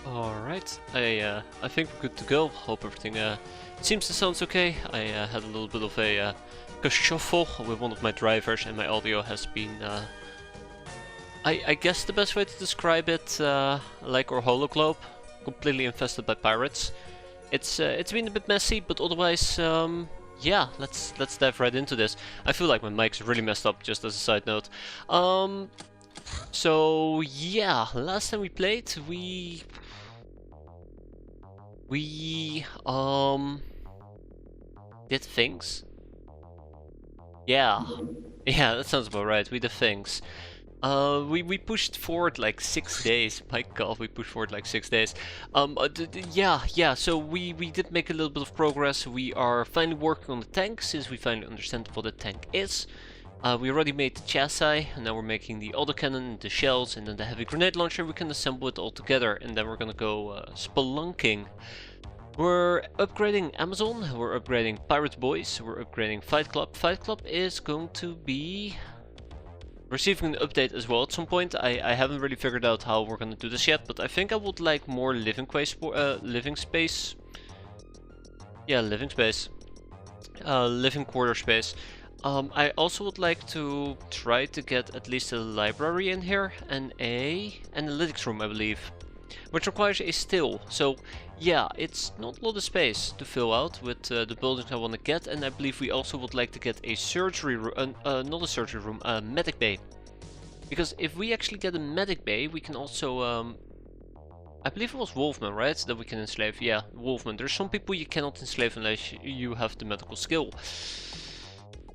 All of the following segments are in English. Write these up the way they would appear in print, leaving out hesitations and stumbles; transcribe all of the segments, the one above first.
Alright, I think we're good to go. Hope everything seems to sound okay. I had a little bit of a shuffle with one of my drivers, and my audio has been, I guess the best way to describe it, like our hologlobe, completely infested by pirates. It's been a bit messy, but otherwise, yeah, let's dive right into this. I feel like my mic's really messed up, just as a side note. So yeah, last time we played, we did things. Yeah, yeah, that sounds about right. We did things. We pushed forward like 6 days. My God, we pushed forward like 6 days. Yeah. So we did make a little bit of progress. We are finally working on the tank since we finally understand what a tank is. We already made the chassis, and now we're making the autocannon, the shells, and then the heavy grenade launcher. We can assemble it all together, and then we're gonna go spelunking. We're upgrading Amazon, we're upgrading Pirate Boyz, we're upgrading Fight Club. Fight Club is going to be receiving an update as well at some point. I haven't really figured out how we're gonna do this yet, but I think I would like more living space. Yeah, living space. Living quarter space. I also would like to try to get at least a library in here and a analytics room, I believe, which requires a still. So yeah, it's not a lot of space to fill out with the buildings I want to get, and I believe we also would like to get a surgery room, not a surgery room, a medic bay. Because if we actually get a medic bay, we can also, I believe it was Wolfman, right, that we can enslave. Yeah, Wolfman. There's some people you cannot enslave unless you have the medical skill.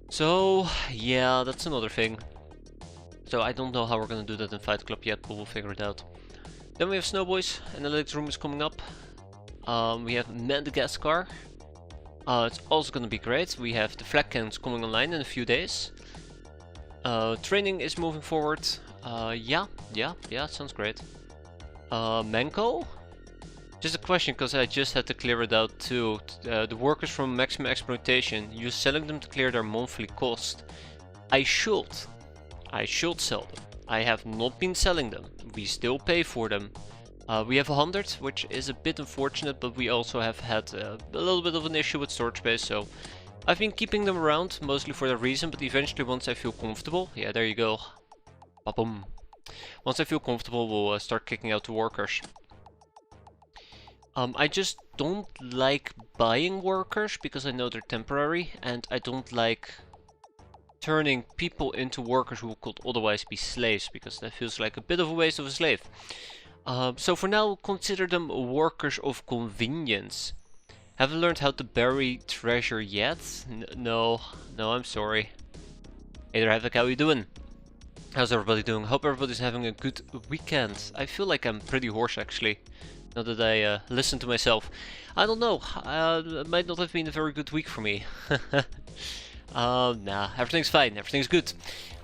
So yeah, that's another thing. So I don't know how we're gonna do that in Fight Club yet, but we'll figure it out. Then we have Snowboys, analytics room is coming up. We have Madagascar. It's also gonna be great. We have the flag cannons coming online in a few days. Training is moving forward. Yeah, sounds great. Manco? Just a question, because I just had to clear it out too. The workers from Maximum Exploitation, you're selling them to clear their monthly cost. I should sell them. I have not been selling them. We still pay for them. We have 100, which is a bit unfortunate, but we also have had a little bit of an issue with storage space, so I've been keeping them around, mostly for that reason, but eventually once I feel comfortable, yeah, there you go. Ba-boom. Once I feel comfortable, we'll start kicking out the workers. I just don't like buying workers, because I know they're temporary, and I don't like turning people into workers who could otherwise be slaves, because that feels like a bit of a waste of a slave. So for now, consider them workers of convenience. Haven't learned how to bury treasure yet? No, I'm sorry. Hey there, Havoc, how you doing? How's everybody doing? Hope everybody's having a good weekend. I feel like I'm pretty hoarse actually, now that I listen to myself. I don't know, it might not have been a very good week for me. Nah, everything's fine, everything's good.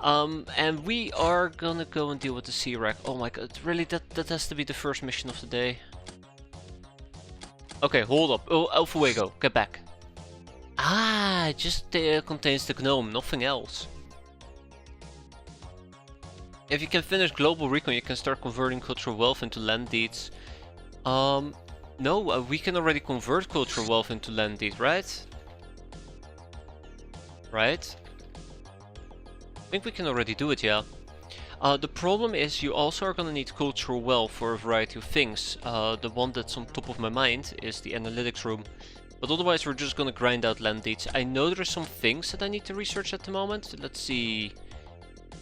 And we are gonna go and deal with the sea wreck. Oh my god, really? That has to be the first mission of the day? Okay, hold up. Oh, Alpha Wago, get back. Ah, it just contains the gnome, nothing else. If you can finish global recon, you can start converting cultural wealth into land deeds. No, we can already convert cultural wealth into land deeds, right? Right? I think we can already do it, yeah. The problem is you also are gonna need cultural wealth for a variety of things. The one that's on top of my mind is the analytics room. But otherwise we're just gonna grind out land deeds. I know there's some things that I need to research at the moment. Let's see.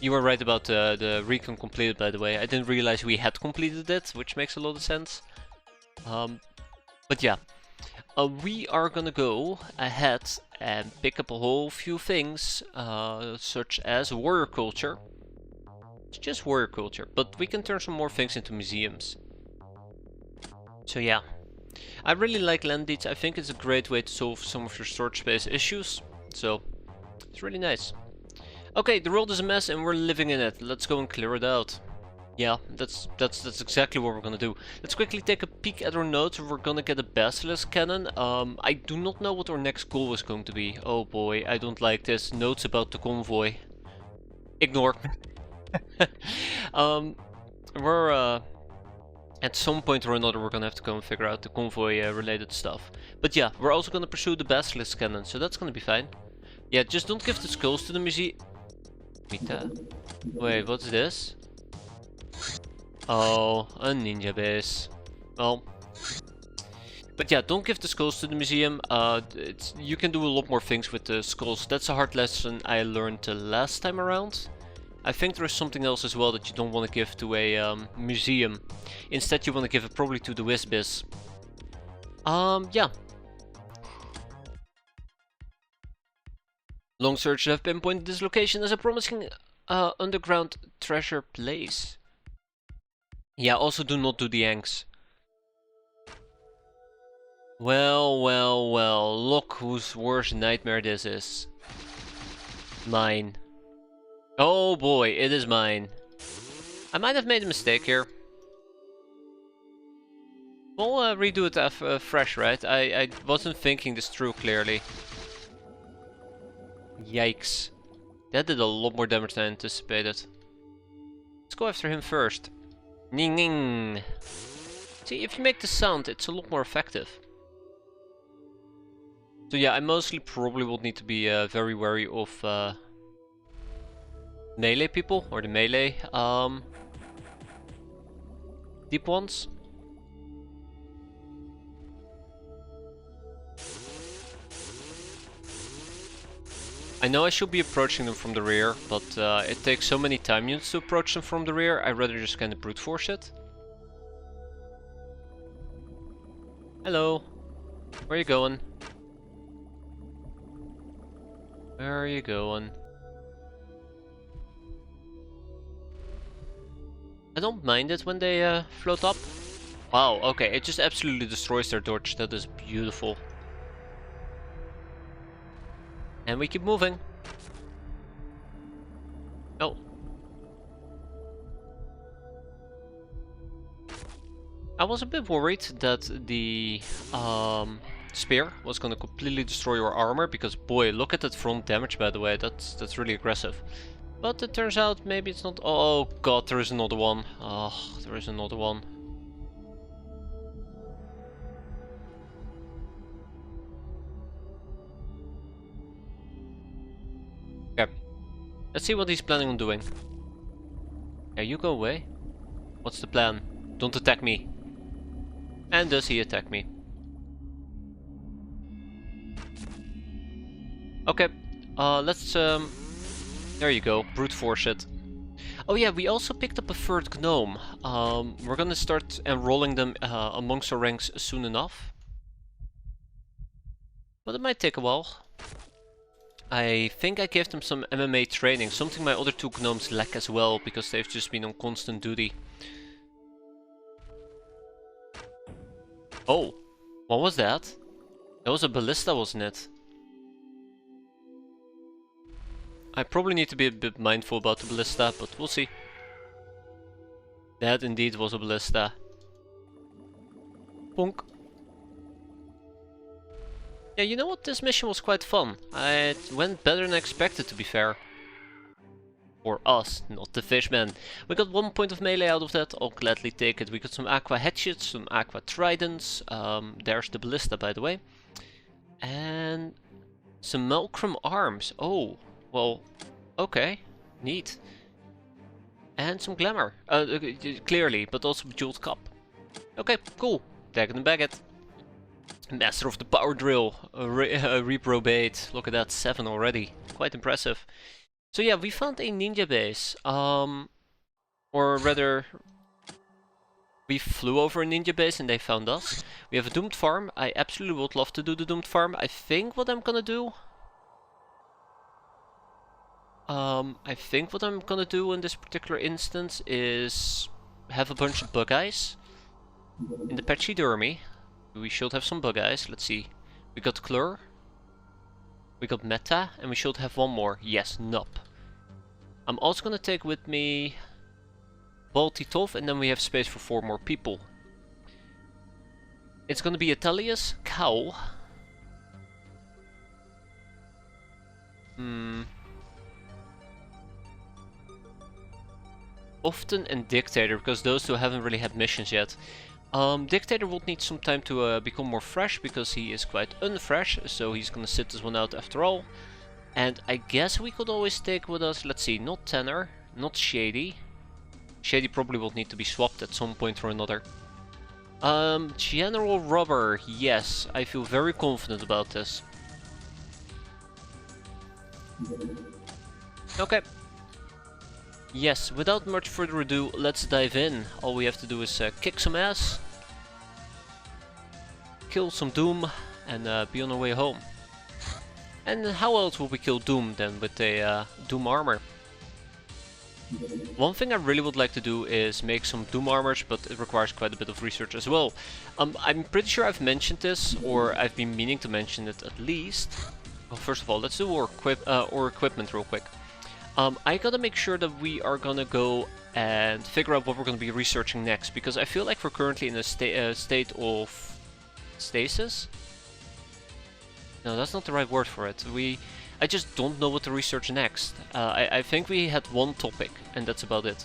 You were right about the recon completed, by the way. I didn't realize we had completed it, which makes a lot of sense. But yeah. We are gonna go ahead and pick up a whole few things, such as warrior culture. It's just warrior culture, but we can turn some more things into museums. So yeah, I really like land deeds. I think it's a great way to solve some of your storage space issues. So it's really nice. Okay, the world is a mess and we're living in it. Let's go and clear it out. Yeah, that's exactly what we're gonna do. Let's quickly take a peek at our notes. We're gonna get a basilisk cannon. I do not know what our next goal is going to be. Oh boy, I don't like this. Notes about the convoy. Ignore. We're At some point or another we're gonna have to go and figure out the convoy related stuff. But yeah, we're also gonna pursue the basilisk cannon, so that's gonna be fine. Yeah, just don't give the skulls to the museum. Wait, what's this? Oh, a ninja base. Well, but yeah, don't give the skulls to the museum. You can do a lot more things with the skulls. That's a hard lesson I learned the last time around. I think there is something else as well that you don't want to give to a museum. Instead, you want to give it probably to the Whizbiz. Yeah. Long search have pinpointed this location as a promising underground treasure place. Yeah, also do not do the Yanks. Well, well, well, look whose worst nightmare this is. Mine. Oh boy, it is mine. I might have made a mistake here. We'll redo it fresh, right? I wasn't thinking this through clearly. Yikes. That did a lot more damage than I anticipated. Let's go after him first. Ning ning. See, if you make the sound, it's a lot more effective. So yeah, I mostly probably will need to be very wary of melee people, or the melee deep ones. I know I should be approaching them from the rear, but it takes so many time units to approach them from the rear, I'd rather just kind of brute force it. Hello. Where are you going? Where are you going? I don't mind it when they float up. Wow, okay, it just absolutely destroys their dodge. That is beautiful. And we keep moving. Oh. I was a bit worried that the spear was gonna completely destroy your armor, because boy, look at that front damage, by the way. That's really aggressive. But it turns out maybe it's not. Oh god, there is another one. Oh, there is another one. Okay. Let's see what he's planning on doing. Yeah, you go away. What's the plan? Don't attack me. And does he attack me? Okay. Let's there you go. Brute force it. Oh yeah, we also picked up a third gnome. We're gonna start enrolling them amongst our ranks soon enough. But it might take a while. I think I gave them some MMA training, something my other two gnomes lack as well, because they've just been on constant duty. Oh, what was that? That was a ballista, wasn't it? I probably need to be a bit mindful about the ballista, but we'll see. That indeed was a ballista. Bonk. Yeah, you know what? This mission was quite fun. It went better than expected, to be fair. For us, not the fishmen. We got 1 point of melee out of that. I'll gladly take it. We got some aqua hatchets, some aqua tridents. There's the ballista, by the way. And some Malcolm arms. Oh, well, okay. Neat. And some glamour. Clearly, but also jeweled cup. Okay, cool. Tag it and bag it. Master of the power drill. Reprobate. Look at that, 7 already. Quite impressive. So yeah, we found a ninja base. Or rather, we flew over a ninja base and they found us. We have a doomed farm. I absolutely would love to do the doomed farm. I think what I'm gonna do... in this particular instance is have a bunch of bug eyes. In the pachydermy, we should have some bug eyes. Let's see. We got Klur. We got Meta, and we should have one more. Yes, Nup. I'm also gonna take with me Baltitov, and then we have space for 4 more people. It's gonna be Atelius, Cow. often and Dictator, because those two haven't really had missions yet. Dictator will need some time to become more fresh, because he is quite unfresh, so he's gonna sit this one out after all. And I guess we could always take with us, let's see, not Tanner, not Shady. Shady probably will need to be swapped at some point or another. General Rubber, yes, I feel very confident about this. Okay. Yes, without much further ado, let's dive in. All we have to do is kick some ass, kill some Doom, and be on our way home. And how else will we kill Doom than with a Doom armor? One thing I really would like to do is make some Doom armors, but it requires quite a bit of research as well. I'm pretty sure I've mentioned this, or I've been meaning to mention it at least. Well, first of all, let's do our equipment real quick. I gotta make sure that we are gonna go and figure out what we're gonna be researching next, because I feel like we're currently in a state of stasis. No, that's not the right word for it. I just don't know what to research next. I think we had one topic, and that's about it.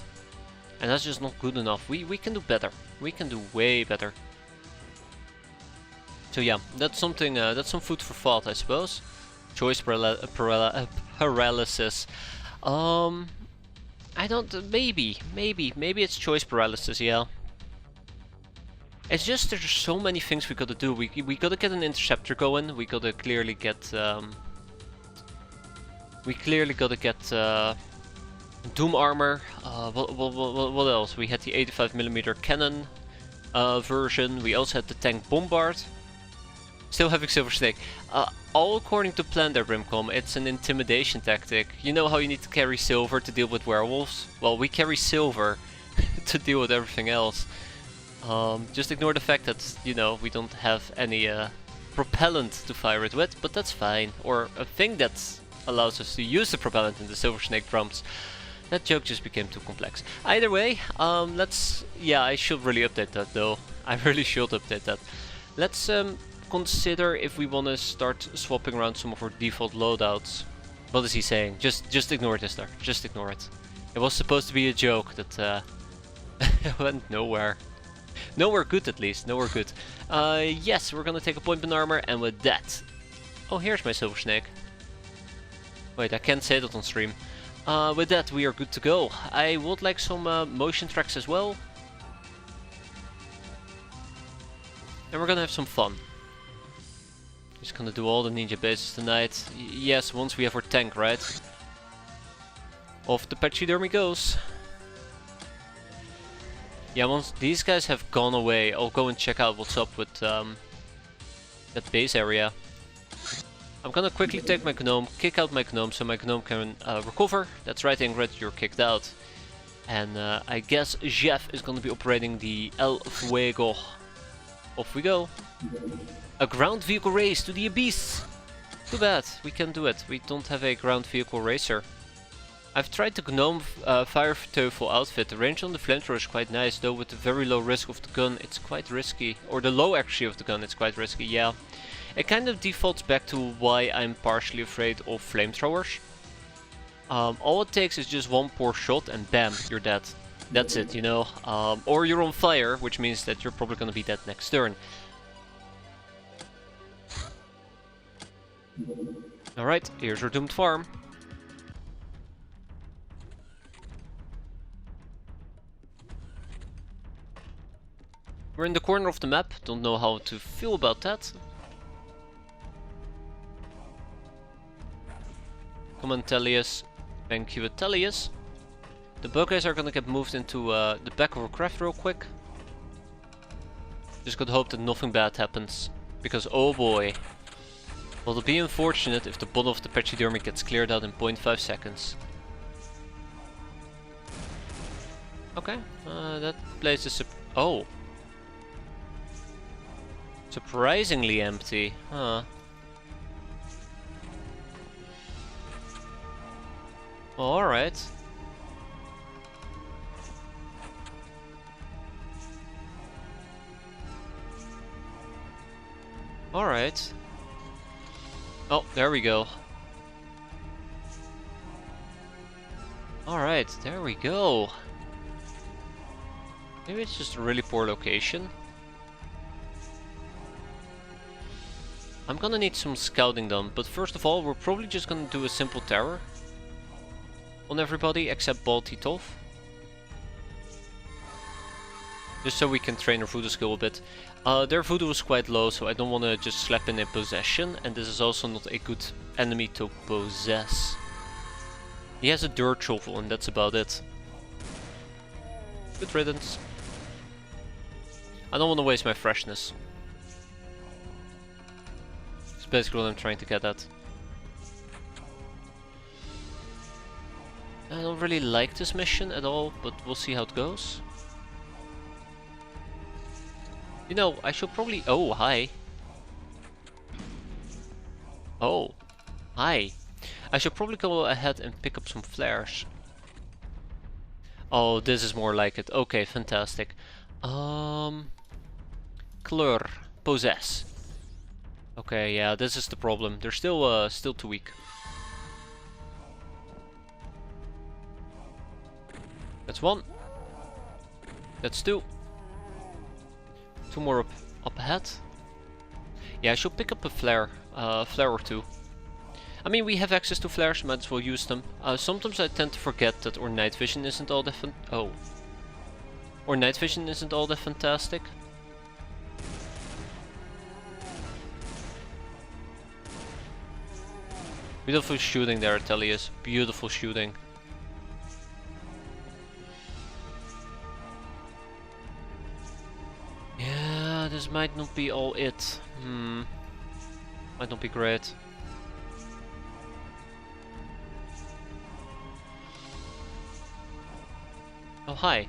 And that's just not good enough. We can do better. We can do way better. So yeah, that's something. That's some food for thought, I suppose. Choice paralysis. I don't. Maybe it's choice paralysis. Yeah. It's just there's so many things we gotta do. We gotta get an interceptor going. We gotta clearly get. We clearly gotta get Doom armor. What else? We had the 85mm cannon version. We also had the tank bombard. Still having Silver Snake. All according to plan there, Brimcom. It's an intimidation tactic. You know how you need to carry silver to deal with werewolves? Well, we carry silver to deal with everything else. Just ignore the fact that, you know, we don't have any propellant to fire it with, but that's fine. Or a thing that allows us to use the propellant in the Silver Snake drums. That joke just became too complex. Either way, yeah, I should really update that though. I really should update that. Let's consider if we want to start swapping around some of our default loadouts. What is he saying? Just ignore this there. Just ignore it. It was supposed to be a joke that went nowhere. Nowhere good at least. Nowhere good. Yes, we're gonna take appointment armor, and with that... Oh, here's my Silver Snake. Wait, I can't say that on stream. With that, we are good to go. I would like some motion tracks as well. And we're gonna have some fun. Just gonna do all the ninja bases tonight. Yes, once we have our tank, right? Off the pachydermy goes. Yeah, once these guys have gone away, I'll go and check out what's up with that base area. I'm gonna quickly take my gnome, kick out my gnome so my gnome can recover. That's right, Ingrid, you're kicked out. And I guess Jeff is gonna be operating the El Fuego. Off we go. A ground vehicle race to the abyss! Too bad, we can't do it. We don't have a ground vehicle racer. I've tried the gnome fire tankful outfit. The range on the flamethrower is quite nice, though with the very low risk of the gun, it's quite risky. Or the low actually of the gun, it's quite risky, yeah. It kind of defaults back to why I'm partially afraid of flamethrowers. All it takes is just one poor shot and bam, you're dead. That's it, you know. Or you're on fire, which means that you're probably gonna be dead next turn. Alright, here's our doomed farm. We're in the corner of the map, don't know how to feel about that. Come on, Tellius. Thank you, Tellius. The bug guys are gonna get moved into the back of our craft real quick. Just gotta hope that nothing bad happens. Because oh boy. Will it be unfortunate if the bottom of the pachydermy gets cleared out in 0.5 seconds. Okay, that place is... Oh. Surprisingly empty, huh. Alright. Alright. Oh, there we go. Alright, there we go. Maybe it's just a really poor location. I'm gonna need some scouting done, but first of all, we're probably just gonna do a simple terror on everybody except Baltitov. Just so we can train our voodoo skill a bit. Their voodoo is quite low, so I don't want to just slap in a possession, and this is also not a good enemy to possess. He has a dirt shovel, and that's about it. Good riddance. I don't want to waste my freshness. That's basically what I'm trying to get at. I don't really like this mission at all, but we'll see how it goes. You know, I should probably... Oh, hi. Oh, hi. I should probably go ahead and pick up some flares. Oh, this is more like it. Okay, fantastic. Klur, possess. Okay, yeah, this is the problem. They're still too weak. That's one. That's two. Two more up ahead. Yeah, I should pick up a flare or two. I mean, we have access to flares, might as well use them. Sometimes I tend to forget that our night vision isn't all that our night vision isn't all that fantastic. Beautiful shooting there, Tellius. Beautiful shooting. Yeah, this might not be all it. Might not be great. Oh, hi.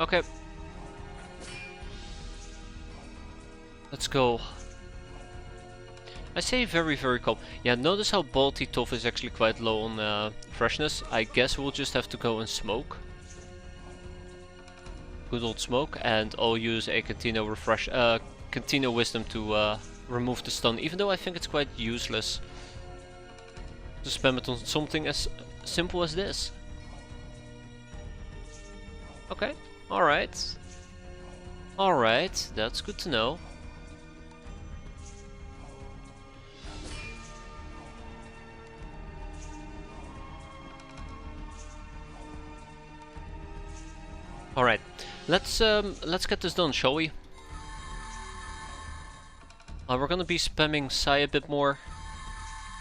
Okay. Let's go. I say very calm. Yeah, notice how Baltitov is actually quite low on freshness. I guess we'll just have to go and smoke. Good old smoke, and I'll use a Cantina Wisdom to remove the stun, even though I think it's quite useless to spam it on something as simple as this. Okay, alright. Alright, that's good to know. Alright, let's get this done, shall we? We're gonna be spamming Sai a bit more.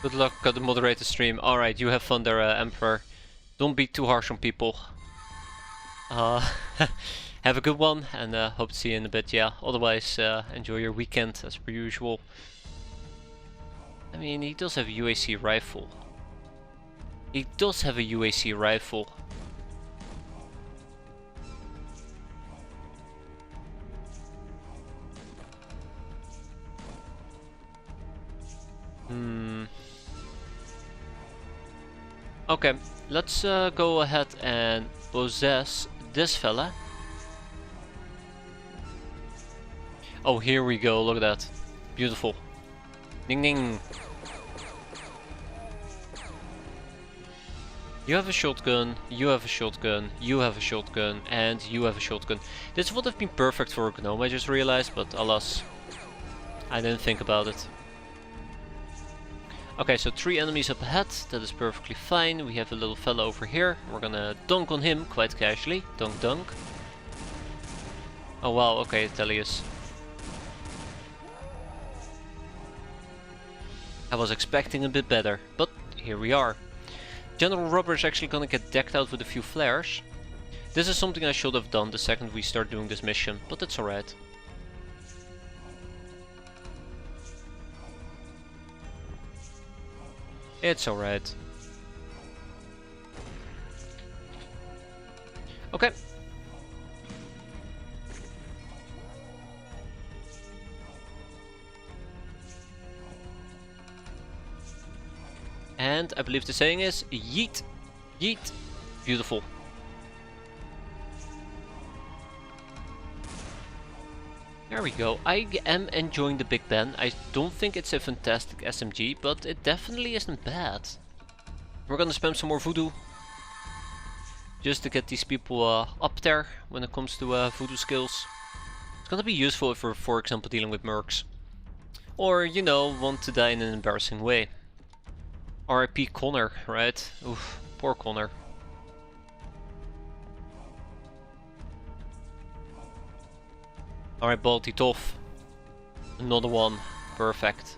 Good luck, got the moderator stream. Alright, you have fun there, Emperor. Don't be too harsh on people. Have a good one, and hope to see you in a bit, yeah. Otherwise, enjoy your weekend, as per usual. I mean, he does have a UAC rifle. He does have a UAC rifle. Okay, let's go ahead and possess this fella. Oh, here we go, look at that. Beautiful. Ding ding. You have a shotgun, you have a shotgun, you have a shotgun, and you have a shotgun. This would have been perfect for a gnome, I just realized, but alas, I didn't think about it. Okay, so 3 enemies up ahead, that is perfectly fine. We have a little fella over here. We're gonna dunk on him quite casually. Dunk dunk. Oh wow, okay, Tellius. I was expecting a bit better, but here we are. General Rubber is actually gonna get decked out with a few flares. This is something I should have done the second we start doing this mission, but it's alright. It's alright. Okay. And I believe the saying is yeet, yeet. Beautiful. There we go. I am enjoying the Big Ben. I don't think it's a fantastic SMG, but it definitely isn't bad. We're gonna spam some more voodoo. Just to get these people up there when it comes to voodoo skills. It's gonna be useful if we're, for example, dealing with mercs. Or, you know, want to die in an embarrassing way. RIP Connor, right? Oof, poor Connor. Alright, Balti tough. Another one. Perfect.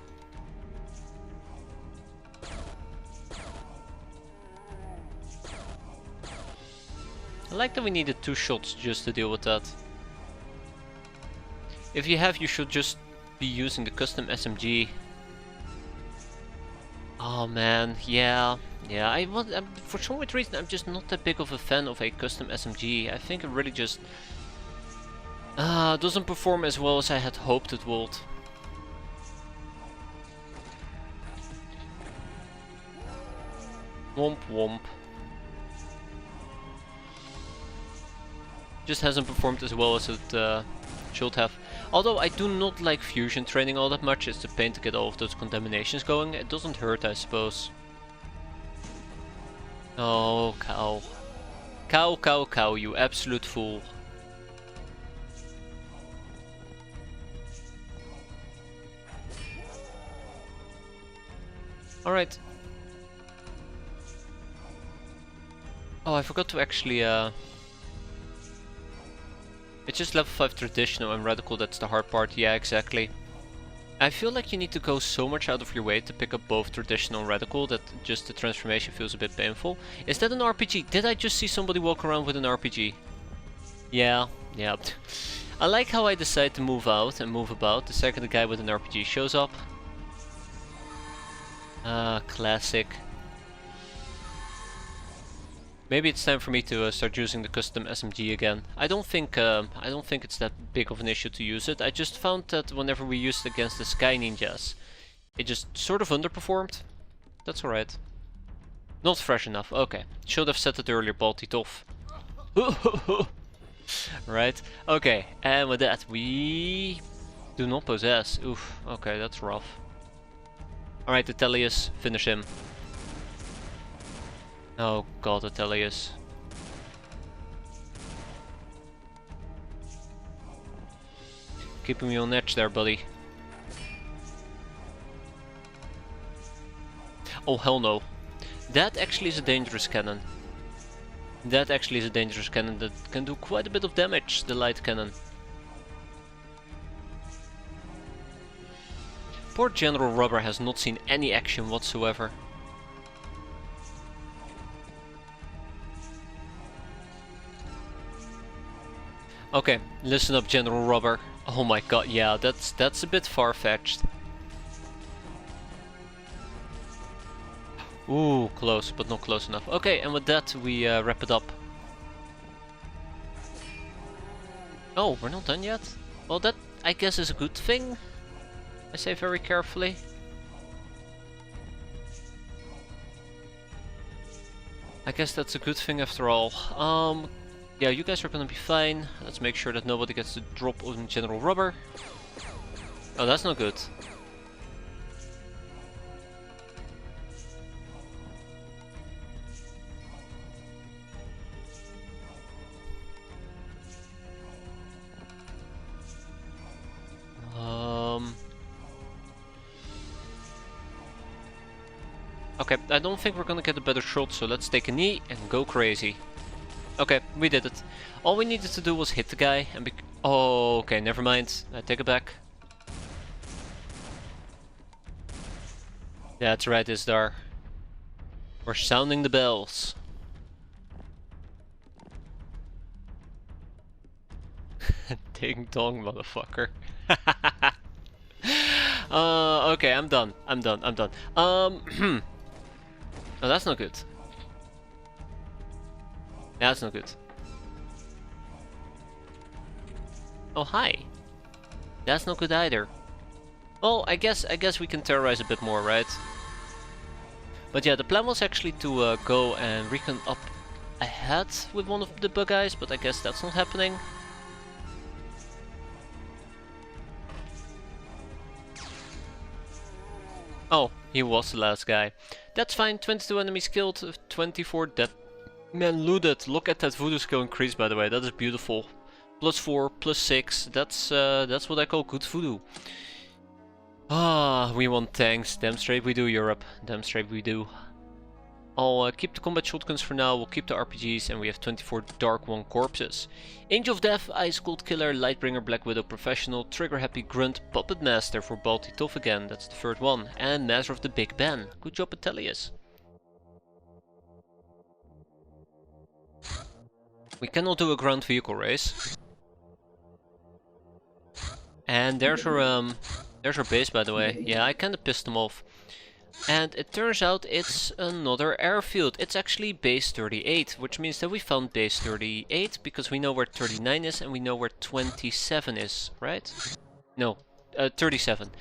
I like that we needed 2 shots just to deal with that. If you have, you should just be using the custom SMG. Oh man, yeah. For some weird reason, I'm just not that big of a fan of a custom SMG. I think it really just doesn't perform as well as I had hoped it would. Womp womp. Just hasn't performed as well as it should have. Although I do not like fusion training all that much. It's a pain to get all of those contaminations going. It doesn't hurt, I suppose. Oh, cow. Cow, you absolute fool. Alright. Oh, I forgot to actually it's just level 5 traditional and radical, that's the hard part. Yeah, exactly. I feel like you need to go so much out of your way to pick up both traditional and radical that just the transformation feels a bit painful. Is that an RPG? Did I just see somebody walk around with an RPG? Yeah. I like how I decide to move out and move about the second the guy with an RPG shows up. Classic. Maybe it's time for me to start using the custom SMG again. I don't think it's that big of an issue to use it. I just found that whenever we used it against the Sky Ninjas, it just sort of underperformed. That's alright. Not fresh enough. Okay. Should have said it earlier, Balti tough. Right. Okay. And with that, we do not possess. Oof. Okay, that's rough. Alright, Atelius, finish him. Oh god, Atelius. Keeping me on edge there, buddy. Oh hell no. That actually is a dangerous cannon. That actually is a dangerous cannon that can do quite a bit of damage, the light cannon. Poor General Rubber has not seen any action whatsoever. Okay, listen up, General Rubber. Oh my god, yeah, that's a bit far-fetched. Ooh, close, but not close enough. Okay, and with that we wrap it up. Oh, we're not done yet? Well, that, I guess, is a good thing. I say very carefully. I guess that's a good thing after all. Yeah, you guys are gonna be fine. Let's make sure that nobody gets the drop on General Rubber. Oh, that's not good. Okay, I don't think we're gonna get a better shot, so let's take a knee and go crazy. Okay, we did it. All we needed to do was hit the guy and oh, okay, never mind. I take it back. That's right, Isdar. We're sounding the bells. Ding dong, motherfucker. Okay, I'm done. Oh, that's not good. That's not good. Oh, hi. That's not good either. Well, I guess we can terrorize a bit more, right? But yeah, the plan was actually to go and recon up ahead with one of the bug guys, but I guess that's not happening. Oh, he was the last guy. That's fine, 22 enemies killed, 24 dead men looted. Look at that voodoo skill increase, by the way, that is beautiful. +4, +6, that's what I call good voodoo. Ah, we want tanks, damn straight we do, Europe, damn straight we do. I'll keep the combat shotguns for now, we'll keep the RPGs, and we have 24 Dark One corpses. Angel of Death, Ice Cold Killer, Lightbringer, Black Widow Professional, Trigger Happy Grunt, Puppet Master for Balti Tough again, that's the third one, and Master of the Big Ben. Good job, Atelius. We cannot do a ground vehicle race. And there's our base, by the way. Yeah, I kinda pissed them off. And it turns out it's another airfield. It's actually base 38, which means that we found base 38 because we know where 39 is and we know where 27 is, right? No, 37.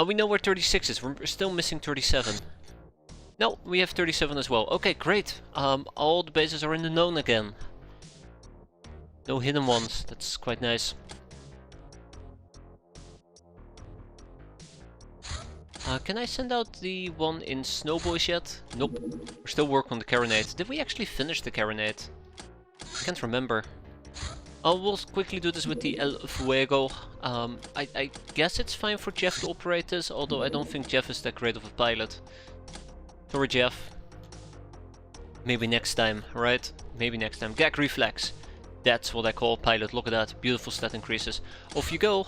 We know where 36 is. We're still missing 37. No, we have 37 as well. Okay, great. All the bases are in the known again. No hidden ones. That's quite nice. Can I send out the one in Snowboys yet? Nope. We're still working on the Carronade. Did we actually finish the Carronade? I can't remember. Oh, we'll quickly do this with the El Fuego. I guess it's fine for Jeff to operate this, although I don't think Jeff is that great of a pilot. Sorry, Jeff. Maybe next time, right? Maybe next time. Gag Reflex. That's what I call a pilot. Look at that. Beautiful stat increases. Off you go.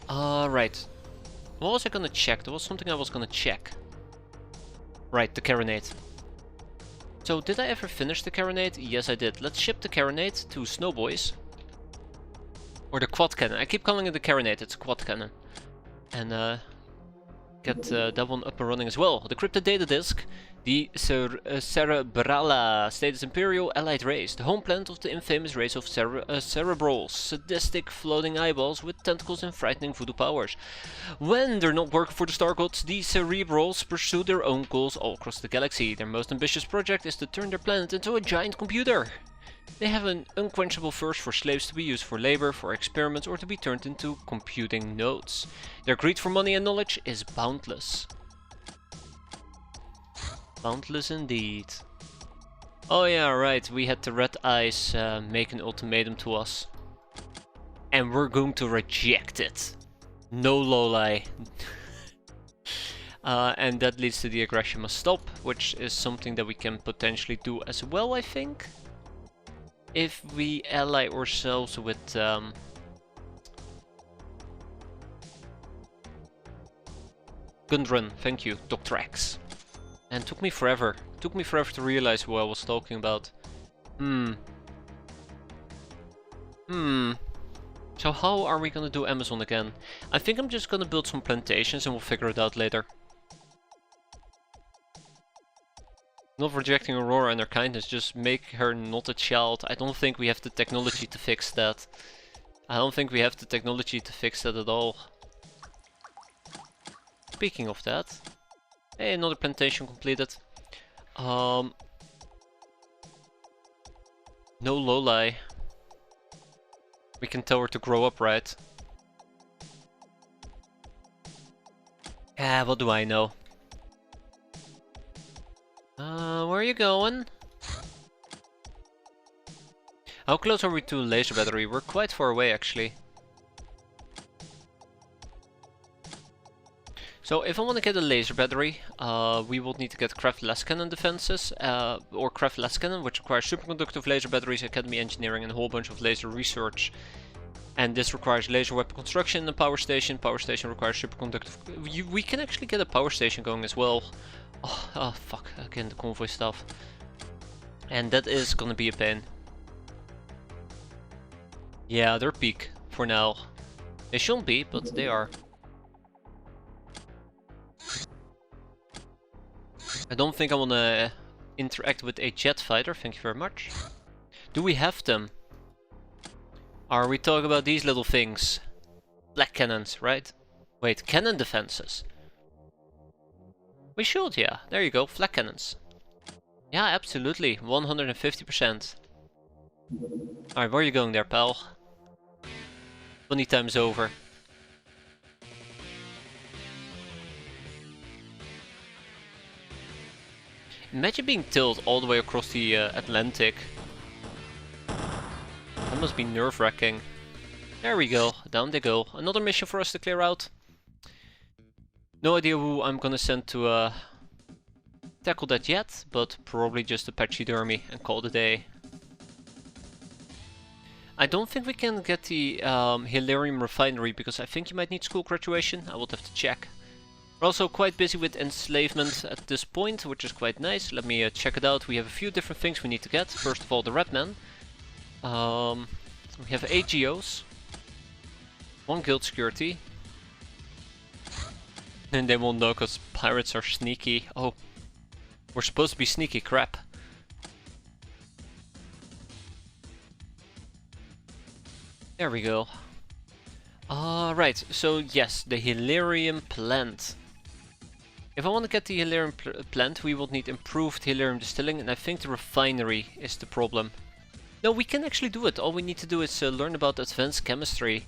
Right. What was I gonna check? There was something I was gonna check. Right, the Carronade. So, did I ever finish the Carronade? Yes, I did. Let's ship the Carronade to Snowboys. Or the Quad Cannon. I keep calling it the Carronade, it's a Quad Cannon. And get that one up and running as well. The Cryptid Data Disk. The Cerebrala, status Imperial Allied race, the home planet of the infamous race of cerebrals, sadistic floating eyeballs with tentacles and frightening voodoo powers. When they're not working for the Star Gods, the cerebrals pursue their own goals all across the galaxy. Their most ambitious project is to turn their planet into a giant computer. They have an unquenchable thirst for slaves to be used for labor, for experiments, or to be turned into computing nodes. Their greed for money and knowledge is boundless. Boundless indeed. Oh yeah, right, we had the Red Eyes make an ultimatum to us. And we're going to reject it. No loli. And that leads to the aggression must stop, which is something that we can potentially do as well, I think. If we ally ourselves with... Gundren, thank you, Dr. X. And took me forever to realize who I was talking about. So how are we gonna do Amazon again? I think I'm just gonna build some plantations and we'll figure it out later. Not rejecting Aurora and her kindness, just make her not a child. I don't think we have the technology to fix that. I don't think we have the technology to fix that at all. Speaking of that... Hey, another plantation completed. No loli. We can tell her to grow up, right? What do I know? Where are you going? How close are we to a laser battery? We're quite far away, actually. So if I want to get a laser battery, we will need to get craft less cannon defenses, or craft less cannon, which requires superconductive laser batteries, academy engineering, and a whole bunch of laser research. And this requires laser weapon construction and a power station. Power station requires superconductive... We can actually get a power station going as well. Oh fuck, again the convoy stuff. And that is gonna be a pain. Yeah, they're peak for now. They shouldn't be, but they are. I don't think I want to interact with a jet fighter, thank you very much. Do we have them? Are we talking about these little things? Black cannons, right? Wait, cannon defenses. We should, yeah. There you go, flak cannons. Yeah, absolutely, 150%. Alright, where are you going there, pal? Funny time's over. Imagine being tilled all the way across the Atlantic. That must be nerve-wracking. There we go, down they go. Another mission for us to clear out. No idea who I'm gonna send to tackle that yet, but probably just a pachydermy and call it a day. I don't think we can get the Hilarium refinery because I think you might need school graduation. I will have to check. We're also quite busy with enslavement at this point, which is quite nice. Let me check it out. We have a few different things we need to get. First of all, the red man. We have 8 geos. 1 guild security. And they won't know because pirates are sneaky. Oh, we're supposed to be sneaky, crap. There we go. Right, so yes, the Hilarium plant. If I want to get the Hilarium plant, we will need improved Hilarium distilling, and I think the refinery is the problem. No, we can actually do it. All we need to do is learn about advanced chemistry.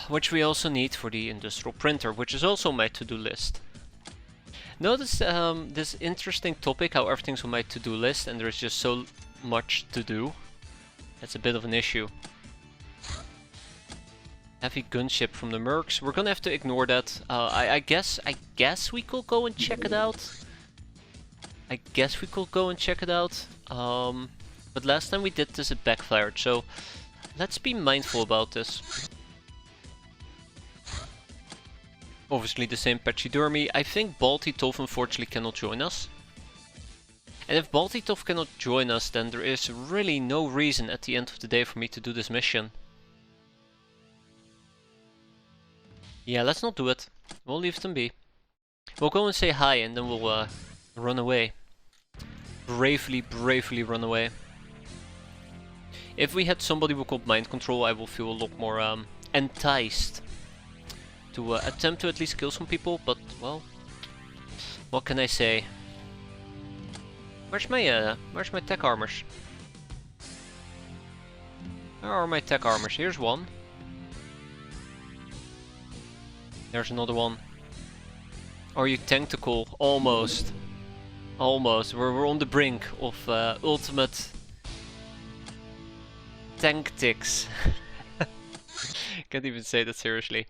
Which we also need for the industrial printer, which is also on my to-do list. Notice this interesting topic, how everything's on my to-do list and there's just so much to do. That's a bit of an issue. Heavy gunship from the Mercs. We're gonna have to ignore that. I guess we could go and check it out. But last time we did this, it backfired. So let's be mindful about this. Obviously the same pachydermy. I think Baltitov unfortunately cannot join us. And if Baltitov cannot join us, then there is really no reason at the end of the day for me to do this mission. Yeah, let's not do it. We'll leave them be. We'll go and say hi and then we'll run away. Bravely run away. If we had somebody who could mind control, I will feel a lot more enticed to attempt to at least kill some people, but well, what can I say? Where's my tech armors? Where are my tech armors? Here's one. There's another one. Are you tankful? Almost. Almost. We're on the brink of ultimate tactics. Can't even say that seriously.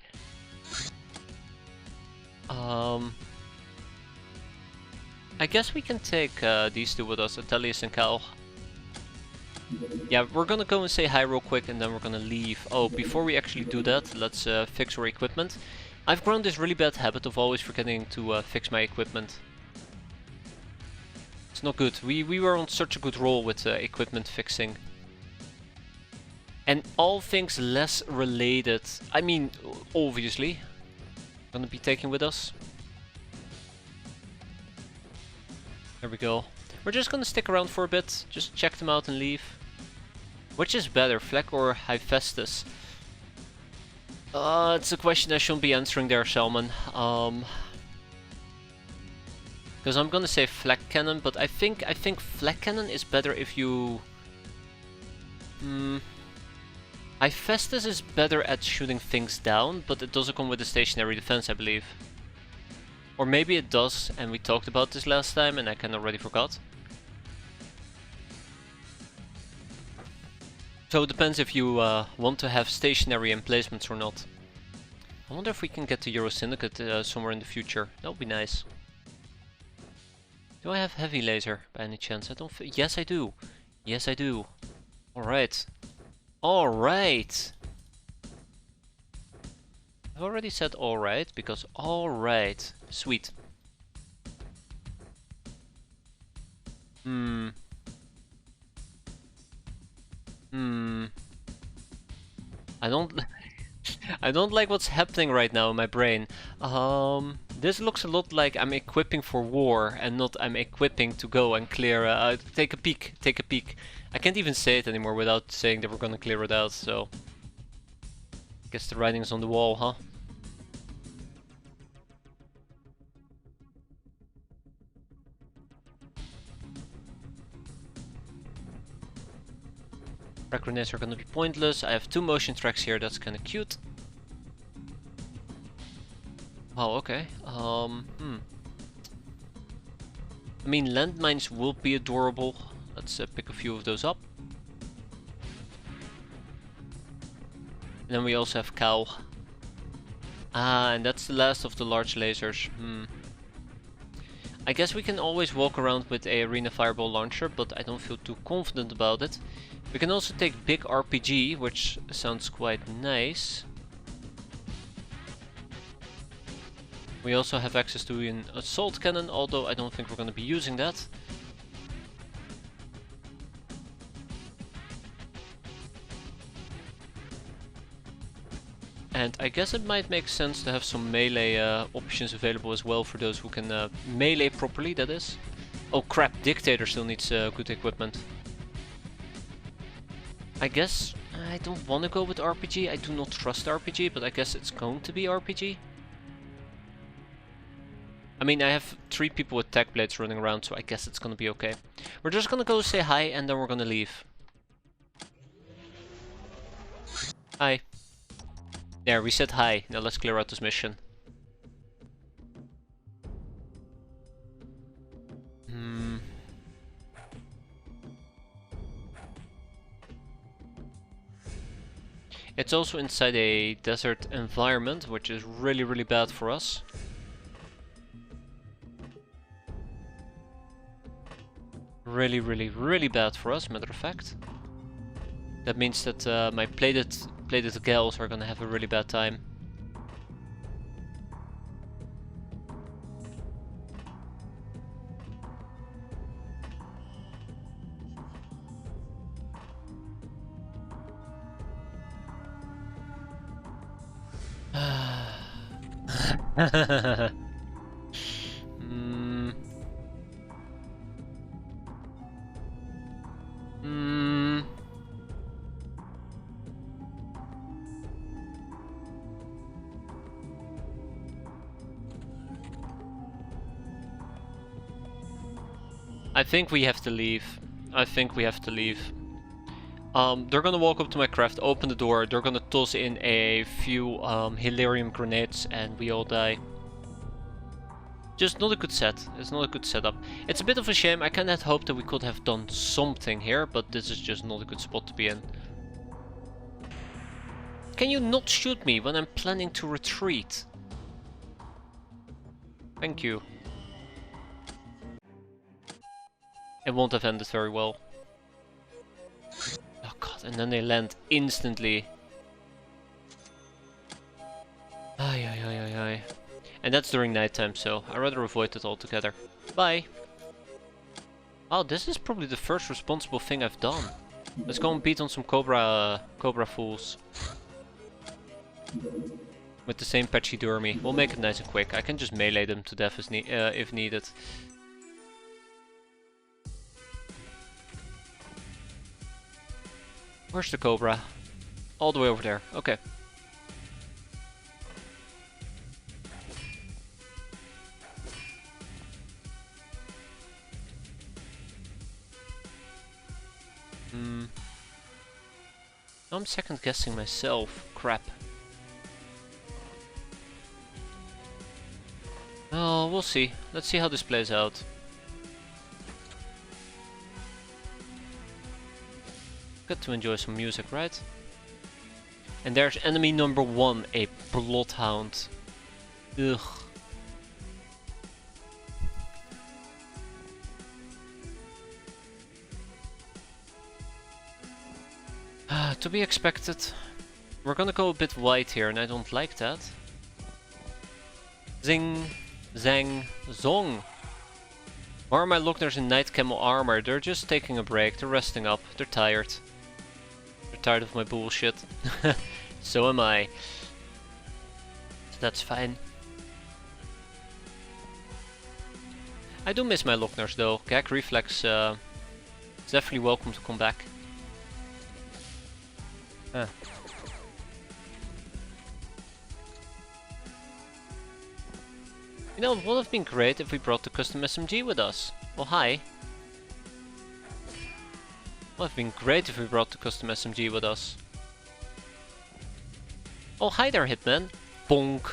I guess we can take these two with us, Atelius and Cal. Yeah, we're gonna go and say hi real quick and then we're gonna leave. Oh, before we actually do that, let's fix our equipment. I've grown this really bad habit of always forgetting to fix my equipment. It's not good. We were on such a good roll with equipment fixing. And all things less related, I mean, obviously, gonna be taken with us. There we go. We're just gonna stick around for a bit, just check them out and leave. Which is better, Fleck or Hephaestus? It's a question I shouldn't be answering there, Salmon. Because I'm gonna say Flak Cannon, but I think Flak Cannon is better if you... Hephaestus is better at shooting things down, but it doesn't come with a stationary defense, I believe. Or maybe it does, and we talked about this last time and I kind of already forgot. So it depends if you want to have stationary emplacements or not. I wonder if we can get to Euro Syndicate somewhere in the future. That would be nice. Do I have heavy laser by any chance? I don't. Yes, I do. Yes, I do. All right. All right. I've already said all right because all right. Sweet. I don't like what's happening right now in my brain. This looks a lot like I'm equipping for war and not I'm equipping to go and clear. Take a peek. Take a peek. I can't even say it anymore without saying that we're gonna clear it out. So, I guess the writing's on the wall, huh? Track grenades are gonna be pointless. I have 2 motion tracks here, that's kinda cute. Oh, okay. I mean, landmines will be adorable. Let's pick a few of those up. And then we also have cow. Ah, and that's the last of the large lasers. I guess we can always walk around with a arena fireball launcher, but I don't feel too confident about it. We can also take big RPG, which sounds quite nice. We also have access to an assault cannon, although I don't think we're going to be using that. And I guess it might make sense to have some melee options available as well for those who can melee properly, that is. Oh crap, Dictator still needs good equipment. I guess I don't want to go with RPG. I do not trust RPG, but I guess it's going to be RPG. I mean, I have 3 people with tech blades running around, so I guess it's gonna be okay. We're just gonna go say hi and then we're gonna leave. Hi. There, we said hi. Now let's clear out this mission. It's also inside a desert environment, which is really, really bad for us. Really, really, really bad for us, matter of fact. That means that my plated gals are gonna have a really bad time. I think we have to leave. I think we have to leave. They're gonna walk up to my craft, open the door, they're gonna toss in a few Hilarium grenades and we all die. Just not a good set. It's not a good setup. It's a bit of a shame. I kinda had hoped that we could have done something here, but this is just not a good spot to be in. Can you not shoot me when I'm planning to retreat? Thank you. It won't have ended very well. Oh god, and then they land instantly. Ay, ay, ay, ay, ay. And that's during nighttime, so I'd rather avoid it altogether. Bye! Oh, this is probably the first responsible thing I've done. Let's go and beat on some Cobra fools. With the same Pachydermy. We'll make it nice and quick. I can just melee them to death if needed. Where's the Cobra? All the way over there. Okay. I'm second guessing myself. Crap. Oh, we'll see. Let's see how this plays out. Good to enjoy some music, right? And there's enemy number 1, a bloodhound. Ugh. To be expected. We're gonna go a bit wide here and I don't like that. Zing, zang, zong. Why are my Lockners in night camo armor? They're just taking a break, they're resting up, they're tired. They're tired of my bullshit. So am I. So that's fine. I do miss my Lockners though. Gag Reflex is definitely welcome to come back. Huh. You know, it would have been great if we brought the custom SMG with us. Oh, hi. It would have been great if we brought the custom SMG with us. Oh, hi there, Hitman. Bonk.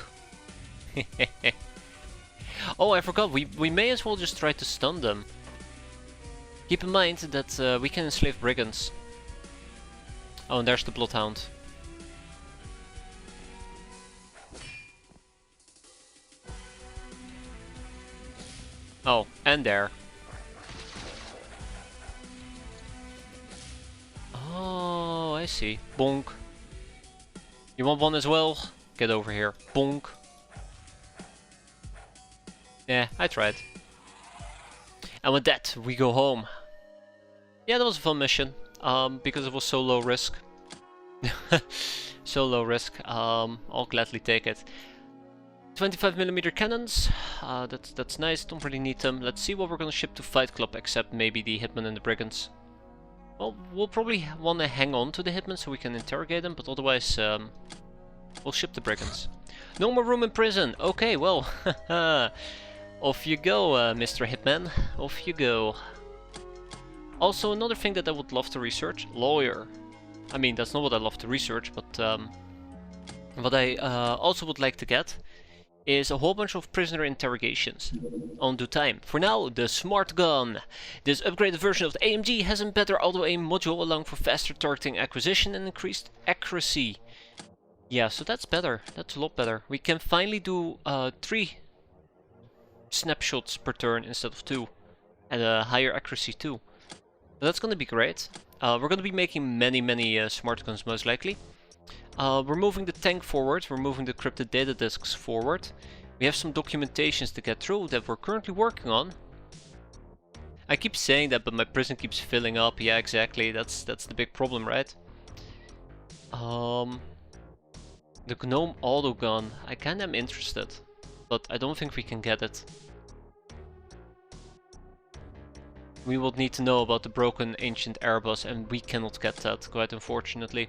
Oh, I forgot. We may as well just try to stun them. Keep in mind that we can enslave brigands. Oh, and there's the Bloodhound. Oh, and there. Oh, I see. Bonk. You want one as well? Get over here. Bonk. Yeah, I tried. And with that, we go home. Yeah, that was a fun mission. Because it was so low risk. So low risk. I'll gladly take it. 25mm cannons. That's nice. Don't really need them. Let's see what we're gonna ship to Fight Club, except maybe the Hitman and the Brigands. Well, we'll probably want to hang on to the Hitman so we can interrogate them, but otherwise we'll ship the Brigands. No more room in prison. Okay, well, off you go, Mr. Hitman. Off you go. Also, another thing that I would love to research, lawyer. I mean, that's not what I love to research, but what I also would like to get is a whole bunch of prisoner interrogations on due time. For now, the Smart Gun. This upgraded version of the AMG has a better auto-aim module, allowing for faster targeting acquisition and increased accuracy. Yeah, so that's better. That's a lot better. We can finally do 3 snapshots per turn instead of 2, and a higher accuracy too. That's gonna be great. We're gonna be making many smart guns most likely. We're moving the tank forward, we're moving the crypted data disks forward. We have some documentations to get through that we're currently working on. I keep saying that, but my prison keeps filling up. Yeah, exactly. That's the big problem, right? The Gnome autogun. I kinda am interested, but I don't think we can get it. We will need to know about the broken ancient Airbus, and we cannot get that, quite unfortunately.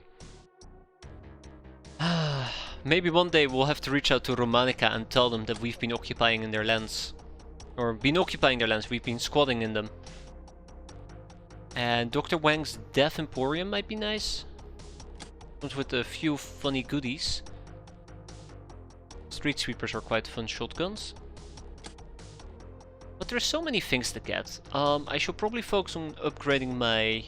Maybe one day we'll have to reach out to Romanica and tell them that we've been occupying in their lands. Or been occupying their lands, we've been squatting in them. And Dr. Wang's Death Emporium might be nice. Comes with a few funny goodies. Street Sweepers are quite fun shotguns. But there's so many things to get. I should probably focus on upgrading my...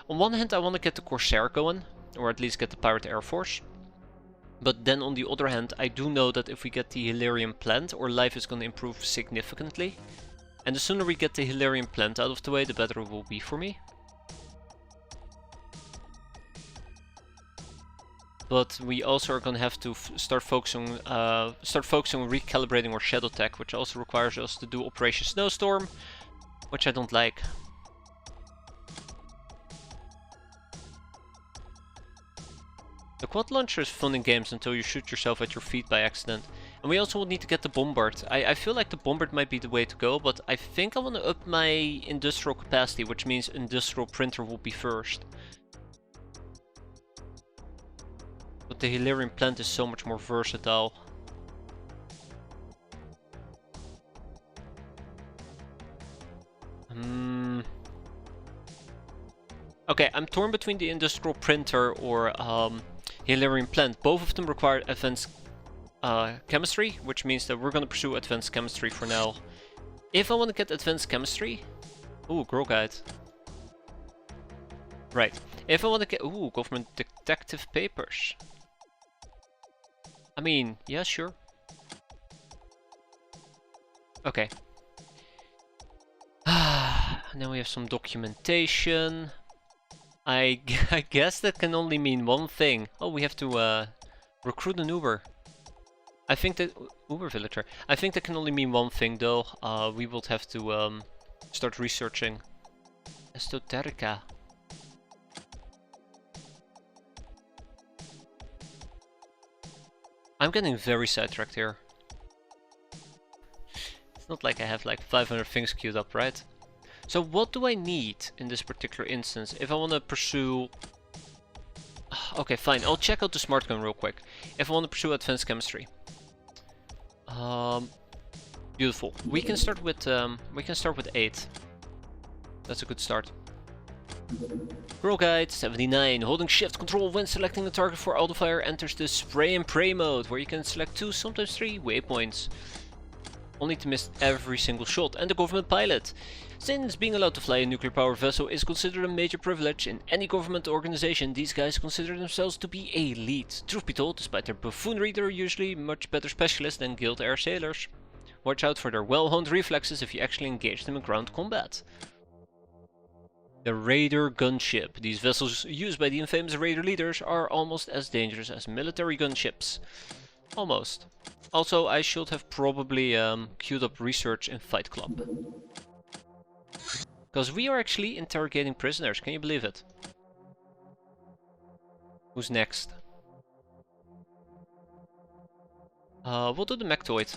On one hand, I want to get the Corsair going, or at least get the Pirate Air Force. But then on the other hand, I do know that if we get the Hilarion plant, our life is going to improve significantly. And the sooner we get the Hilarion plant out of the way, the better it will be for me. But we also are going to have to start focusing on recalibrating our Shadow Tech, which also requires us to do Operation Snowstorm, which I don't like. The quad launcher is fun in games until you shoot yourself at your feet by accident. And we also will need to get the Bombard. I feel like the Bombard might be the way to go, but I think I want to up my industrial capacity, which means industrial printer will be first. But the Hilarion plant is so much more versatile. Okay, I'm torn between the industrial printer or Hilarion plant. Both of them require advanced chemistry, which means that we're going to pursue advanced chemistry for now. If I want to get advanced chemistry... Ooh, Girl Guide. Right. If I want to get... Ooh, government detective papers. I mean, yeah, sure. Okay. And then we have some documentation. I guess that can only mean one thing. Oh, we have to recruit an Uber. I think that... Uber villager. I think that can only mean one thing though. We will have to start researching. Esoterica. I'm getting very sidetracked here. It's not like I have like 500 things queued up, right? So what do I need in this particular instance if I want to pursue... Okay, fine. I'll check out the smart gun real quick. If I want to pursue advanced chemistry. Beautiful. We can start with 8. That's a good start. Girl Guide 79. Holding shift control when selecting a target for autofire enters the spray and pray mode, where you can select 2, sometimes 3 waypoints, only to miss every single shot. And the government pilot. Since being allowed to fly a nuclear powered vessel is considered a major privilege in any government organization, these guys consider themselves to be elite. Truth be told, despite their buffoonery, they're usually much better specialists than Guild Air sailors. Watch out for their well-honed reflexes if you actually engage them in ground combat. The Raider gunship. These vessels used by the infamous Raider leaders are almost as dangerous as military gunships. Almost. Also, I should have probably queued up research in Fight Club. Because we are actually interrogating prisoners, can you believe it? Who's next? We'll do the Mechtoid.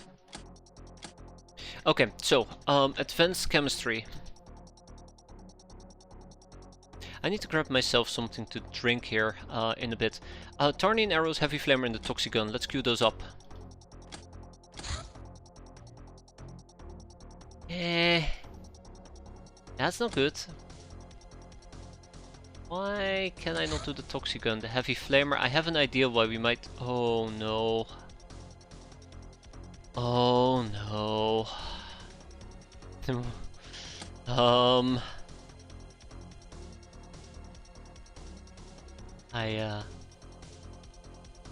Okay, so, advanced chemistry. I need to grab myself something to drink here in a bit. Tarnian arrows, heavy flamer and the toxigun. Let's queue those up. That's not good. Why can I not do the toxigun? The heavy flamer, I have an idea why we might... Oh no. Oh no. I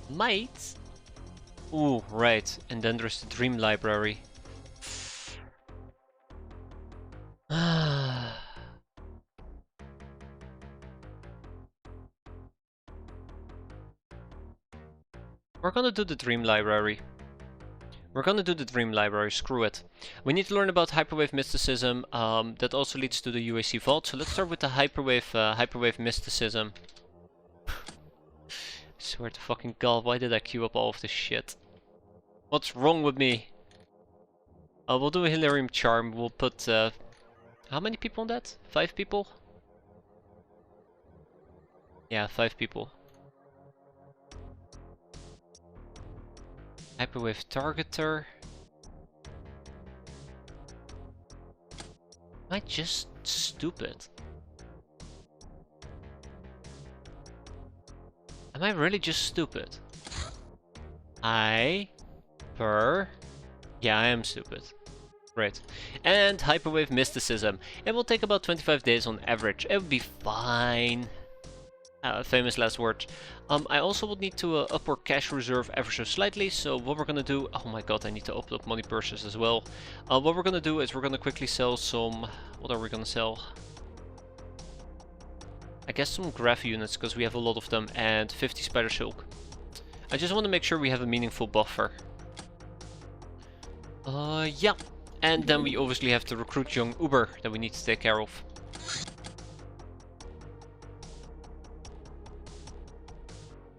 might. Ooh, right. And then there's the dream library. We're gonna do the dream library. Screw it. We need to learn about hyperwave mysticism. That also leads to the UAC vault. So let's start with the hyperwave mysticism. Swear to fucking god, why did I queue up all of this shit? What's wrong with me? We'll do a Hilarium Charm. We'll put... how many people on that? 5 people? Yeah, 5 people. Hyperwave Targeter. Am I just stupid? Am I really just stupid? Yeah, I am stupid. Right. And Hyperwave Mysticism. It will take about 25 days on average. It will be fine. Famous last words. I also would need to up our cash reserve ever so slightly. So what we're gonna do... Oh my god, I need to open up money purses as well. What we're gonna do is we're gonna quickly sell some... What are we gonna sell? I guess some graph units, because we have a lot of them, and 50 spider silk. I just want to make sure we have a meaningful buffer. Yeah. And then we obviously have to recruit young Uber that we need to take care of.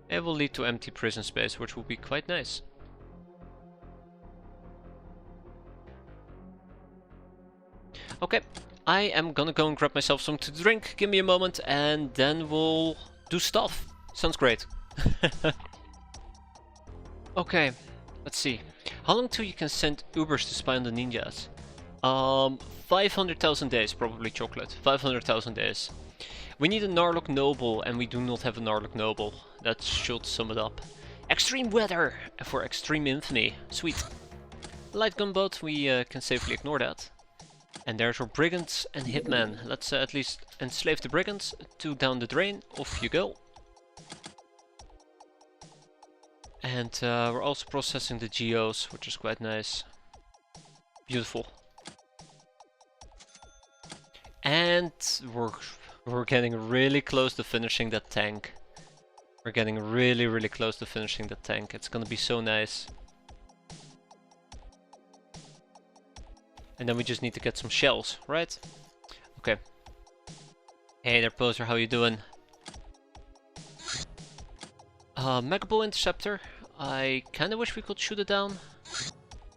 It will lead to empty prison space, which will be quite nice. Okay. I am gonna go and grab myself something to drink, give me a moment, and then we'll do stuff. Sounds great. Okay, let's see. How long till you can send Ubers to spy on the ninjas? 500,000 days, probably chocolate. 500,000 days. We need a Narlock Noble, and we do not have a Narlock Noble. That should sum it up. Extreme weather for extreme infamy. Sweet. Light gunboat, we can safely ignore that. And there's our brigands and hitmen. Let's at least enslave the brigands. 2 down the drain. Off you go. And we're also processing the geos, which is quite nice. Beautiful. And we're getting really close to finishing that tank. We're getting really close to finishing that tank. It's gonna be so nice. And then we just need to get some shells, right? Okay. Hey there, poser, how you doing? Megaball Interceptor. I kinda wish we could shoot it down.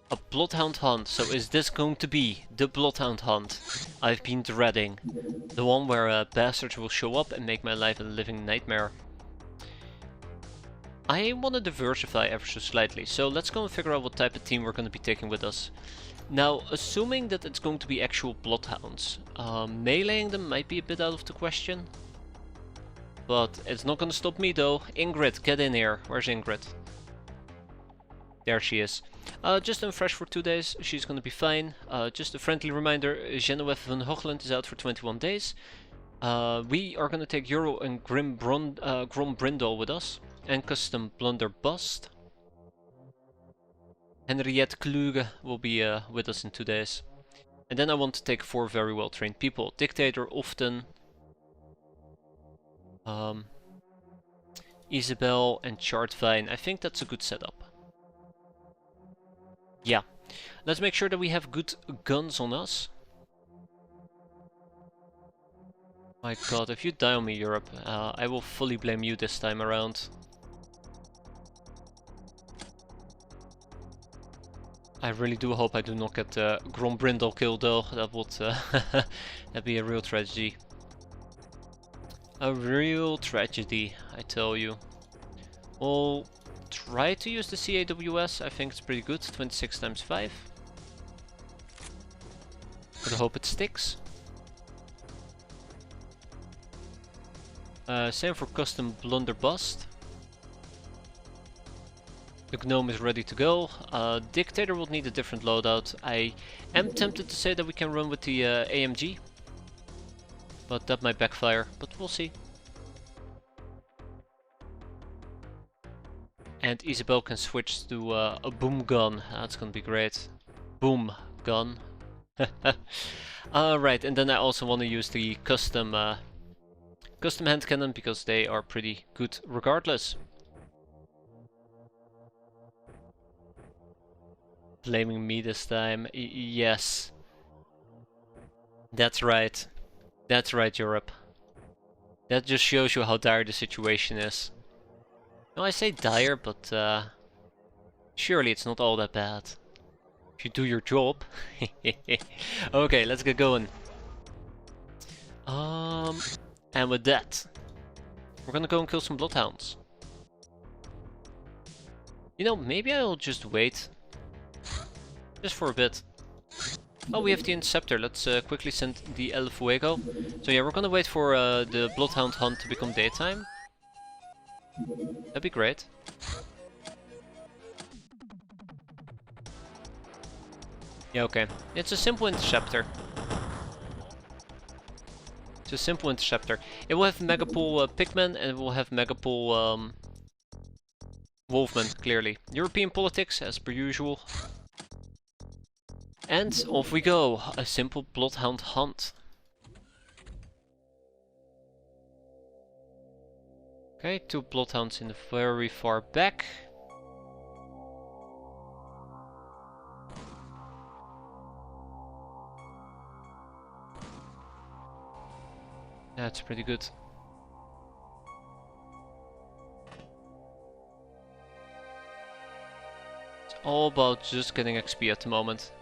A Bloodhound Hunt. So is this going to be the Bloodhound Hunt I've been dreading? The one where bastards will show up and make my life a living nightmare. I want to diversify ever so slightly, so let's go and figure out what type of team we're going to be taking with us. Now, assuming that it's going to be actual bloodhounds, meleeing them might be a bit out of the question. But it's not going to stop me though. Ingrid, get in here. Where's Ingrid? There she is. Just unfresh for 2 days, she's going to be fine. Just a friendly reminder, Genevieve van Hoogland is out for 21 days. We are going to take Euro and Grom Brindle with us. And Custom Blunderbust. Henriette Kluge will be with us in 2 days. And then I want to take 4 very well trained people. Dictator often. Isabel and Chartvine. I think that's a good setup. Yeah. Let's make sure that we have good guns on us. My god, if you die on me, Europe, I will fully blame you this time around. I really do hope I do not get Grombrindle killed though. That would that'd be a real tragedy. A real tragedy, I tell you. We'll try to use the CAWS. I think it's pretty good. 26 times 5. But I hope it sticks. Same for Custom Blunderbust. The Gnome is ready to go. Dictator will need a different loadout. I am tempted to say that we can run with the AMG. But that might backfire, but we'll see. And Isabel can switch to a boom gun. That's gonna be great. Boom gun. Right, and then I also want to use the custom hand cannon because they are pretty good regardless. Blaming me this time. Yes. That's right. That's right, Europe. That just shows you how dire the situation is. No, I say dire, but surely it's not all that bad. If you do your job. Okay, let's get going. And with that, we're gonna go and kill some bloodhounds. You know, maybe I'll just wait. Just for a bit. Oh, we have the Interceptor. Let's quickly send the El Fuego. So yeah, we're gonna wait for the Bloodhound hunt to become daytime. That'd be great. Yeah, okay. It's a simple Interceptor. It's a simple Interceptor. It will have Megapole Pigmen and it will have Megapole Wolfman, clearly. European politics, as per usual. And off we go, a simple Bloodhound hunt. Okay, 2 Bloodhounds in the very far back. That's pretty good. It's all about just getting XP at the moment.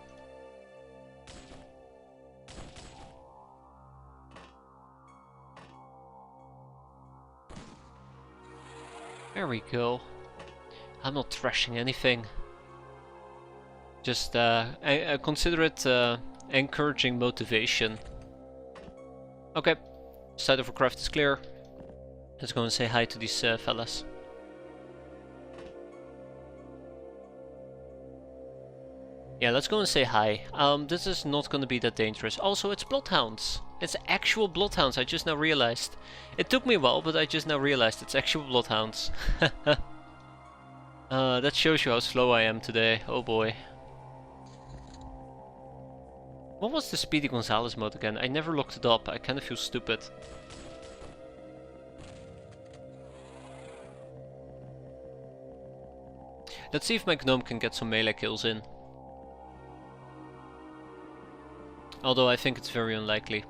There we go. I'm not thrashing anything. Just I consider it encouraging motivation. Okay, side of our craft is clear. Let's go and say hi to these fellas. Yeah, let's go and say hi. This is not going to be that dangerous. Also, it's bloodhounds. It's actual bloodhounds, I just now realized. It took me a while, but I just now realized it's actual bloodhounds. That shows you how slow I am today. Oh boy. What was the Speedy Gonzalez mode again? I never looked it up. I kind of feel stupid. Let's see if my gnome can get some melee kills in. Although I think it's very unlikely.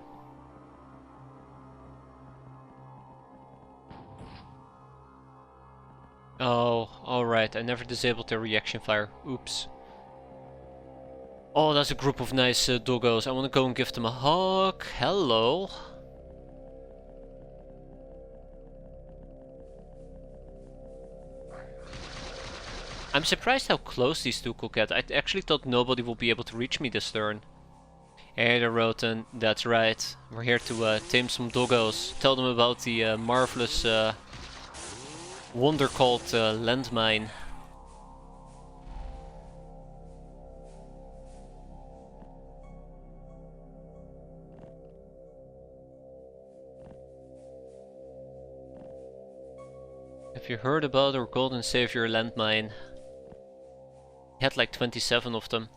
Oh, alright, I never disabled their reaction fire. Oops. Oh, that's a group of nice doggos. I want to go and give them a hug. Hello. I'm surprised how close these two could get. I actually thought nobody would be able to reach me this turn. Hey there, Roten. That's right. We're here to tame some doggos. Tell them about the marvelous wonder called landmine. Have you heard about our golden savior landmine? He had like 27 of them.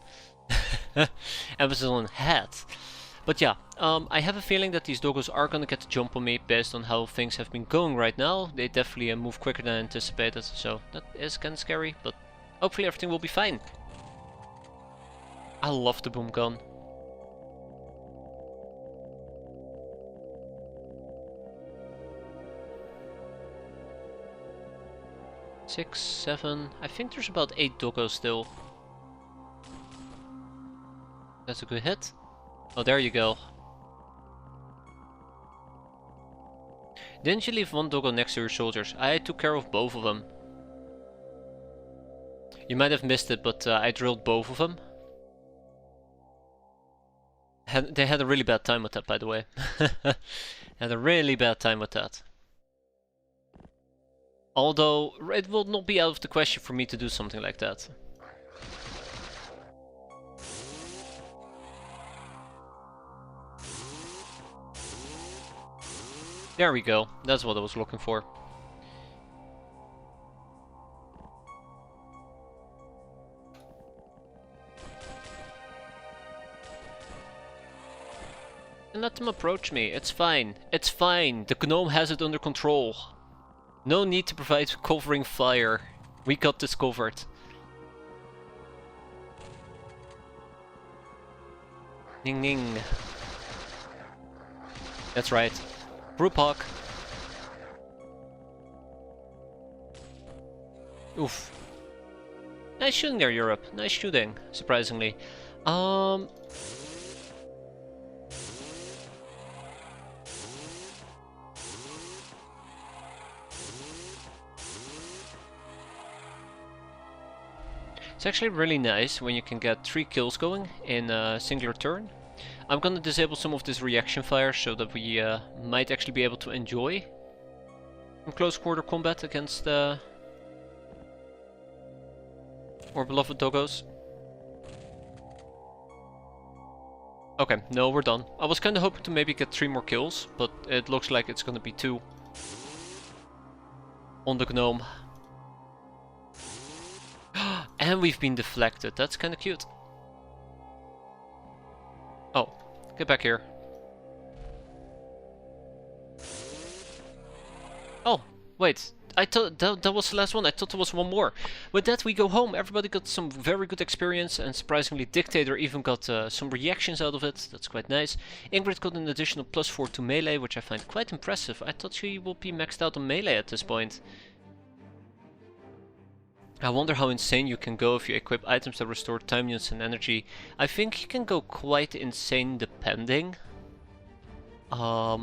Emphasis on hat. But yeah, I have a feeling that these doggos are gonna get the jump on me based on how things have been going right now. They definitely move quicker than anticipated, so that is kinda scary, but hopefully everything will be fine. I love the boom gun. Six, 7, I think there's about 8 doggos still. That's a good hit. Oh, there you go. Didn't you leave one doggo next to your soldiers? I took care of both of them. You might have missed it, but I drilled both of them. They had a really bad time with that, by the way. Had a really bad time with that. Although, it will not be out of the question for me to do something like that. There we go, that's what I was looking for. And let them approach me, it's fine. It's fine, the gnome has it under control. No need to provide covering fire. We got this covered. Ning ning. That's right. Group hawk. Oof. Nice shooting there, Europe. Nice shooting, surprisingly. It's actually really nice when you can get 3 kills going in a singular turn. I'm gonna disable some of this reaction fire so that we might actually be able to enjoy some close quarter combat against our beloved doggos. Okay, no, we're done. I was kinda hoping to maybe get 3 more kills, but it looks like it's gonna be 2 on the gnome. And we've been deflected, that's kinda cute. Oh, get back here. Oh, wait, I thought that was the last one. I thought there was one more. With that we go home. Everybody got some very good experience, and surprisingly Dictator even got some reactions out of it. That's quite nice. Ingrid got an additional +4 to melee, which I find quite impressive. I thought she would be maxed out on melee at this point. I wonder how insane you can go if you equip items that restore time units and energy. I think you can go quite insane depending. I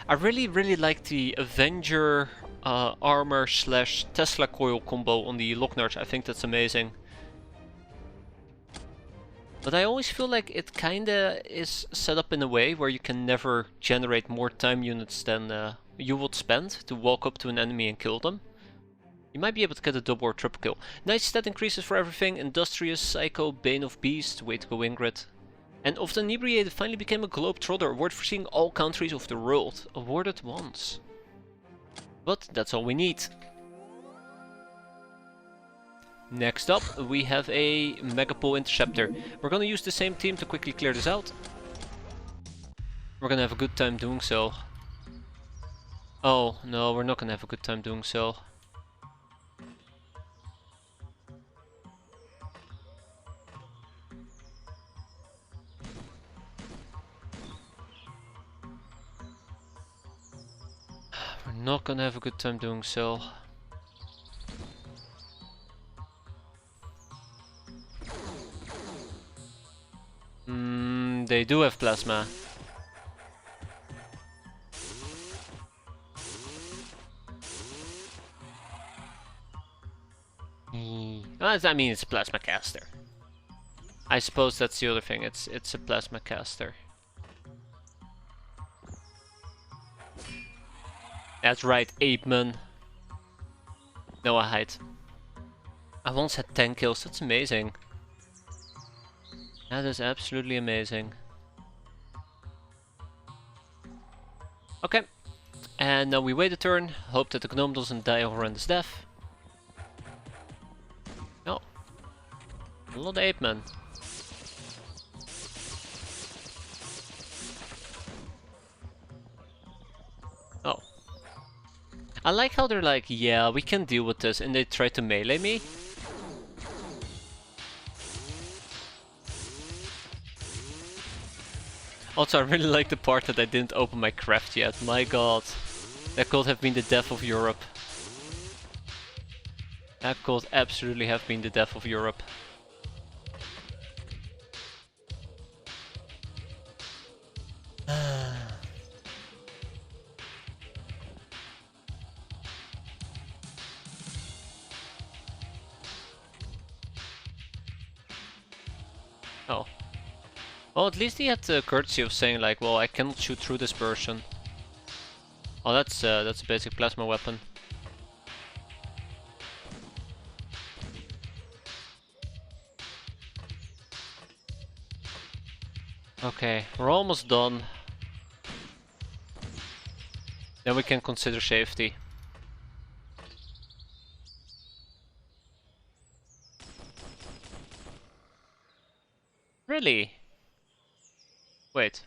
really like the Avenger armor / Tesla coil combo on the Locknards. I think that's amazing. But I always feel like it kinda is set up in a way where you can never generate more time units than you would spend to walk up to an enemy and kill them. You might be able to get a double or triple kill. Nice stat increases for everything. Industrious, Psycho, Bane of Beast. Way to go, Ingrid. And of the Inebriated finally became a Globetrotter. Award for seeing all countries of the world. Awarded once. But that's all we need. Next up, we have a Megapole Interceptor. We're gonna use the same team to quickly clear this out. We're gonna have a good time doing so. Oh, no, we're not gonna have a good time doing so. We're not gonna have a good time doing so. They do have plasma. I mean, it's a plasma caster. I suppose that's the other thing. It's a plasma caster. That's right, Ape Man. No, I hide. I once had 10 kills. That's amazing. That is absolutely amazing. Okay. And now we wait a turn. Hope that the gnome doesn't die of horrendous death. No. Not Ape Man. Oh. I like how they're like, yeah, we can deal with this, and they try to melee me. Also, I really like the part that I didn't open my craft yet. My god. That could have been the death of Europe. That could absolutely have been the death of Europe. Oh. Well, at least he had the courtesy of saying like, well, I cannot shoot through this person. Oh, that's a basic plasma weapon. Okay, we're almost done. Then we can consider safety. Really? Wait.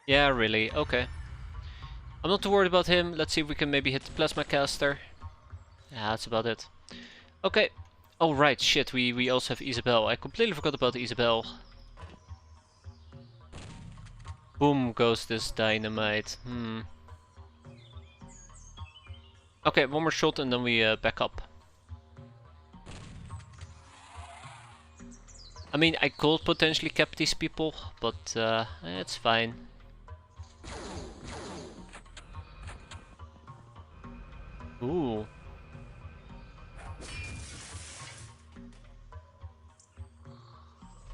Yeah, really. Okay. I'm not too worried about him. Let's see if we can maybe hit the plasma caster. Yeah, that's about it. Okay. Oh right, shit. We also have Isabel. I completely forgot about Isabel. Boom goes this dynamite. Okay, one more shot and then we back up. I mean, I could potentially cap these people, but it's fine. Ooh.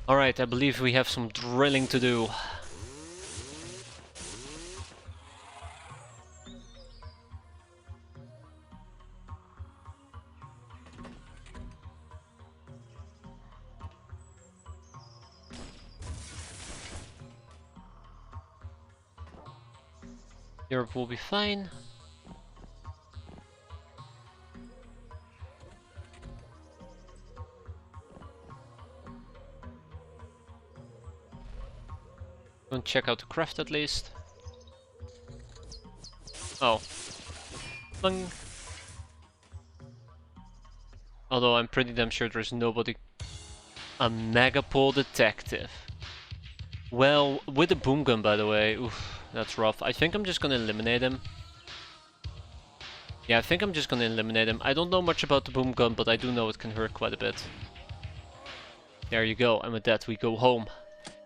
Alright, I believe we have some drilling to do. Europe will be fine. Go and check out the craft at least. Oh. Bung. Although I'm pretty damn sure there's nobody. A Megapole detective. Well, with a boom gun, by the way. Oof, that's rough. I think I'm just gonna eliminate him. Yeah, I think I'm just gonna eliminate him. I don't know much about the boom gun, but I do know it can hurt quite a bit. There you go, and with that we go home.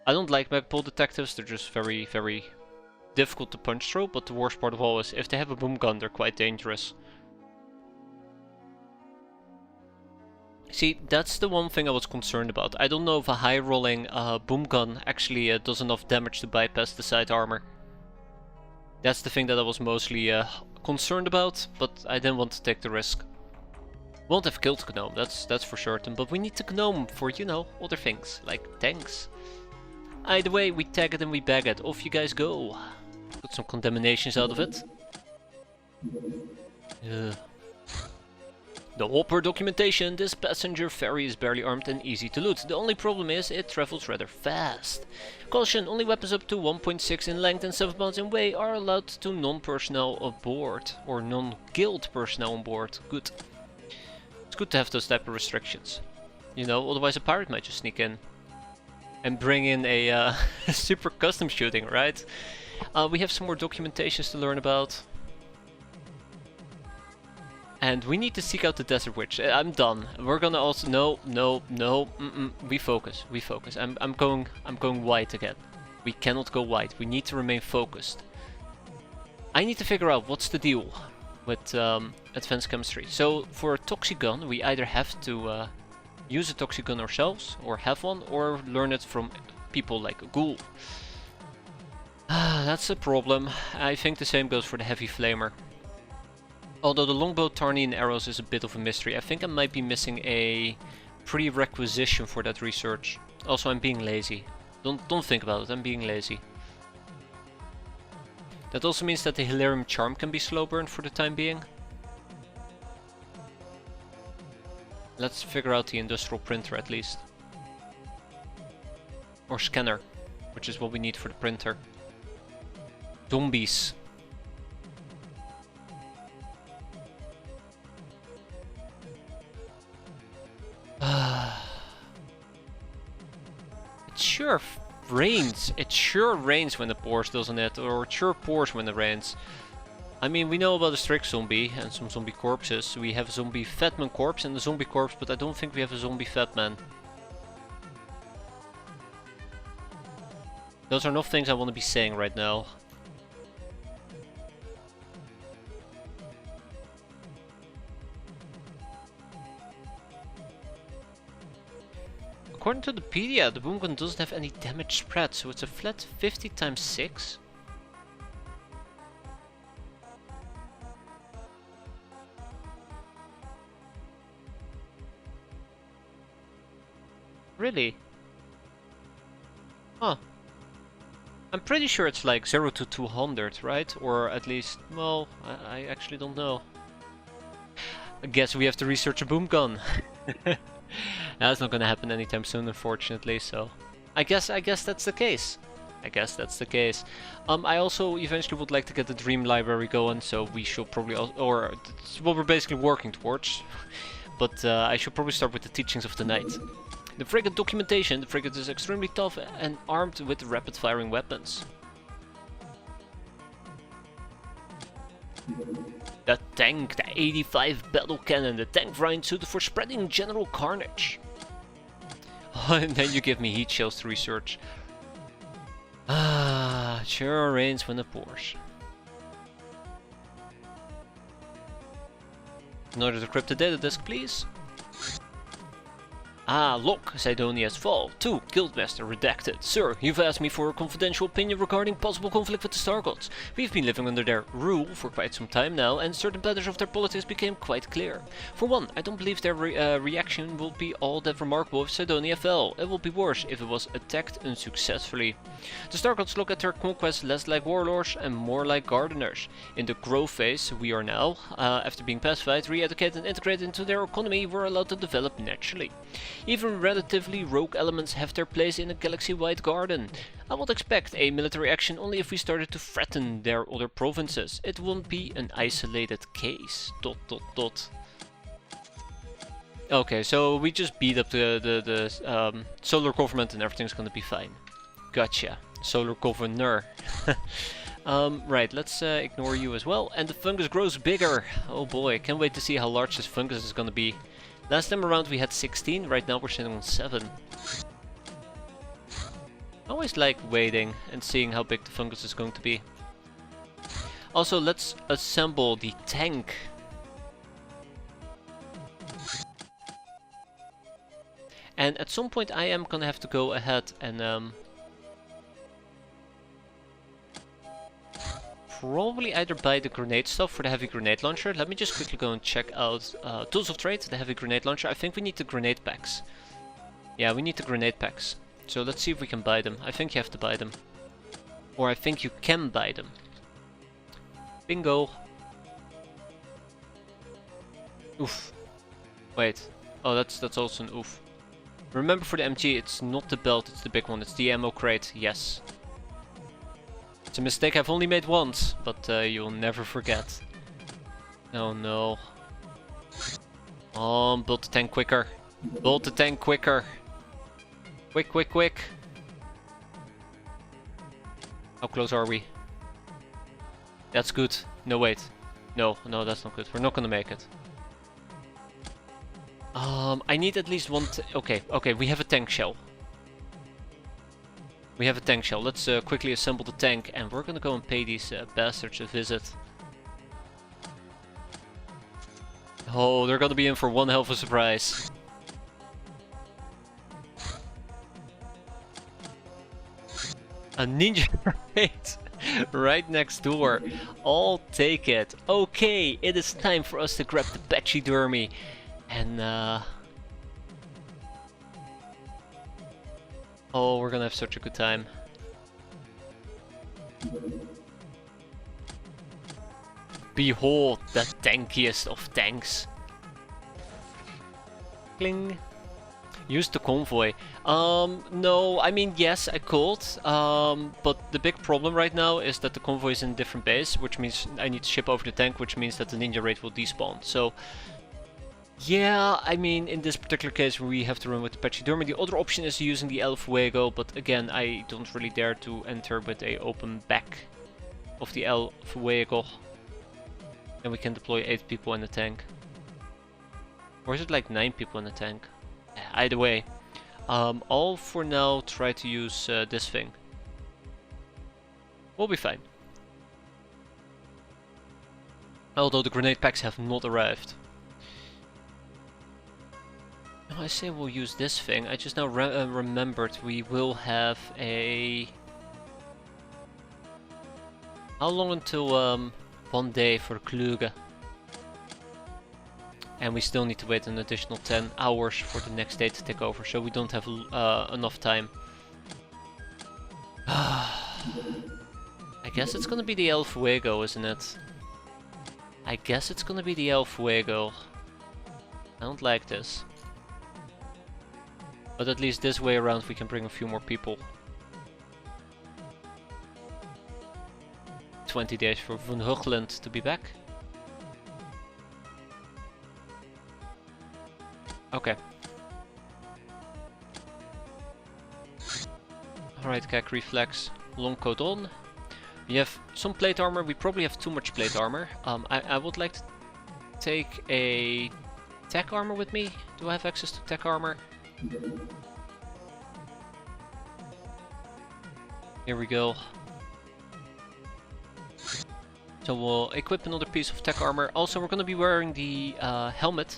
I don't like Megapole detectives, they're just very, very difficult to punch through, but the worst part of all is if they have a boom gun, they're quite dangerous. See, that's the one thing I was concerned about. I don't know if a high rolling boom gun actually does enough damage to bypass the side armor. That's the thing that I was mostly concerned about, but I didn't want to take the risk. Won't have killed Gnome, that's for certain, but we need the Gnome for, you know, other things, like tanks. Either way, we tag it and we bag it. Off you guys go. Put some contaminations out of it. The Hopper documentation. This passenger ferry is barely armed and easy to loot. The only problem is it travels rather fast. Caution, only weapons up to 1.6 in length and 7 pounds in weight are allowed to non-personnel aboard. Or non-guild personnel on board. Good. It's good to have those type of restrictions. You know, otherwise a pirate might just sneak in. And bring in a super custom shooting, right? We have some more documentations to learn about. And we need to seek out the Desert Witch. I'm done. We're gonna also no. We focus. I'm going white again. We cannot go white. We need to remain focused. I need to figure out what's the deal with advanced chemistry. So for a toxic gun, we either have to use a toxic gun ourselves, or have one, or learn it from people like a ghoul. That's a problem. I think the same goes for the heavy flamer. Although the longbow Tarnian arrows is a bit of a mystery, I think I might be missing a prerequisition for that research. Also, I'm being lazy. Don't think about it, I'm being lazy. That also means that the Hilarium Charm can be slow burned for the time being. Let's figure out the industrial printer at least. Or scanner, which is what we need for the printer. Zombies. It sure rains. It sure rains when it pours, doesn't it? Or it sure pours when it rains. I mean, we know about a strict zombie and some zombie corpses. We have a zombie fatman corpse and a zombie corpse, but I don't think we have a zombie fatman. Those are not things I want to be saying right now. According to the Wikipedia, the boom gun doesn't have any damage spread, so it's a flat 50 times 6. Really? Huh. I'm pretty sure it's like 0 to 200, right? Or at least, well, I actually don't know. I guess we have to research a boom gun. That's not gonna happen anytime soon, unfortunately, so... I guess that's the case. I guess that's the case. I also eventually would like to get the Dream Library going, so we should probably... or, it's what we're basically working towards. But I should probably start with the Teachings of the Night. The frigate documentation. The frigate is extremely tough and armed with rapid-firing weapons. The tank, the 85 battle cannon, the tank variant suited for spreading general carnage. And then you give me heat shells to research. Ah, sure rains when it pours. Another decrypted data disk, please. Ah, look, Sidonia's fall. 2. Guildmaster redacted. Sir, you've asked me for a confidential opinion regarding possible conflict with the Star Gods. We've been living under their rule for quite some time now, and certain matters of their politics became quite clear. For one, I don't believe their reaction will be all that remarkable if Sidonia fell. It will be worse if it was attacked unsuccessfully. The Star Gods look at their conquest less like warlords and more like gardeners. In the growth phase we are now, after being pacified, re-educated and integrated into their economy, we're allowed to develop naturally. Even relatively rogue elements have their place in a galaxy-wide garden. I would expect a military action only if we started to threaten their other provinces. It won't be an isolated case. ... Okay, so we just beat up the solar government and everything's gonna be fine. Gotcha. Solar governor. Right, let's ignore you as well. And the fungus grows bigger. Oh boy, can't wait to see how large this fungus is gonna be. Last time around we had 16, right now we're sitting on 7. I always like waiting and seeing how big the fungus is going to be. Also, let's assemble the tank. And at some point I am gonna have to go ahead and probably either buy the grenade stuff for the heavy grenade launcher. Let me just quickly go and check out Tools of Trade, the heavy grenade launcher. I think we need the grenade packs. Yeah, we need the grenade packs. So let's see if we can buy them. I think you have to buy them. Or I think you can buy them. Bingo. Oof. Wait. Oh, that's also an oof. Remember, for the MG, it's not the belt, it's the big one. It's the ammo crate. Yes. It's a mistake I've only made once, but you'll never forget. Oh no. Build the tank quicker. Build the tank quicker. Quick, quick, quick. How close are we? That's good. No, wait. No, that's not good. We're not gonna make it. I need at least one... Okay, we have a tank shell. We have a tank shell. Let's quickly assemble the tank, and we're gonna go and pay these bastards a visit. Oh, they're gonna be in for one hell of a surprise. A ninja raid right next door. I'll take it. Okay, it is time for us to grab the pachydermy. And oh, we're gonna have such a good time. Behold the tankiest of tanks. Cling. Use the convoy. No, I mean, yes, I could. But the big problem right now is that the convoy is in a different base, which means I need to ship over the tank, which means that the ninja raid will despawn. So, yeah, I mean, in this particular case, we have to run with the pachydermy. The other option is using the El Fuego, but again, I don't really dare to enter with a open back of the El Fuego. And we can deploy 8 people in the tank. Or is it like 9 people in the tank? Either way, I'll for now try to use this thing. We'll be fine. Although the grenade packs have not arrived. No, I say we'll use this thing. I just now remembered we will have a... How long until 1 day for Kluge? And we still need to wait an additional 10 hours for the next day to take over, so we don't have enough time. I guess it's gonna be the El Fuego, isn't it? I guess it's gonna be the El Fuego. I don't like this. But at least this way around we can bring a few more people. 20 days for Van Hugland to be back. Okay. Alright, CAC reflex, long coat on. We have some plate armor, we probably have too much plate armor. I would like to take a tech armor with me. Do I have access to tech armor? Here we go. So we'll equip another piece of tech armor. Also, we're going to be wearing the helmet.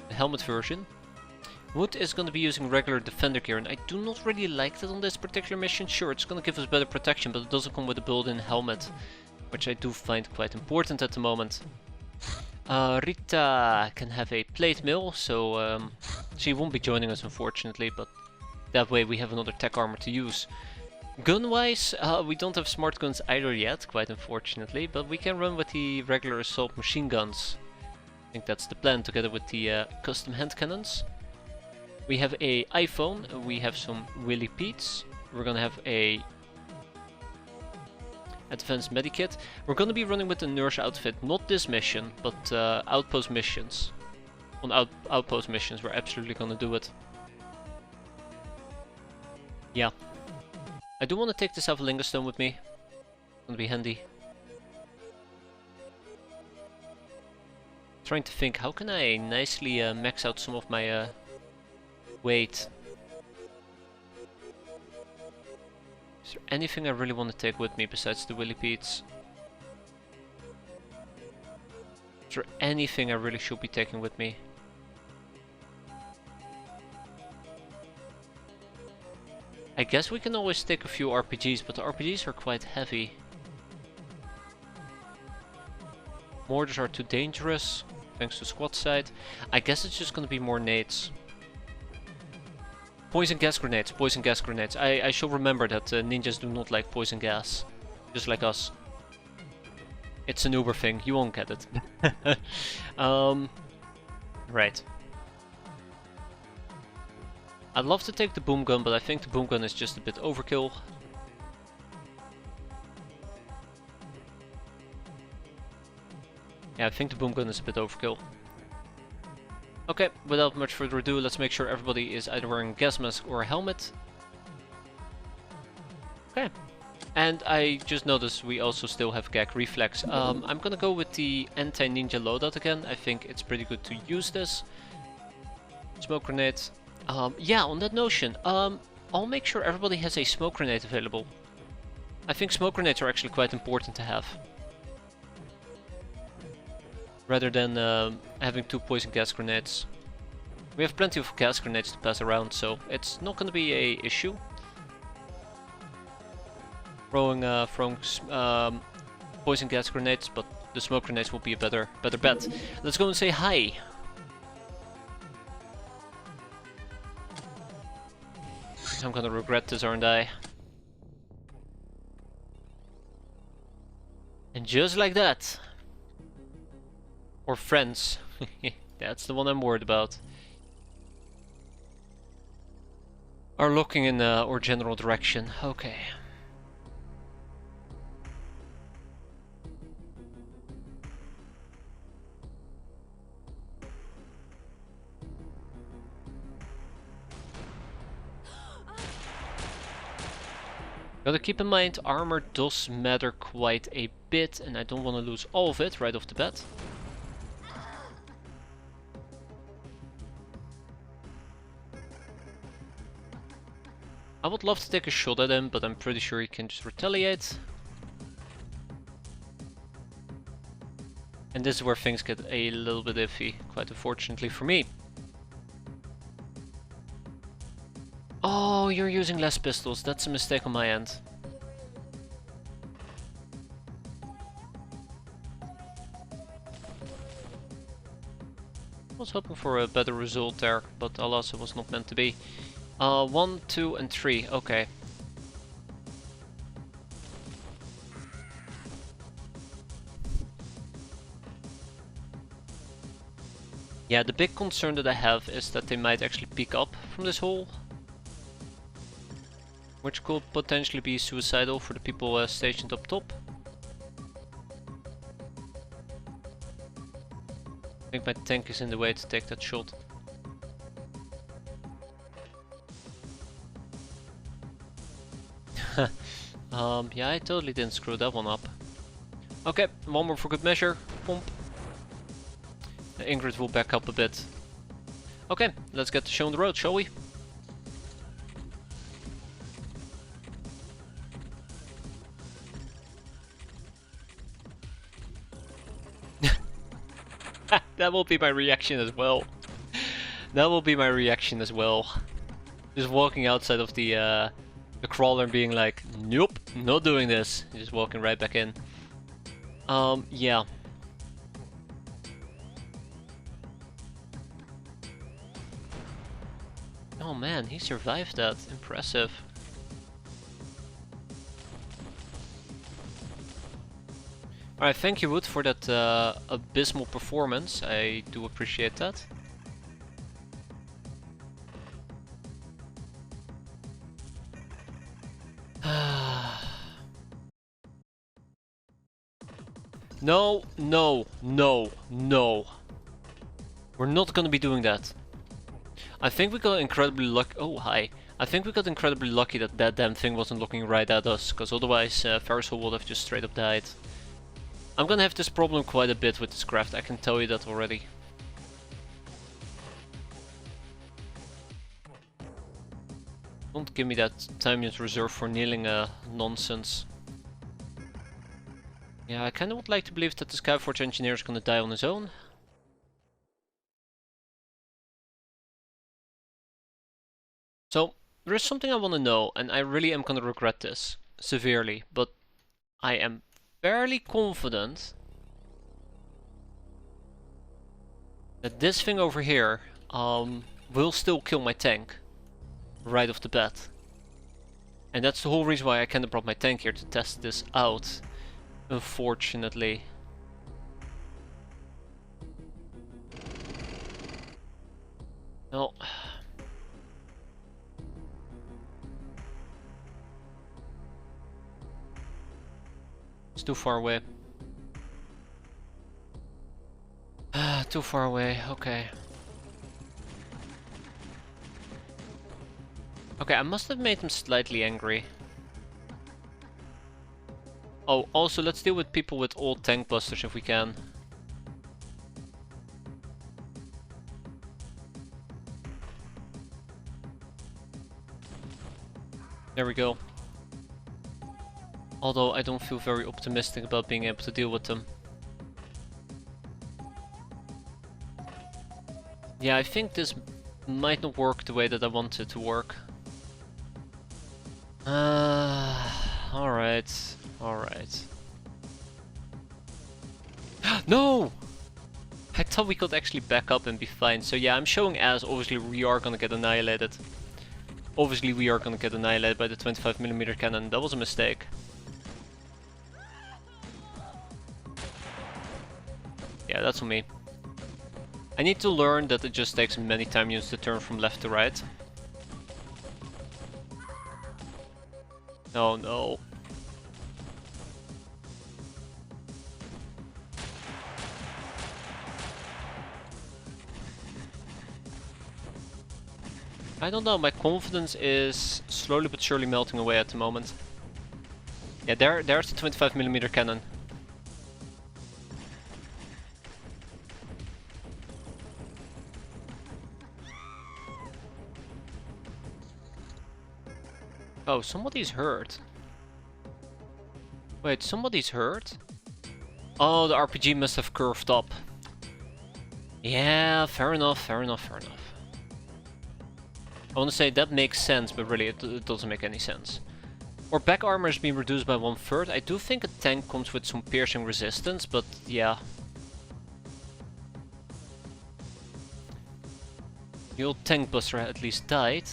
The helmet version. Wood is going to be using regular defender gear, and I do not really like that on this particular mission. Sure, it's going to give us better protection, but it doesn't come with a built-in helmet, which I do find quite important at the moment. Rita can have a plate mill, so she won't be joining us unfortunately, but that way we have another tech armor to use. Gun-wise, we don't have smart guns either yet, quite unfortunately, but we can run with the regular assault machine guns. I think that's the plan, together with the custom hand cannons. We have a iPhone, we have some Willy Pete's, we're gonna have a advanced medikit. We're gonna be running with the nurse outfit, not this mission, but outpost missions. On outpost missions, we're absolutely gonna do it. Yeah. I do want to take this Avalinga stone with me. It's gonna be handy. Trying to think, how can I nicely max out some of my weight? Is there anything I really want to take with me besides the Willy Pete's? Is there anything I really should be taking with me? I guess we can always take a few RPGs, but the RPGs are quite heavy. Mortars are too dangerous, thanks to squad side. I guess it's just gonna be more nades. Poison gas grenades, poison gas grenades. I shall remember that ninjas do not like poison gas. Just like us. It's an Uber thing, you won't get it. Right. I'd love to take the boom gun, but I think the boom gun is just a bit overkill. Yeah, I think the boom gun is a bit overkill. Okay, without much further ado, let's make sure everybody is either wearing a gas mask or a helmet. Okay. And I just noticed we also still have gag reflex. I'm gonna go with the anti-ninja loadout again. I think it's pretty good to use this. Smoke grenade. Yeah, on that notion, I'll make sure everybody has a smoke grenade available. I think smoke grenades are actually quite important to have. Rather than having 2 poison gas grenades. We have plenty of gas grenades to pass around, so it's not going to be an issue. throwing poison gas grenades, but the smoke grenades will be a better bet. Let's go and say hi. I'm gonna regret this, aren't I? And just like that, or friends, that's the one I'm worried about, are looking in our general direction. Okay. Gotta keep in mind, armor does matter quite a bit, and I don't want to lose all of it right off the bat. I would love to take a shot at him, but I'm pretty sure he can just retaliate. And this is where things get a little bit iffy, quite unfortunately for me. Oh, you're using less pistols. That's a mistake on my end. I was hoping for a better result there, but alas, it was not meant to be. 1, 2, and 3. Okay. Yeah, the big concern that I have is that they might actually peek up from this hole, which could potentially be suicidal for the people stationed up top. I think my tank is in the way to take that shot. Yeah, I totally didn't screw that one up. Okay, one more for good measure. Pump. The Ingrid will back up a bit. Okay, let's get the show on the road, shall we? That will be my reaction as well. That will be my reaction as well. Just walking outside of the crawler and being like, nope, not doing this. Just walking right back in. Yeah. Oh man, he survived that. Impressive. Alright, thank you, Wood, for that abysmal performance. I do appreciate that. No, no, no, no. We're not gonna be doing that. I think we got incredibly lucky. Oh, hi. I think we got incredibly lucky that that damn thing wasn't looking right at us, because otherwise Ferris would have just straight up died. I'm gonna have this problem quite a bit with this craft, I can tell you that already. Don't give me that time unit reserve for kneeling nonsense. Yeah, I kinda would like to believe that the Skyforge engineer is gonna die on his own. So, there is something I want to know, and I really am gonna regret this severely, but I am fairly confident that this thing over here will still kill my tank right off the bat. And that's the whole reason why I kinda brought my tank here, to test this out, unfortunately. No. It's too far away. Too far away, okay. Okay, I must have made him slightly angry. Oh, also let's deal with people with old tank busters if we can. There we go. Although I don't feel very optimistic about being able to deal with them. Yeah, I think this might not work the way that I want it to work. Alright, alright. No! I thought we could actually back up and be fine. So yeah, I'm showing as obviously we are gonna get annihilated. Obviously we are gonna get annihilated by the 25mm cannon. That was a mistake. Yeah, that's on me. I need to learn that it just takes many time units to turn from left to right. Oh no. I don't know, my confidence is slowly but surely melting away at the moment. Yeah, there's the 25mm cannon. Oh, somebody's hurt. Wait, somebody's hurt? Oh, the RPG must have curved up. Yeah, fair enough, fair enough, fair enough. I want to say that makes sense, but really it doesn't make any sense. Our back armor has been reduced by 1/3. I do think a tank comes with some piercing resistance, but yeah. The old tank buster at least died.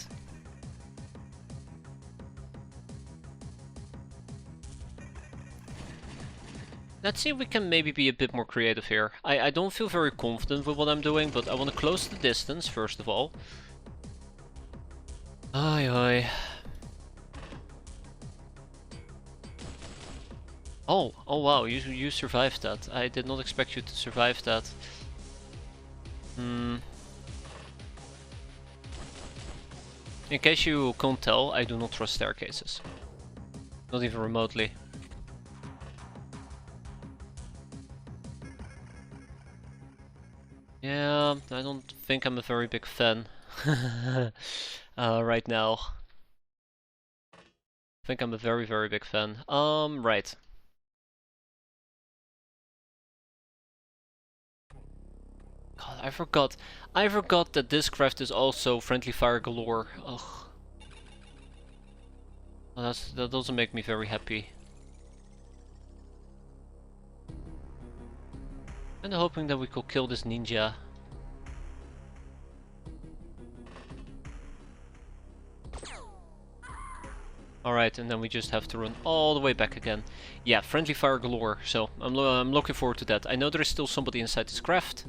Let's see if we can maybe be a bit more creative here. I don't feel very confident with what I'm doing, but I want to close the distance first of all. Aye aye. Oh wow, you survived that. I did not expect you to survive that. In case you can't tell, I do not trust staircases. Not even remotely. Yeah, I don't think I'm a very big fan right now. I think I'm a very big fan. Right. God, I forgot. I forgot that this craft is also friendly fire galore. Ugh. Well, that doesn't make me very happy. And hoping that we could kill this ninja. Alright, and then we just have to run all the way back again. Yeah, friendly fire galore, so I'm looking forward to that. I know there is still somebody inside this craft.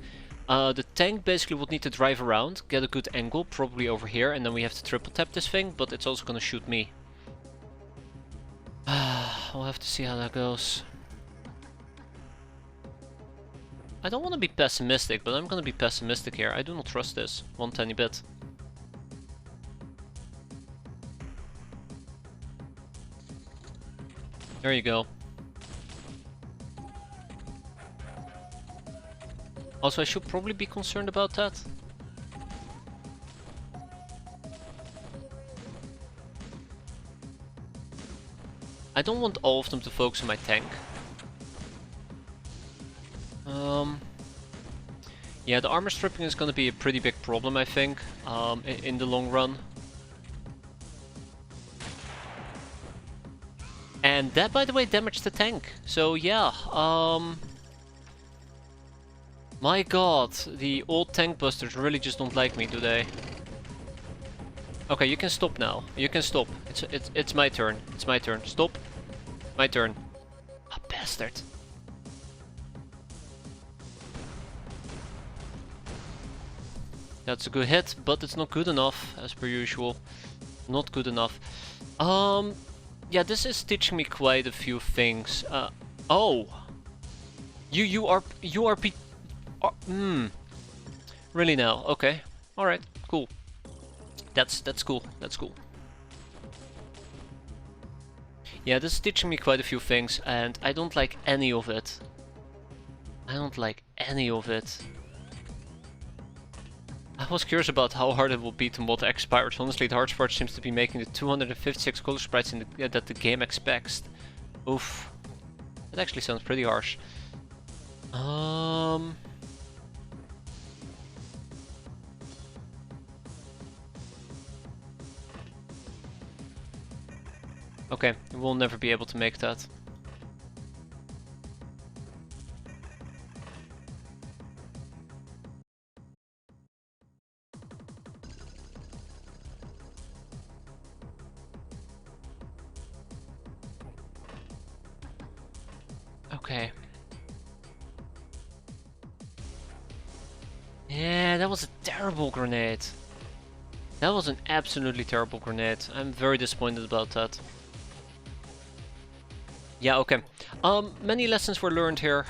The tank basically would need to drive around, get a good angle, probably over here, and then we have to triple tap this thing, but it's also gonna shoot me. We'll have to see how that goes. I don't want to be pessimistic, but I'm gonna be pessimistic here. I do not trust this one tiny bit. There you go. Also, I should probably be concerned about that. I don't want all of them to focus on my tank. Yeah, the armor stripping is going to be a pretty big problem, I think, in the long run. And that, by the way, damaged the tank. So yeah, my god, the old tank busters really just don't like me, do they? Okay, you can stop now. You can stop. It's my turn. It's my turn. Stop. My turn. Ah, bastard. That's a good hit, but it's not good enough, as per usual. Not good enough. Yeah, this is teaching me quite a few things. Oh, you are really now? Okay, all right, cool. That's cool. That's cool. Yeah, this is teaching me quite a few things, and I don't like any of it. I don't like any of it. I was curious about how hard it will be to mod X-piratez. Honestly, the hardest part seems to be making the 256 color sprites that the game expects. Oof. That actually sounds pretty harsh. Okay, we'll never be able to make that. Okay. Yeah, that was a terrible grenade. That was an absolutely terrible grenade. I'm very disappointed about that. Yeah, okay. Many lessons were learned here.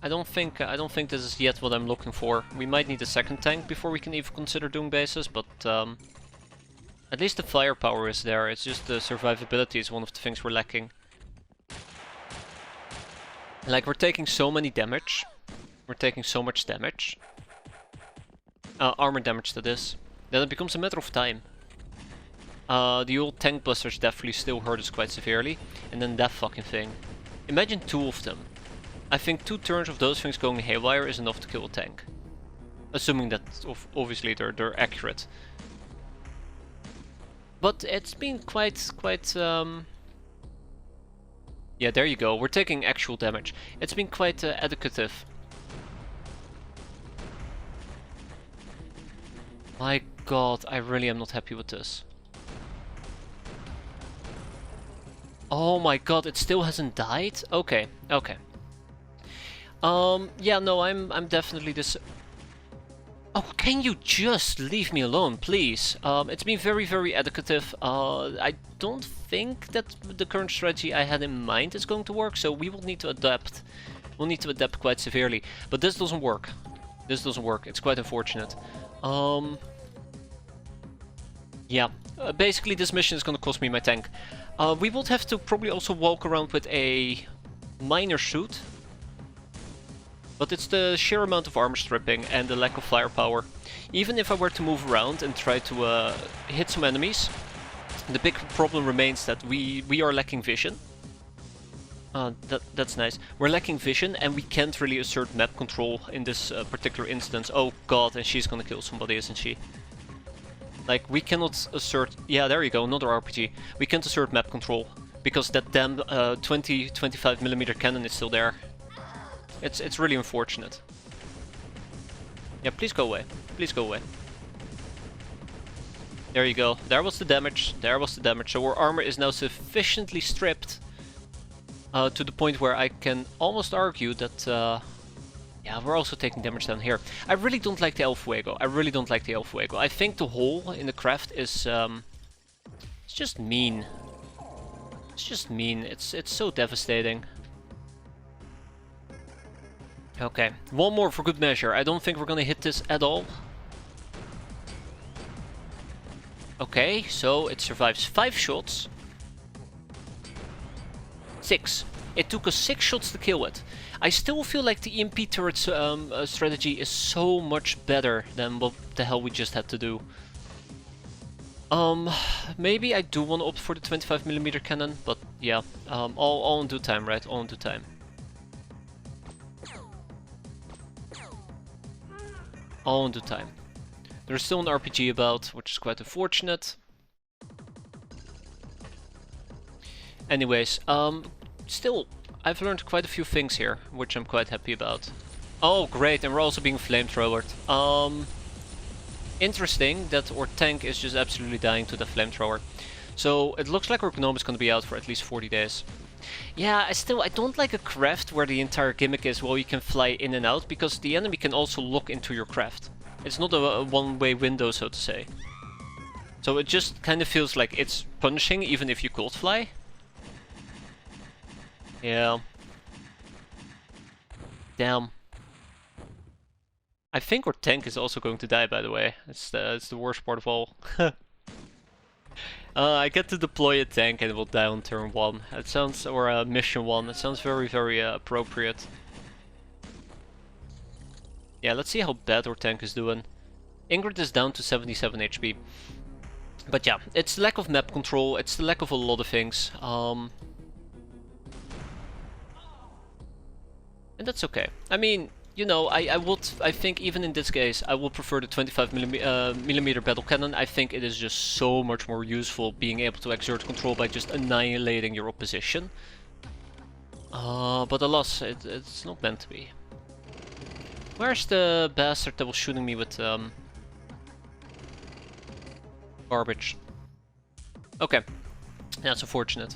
I don't think this is yet what I'm looking for. We might need a second tank before we can even consider doing bases, but at least the firepower is there. It's just the survivability is one of the things we're lacking. Like, we're taking so many damage. We're taking so much damage. Armor damage that is. That it becomes a matter of time. The old tank busters definitely still hurt us quite severely. And then that fucking thing. Imagine 2 of them. I think 2 turns of those things going haywire is enough to kill a tank. Assuming that, obviously, they're accurate. But it's been quite, yeah, there you go. We're taking actual damage. It's been quite educative. My god, I really am not happy with this. Oh my god, it still hasn't died? Okay, okay. Yeah, no, I'm definitely this. Oh, can you just leave me alone, please? It's been very, very educative. I don't think that the current strategy I had in mind is going to work, so we will need to adapt. We'll need to adapt quite severely. But this doesn't work. This doesn't work. It's quite unfortunate. Yeah, basically this mission is going to cost me my tank. We would have to probably also walk around with a minor suit. But it's the sheer amount of armor stripping and the lack of firepower. Even if I were to move around and try to hit some enemies, the big problem remains that we are lacking vision. That's nice. We're lacking vision and we can't really assert map control in this particular instance. Oh god, and she's gonna kill somebody, isn't she? Like, we cannot assert... Yeah, there you go, another RPG. We can't assert map control because that damn 25mm cannon is still there. It's really unfortunate. Yeah, please go away. Please go away. There you go. There was the damage. There was the damage. So our armor is now sufficiently stripped to the point where I can almost argue that... yeah, we're also taking damage down here. I really don't like the El Fuego. I really don't like the El Fuego. I think the hole in the craft is... it's just mean. It's just mean. It's so devastating. Okay, one more for good measure. I don't think we're gonna hit this at all. Okay, so it survives 5 shots. 6. It took us 6 shots to kill it. I still feel like the EMP turret strategy is so much better than what the hell we just had to do. Maybe I do want to opt for the 25mm cannon, but yeah, all in due time, right? All in due time. All in due time. There's still an RPG about, which is quite unfortunate. Anyways, still, I've learned quite a few things here, which I'm quite happy about. Oh, great, and we're also being flamethrowered. Interesting that our tank is just absolutely dying to the flamethrower. So it looks like our gnome is going to be out for at least 40 days. Yeah, I don't like a craft where the entire gimmick is, well, you can fly in and out, because the enemy can also look into your craft. It's not a one-way window, so to say. So it just kind of feels like it's punishing, even if you could fly. Yeah. Damn. I think our tank is also going to die, by the way. It's the worst part of all. I get to deploy a tank and it will die on turn 1. It sounds, or mission 1. It sounds very, very appropriate. Yeah, let's see how bad our tank is doing. Ingrid is down to 77 HP. But yeah, it's the lack of map control. It's the lack of a lot of things. And that's okay. I mean, you know, I think even in this case, I would prefer the 25 millimeter battle cannon. I think it is just so much more useful being able to exert control by just annihilating your opposition. But alas, it's not meant to be. Where's the bastard that was shooting me with garbage? Okay, that's unfortunate.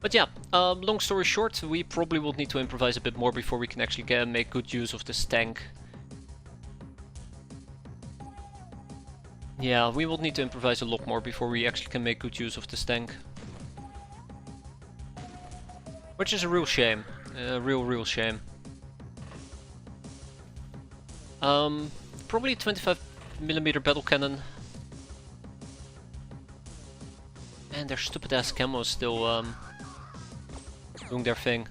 But yeah, long story short, we probably will need to improvise a bit more before we can actually make good use of this tank. Yeah, we will need to improvise a lot more before we actually can make good use of this tank. Which is a real shame. A real shame. Probably 25mm battle cannon. And their stupid ass camos still doing their thing.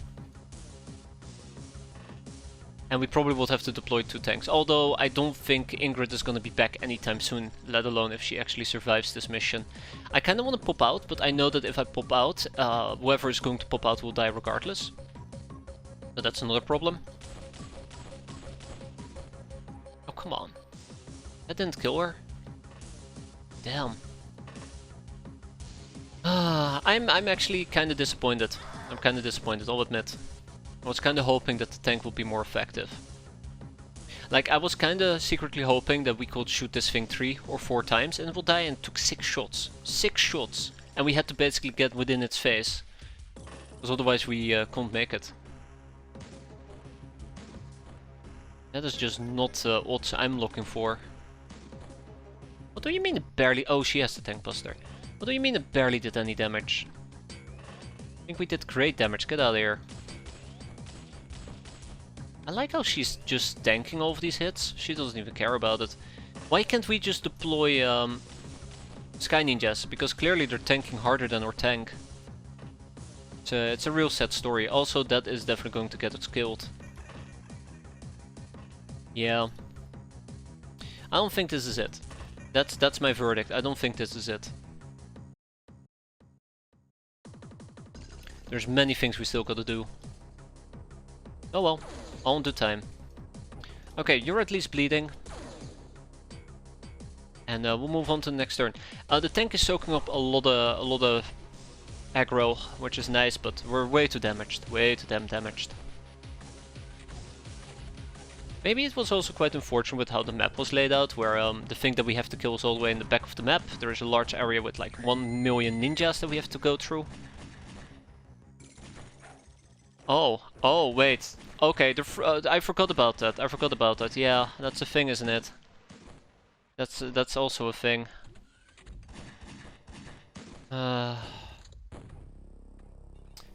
And we probably would have to deploy 2 tanks. Although I don't think Ingrid is going to be back anytime soon, let alone if she actually survives this mission. I kind of want to pop out, but I know that if I pop out, whoever is going to pop out will die regardless. So that's another problem. Oh, come on. That didn't kill her. Damn. I'm actually kind of disappointed. I'm kind of disappointed, I'll admit. I was kind of hoping that the tank would be more effective. Like, I was kind of secretly hoping that we could shoot this thing 3 or 4 times and it will die, and it took 6 shots. 6 shots! And we had to basically get within its face. Because otherwise we can't make it. That is just not odds I'm looking for. What do you mean it barely... Oh, she has the tank buster. What do you mean it barely did any damage? I think we did great damage, get out of here. I like how she's just tanking all of these hits. She doesn't even care about it. Why can't we just deploy Sky Ninjas? Because clearly they're tanking harder than our tank. It's a real sad story. Also, that is definitely going to get us killed. Yeah. I don't think this is it. That's my verdict. I don't think this is it. There's many things we still gotta do. Oh well, all in due time. Okay, you're at least bleeding. And we'll move on to the next turn. The tank is soaking up a lot of aggro, which is nice, but we're way too damaged. Way too damn damaged. Maybe it was also quite unfortunate with how the map was laid out, where the thing that we have to kill is all the way in the back of the map. There is a large area with like 1 million ninjas that we have to go through. Oh, wait. Okay, I forgot about that. I forgot about that. Yeah, that's a thing, isn't it? That's also a thing. The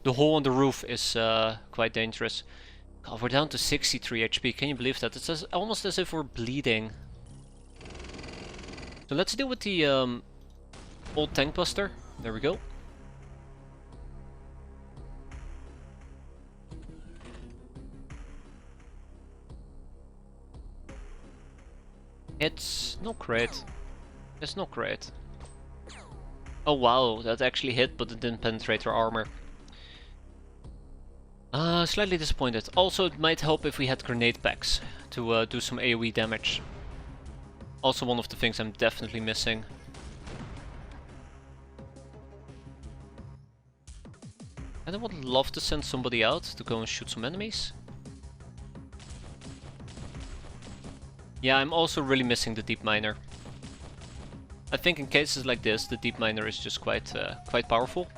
hole on the roof is quite dangerous. God, we're down to 63 HP. Can you believe that? It's almost as if we're bleeding. So let's deal with the old tank buster. There we go. It's not great. It's not great. Oh wow, that actually hit, but it didn't penetrate her armor. Slightly disappointed. Also, it might help if we had grenade packs to do some AoE damage. Also one of the things I'm definitely missing. And I would love to send somebody out to go and shoot some enemies. Yeah, I'm also really missing the deep miner. I think in cases like this, the deep miner is just quite powerful.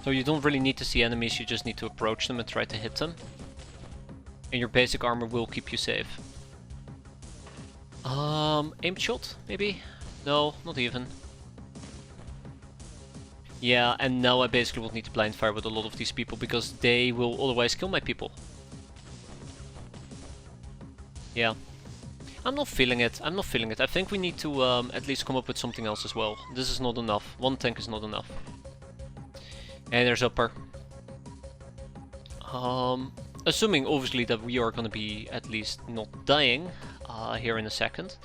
So you don't really need to see enemies, you just need to approach them and try to hit them. And your basic armor will keep you safe. Aim shot, maybe? No, not even. Yeah, and now I basically will need to blind fire with a lot of these people, because they will otherwise kill my people. Yeah. I'm not feeling it. I'm not feeling it. I think we need to at least come up with something else as well. This is not enough. 1 tank is not enough. And there's upper. Assuming obviously that we are gonna be at least not dying here in a second.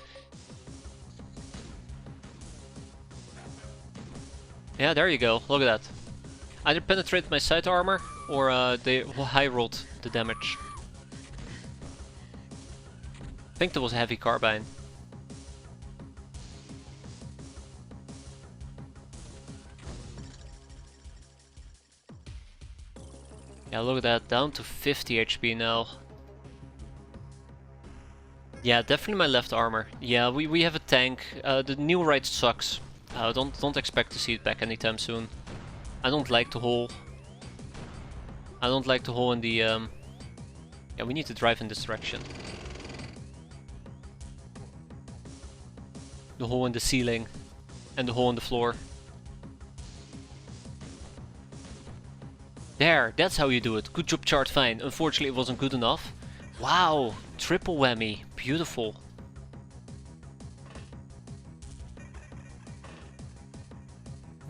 Yeah, there you go. Look at that. either penetrated my side armor or they high rolled the damage. I think that was a heavy carbine. Yeah, look at that, down to 50 HP now. Yeah, definitely my left armor. Yeah, we have a tank. The new right sucks. Don't expect to see it back anytime soon. I don't like the hole. I don't like the hole in the yeah, we need to drive in this direction. The hole in the ceiling and the hole in the floor. There, that's how you do it. Good job, chart, fine. Unfortunately, it wasn't good enough. Wow, triple whammy. Beautiful.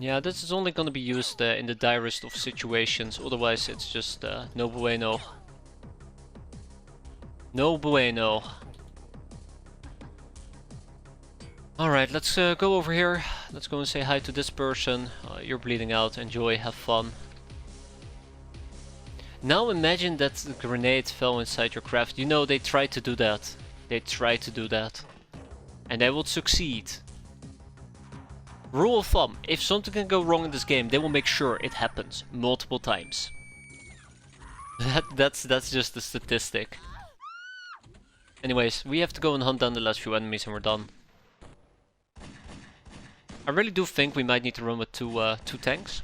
Yeah, this is only gonna be used in the direst of situations. Otherwise, it's just no bueno. No bueno. Alright, let's go over here. Let's go and say hi to this person. You're bleeding out. Enjoy, have fun. Now imagine that the grenade fell inside your craft. You know, they tried to do that. They tried to do that. And they will succeed. Rule of thumb, if something can go wrong in this game, they will make sure it happens multiple times. That's just a statistic. Anyways, we have to go and hunt down the last few enemies and we're done. I really do think we might need to run with two tanks.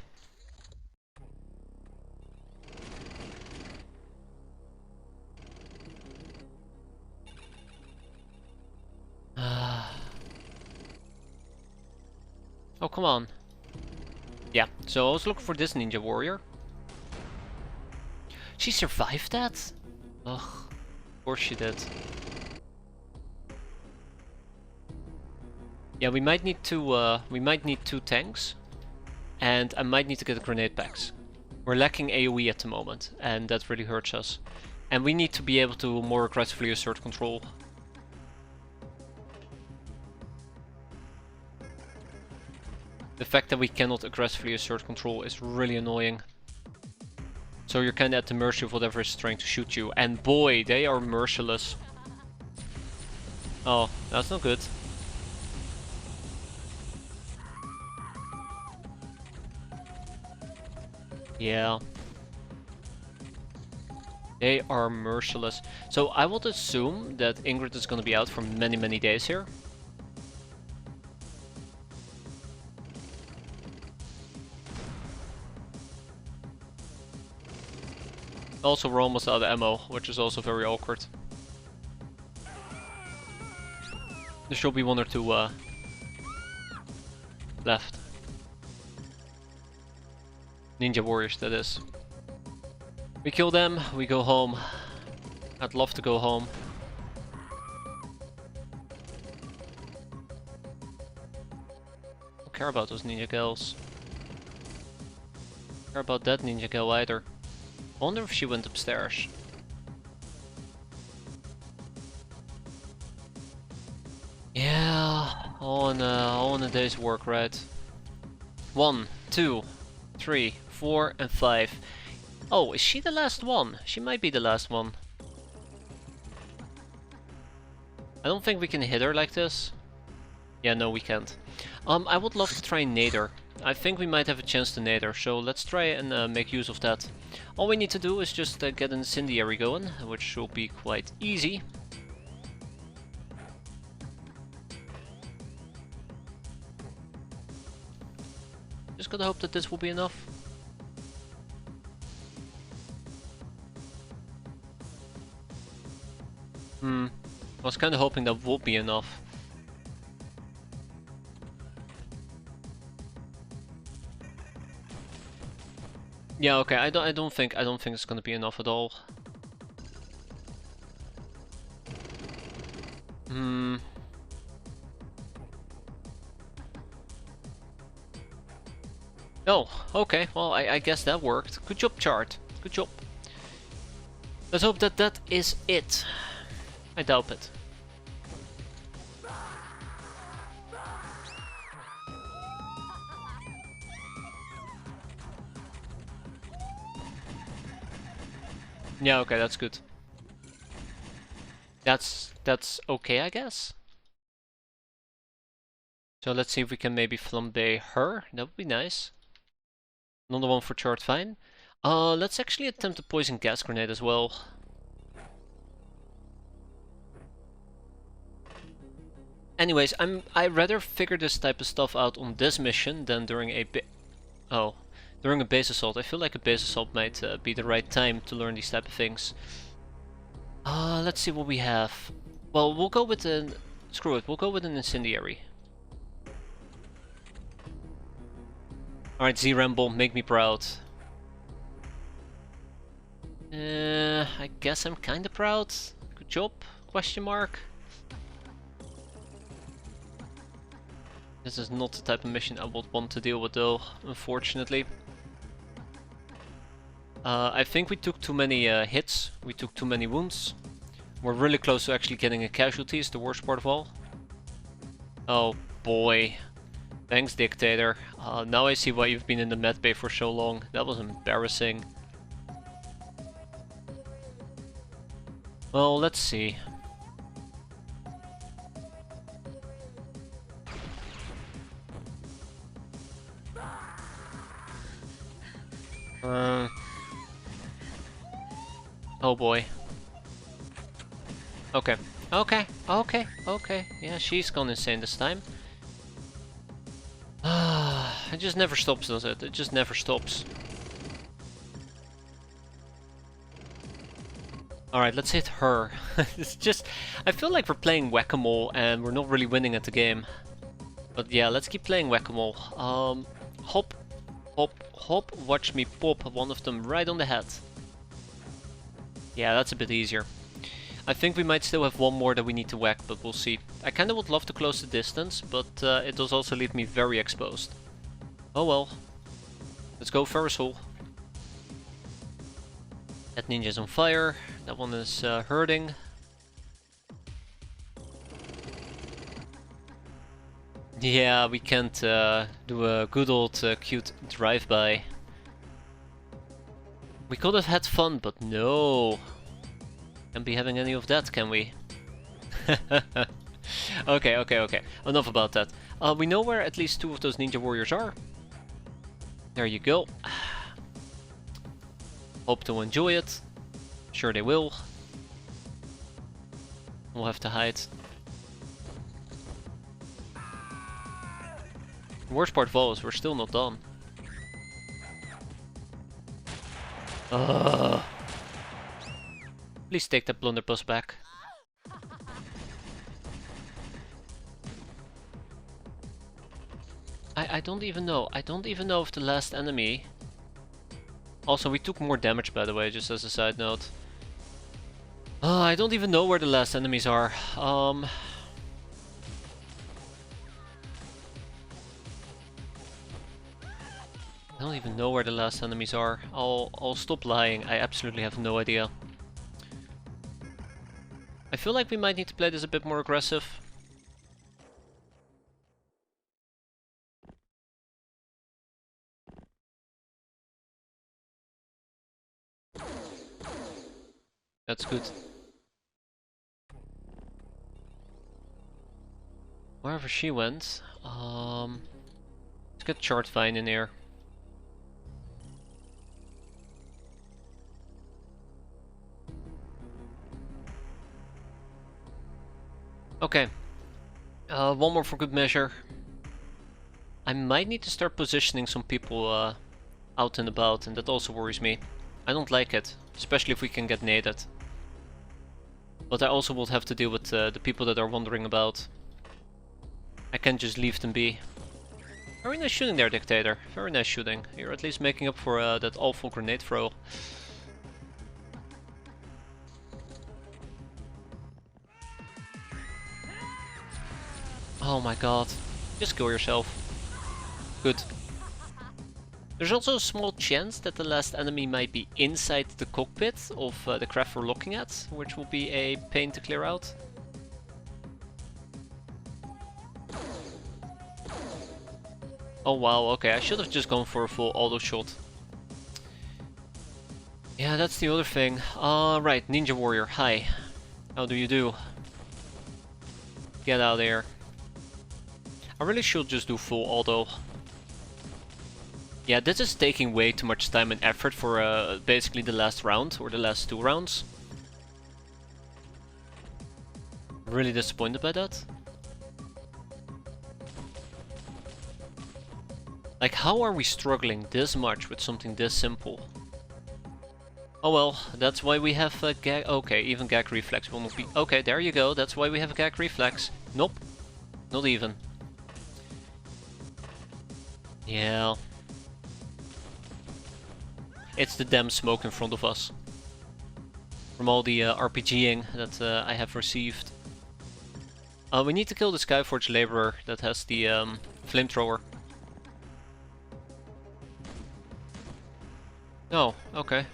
Oh, come on. Yeah, so I was looking for this ninja warrior. She survived that? Ugh, of course she did. Yeah, we might need two tanks, and I might need to get grenade packs. We're lacking AoE at the moment, and that really hurts us. And we need to be able to more aggressively assert control. The fact that we cannot aggressively assert control is really annoying. So you're kinda at the mercy of whatever is trying to shoot you. And boy, they are merciless. Oh, that's not good. Yeah. They are merciless. So I would assume that Ingrid is gonna be out for many, many days here. Also, we're almost out of ammo, which is also very awkward. There should be one or two left. Ninja warriors, that is. We kill them, we go home. I'd love to go home. Don't care about those ninja gals. Don't care about that ninja gal either. I wonder if she went upstairs. Yeah, all in a day's work, right? 1, 2, 3, 4, and 5. Oh, is she the last one? She might be the last one. I don't think we can hit her like this. Yeah, no, we can't. I would love to try nade her. I think we might have a chance to nade her, so let's try and make use of that. All we need to do is just get an incendiary going, which should be quite easy. Just gotta hope that this will be enough. I was kinda hoping that would be enough. Yeah, okay, I don't think it's gonna be enough at all. Oh, okay, well, I guess that worked. Good job, chart. Good job. Let's hope that that is it. I doubt it. Yeah, okay, that's good. That's okay, I guess. So let's see if we can maybe flambe her. That would be nice. Another one for short fine. Let's actually attempt a poison gas grenade as well. Anyways, I'd rather figure this type of stuff out on this mission than during a during a base assault. I feel like a base assault might be the right time to learn these type of things. Let's see what we have. Well, we'll go with an... Screw it, we'll go with an incendiary. Alright, Z-Ramble, make me proud. I guess I'm kinda proud. Good job? Question mark. This is not the type of mission I would want to deal with though, unfortunately. I think we took too many hits, we took too many wounds. We're really close to actually getting a casualty, is the worst part of all. Oh boy. Thanks, Dictator. Now I see why you've been in the medbay for so long. That was embarrassing. Well, let's see. Oh boy. Okay. Okay. Yeah, she's gone insane this time. It just never stops, does it? It just never stops. Alright, let's hit her. It's just... I feel like we're playing whack-a-mole and we're not really winning at the game. But yeah, let's keep playing whack-a-mole. Hop, hop, hop. Watch me pop one of them right on the head. Yeah, that's a bit easier. I think we might still have one more that we need to whack, but we'll see. I kinda would love to close the distance, but it does also leave me very exposed. Oh well. Let's go Ferris Hole. That ninja's on fire. That one is hurting. Yeah, we can't do a good old cute drive-by. We could have had fun, but no. Can't be having any of that, can we? Okay. Enough about that. We know where at least 2 of those ninja warriors are. There you go. Hope to enjoy it. Sure they will. We'll have to hide. The worst part of all is we're still not done. Please take that blunderbuss back. I don't even know. I don't even know if the last enemy... Also, we took more damage, by the way, just as a side note. I don't even know where the last enemies are. I don't even know where the last enemies are. I'll stop lying. I absolutely have no idea. I feel like we might need to play this a bit more aggressive. That's good. Wherever she went, let's get Chart Vine in here. Okay, one more for good measure. I might need to start positioning some people out and about, and that also worries me. I don't like it, especially if we can get naded. But I also would have to deal with the people that are wandering about. I can't just leave them be. Very nice shooting there, Dictator. Very nice shooting. You're at least making up for that awful grenade throw. Oh my god. Just kill yourself. Good. There's also a small chance that the last enemy might be inside the cockpit of the craft we're looking at, which will be a pain to clear out. Oh wow, okay, I should have just gone for a full auto shot. Yeah, that's the other thing. Right, Ninja Warrior, hi. How do you do? Get out of there. I really should just do full auto. Yeah, this is taking way too much time and effort for basically the last round, or the last 2 rounds. I'm really disappointed by that. Like, how are we struggling this much with something this simple? Oh well, that's why we have a gag. Okay, even gag reflex will not be. Okay, there you go. That's why we have a gag reflex. Nope, not even. Yeah. It's the damn smoke in front of us. From all the RPGing that I have received. We need to kill the Skyforge laborer that has the flamethrower. Oh, okay.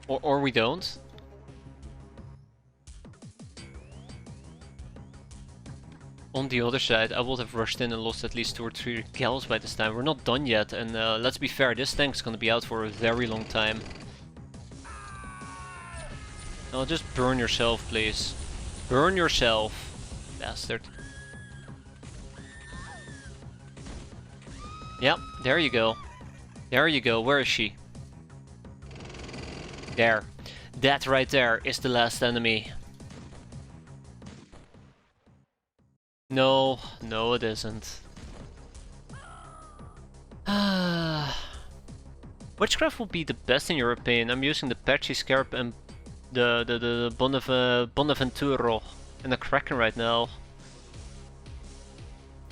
Or we don't. On the other side, I would have rushed in and lost at least 2 or 3 gals by this time. We're not done yet, and let's be fair, this tank's gonna be out for a very long time. Oh, just burn yourself, please. Burn yourself, bastard. Yep, there you go. There you go, where is she? There. That right there is the last enemy. No, no it isn't. Which craft would be the best in your opinion? I'm using the Patchy Scarab and the Bonaventuro and the Kraken right now.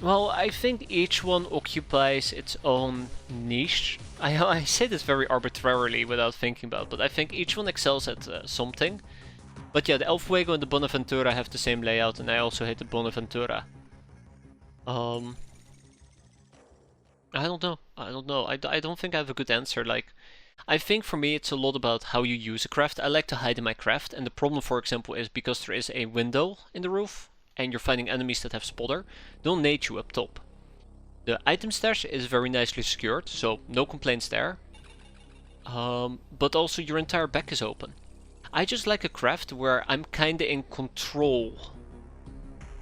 Well, I think each one occupies its own niche. I say this very arbitrarily without thinking about it, but I think each one excels at something. But yeah, the El Fuego and the Bonaventura have the same layout, and I also hate the Bonaventura. I don't know. I don't think I have a good answer. Like, I think for me it's a lot about how you use a craft. I like to hide in my craft, and the problem, for example, is because there is a window in the roof, and you're fighting enemies that have spotter, they'll nade you up top. The item stash is very nicely secured, so no complaints there. But also your entire back is open. I just like a craft where I'm kinda in control.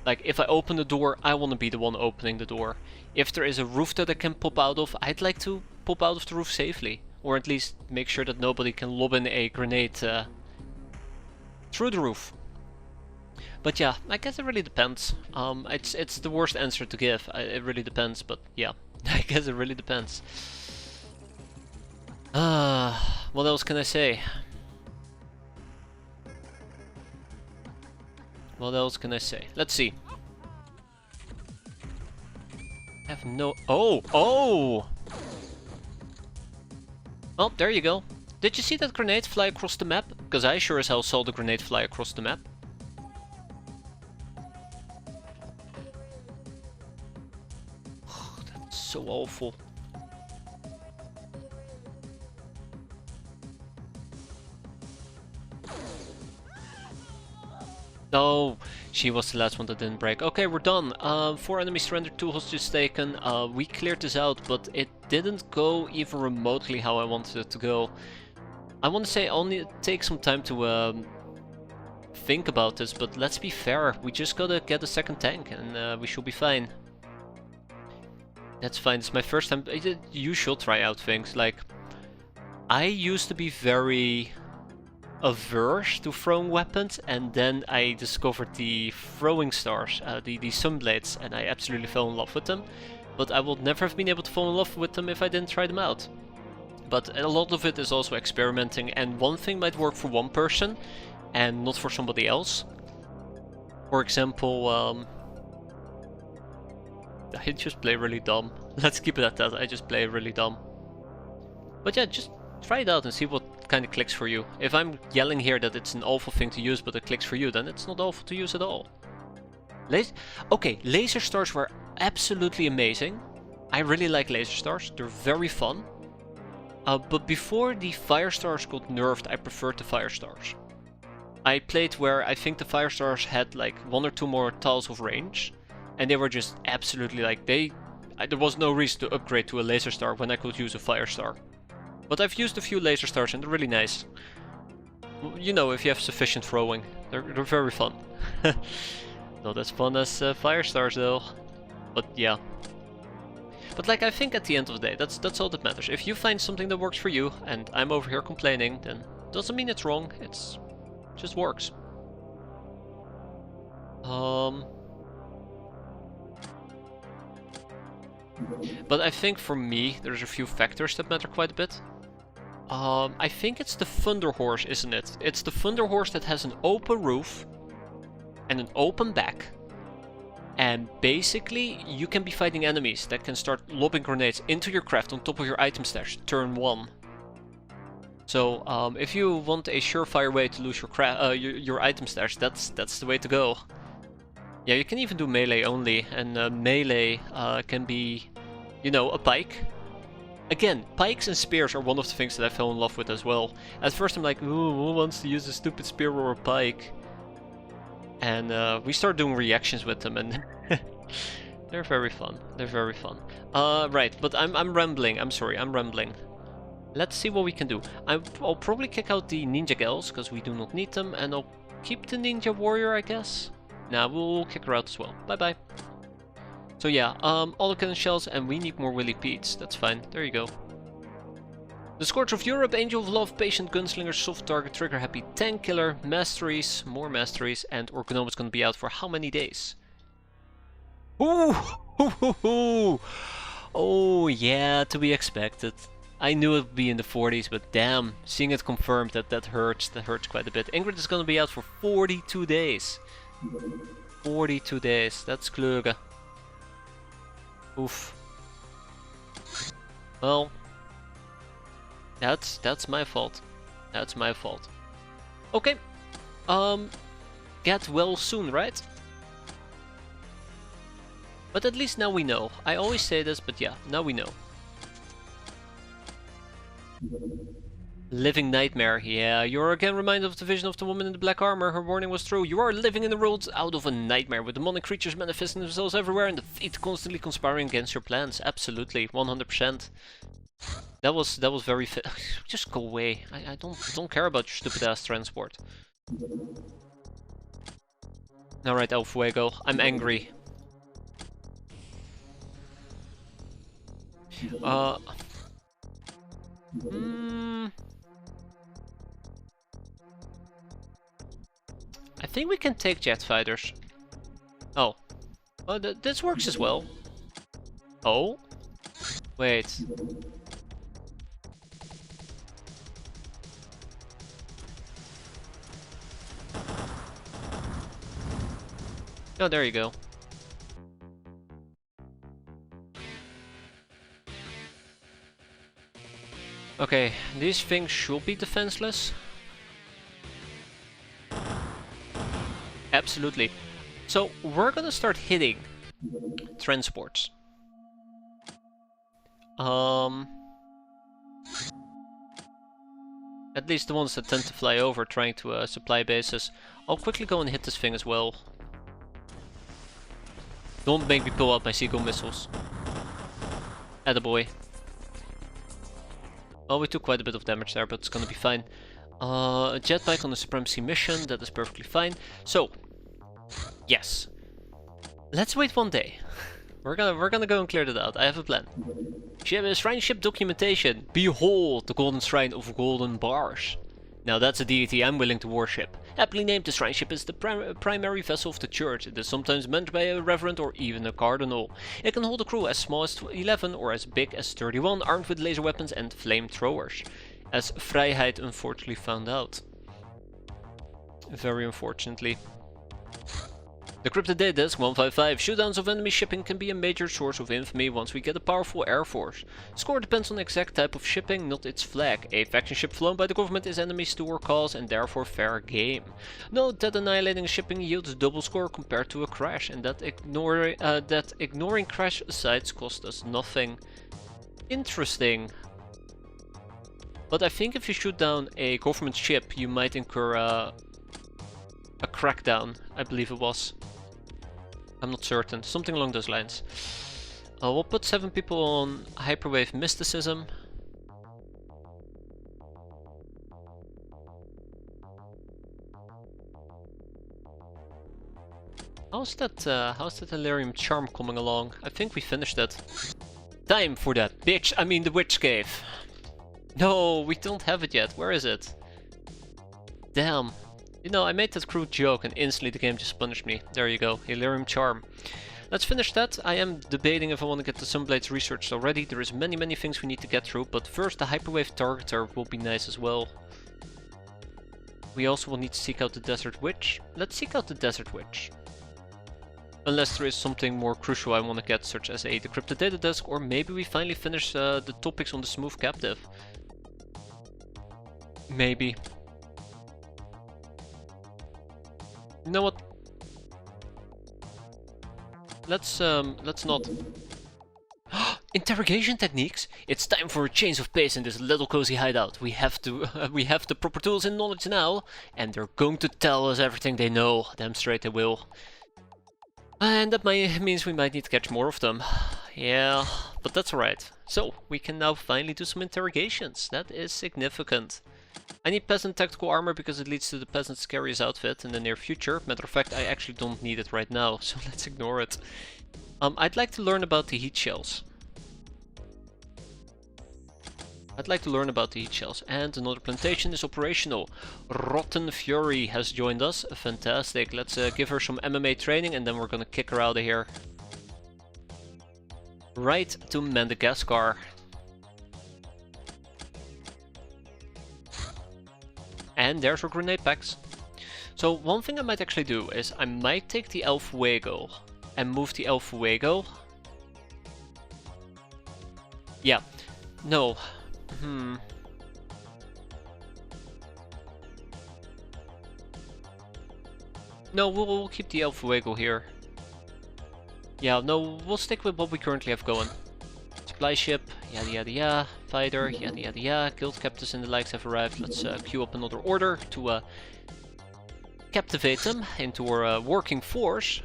Like, if I open the door, I want to be the one opening the door. If there is a roof that I can pop out of, I'd like to pop out of the roof safely. Or at least make sure that nobody can lob in a grenade through the roof. But yeah, I guess it really depends. It's the worst answer to give. It really depends, but yeah, I guess it really depends. What else can I say? What else can I say? Let's see. I have no... Oh! Oh! Well, there you go. Did you see that grenade fly across the map? Because I sure as hell saw the grenade fly across the map. That's so awful. Oh, she was the last one that didn't break. Okay, we're done. 4 enemies surrendered, 2 hostages taken. We cleared this out, but it didn't go even remotely how I wanted it to go. I want to say only take some time to think about this, but let's be fair. We just gotta get a second tank and we should be fine. That's fine. It's my first time. You should try out things. Like, I used to be very averse to throwing weapons, and then I discovered the throwing stars, the sunblades, and I absolutely fell in love with them. But I would never have been able to fall in love with them if I didn't try them out. But a lot of it is also experimenting, and one thing might work for one person and not for somebody else. For example, I just play really dumb. Let's keep it at that. I just play really dumb. But yeah, just try it out and see what kind of clicks for you. If I'm yelling here that it's an awful thing to use but it clicks for you, then it's not awful to use at all. Okay, laser stars were absolutely amazing. I really like laser stars. They're very fun. But before the fire stars got nerfed, I preferred the fire stars. I played where I think the fire stars had like 1 or 2 more tiles of range, and they were just absolutely like there was no reason to upgrade to a laser star when I could use a fire star. But I've used a few laser stars and they're really nice. You know, if you have sufficient throwing, they're very fun. Not as fun as fire stars though. But yeah. But like, I think at the end of the day, that's all that matters. If you find something that works for you, and I'm over here complaining, then doesn't mean it's wrong. It's just works. But I think for me, there's a few factors that matter quite a bit. I think it's the Thunder Horse, isn't it? It's the Thunder Horse that has an open roof and an open back. And basically, you can be fighting enemies that can start lobbing grenades into your craft on top of your item stash, turn 1. So, if you want a surefire way to lose your item stash, that's the way to go. Yeah, you can even do melee only, and melee can be, you know, a pike. Again, pikes and spears are one of the things that I fell in love with as well. At first I'm like, ooh, who wants to use a stupid spear or a pike? And we start doing reactions with them, and they're very fun. They're very fun. Right, but I'm rambling. I'm sorry, I'm rambling. Let's see what we can do. I'll probably kick out the Ninja Gals, because we do not need them, and I'll keep the Ninja Warrior, I guess. Nah, we'll kick her out as well. Bye-bye. So yeah, all the cannon shells, and we need more Willy Pete's. That's fine. There you go. The Scourge of Europe, Angel of Love, Patient Gunslinger, Soft Target, Trigger Happy, Tank Killer, Masteries, more Masteries, and Orgonomics gonna be out for how many days? Ooh! Oh yeah, to be expected. I knew it would be in the 40s, but damn, seeing it confirmed, that hurts. That hurts quite a bit. Ingrid is gonna be out for 42 days. 42 days, that's kluge. Oof. Well, that's my fault. That's my fault. Okay. Get well soon, right? But at least now we know. I always say this, but yeah, now we know. Living nightmare. Yeah, you're again reminded of the vision of the woman in the black armor. Her warning was true. You are living in the world out of a nightmare, with demonic creatures manifesting themselves everywhere and the fate constantly conspiring against your plans. Absolutely, 100%. That was very just go away. I don't care about your stupid ass transport. Alright, El Fuego. I'm angry. I think we can take jet fighters. Oh. Oh, this works as well. Oh? Wait. Oh, there you go. Okay, these things should be defenseless. Absolutely. So we're gonna start hitting transports. At least the ones that tend to fly over, trying to supply bases. I'll quickly go and hit this thing as well. Don't make me pull out my seagull missiles. Attaboy. Well, we took quite a bit of damage there, but it's gonna be fine. A jetpack on the Supremacy mission, that is perfectly fine. So, yes. Let's wait one day. We're gonna go and clear that out. I have a plan. Shrine ship documentation. Behold, the golden shrine of golden bars. Now that's a deity I'm willing to worship. Aptly named, the shrine ship is the primary vessel of the church. It is sometimes manned by a reverend or even a cardinal. It can hold a crew as small as 11 or as big as 31, armed with laser weapons and flamethrowers. As Vrijheid unfortunately found out. Very unfortunately. Decrypted data disk 155. Shootdowns of enemy shipping can be a major source of infamy once we get a powerful air force. Score depends on the exact type of shipping, not its flag. A faction ship flown by the government is enemies to our cause and therefore fair game. Note that annihilating shipping yields double score compared to a crash, and that ignoring crash sites cost us nothing. Interesting. But I think if you shoot down a government ship, you might incur a crackdown, I believe it was. I'm not certain, something along those lines. We'll put 7 people on Hyperwave Mysticism. How's that Delirium Charm coming along? I think we finished it. Time for that bitch, I mean the Witch Cave. No, we don't have it yet. Where is it? Damn. You know, I made that crude joke and instantly the game just punished me. There you go, Delirium Charm. Let's finish that. I am debating if I want to get the Sunblades researched already. There is many things we need to get through, but first the Hyperwave Targeter will be nice as well. We also will need to seek out the Desert Witch. Let's seek out the Desert Witch. Unless there is something more crucial I want to get, such as a decrypted data disk, or maybe we finally finish the topics on the Smooth Captive. Maybe. You know what? Let's not. Interrogation techniques? It's time for a change of pace in this little cozy hideout. We have the proper tools and knowledge now, and they're going to tell us everything they know. Damn straight they will. And that means we might need to catch more of them. Yeah, but that's alright. So, we can now finally do some interrogations. That is significant. I need peasant tactical armor because it leads to the peasant's scariest outfit in the near future. Matter of fact, I actually don't need it right now, so let's ignore it. I'd like to learn about the heat shells. And another plantation is operational. Rotten Fury has joined us. Fantastic. Let's give her some MMA training and then we're gonna kick her out of here. Right to Madagascar. And there's our grenade packs. So one thing I might actually do is I might take the El Fuego and move the El Fuego. Yeah. No. No, we'll keep the El Fuego here. Yeah, no, we'll stick with what we currently have going. Supply ship, yada yada yada, fighter, yada yada yada, guild captains and the likes have arrived. Let's queue up another order to captivate them into our working force.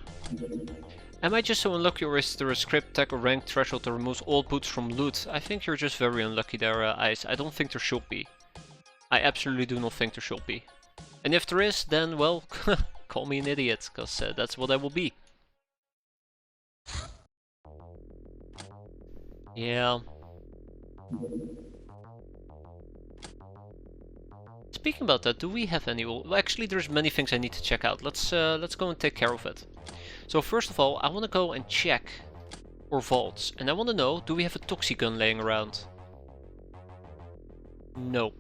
Am I just so unlucky, or is there a script tag or rank threshold that removes all boots from loot? I think you're just very unlucky there, Ice. I don't think there should be. I absolutely do not think there should be. And if there is, then, well, call me an idiot, because that's what I will be. Yeah. Speaking about that, do we have any... Well, actually, there's many things I need to check out. Let's go and take care of it. So first of all, I want to go and check our vaults. And I want to know, do we have a Toxigun laying around? No.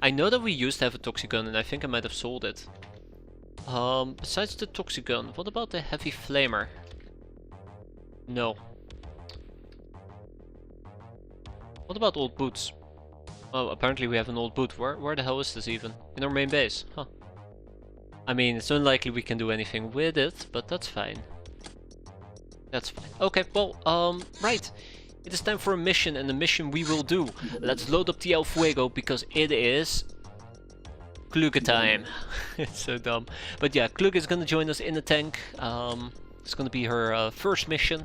I know that we used to have a Toxigun and I think I might have sold it. Besides the Toxigun, what about the Heavy Flamer? No. What about old boots? Oh, apparently we have an old boot. Where the hell is this even? In our main base? Huh. I mean, it's unlikely we can do anything with it, but that's fine. That's fine. Okay, well, right. It is time for a mission, and the mission we will do. Let's load up the El Fuego, because it is... Kluge time. It's so dumb. But yeah, Kluge is gonna join us in the tank. It's gonna be her first mission.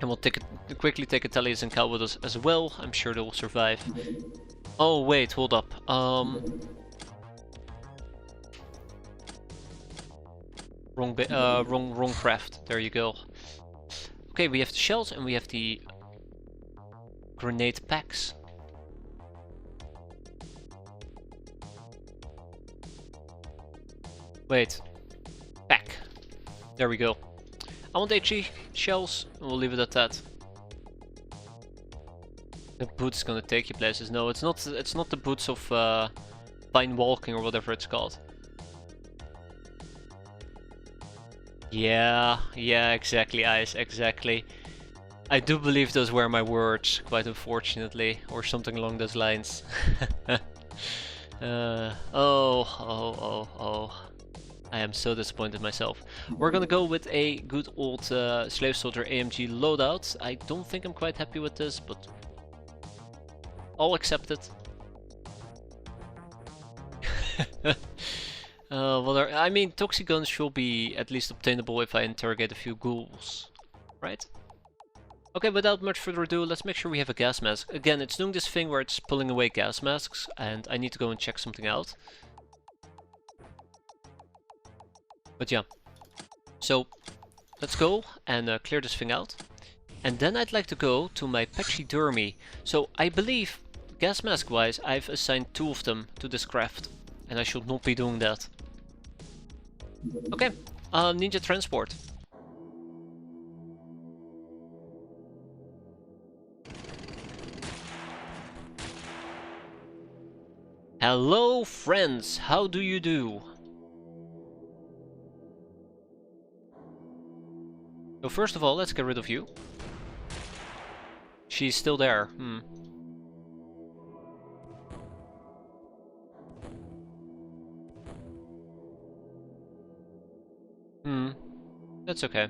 And we'll quickly take a Tallias and Cal with us as well. I'm sure they will survive. Oh, wait, hold up. Wrong craft. There you go. Okay, we have the shells and we have the grenade packs. Wait. Pack. There we go. I want HE shells, and we'll leave it at that. The boots gonna take you places. No, it's not. It's not the boots of fine walking or whatever it's called. Yeah, exactly, Ice, exactly. I do believe those were my words, quite unfortunately, or something along those lines. Oh. I am so disappointed myself. We're gonna go with a good old Slave Soldier AMG loadout. I don't think I'm quite happy with this, but I'll accept it. Well, I mean, Toxiguns should be at least obtainable if I interrogate a few ghouls, right? Okay, without much further ado, let's make sure we have a gas mask. Again, it's doing this thing where it's pulling away gas masks, and I need to go and check something out. But yeah, so let's go and clear this thing out. And then I'd like to go to my pachydermy. So I believe, gas mask wise, I've assigned 2 of them to this craft. And I should not be doing that. Okay, ninja transport. Hello friends, how do you do? So first of all, let's get rid of you. She's still there. That's okay.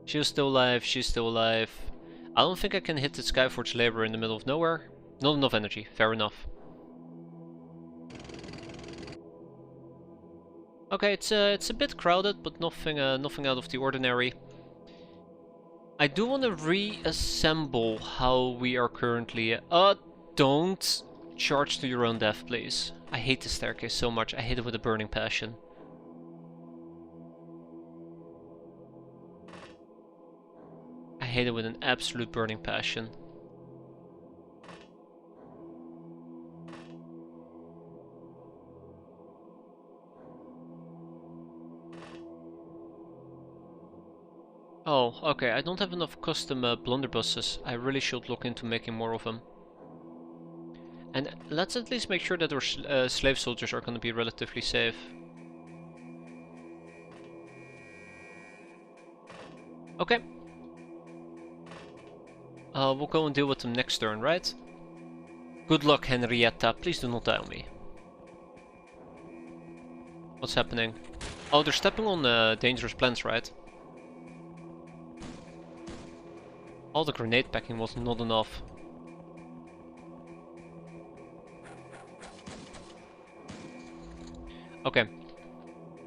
She's still alive, she's still alive. I don't think I can hit the Skyforge Laborer in the middle of nowhere. Not enough energy, fair enough. Okay, it's a bit crowded, but nothing out of the ordinary. I do want to reassemble how we are currently. Don't charge to your own death, please. I hate the staircase so much. I hate it with a burning passion. I hate it with an absolute burning passion. Oh, okay, I don't have enough custom blunderbusses. I really should look into making more of them. And let's at least make sure that our slave soldiers are going to be relatively safe. Okay. We'll go and deal with them next turn, right? Good luck, Henrietta. Please do not die on me. What's happening? Oh, they're stepping on dangerous plants, right? All the grenade packing was not enough. Okay.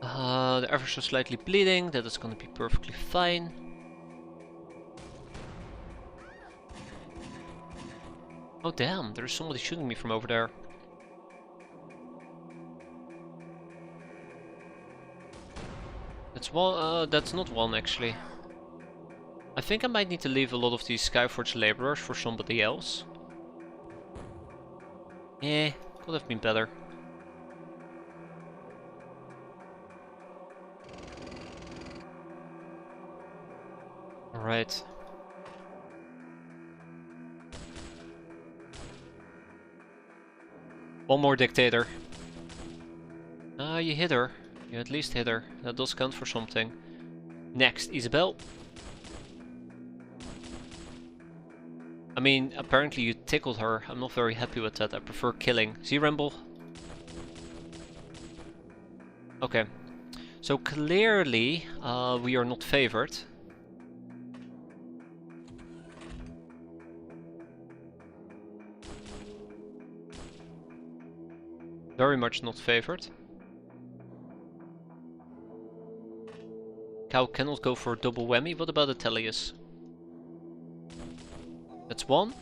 They're ever so slightly bleeding. That is gonna be perfectly fine. Oh damn, there's somebody shooting me from over there. That's one, that's not one actually. I think I might need to leave a lot of these Skyforge laborers for somebody else. Could have been better. Alright. One more dictator. You hit her. You at least hit her. That does count for something. Next, Isabel. I mean, apparently you tickled her. I'm not very happy with that. I prefer killing. See, Ramble? Okay. So clearly, we are not favored. Very much not favored. Cow cannot go for a double whammy. What about Atelius? That's one.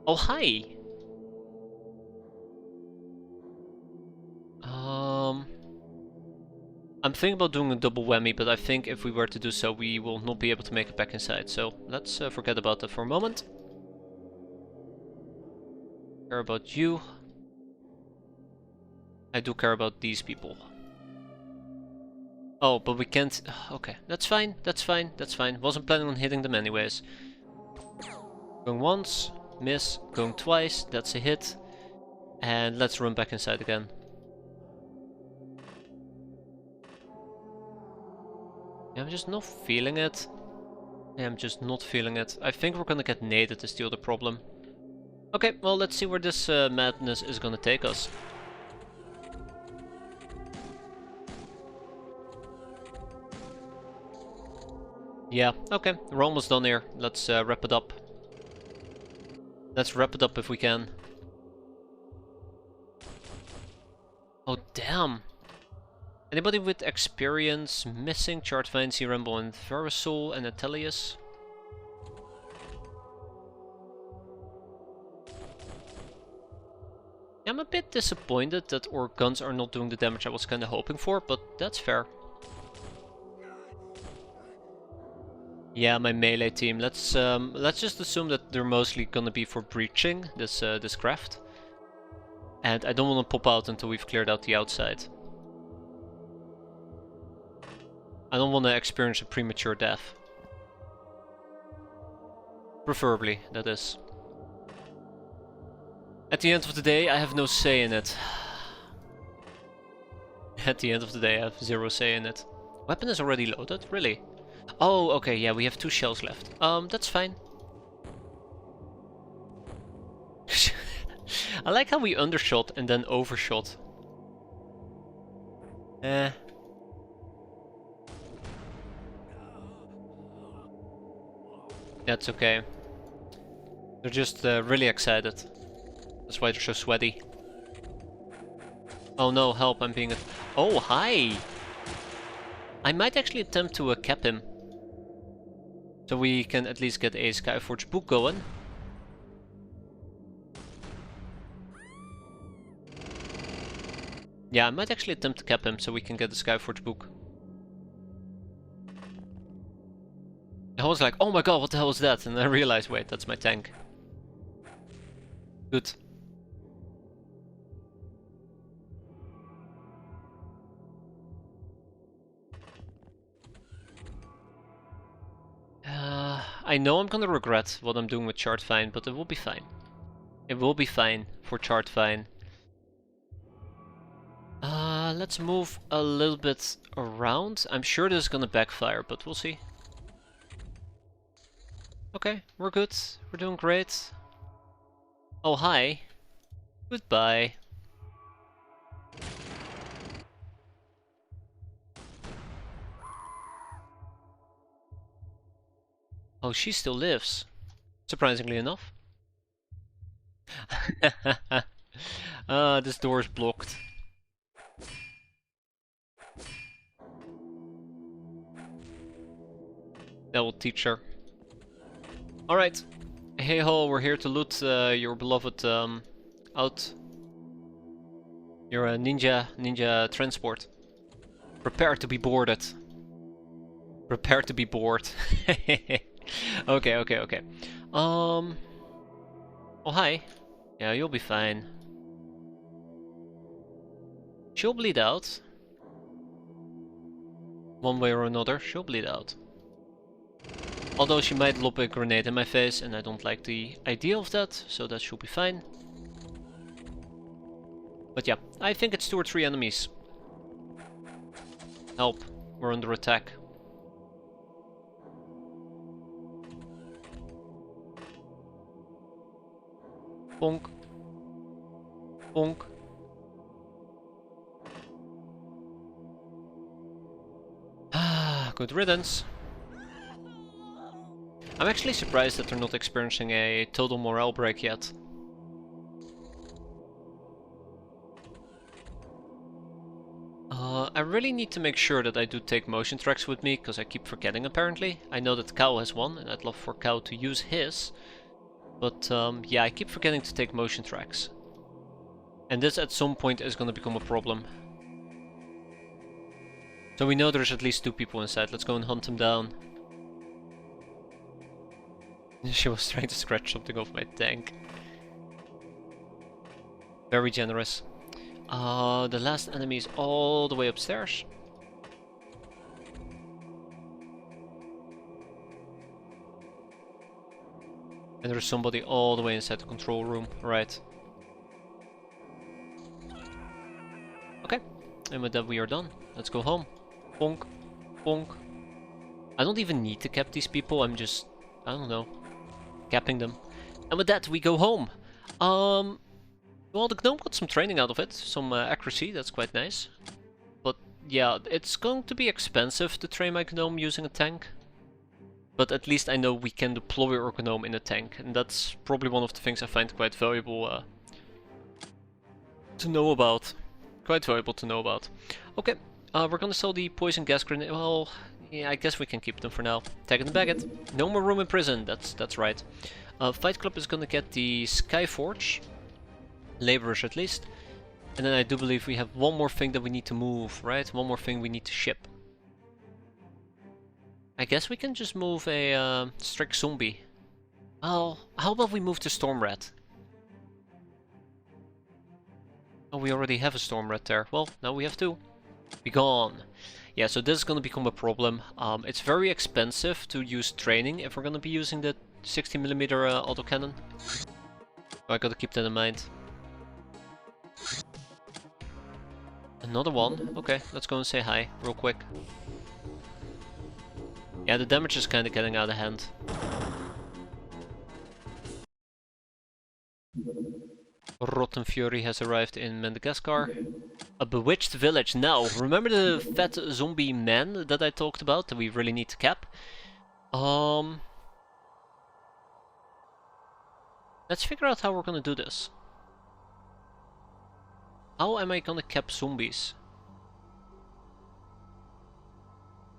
Oh, hi! I'm thinking about doing a double whammy, but I think if we were to do so, we will not be able to make it back inside. So let's forget about that for a moment. Care about you. I do care about these people. Oh, but we can't... Okay, that's fine, that's fine, that's fine. Wasn't planning on hitting them anyways. Going once, miss, going twice, that's a hit. And let's run back inside again. Yeah, I'm just not feeling it. Yeah, I'm just not feeling it. I think we're gonna get naded is the other problem. Okay, well let's see where this madness is gonna take us. Yeah, okay, we're almost done here. Let's wrap it up. Let's wrap it up if we can. Oh damn! Anybody with experience missing Chartvine, Ramble, and Verisol and Atelius? I'm a bit disappointed that our guns are not doing the damage I was kind of hoping for, but that's fair. Yeah, my melee team. Let's just assume that they're mostly gonna be for breaching this craft. And I don't want to pop out until we've cleared out the outside. I don't want to experience a premature death. Preferably, that is. At the end of the day, I have no say in it. At the end of the day, I have zero say in it. Weapon is already loaded? Really? Oh, okay, yeah, we have 2 shells left. That's fine. I like how we undershot and then overshot. That's okay. They're just really excited. That's why they're so sweaty. Oh no, help, I'm being... Oh, hi! I might actually attempt to cap him. So we can at least get a Skyforge book going. Yeah, I might actually attempt to cap him so we can get the Skyforge book. I was like, oh my god, what the hell is that? And I realized, wait, that's my tank. Good. I know I'm gonna regret what I'm doing with Chartfine, but it will be fine. It will be fine for Chartfine. Let's move a little bit around. I'm sure this is gonna backfire, but we'll see. Okay, we're good. We're doing great. Oh, hi. Goodbye. Oh, she still lives. Surprisingly enough. This door is blocked. That will teach her. Alright. Hey ho, we're here to loot your beloved out. Your ninja transport. Prepare to be boarded. Prepare to be bored. Okay. Oh hi. Yeah, you'll be fine. She'll bleed out. One way or another, she'll bleed out. Although she might lob a grenade in my face, and I don't like the idea of that, so that should be fine. But yeah, I think it's 2 or 3 enemies. Help, we're under attack. Bonk. Bonk. Ah, good riddance. I'm actually surprised that they're not experiencing a total morale break yet. I really need to make sure that I do take motion tracks with me, because I keep forgetting apparently. I know that Cow has one, and I'd love for Cow to use his. But yeah, I keep forgetting to take motion tracks. And this at some point is going to become a problem. So we know there's at least 2 people inside. Let's go and hunt them down. She was trying to scratch something off my tank. Very generous. The last enemy is all the way upstairs. And there's somebody all the way inside the control room. Right. Okay. And with that we are done. Let's go home. Bonk. Bonk. I don't even need to cap these people. I'm just, I don't know, capping them. And with that we go home. Well, the gnome got some training out of it. Some accuracy. That's quite nice. But yeah, it's going to be expensive to train my gnome using a tank. But at least I know we can deploy our gnome in a tank. And that's probably one of the things I find quite valuable to know about. Quite valuable to know about. Okay, we're gonna sell the poison gas grenade. Well, yeah, I guess we can keep them for now. Tag it and bag it. No more room in prison. That's right. Fight Club is gonna get the Skyforge. laborers at least. And then I do believe we have one more thing that we need to move, right? One more thing we need to ship. I guess we can just move a strict zombie. Oh, how about we move to storm rat? Oh, we already have a storm rat there. Well, now we have two. Be gone. Yeah, so this is going to become a problem. It's very expensive to use training if we're going to be using the 60mm autocannon. So I gotta keep that in mind. Another one. Okay, let's go and say hi real quick. Yeah, the damage is kind of getting out of hand. Rotten Fury has arrived in Madagascar. A bewitched village. Now, remember the fat zombie man that I talked about that we really need to cap? Let's figure out how we're gonna do this. How am I gonna cap zombies?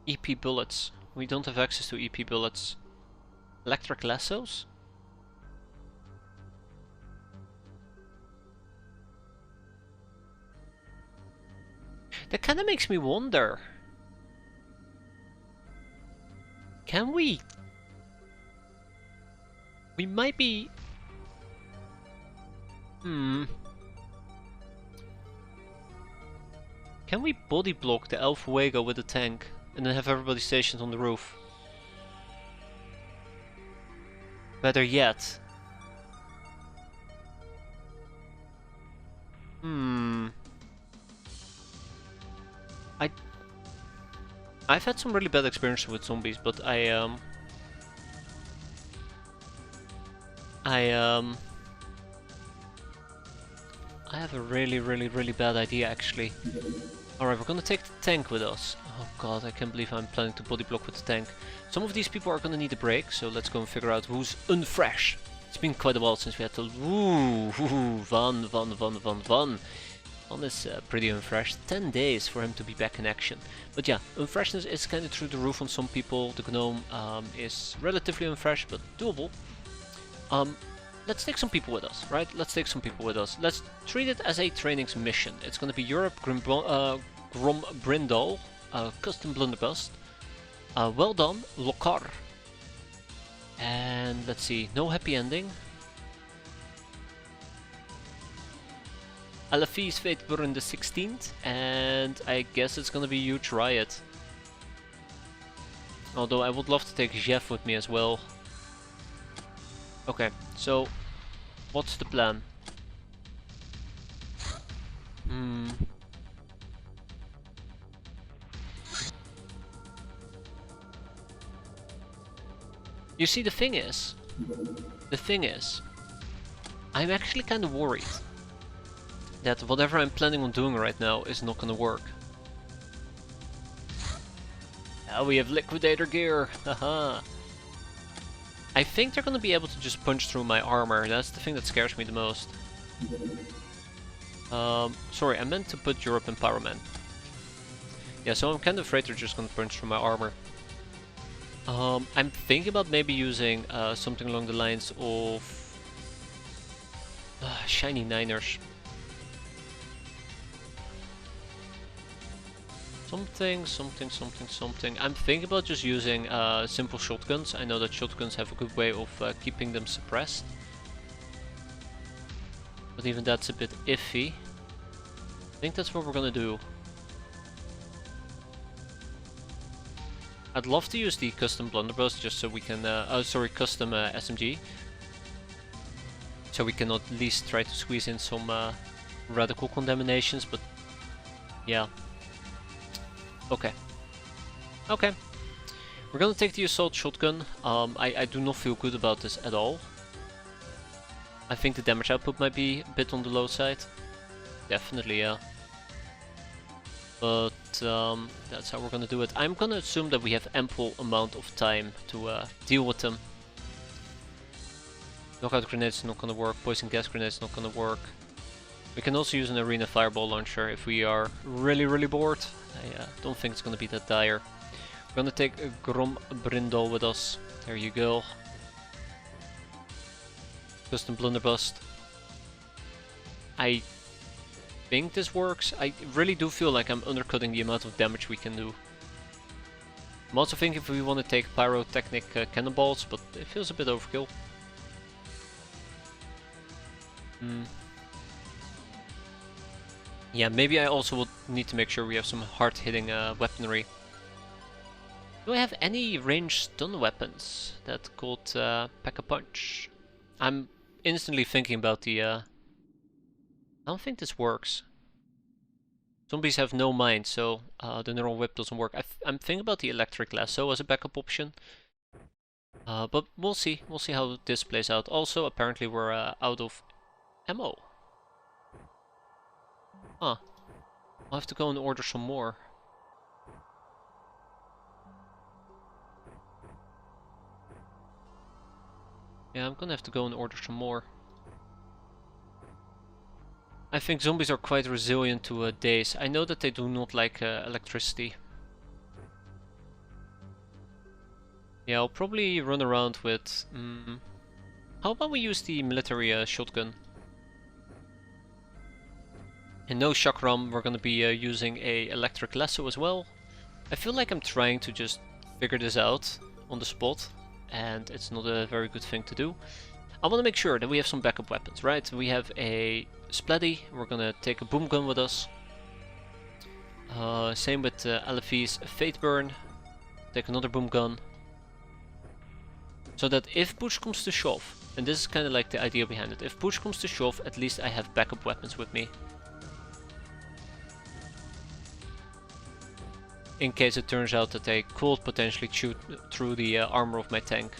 EP bullets. We don't have access to EP bullets. Electric lassos? That kind of makes me wonder. Can we? We might be... Can we body block the El Fuego with a tank and then have everybody stationed on the roof? Better yet. I've had some really bad experiences with zombies, but I have a really bad idea actually. Alright, we're gonna take the tank with us. Oh god, I can't believe I'm planning to body block with the tank. Some of these people are gonna need a break, so let's go and figure out who's unfresh. It's been quite a while since we had to... Van. Van is pretty unfresh. 10 days for him to be back in action. But yeah, unfreshness is kind of through the roof on some people. The gnome is relatively unfresh, but doable. Let's take some people with us, right? Let's take some people with us. Let's treat it as a trainings mission. It's going to be Europe, Grom Brindal, Custom Blunderbuss, Well Done, Lokar. And let's see, no happy ending. Alafis Fate Burn the 16th, and I guess it's gonna be Huge Riot. Although I would love to take Jeff with me as well. Okay, so what's the plan? You see, the thing is, I'm actually kind of worried that whatever I'm planning on doing right now is not gonna work. Now we have liquidator gear, haha. I think they're gonna be able to just punch through my armor. That's the thing that scares me the most. Sorry, I meant to put Europe in Pyroman. Yeah, so I'm kind of afraid they're just gonna punch through my armor. I'm thinking about maybe using something along the lines of Shiny Niners. Something. I'm thinking about just using simple shotguns. I know that shotguns have a good way of keeping them suppressed. But even that's a bit iffy. I think that's what we're gonna do. I'd love to use the custom blunderbuss just so we can, custom SMG. So we can at least try to squeeze in some radical contaminations, but yeah. Okay. We're gonna take the assault shotgun. I do not feel good about this at all. I think the damage output might be a bit on the low side. Definitely, yeah. But that's how we're gonna do it. I'm gonna assume that we have ample amount of time to deal with them. Knockout grenades is not gonna work. Poison gas grenades is not gonna work. We can also use an arena fireball launcher if we are really bored. I don't think it's gonna be that dire. We're gonna take a Grom Brindal with us. There you go. Custom Blunderbuss. I think this works. I really do feel like I'm undercutting the amount of damage we can do. I'm also thinking if we want to take pyrotechnic cannonballs, but it feels a bit overkill. Yeah, maybe I also will need to make sure we have some hard-hitting weaponry. Do I have any ranged stun weapons that could pack a punch? I'm instantly thinking about the... I don't think this works. Zombies have no mind, so the neural whip doesn't work. I'm thinking about the electric lasso as a backup option. But we'll see. We'll see how this plays out. Also, apparently we're out of ammo. Huh. I'll have to go and order some more. Yeah, I'm gonna have to go and order some more. I think zombies are quite resilient to daze. I know that they do not like electricity. Yeah, I'll probably run around with... how about we use the military shotgun? And no chakram, we're gonna be using a electric lasso as well. I feel like I'm trying to just figure this out on the spot, and it's not a very good thing to do. I want to make sure that we have some backup weapons, right? We have a Splatty, we're gonna take a boom gun with us. Same with Alefie's Fate Burn, take another boom gun. So that if push comes to shove, and this is kind of like the idea behind it, if push comes to shove, at least I have backup weapons with me. In case it turns out that they could potentially shoot through the armor of my tank.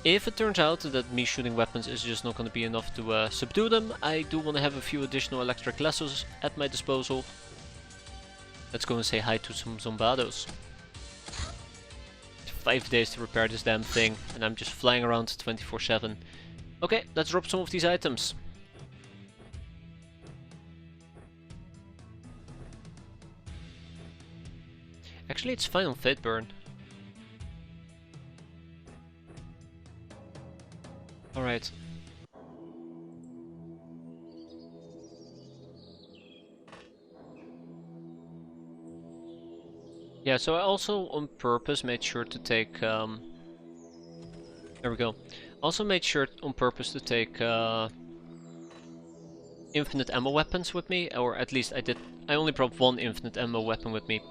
If it turns out that me shooting weapons is just not going to be enough to subdue them, I do want to have a few additional electric lassos at my disposal. Let's go and say hi to some zombados. 5 days to repair this damn thing, and I'm just flying around 24/7. Okay, let's drop some of these items. Actually, it's fine on Fate Burn. Alright. Yeah, so I also on purpose made sure to take... there we go. Also made sure on purpose to take infinite ammo weapons with me, or at least I did. I only brought one infinite ammo weapon with me.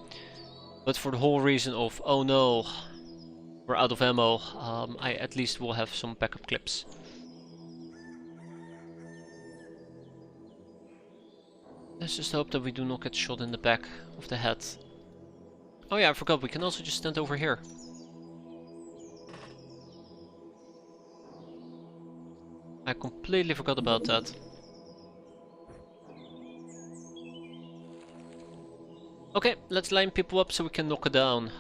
But for the whole reason of, oh no, we're out of ammo, I at least will have some backup clips. Let's just hope that we do not get shot in the back of the head. Oh yeah, I forgot, we can also just stand over here. I completely forgot about that. Okay, let's line people up so we can knock it down.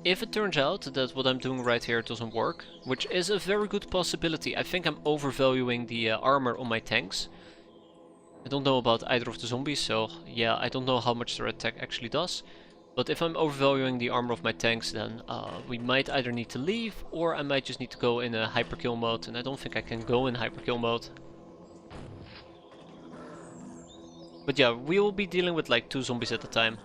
If it turns out that what I'm doing right here doesn't work, which is a very good possibility, I think I'm overvaluing the armor on my tanks. I don't know about either of the zombies, so yeah, I don't know how much their attack actually does. But if I'm overvaluing the armor of my tanks, then we might either need to leave, or I might just need to go in a hyperkill mode, and I don't think I can go in hyperkill mode. But yeah, we will be dealing with like 2 zombies at a time.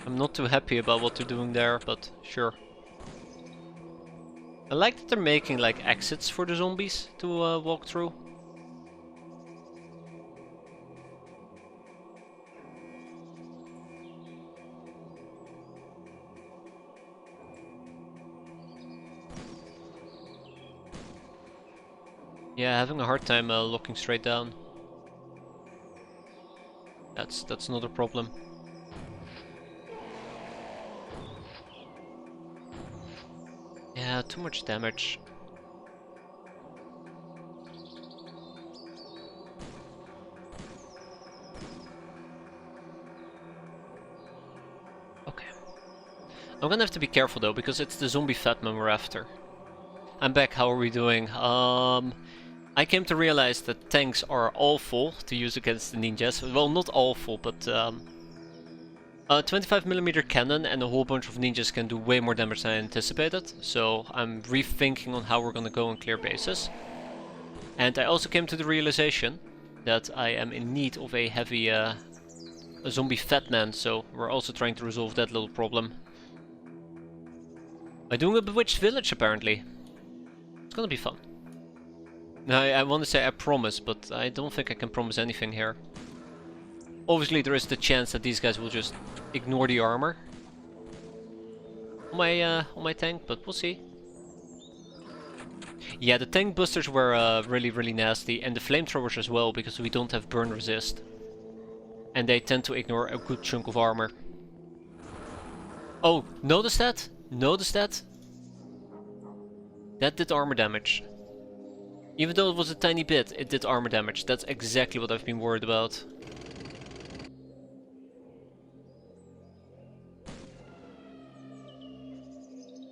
I'm not too happy about what they're doing there, but sure. I like that they're making like exits for the zombies to walk through. Yeah, having a hard time looking straight down. That's not a problem. Yeah, too much damage. Okay. I'm gonna have to be careful though, because it's the zombie fatman we're after. I'm back, how are we doing? I came to realize that tanks are awful to use against the ninjas. Well, not awful, but a 25mm cannon and a whole bunch of ninjas can do way more damage than I anticipated. So I'm rethinking on how we're gonna go and clear bases. And I also came to the realization that I am in need of a heavy a zombie fatman, so we're also trying to resolve that little problem. By doing a bewitched village, apparently. It's gonna be fun. Now, I want to say I promise, but I don't think I can promise anything here. Obviously, there is the chance that these guys will just ignore the armor on my tank, but we'll see. Yeah, the tank busters were really nasty, and the flamethrowers as well, because we don't have burn resist. And they tend to ignore a good chunk of armor. Oh, notice that? Notice that? That did armor damage. Even though it was a tiny bit, it did armor damage. That's exactly what I've been worried about.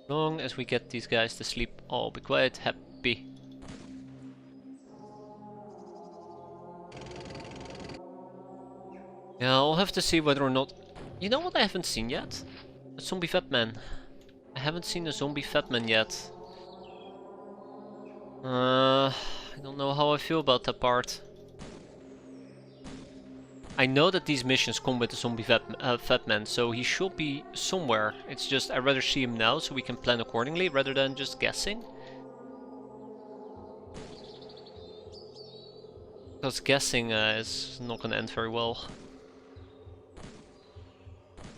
As long as we get these guys to sleep, I'll be quite happy. Yeah, I'll have to see whether or not... You know what I haven't seen yet? A zombie fatman. I haven't seen a zombie fatman yet. I don't know how I feel about that part. I know that these missions come with a zombie fatman, so he should be somewhere. It's just I'd rather see him now so we can plan accordingly rather than just guessing. Because guessing is not gonna end very well.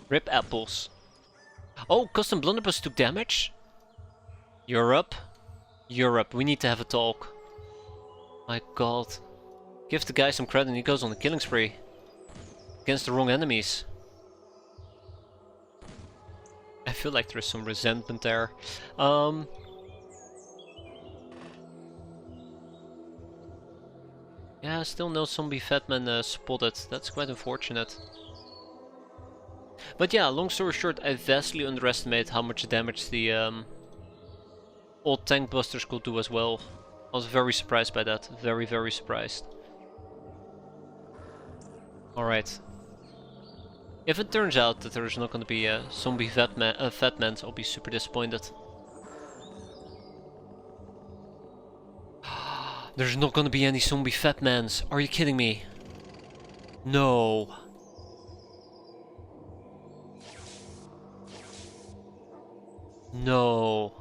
Rip apples. Oh, custom blunderbuss took damage? Europe. Europe, we need to have a talk. My god. Give the guy some credit and he goes on a killing spree. Against the wrong enemies. I feel like there is some resentment there. Yeah, still no zombie fatman spotted. That's quite unfortunate. But yeah, long story short, I vastly underestimated how much damage the old tank busters could do as well. I was very surprised by that. Very surprised. Alright. If it turns out that there's not going to be a zombie fatmans, I'll be super disappointed. There's not going to be any zombie fatmans. Are you kidding me? No. No.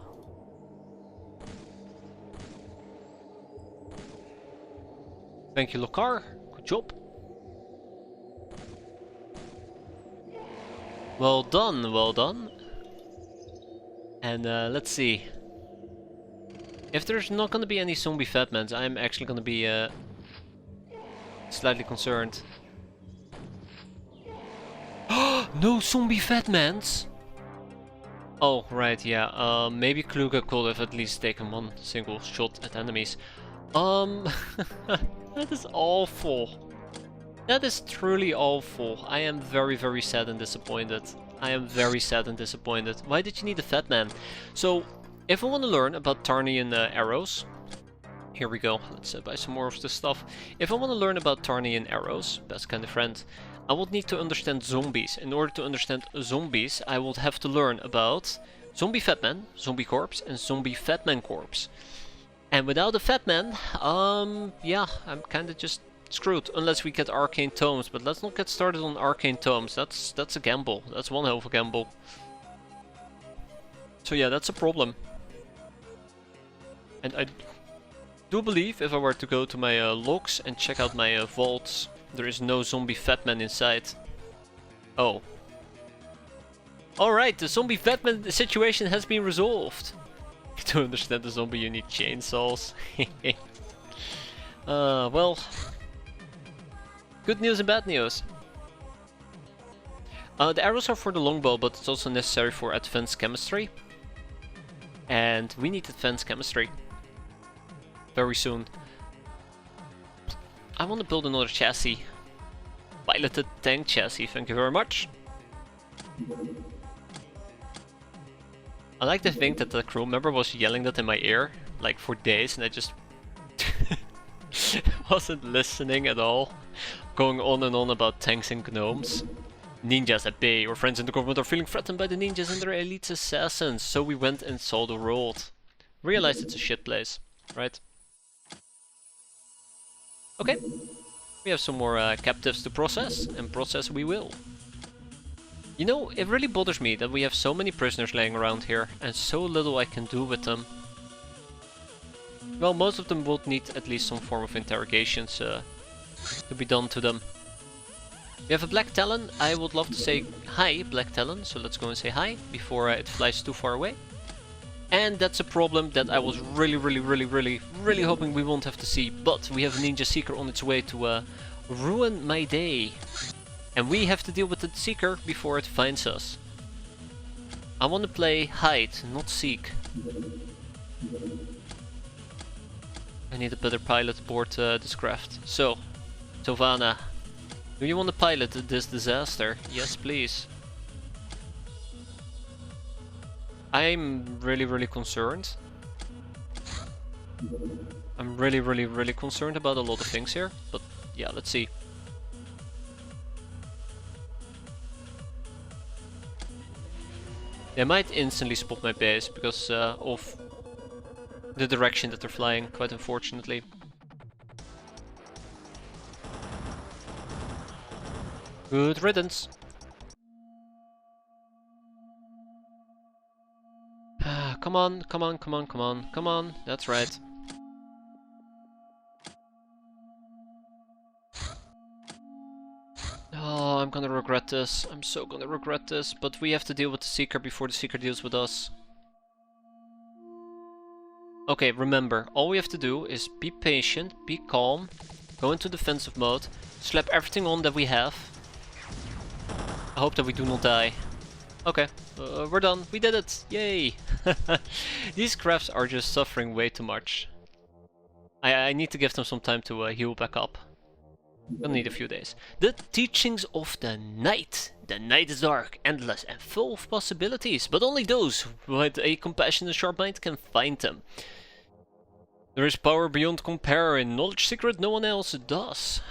Thank you, Lokar. Good job. Well done, well done. And let's see. If there's not gonna be any zombie fatmans, I'm actually gonna be slightly concerned. No zombie fatmans! Oh, right, yeah. Maybe Kluge could have at least taken one single shot at enemies. That is awful. That is truly awful. I am very sad and disappointed. I am very sad and disappointed. Why did you need a fatman? So, if I want to learn about Tarnian arrows... Here we go, let's buy some more of this stuff. If I want to learn about Tarnian arrows, best kind of friend, I would need to understand zombies. In order to understand zombies, I would have to learn about zombie fatman, zombie corpse, and zombie fatman corpse. And without a fatman, yeah, I'm kinda just screwed. Unless we get arcane tomes, but let's not get started on arcane tomes. That's a gamble. That's one hell of a gamble. So yeah, that's a problem. And I do believe if I were to go to my logs and check out my vaults, there is no zombie fatman inside. Oh. Alright, the zombie fatman situation has been resolved. To understand the zombie you need chainsaws. Well, good news and bad news. The arrows are for the longbow, but it's also necessary for advanced chemistry. And we need advanced chemistry. Very soon. I want to build another chassis. Piloted tank chassis, thank you very much. I like to think that the crew member was yelling that in my ear, like for days, and I just wasn't listening at all. Going on and on about tanks and gnomes. Ninjas at bay. Our friends in the government are feeling threatened by the ninjas and their elite assassins, so we went and saw the world. Realized it's a shit place, right? Okay. We have some more captives to process, and process we will. You know, it really bothers me that we have so many prisoners laying around here, and so little I can do with them. Well, most of them would need at least some form of interrogations to be done to them. We have a black talon. I would love to say hi, black talon, so let's go and say hi before it flies too far away. And that's a problem that I was really hoping we won't have to see, but we have a ninja seeker on its way to ruin my day. And we have to deal with the seeker before it finds us. I want to play hide, not seek. I need a better pilot aboard this craft. So, Tovana, do you want to pilot this disaster? Yes, please. I'm really concerned. I'm really concerned about a lot of things here, but yeah, let's see. They might instantly spot my base because of the direction that they're flying, quite unfortunately. Good riddance. Come on, that's right. Oh, I'm gonna regret this. I'm so gonna regret this, but we have to deal with the Seeker before the Seeker deals with us. Okay, remember, all we have to do is be patient, be calm, go into defensive mode, slap everything on that we have. I hope that we do not die. Okay, we're done. We did it! Yay! These crafts are just suffering way too much. I need to give them some time to heal back up. We'll need a few days. The teachings of the night. The night is dark, endless, and full of possibilities, but only those with a compassionate sharp mind can find them. There is power beyond compare in knowledge secret no one else does.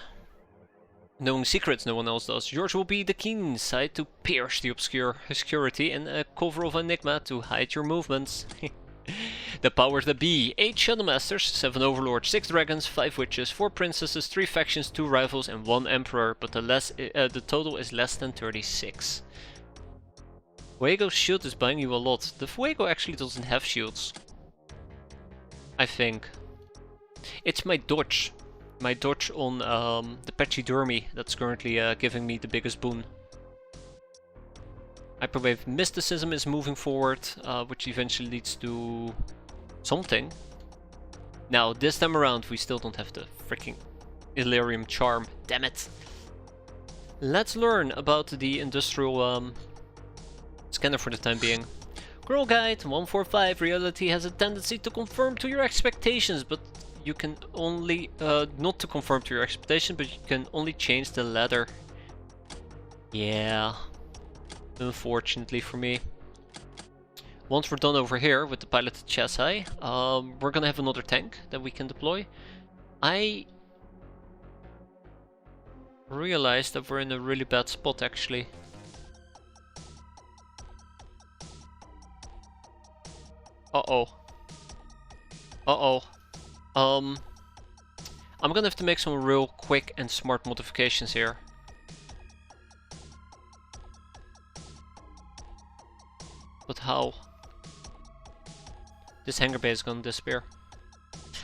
Knowing secrets no one else does. Yours will be the keen sight to pierce the obscurity and a cover of enigma to hide your movements. The powers that be: 8 Shadow Masters, 7 Overlords, 6 Dragons, 5 Witches, 4 Princesses, 3 Factions, 2 Rivals and 1 Emperor, but the total is less than 36. Fuego's shield is buying you a lot. The Fuego actually doesn't have shields. I think. It's my dodge. My dodge on the Pachydermy that's currently giving me the biggest boon. Hyperwave Mysticism is moving forward, which eventually leads to something. Now, this time around, we still don't have the freaking Illyrium Charm. Damn it! Let's learn about the industrial scanner for the time being. Girl Guide 145. Reality has a tendency to conform to your expectations, but you can only not to conform to your expectations, but you can only change the ladder. Yeah. Unfortunately for me. Once we're done over here with the piloted chassis, we're gonna have another tank that we can deploy. I realized that we're in a really bad spot actually. Uh-oh. Uh-oh. I'm gonna have to make some real quick and smart modifications here. But how? This hangar bay is gonna disappear.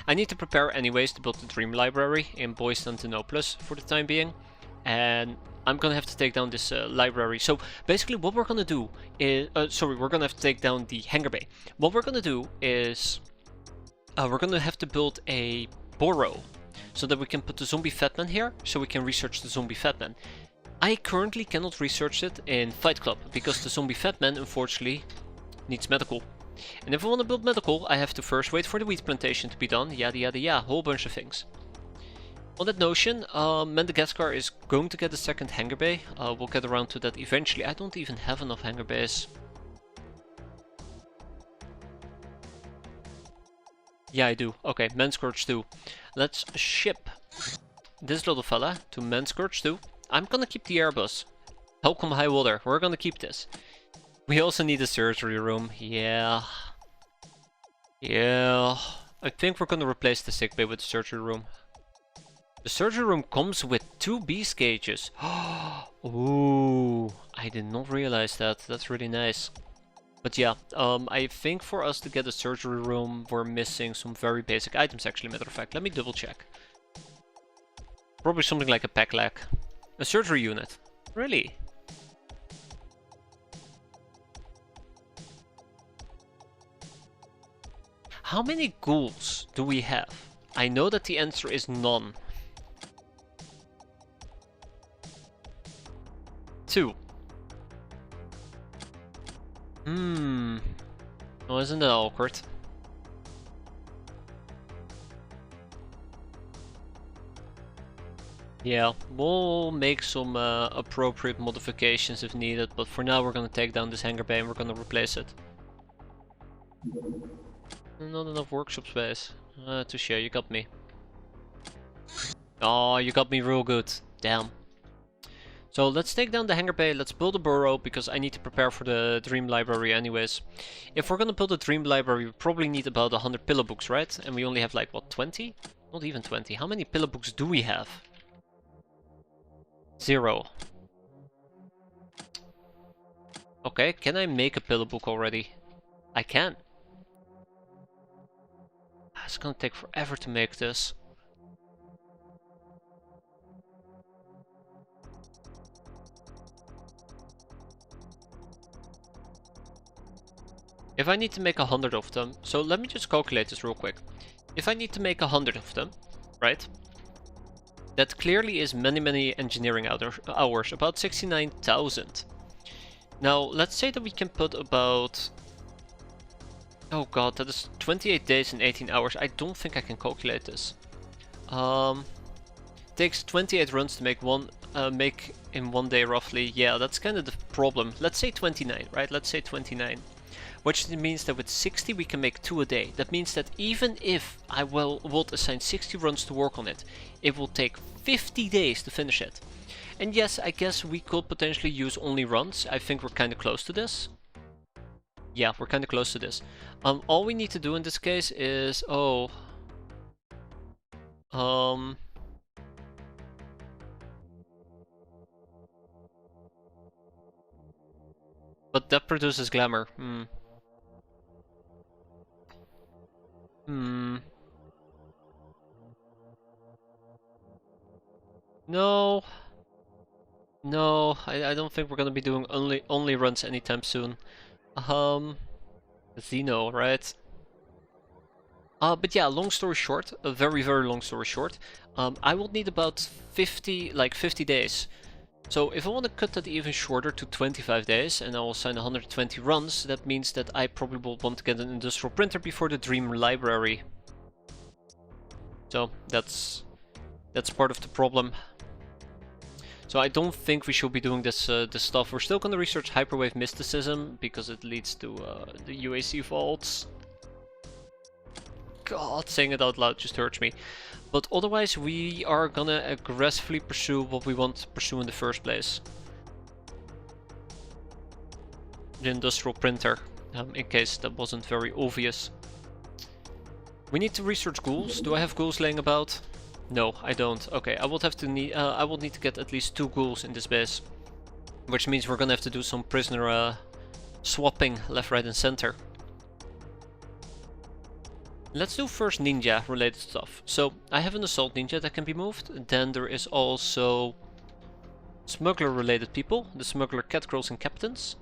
I need to prepare anyways to build the Dream Library in Boyz for the time being. And I'm gonna have to take down this library. So basically what we're gonna do is... we're gonna have to take down the hangar bay. What we're gonna do is... we're gonna have to build a burrow. So that we can put the zombie fatman here, so we can research the zombie fatman. I currently cannot research it in Fight Club, because the zombie fatman, unfortunately, needs medical. And if I want to build medical, I have to first wait for the wheat plantation to be done, yada yada yada, whole bunch of things. On that notion, Madagascar is going to get a second hangar bay. We'll get around to that eventually. I don't even have enough hangar bays. Yeah, I do. Okay, Manscourge 2. Let's ship this little fella to Manscourge 2. I'm gonna keep the Airbus. Hell come high water, we're gonna keep this. We also need a surgery room. Yeah. Yeah. I think we're gonna replace the sickbay with the surgery room. The surgery room comes with 2 beast cages. Ooh, I did not realize that. That's really nice. But yeah, I think for us to get a surgery room, we're missing some very basic items actually, matter of fact. Let me double check. Probably something like a pack lag. A surgery unit. Really? How many ghouls do we have? I know that the answer is none. 2. Oh, isn't that awkward? Yeah, we'll make some appropriate modifications if needed, but for now we're gonna take down this hangar bay and we're gonna replace it. Not enough workshop space. Touche, you got me. Oh, you got me real good. Damn. So let's take down the hangar bay, let's build a burrow, because I need to prepare for the dream library anyways. If we're gonna build a dream library, we probably need about 100 pillow books, right? And we only have like, what, 20? Not even 20. How many pillow books do we have? 0. Okay, can I make a pillow book already? I can. It's gonna take forever to make this. If I need to make 100 of them, so let me just calculate this real quick. If I need to make 100 of them, right? That clearly is many engineering hours, about 69,000. Now, let's say that we can put about... Oh god, that is 28 days and 18 hours. I don't think I can calculate this. Takes 28 runs to make make in 1 day roughly. Yeah, that's kind of the problem. Let's say 29, right? Let's say 29. Which means that with 60 we can make 2 a day. That means that even if I would assign 60 runs to work on it, it will take 50 days to finish it. And yes, I guess we could potentially use only runs. I think we're kind of close to this. Yeah, we're kind of close to this. All we need to do in this case is... But that produces glamour. No. No, I don't think we're gonna be doing only runs anytime soon. Xeno, right? But yeah, long story short, a very long story short, I will need about 50 days. So if I want to cut that even shorter to 25 days and I will sign 120 runs, that means that I probably will want to get an industrial printer before the dream library. So that's part of the problem. So I don't think we should be doing this stuff. We're still going to research hyperwave mysticism because it leads to the UAC vaults. God, saying it out loud just hurts me. But otherwise we are gonna aggressively pursue what we want to pursue in the first place. The industrial printer, in case that wasn't very obvious. We need to research ghouls. Do I have ghouls laying about? No, I don't. Okay, I will need to get at least 2 ghouls in this base. Which means we're gonna have to do some prisoner swapping left, right and center. Let's do first ninja related stuff. So I have an assault ninja that can be moved. Then there is also smuggler related people. The smuggler catgirls and captains.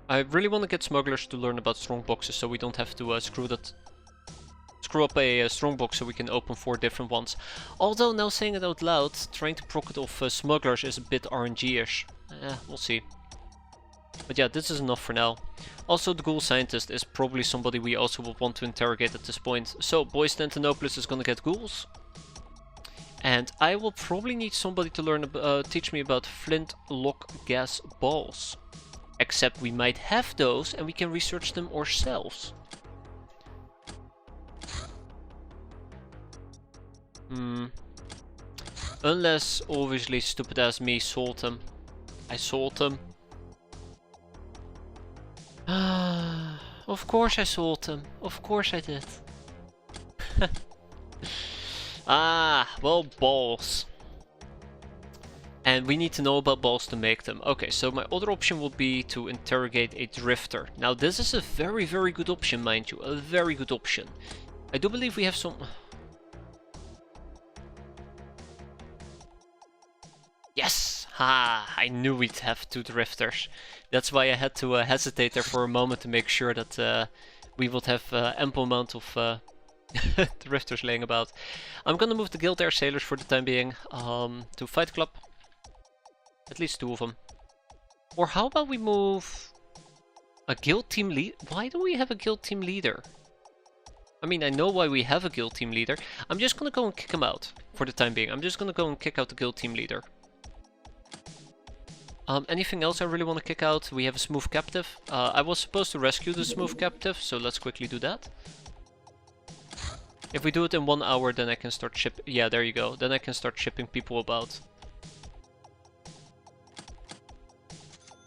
I really want to get smugglers to learn about strong boxes so we don't have to screw up a strong box so we can open 4 different ones. Although now saying it out loud, trying to proc it off smugglers is a bit RNG-ish. We'll see. But yeah, this is enough for now. Also, the ghoul scientist is probably somebody we also will want to interrogate at this point. So, Boyz Tantanopolis is gonna get ghouls. And I will probably need somebody to learn, teach me about flintlock gas balls. Except we might have those and we can research them ourselves. Hmm. Unless, obviously, stupid ass me sold them. I sold them. Of course I sold them. Of course I did. Ah, well, balls. And we need to know about balls to make them. Okay, so my other option would be to interrogate a drifter. Now this is a very, very good option, mind you. A very good option. I do believe we have some... Yes! Ha! I knew we'd have 2 drifters. That's why I had to hesitate there for a moment to make sure that we would have ample amount of drifters laying about. I'm gonna move the Guild Air Sailors for the time being to Fight Club. At least 2 of them. Or how about we move a guild team lead? Why do we have a guild team leader? I mean, I know why we have a guild team leader. I'm just gonna go and kick him out for the time being. I'm just gonna go and kick out the guild team leader. Anything else I really want to kick out? We have a smooth captive. I was supposed to rescue the smooth captive, so let's quickly do that. If we do it in 1 hour, then I can start ship. Yeah, there you go. Then I can start shipping people about.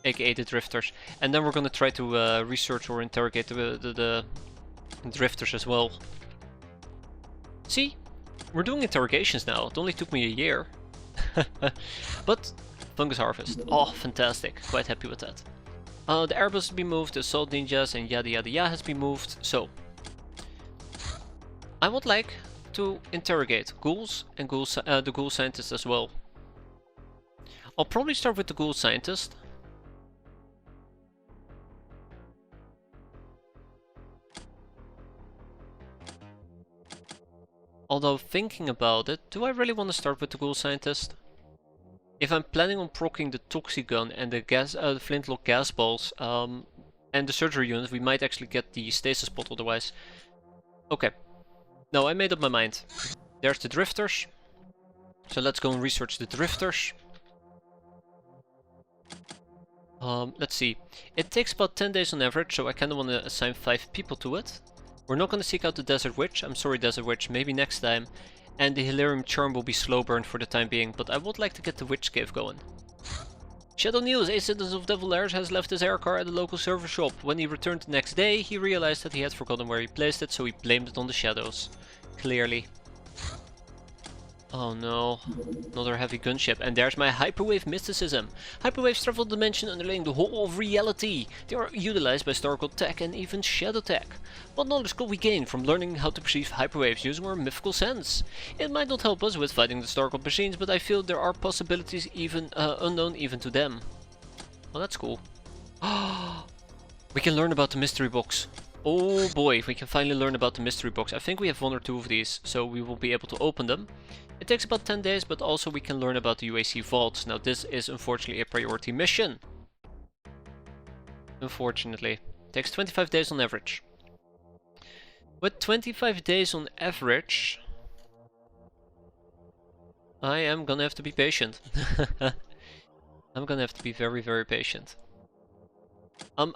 AKA the drifters. And then we're gonna try to research or interrogate the drifters as well. See? We're doing interrogations now. It only took me a year. But, fungus harvest. Oh, fantastic. Quite happy with that. The airbus has been moved, the assault ninjas and yada yada yada has been moved. So, I would like to interrogate ghouls and the ghoul scientist as well. I'll probably start with the ghoul scientist. Although thinking about it, do I really want to start with the ghoul scientist? If I'm planning on proccing the toxic gun and the flintlock gas balls and the surgery unit, we might actually get the stasis pod otherwise. Okay. No, I made up my mind. There's the drifters. So let's go and research the drifters. Let's see. It takes about 10 days on average, so I kind of want to assign 5 people to it. We're not going to seek out the Desert Witch. I'm sorry, Desert Witch. Maybe next time. And the Hilarium Charm will be slow burn for the time being, but I would like to get the Witch Cave going. Shadow News. A citizen of Devil Airs has left his air car at the local service shop. When he returned the next day, he realized that he had forgotten where he placed it, so he blamed it on the shadows. Clearly. Oh no, another heavy gunship, and there's my hyperwave mysticism. Hyperwaves travel the dimension underlying the whole of reality. They are utilized by Starcode tech and even Shadow tech. What knowledge could we gain from learning how to perceive hyperwaves using our mythical sense? It might not help us with fighting the Starcode machines, but I feel there are possibilities even unknown even to them. Well, that's cool. We can learn about the mystery box. Oh boy, we can finally learn about the mystery box. I think we have 1 or 2 of these, so we will be able to open them. It takes about 10 days, but also we can learn about the UAC vaults. Now this is unfortunately a priority mission. Unfortunately. It takes 25 days on average. With 25 days on average, I am gonna have to be patient. I'm gonna have to be very, very patient.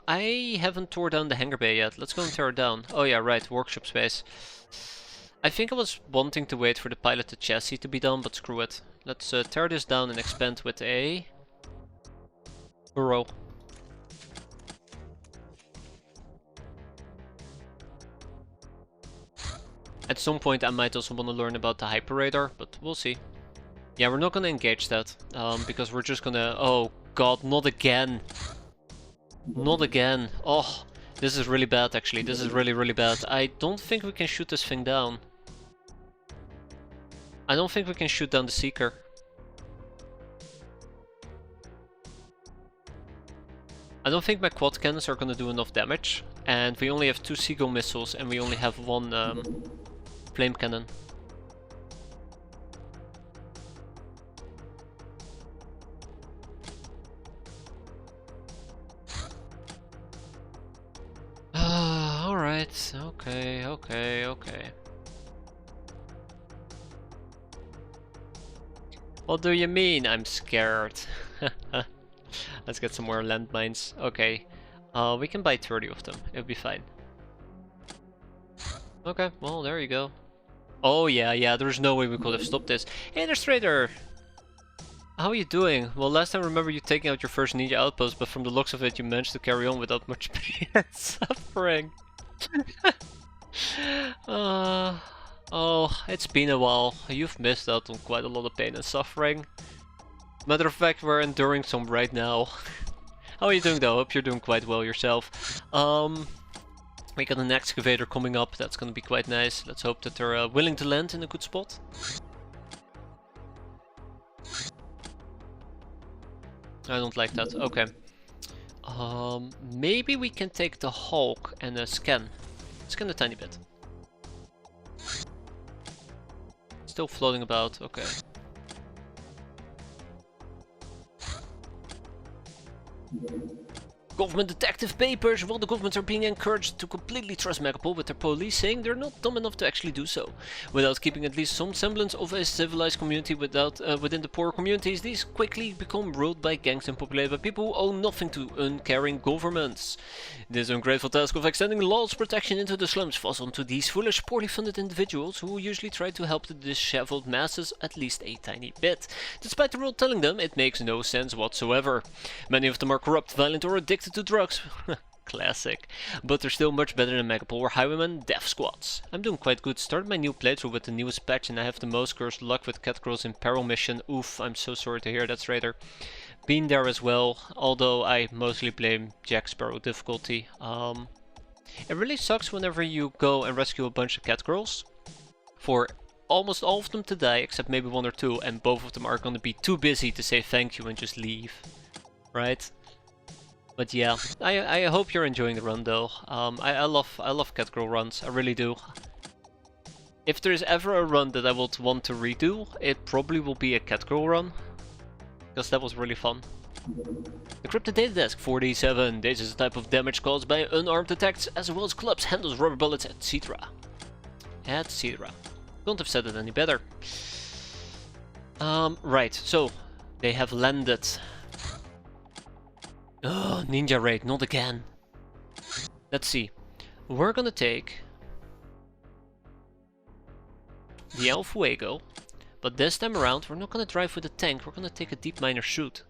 I haven't tore down the hangar bay yet. Let's go and tear it down. Oh yeah, right, workshop space. I think I was wanting to wait for the piloted chassis to be done, but screw it. Let's tear this down and expand with a burrow. At some point I might also want to learn about the hyper radar, but we'll see. Yeah, we're not gonna engage that, because we're just gonna... Oh god, not again! Not again. Oh, this is really bad actually. This is really, really bad. I don't think we can shoot this thing down. I don't think we can shoot down the Seeker. I don't think my quad cannons are gonna do enough damage. And we only have 2 Seagull missiles and we only have 1 flame cannon. Alright, okay. What do you mean I'm scared? Let's get some more landmines. Okay, we can buy 30 of them, it'll be fine. Okay, well there you go. Oh yeah, yeah, there's no way we could have stopped this. Hey, Illustrator! How are you doing? Well, last time I remember you taking out your first ninja outpost, but from the looks of it, you managed to carry on without much pain and suffering. Oh, it's been a while. You've missed out on quite a lot of pain and suffering. Matter of fact, we're enduring some right now. How are you doing though? Hope you're doing quite well yourself. We got an excavator coming up, that's gonna be quite nice. Let's hope that they're willing to land in a good spot. I don't like that, okay. Maybe we can take the Hulk and scan. Scan a tiny bit. Still floating about, okay. Government detective papers! Well, the governments are being encouraged to completely trust Megapol, with their police saying they're not dumb enough to actually do so. Without keeping at least some semblance of a civilized community within the poor communities, these quickly become ruled by gangs and populated by people who owe nothing to uncaring governments. This ungrateful task of extending law's protection into the slums falls onto these foolish, poorly funded individuals who usually try to help the disheveled masses at least a tiny bit, despite the rule telling them it makes no sense whatsoever. Many of them are corrupt, violent, or addicted to drugs. Classic. But they're still much better than Megapol or Highwayman Death Squads. I'm doing quite good. Started my new playthrough with the newest patch and I have the most cursed luck with Catgirls in Peril mission. Oof, I'm so sorry to hear that, Raider. Been there as well, although I mostly blame Jack Sparrow difficulty. It really sucks whenever you go and rescue a bunch of Catgirls, for almost all of them to die except maybe one or two, and both of them are gonna be too busy to say thank you and just leave. Right? But yeah, I hope you're enjoying the run though. I love Catgirl runs, I really do. If there's ever a run that I would want to redo, it probably will be a Catgirl run, because that was really fun. Encrypted data desk 47. This is a type of damage caused by unarmed attacks as well as clubs, handles, rubber bullets, etc. Etc. Couldn't have said it any better. Right, so they have landed. Oh, Ninja Raid, not again. Let's see. We're gonna take the El Fuego, but this time around we're not gonna drive with a tank, we're gonna take a deep miner chute.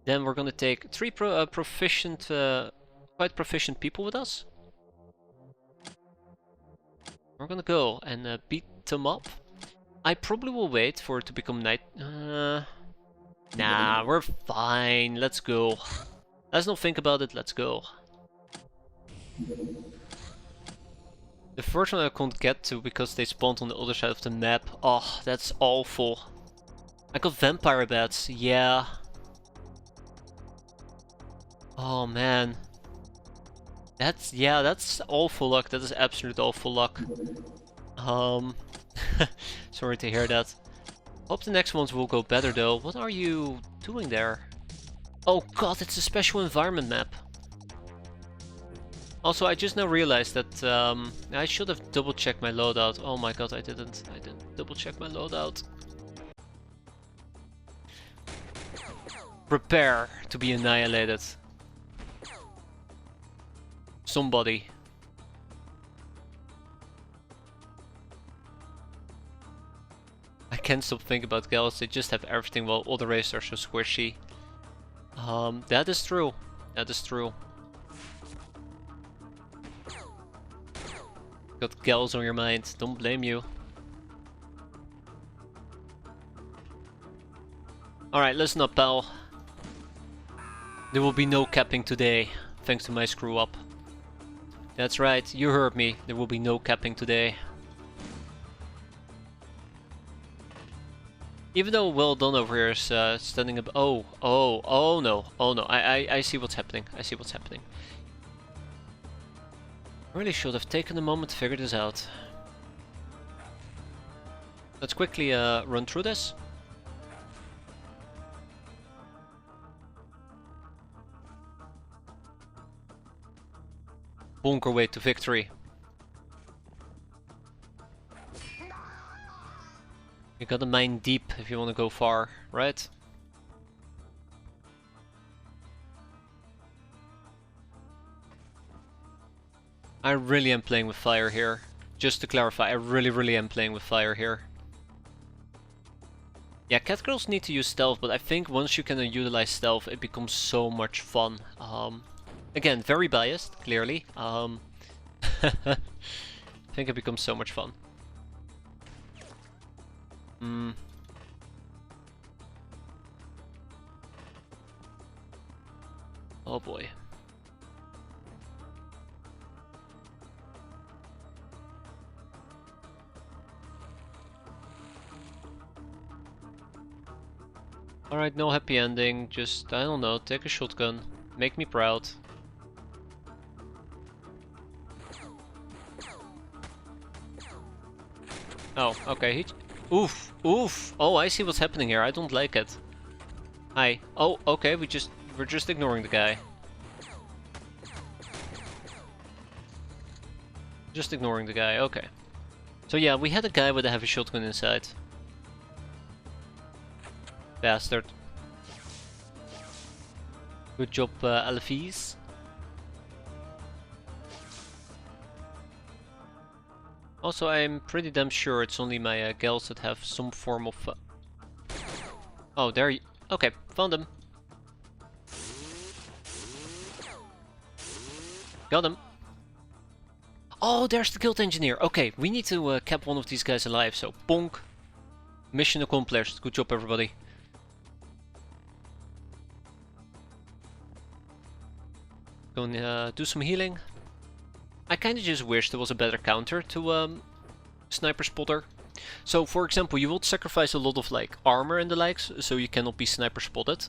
Then we're gonna take three quite proficient people with us. We're gonna go and beat them up. I probably will wait for it to become night. Nah, we're fine. Let's go. Let's not think about it. Let's go. The first one I couldn't get to because they spawned on the other side of the map. Oh, that's awful. I got vampire bats. Yeah. Oh man. That's awful luck. That is absolute awful luck. Sorry to hear that. Hope the next ones will go better though. What are you doing there? Oh god, it's a special environment map. Also, I just now realized that I should have double checked my loadout. Oh my god, I didn't double check my loadout. Prepare to be annihilated. Somebody. I can't stop thinking about Gals, they just have everything while all the races are so squishy. That is true. That is true. Got Gals on your mind, don't blame you. Alright, listen up, pal. There will be no capping today, thanks to my screw up. That's right, you heard me, there will be no capping today. Even though Well Done over here is standing up. Oh no, I see what's happening. I see what's happening. Really should have taken a moment to figure this out. Let's quickly run through this. Bunker way to victory. You gotta mine deep if you wanna go far, right? I really am playing with fire here. Just to clarify, I really am playing with fire here. Yeah, catgirls need to use stealth, but I think once you can utilize stealth, it becomes so much fun. Again, very biased, clearly. I think it becomes so much fun. Oh boy. Alright, no happy ending, just, I don't know, take a shotgun. Make me proud. Oh, okay, oof, oof! Oh, I see what's happening here, I don't like it. Hi. Oh, okay, we're just ignoring the guy. Just ignoring the guy, okay. So yeah, we had a guy with a heavy shotgun inside. Bastard. Good job, LFEs. Also, I'm pretty damn sure it's only my gals that have some form of... Oh, there you... Okay, found him. Got him. Oh, there's the guild engineer. Okay, we need to cap one of these guys alive, so bonk. Mission accomplished. Good job, everybody. Gonna do some healing. I kinda just wish there was a better counter to Sniper Spotter. So, for example, you will sacrifice a lot of like armor and the likes, so you cannot be sniper spotted.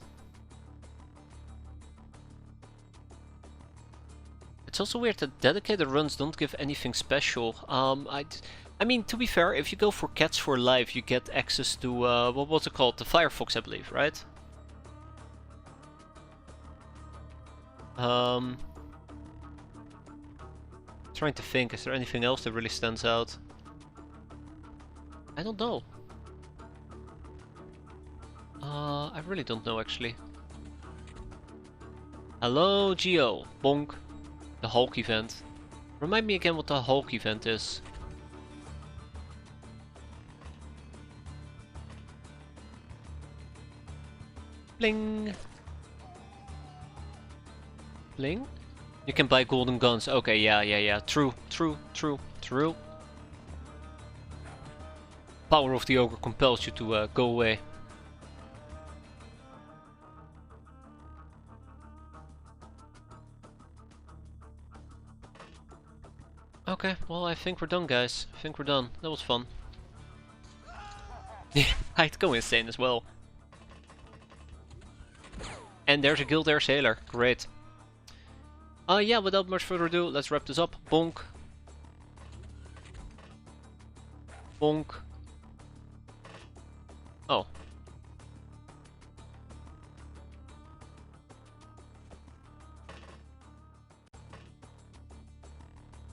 It's also weird that dedicated runs don't give anything special. I mean, to be fair, if you go for Cats for Life, you get access to, what was it called? The Firefox, I believe, right? Trying to think, is there anything else that really stands out? I don't know. I really don't know, actually. Hello, Geo. Bonk. The Hulk event. Remind me again what the Hulk event is. Bling. Bling? You can buy golden guns. Okay, yeah. True. Power of the ogre compels you to go away. Okay, well, I think we're done, guys. I think we're done. That was fun. Yeah, I'd go insane as well. And there's a Guild Air Sailor. Great. Yeah, without much further ado, let's wrap this up. Bonk. Bonk. Oh.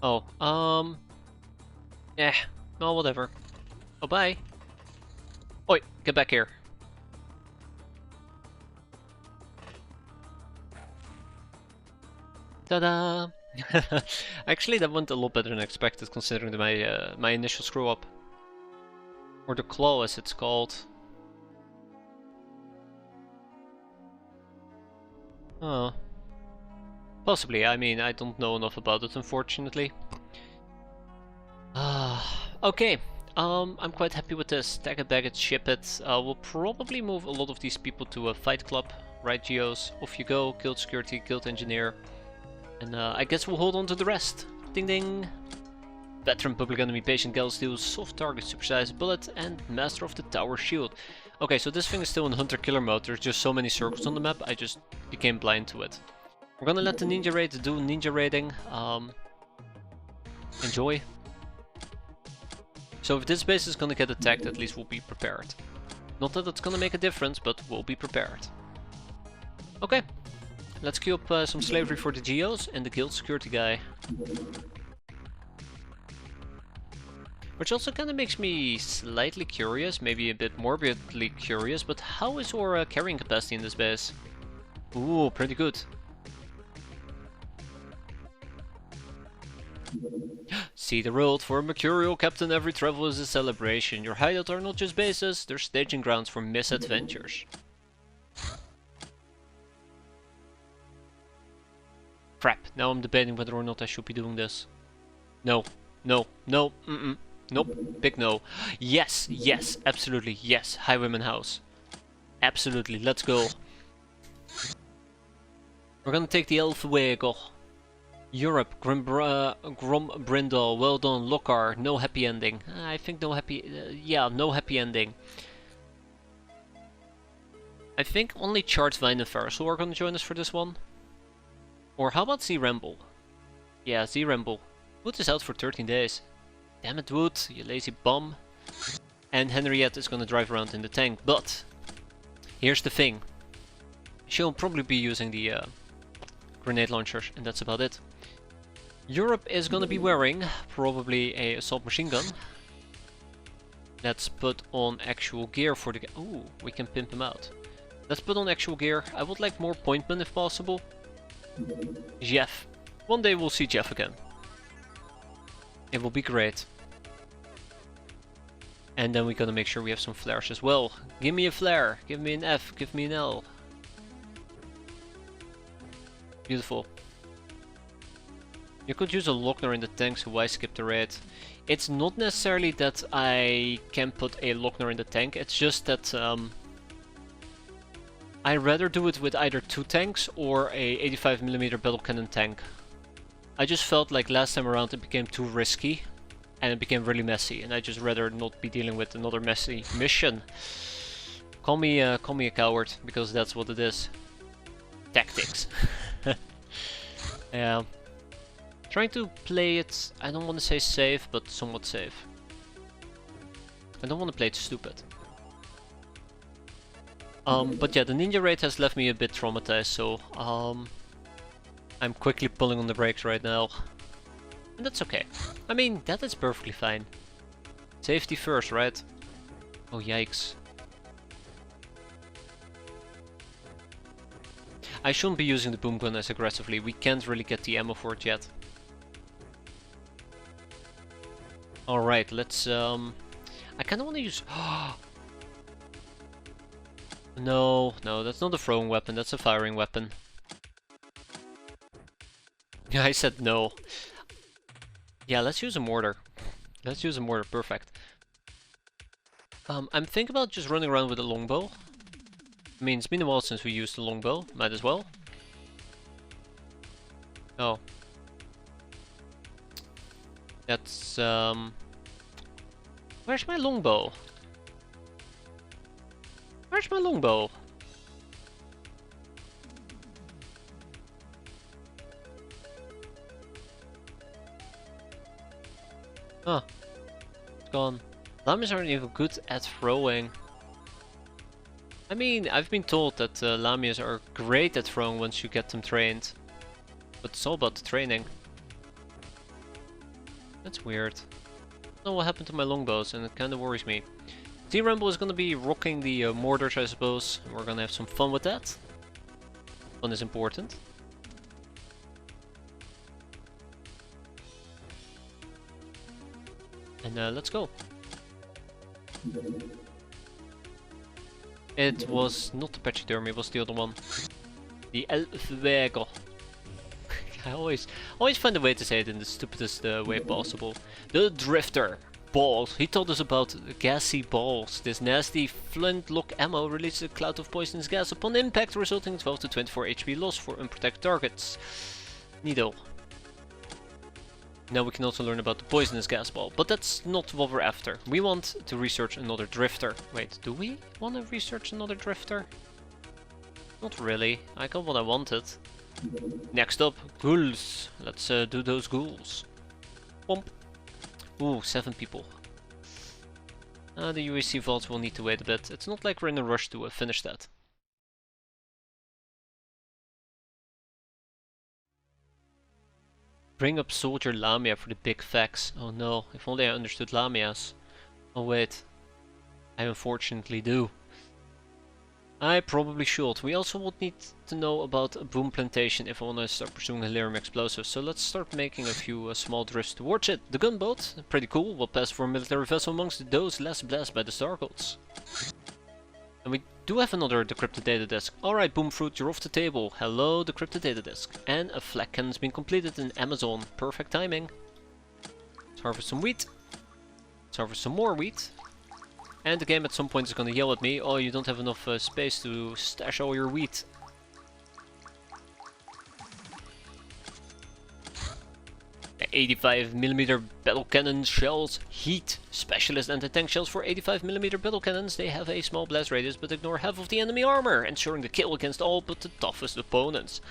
Oh, yeah, no, whatever. Oh, bye. Oi, get back here. Ta-da! Actually, that went a lot better than expected, considering my my initial screw up. Or the claw, as it's called. Oh. Possibly, I mean, I don't know enough about it, unfortunately. Okay, I'm quite happy with this. Tag it, bag it, ship it. We'll probably move a lot of these people to a fight club, right, Geos? Off you go, guild security, guild engineer. And I guess we'll hold on to the rest. Ding ding! Veteran public enemy, patient gal steals, soft target, supersized bullet, and master of the tower shield. Okay, so this thing is still in hunter killer mode. There's just so many circles on the map, I just became blind to it. We're gonna let the ninja raid do ninja raiding. Enjoy. So if this base is gonna get attacked, at least we'll be prepared. Not that it's gonna make a difference, but we'll be prepared. Okay, let's queue up some slavery for the Geos and the guild security guy. Which also kind of makes me slightly curious, maybe a bit morbidly curious, but how is our carrying capacity in this base? Ooh, pretty good. See the world. For a mercurial captain, every travel is a celebration. Your hideouts are not just bases, they're staging grounds for misadventures. Crap, now I'm debating whether or not I should be doing this. No, no, no, nope, big no. Yes, yes, absolutely, yes, Highwayman House. Absolutely, let's go. We're gonna take the Elfwegel. Europe, Grombrindal, well done, Lokar, no happy ending. I think no happy, yeah, no happy ending. I think only Charles Vine and Farisol are gonna join us for this one. Or how about Z-Ramble? Yeah, Z-Ramble. Wood is out for 13 days. Damn it, Wood, you lazy bum. And Henriette is gonna drive around in the tank, but here's the thing. She'll probably be using the grenade launchers, and that's about it. Europe is gonna be wearing probably a assault machine gun. Let's put on actual gear for the... Ooh, we can pimp him out. Let's put on actual gear. I would like more pointmen if possible. Jeff. One day we'll see Jeff again. It will be great. And then we're gonna make sure we have some flares as well. Give me a flare. Give me an F. Give me an L. Beautiful. You could use a Lochner in the tank, so why skip the raid? It's not necessarily that I can put a Lochner in the tank, it's just that I'd rather do it with either 2 tanks or a 85mm battle cannon tank. I just felt like last time around it became too risky and it became really messy, and I just rather not be dealing with another messy mission. Call me a coward, because that's what it is. Tactics. Yeah. Trying to play it, I don't want to say safe, but somewhat safe. I don't want to play it stupid. But yeah, the ninja raid has left me a bit traumatized, so I'm quickly pulling on the brakes right now. And that's okay. I mean, that is perfectly fine. Safety first, right? Oh, yikes. I shouldn't be using the boom gun as aggressively. We can't really get the ammo for it yet. Alright, let's I kinda wanna use... No, that's not a throwing weapon, that's a firing weapon. Yeah, I said no. Yeah, let's use a mortar. Let's use a mortar, perfect. I'm thinking about just running around with a longbow. I mean, it's been a while since we used the longbow, might as well. Oh. That's, where's my longbow? Where's my longbow? Huh. It's gone. Llamas aren't even good at throwing. I mean, I've been told that Lamias are great at throwing once you get them trained. But it's all about the training. That's weird. I don't know what happened to my longbows, and it kinda worries me. Z-Ramble is gonna be rocking the mortars, I suppose. We're gonna have some fun with that. Fun is important. And let's go. It was not the Pachyderm, it was the other one. The Elfwegel. I always find a way to say it in the stupidest way possible. The Drifter. Balls. He told us about gassy balls. This nasty flintlock ammo releases a cloud of poisonous gas upon impact, resulting in 12 to 24 HP loss for unprotected targets. Needle. Now we can also learn about the poisonous gas ball, but that's not what we're after. We want to research another drifter. Wait, do we want to research another drifter? Not really. I got what I wanted. Next up, ghouls. Let's do those ghouls. Bump. Ooh, 7 people. The UAC vaults will need to wait a bit. It's not like we're in a rush to finish that. Bring up Soldier Lamia for the big facts. Oh no, if only I understood Lamias. Oh wait, I unfortunately do. I probably should. We also would need to know about a boom plantation if I want to start pursuing Halerium explosives. So let's start making a few small drifts towards it. The gunboat, pretty cool, will pass for a military vessel amongst those less blessed by the star gods. And we do have another decrypted data disk. Alright, Boomfruit, you're off the table. Hello, decrypted data disk. And a flak cannon's been completed in Amazon. Perfect timing. Let's harvest some wheat. Let's harvest some more wheat. And the game at some point is gonna yell at me, oh, you don't have enough space to stash all your wheat. The 85mm battle cannon shells, heat, specialist anti-tank shells for 85mm battle cannons. They have a small blast radius but ignore half of the enemy armor, ensuring the kill against all but the toughest opponents.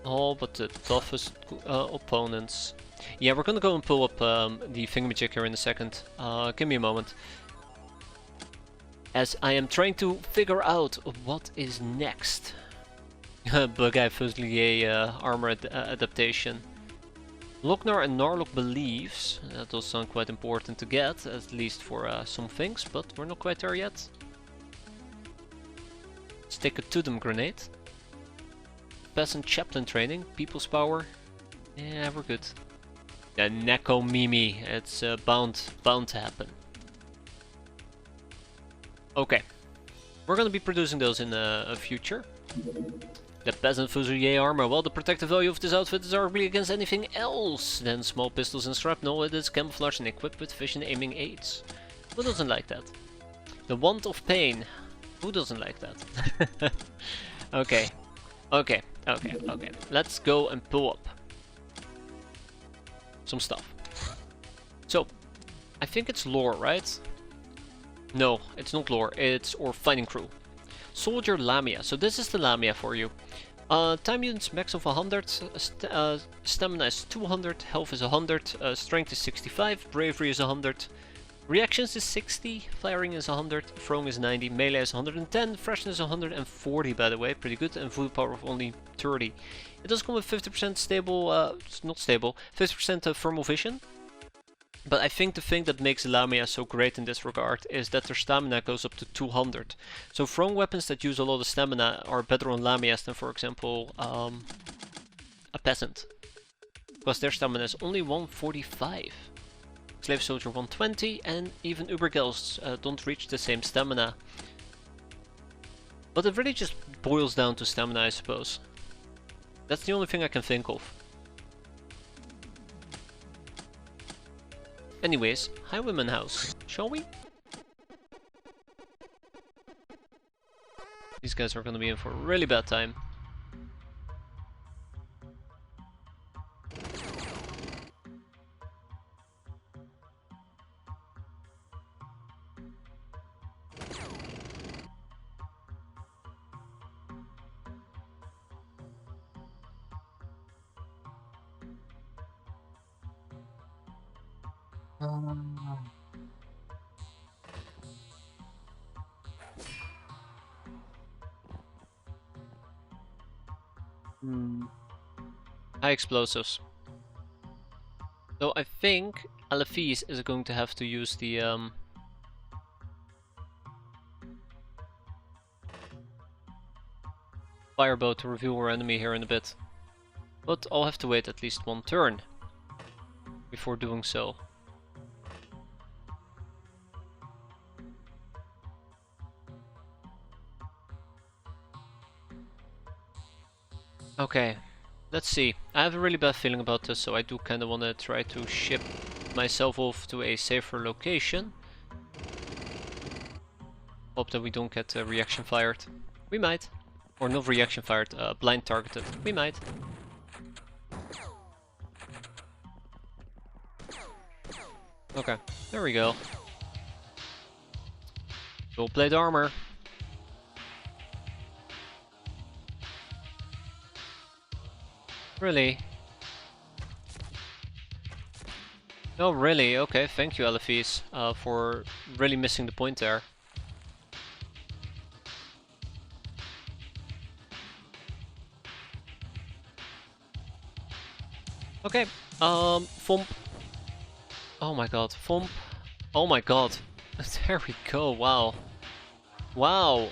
All but the toughest opponents. Yeah, we're gonna go and pull up the thingamajig here in a second. Give me a moment. As I am trying to figure out what is next. Bug-Eye Fusilier armor adaptation. Lochnar and Narlock believes. That does sound quite important to get, at least for some things, but we're not quite there yet. Let's take a Tudum grenade. Peasant chaplain training, people's power. Yeah, we're good. The Neko Mimi, it's bound to happen. Okay, we're gonna be producing those in a future. The Peasant Fusilier armor, well, the protective value of this outfit is arguably against anything else than small pistols and shrapnel. It is camouflaged and equipped with vision aiming aids. Who doesn't like that? The Wand of Pain. Who doesn't like that? Okay. Let's go and pull up some stuff. So, I think it's lore, right? No, it's not lore, it's or fighting crew. Soldier Lamia, so this is the Lamia for you. Time units max of 100, stamina is 200, health is 100, strength is 65, bravery is 100, reactions is 60, firing is 100, throwing is 90, melee is 110, freshness is 140 by the way, pretty good, and food power of only 30. It does come with 50% stable, not stable, 50% thermal vision. But I think the thing that makes Lamia so great in this regard is that their stamina goes up to 200. So throwing weapons that use a lot of stamina are better on Lamias than, for example, a peasant. Because their stamina is only 145. Slave Soldier 120, and even Ubergels don't reach the same stamina. But it really just boils down to stamina, I suppose. That's the only thing I can think of. Anyways, Highwayman House, shall we? These guys are gonna be in for a really bad time. High explosives. So I think Alefis is going to have to use the firebow to reveal our enemy here in a bit. But I'll have to wait at least one turn before doing so. Okay, let's see. I have a really bad feeling about this, so I do kind of want to try to ship myself off to a safer location. Hope that we don't get reaction fired. We might. Or not reaction fired, blind targeted. We might. Okay, there we go. Full plate armor. Really? Oh, really? Okay, thank you, Alefis, for really missing the point there. Okay, Fomp. Oh my god, Fomp. Oh my god. There we go, wow. Wow,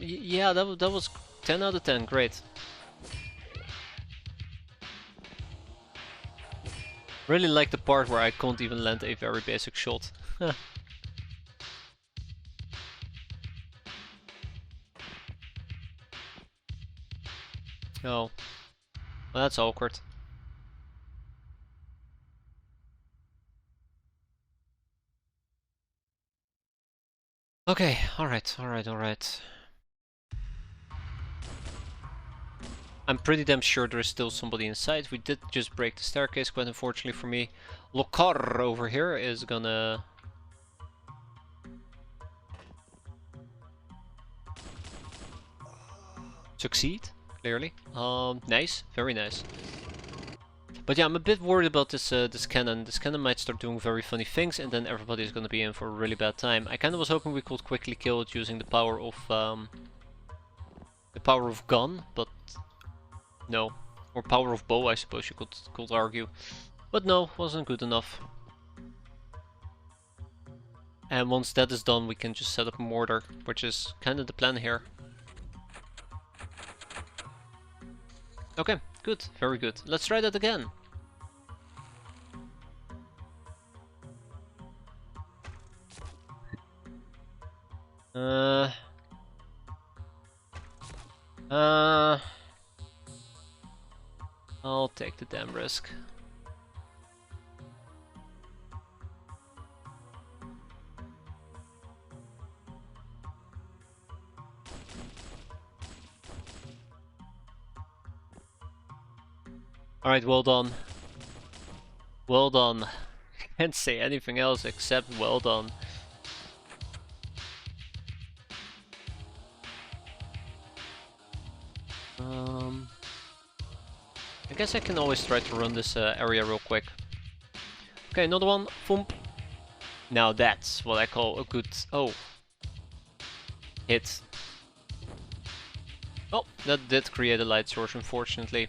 yeah, that was 10 out of 10, great. Really like the part where I can't even land a very basic shot. Oh, well, that's awkward. Okay, alright. I'm pretty damn sure there is still somebody inside. We did just break the staircase, quite unfortunately for me. Lokar over here is gonna... succeed, clearly. Nice, very nice. But yeah, I'm a bit worried about this cannon. This cannon might start doing very funny things, and then everybody's gonna be in for a really bad time. I kinda was hoping we could quickly kill it using the power of gun, but no. Or power of bow, I suppose you could argue. But no, wasn't good enough. And once that is done, we can just set up a mortar, which is kind of the plan here. Okay, good, very good. Let's try that again. I'll take the damn risk. Alright, well done. Well done. Can't say anything else except well done. I guess I can always try to run this area real quick. Okay, another one. Thump. Now that's what I call a good... oh. Hit. Oh, that did create a light source, unfortunately.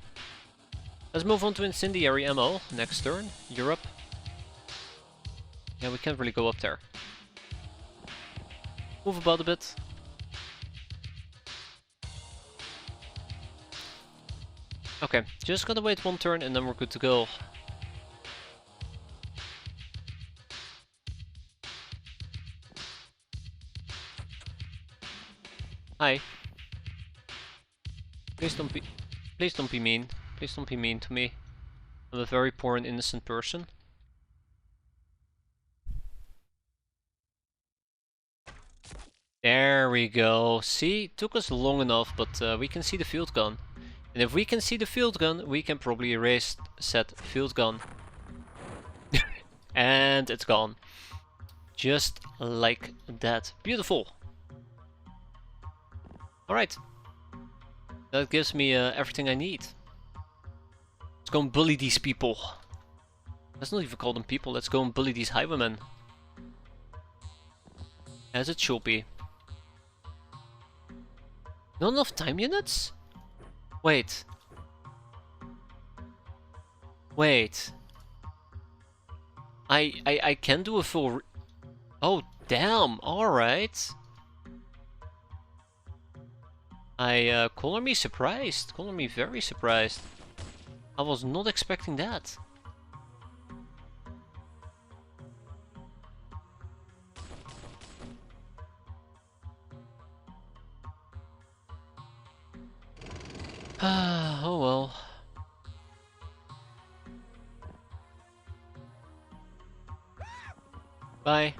Let's move on to incendiary ammo. Next turn. Europe. Yeah, we can't really go up there. Move about a bit. Okay, just gotta wait one turn and then we're good to go. Hi. Please don't be mean. Please don't be mean to me. I'm a very poor and innocent person. There we go. See, it took us long enough, but we can see the field gun. And if we can see the field gun, we can probably erase said field gun. And it's gone. Just like that. Beautiful. Alright. That gives me everything I need. Let's go and bully these people. Let's not even call them people, let's go and bully these highwaymen. As it should be. Not enough time units? Wait. Wait. I can do a full... oh, damn, alright. Color me surprised. Color me very surprised. I was not expecting that. Oh well. Bye.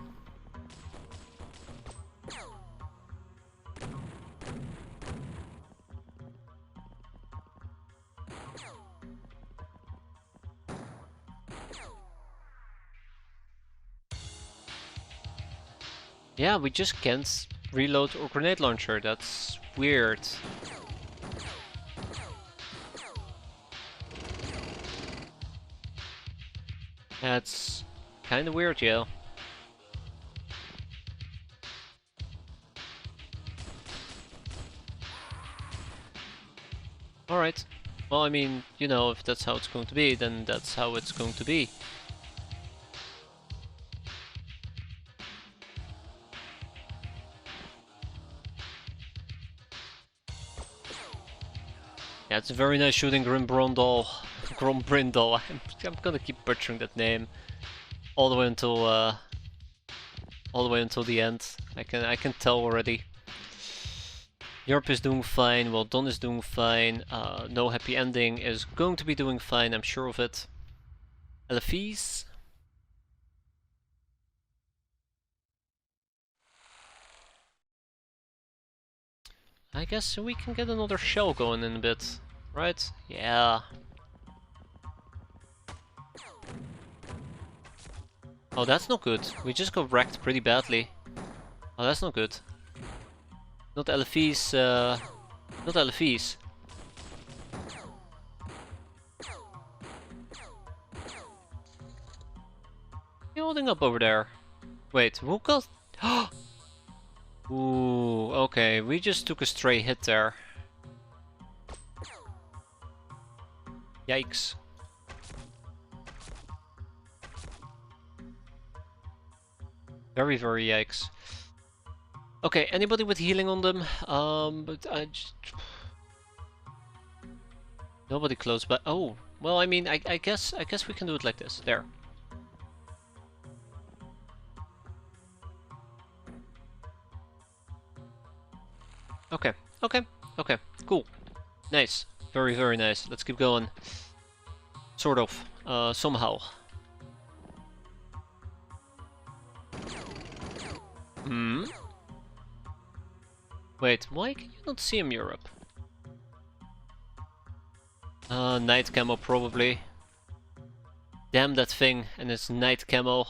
Yeah, we just can't reload our grenade launcher. That's weird. That's kinda weird, yeah. Alright. Well, I mean, you know, if that's how it's going to be, then that's how it's going to be. Yeah, it's a very nice shooting Grimbrondal. Grombrindal. I'm gonna keep butchering that name all the way until the end. I can tell already. Europe is doing fine. Well, Don is doing fine. No happy ending is going to be doing fine. I'm sure of it. Elefis. I guess we can get another shell going in a bit, right? Yeah. Oh, that's not good. We just got wrecked pretty badly. Oh, that's not good. Not Elefis, not Elefis. You holding up over there? Wait, who got... Ooh, okay, we just took a stray hit there. Yikes. Very, very yikes. Okay, anybody with healing on them? But I just... Nobody close by. Oh, well, I mean, I guess we can do it like this. There. Okay, okay, okay, cool. Nice. Very, very nice. Let's keep going. Sort of. Somehow. Hmm? Wait, why can you not see him, Europe? Night camo probably. Damn that thing and its night camo.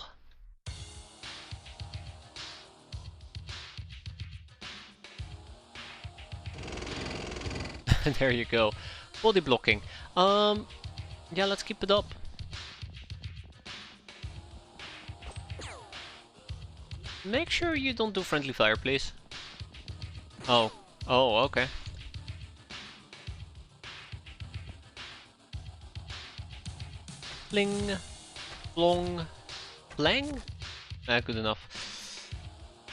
There you go. Body blocking. Yeah, let's keep it up. Make sure you don't do friendly fire, please. Oh. Oh, okay. Bling. Blong. Blang? Ah, good enough.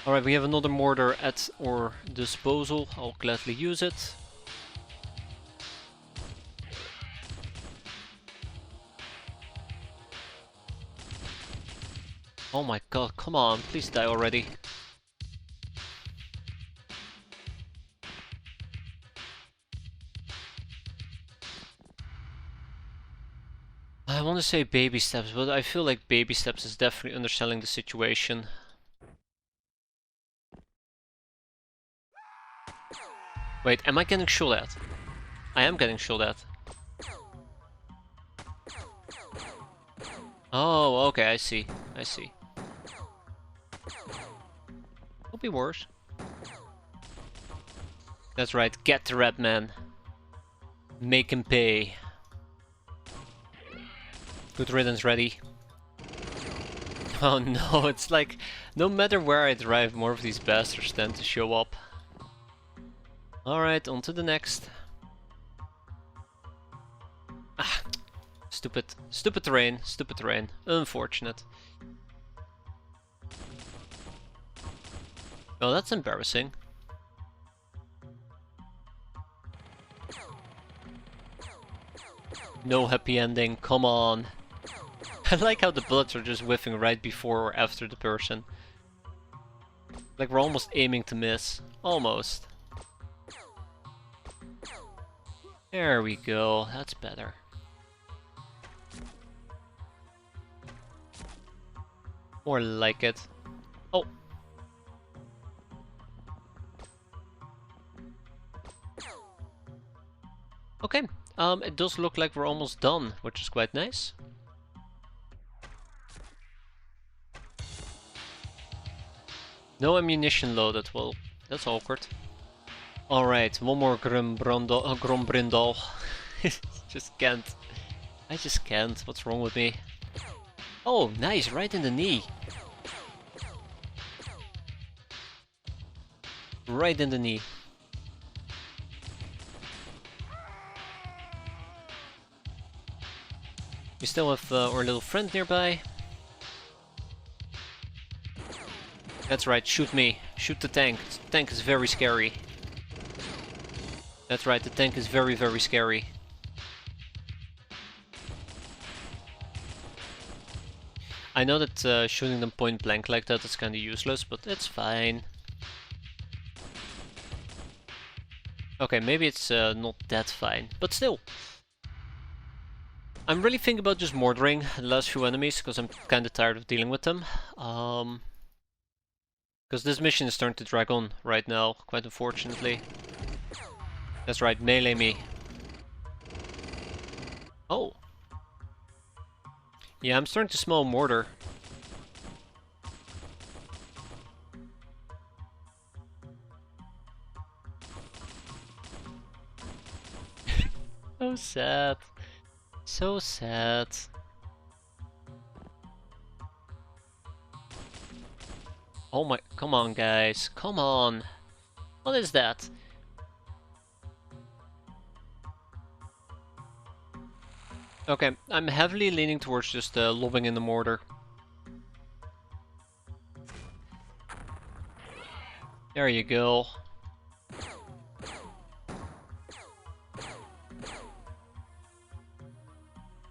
Alright, we have another mortar at our disposal. I'll gladly use it. Oh my god, come on, please die already. I want to say baby steps, but I feel like baby steps is definitely underselling the situation. Wait, am I getting shot at? I am getting shot at. Oh, okay, I see. I see. Could be worse. That's right, get the red man. Make him pay. Good riddance, ready. Oh no, it's like, no matter where I drive, more of these bastards tend to show up. Alright, on to the next. Ah, stupid terrain, unfortunate. Well, that's embarrassing. No happy ending, come on. I like how the bullets are just whiffing right before or after the person. Like we're almost aiming to miss. Almost. There we go, that's better. More like it. Oh! Okay, it does look like we're almost done, which is quite nice. No ammunition loaded, well, that's awkward. Alright, one more Grombrindal. Just can't. I just can't. What's wrong with me? Oh, nice, right in the knee. Right in the knee. We still have our little friend nearby. That's right, shoot me. Shoot the tank. The tank is very scary. That's right, the tank is very, very scary. I know that shooting them point blank like that is kinda useless, but it's fine. Okay, maybe it's not that fine, but still. I'm really thinking about just murdering the last few enemies, because I'm kinda tired of dealing with them. Because this mission is starting to drag on right now, quite unfortunately. That's right, melee me. Oh. Yeah, I'm starting to smell mortar. So sad. So sad. Oh my, come on guys, come on. What is that? Okay, I'm heavily leaning towards just lobbing in the mortar. There you go.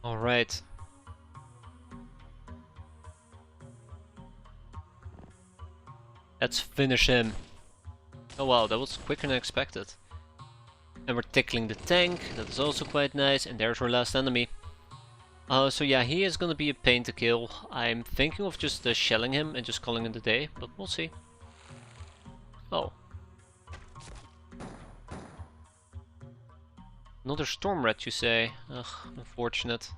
Alright. Let's finish him. Oh wow, that was quicker than expected. And we're tickling the tank, that is also quite nice, and there's our last enemy. So yeah, he is gonna be a pain to kill. I'm thinking of just shelling him and just calling it a day, but we'll see. Oh. Another storm rat, you say? Ugh, unfortunate.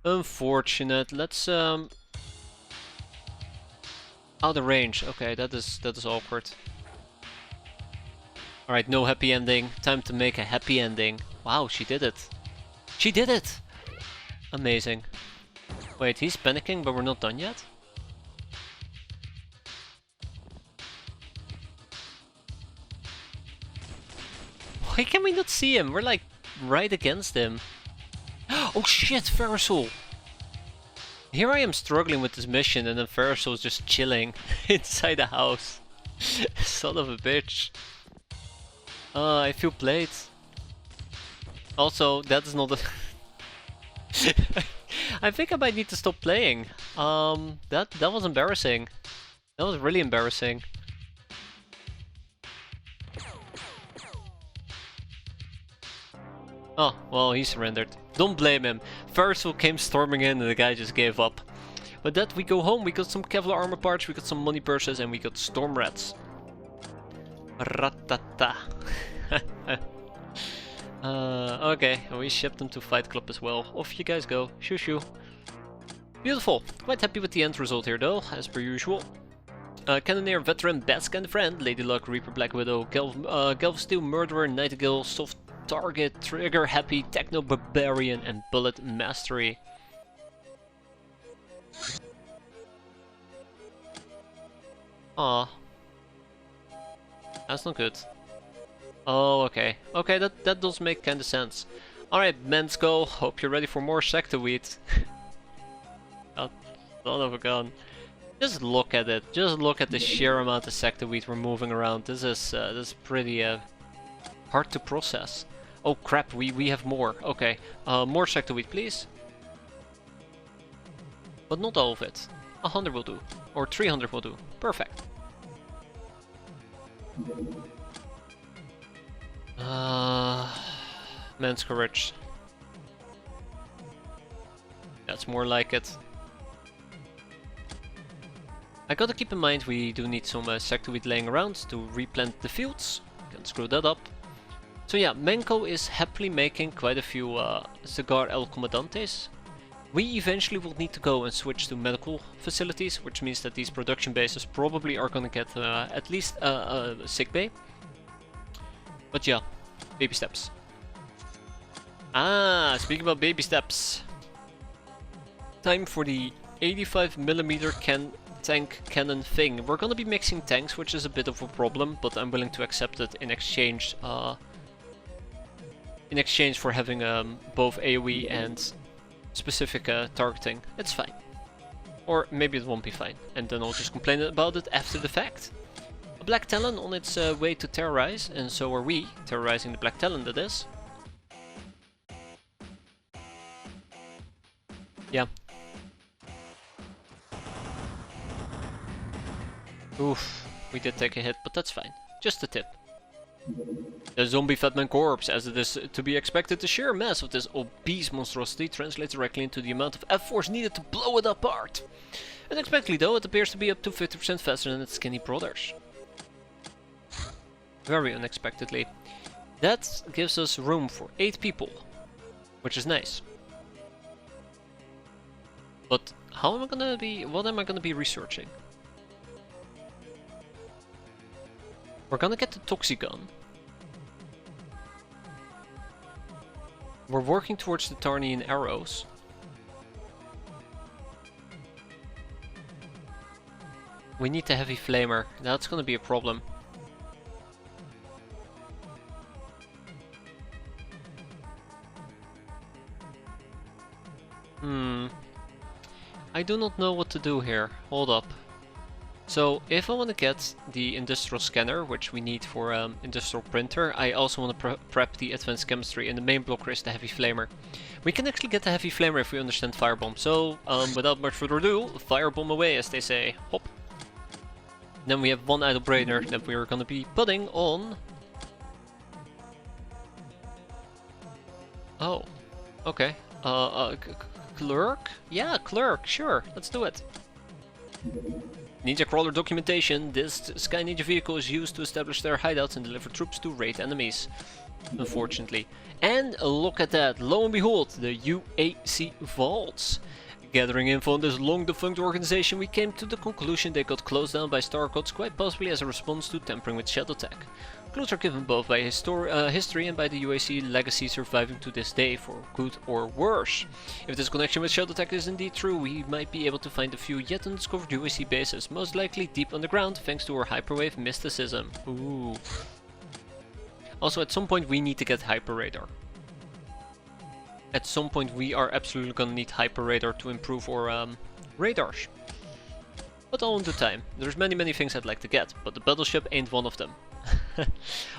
Unfortunate. Let's out of range. Okay, that is awkward. Alright, no happy ending. Time to make a happy ending. Wow, she did it. She did it! Amazing. Wait, he's panicking, but we're not done yet? Why can we not see him? We're like right against him. Oh shit, Ferrisol! Here I am struggling with this mission and then Ferrisol is just chilling inside the house. Son of a bitch. I feel played. Also, that is not a... I think I might need to stop playing. That was embarrassing. That was really embarrassing. Oh, well, he surrendered. Don't blame him. Ferrisol came storming in and the guy just gave up. With that, we go home. We got some Kevlar armor parts, we got some money purses, and we got storm rats. Ratata. Okay, and we shipped them to Fight Club as well. Off you guys go. Shoo shoo. Beautiful. Quite happy with the end result here though, as per usual. Cannoneer, Veteran, Best Kind of Friend, Lady Luck, Reaper, Black Widow, Galvesteel, Murderer, Nightingale, Soft Target, Trigger, Happy, Techno, Barbarian, and Bullet Mastery. Aw. That's not good. Oh, okay. Okay, that does make kinda sense. Alright, Mensko, hope you're ready for more sectoweed. Oh, son of a gun. Just look at it. Just look at the sheer amount of sectoweed we're moving around. This is pretty hard to process. Oh crap, we have more. Okay, more sectoweed, please. But not all of it. 100 will do. Or 300 will do. Perfect. Man's courage. That's more like it. I gotta keep in mind we do need some sectoweed laying around to replant the fields. Can't screw that up. So yeah, Menko is happily making quite a few Cigar El Comandantes. We eventually will need to go and switch to medical facilities, which means that these production bases probably are gonna get at least a sick bay. But yeah, baby steps. Ah, speaking about baby steps. Time for the 85mm tank cannon thing. We're gonna be mixing tanks, which is a bit of a problem, but I'm willing to accept it in exchange for having both AoE and specific targeting. It's fine. Or maybe it won't be fine, and then I'll just complain about it after the fact. A Black Talon on its way to terrorize, and so are we, terrorizing the Black Talon that is. Yeah. Oof, we did take a hit, but that's fine. Just a tip. The zombie Fatman corpse, as it is to be expected, the sheer mass of this obese monstrosity translates directly into the amount of F-force needed to blow it apart. Unexpectedly though, it appears to be up to 50% faster than its skinny brothers. Very unexpectedly. That gives us room for 8 people, which is nice. But how am I gonna be, what am I gonna be researching? We're gonna get the Toxigun. We're working towards the Tarnian arrows. We need the heavy flamer. That's gonna be a problem. I do not know what to do here. Hold up. So, if I want to get the industrial scanner, which we need for industrial printer, I also want to prep the advanced chemistry, and the main blocker is the heavy flamer. We can actually get the heavy flamer if we understand firebomb. So, without much further ado, firebomb away, as they say. Hop. Then we have one idle brainer that we are going to be putting on. Oh, okay. Clerk? Yeah, clerk, sure, let's do it. Ninja crawler documentation. This Sky Ninja vehicle is used to establish their hideouts and deliver troops to raid enemies. Unfortunately. And look at that, lo and behold, the UAC vaults. Gathering info on this long defunct organization, we came to the conclusion they got closed down by Star Gods, quite possibly as a response to tampering with Shadow Tech. Clues are given both by history and by the UAC legacy surviving to this day, for good or worse. If this connection with Shadow Tech is indeed true, we might be able to find a few yet undiscovered UAC bases, most likely deep underground, thanks to our hyperwave mysticism. Ooh. Also, at some point we need to get Hyper Radar. At some point we are absolutely gonna need Hyper Radar to improve our radars. But all in due time. There's many things I'd like to get, but the battleship ain't one of them.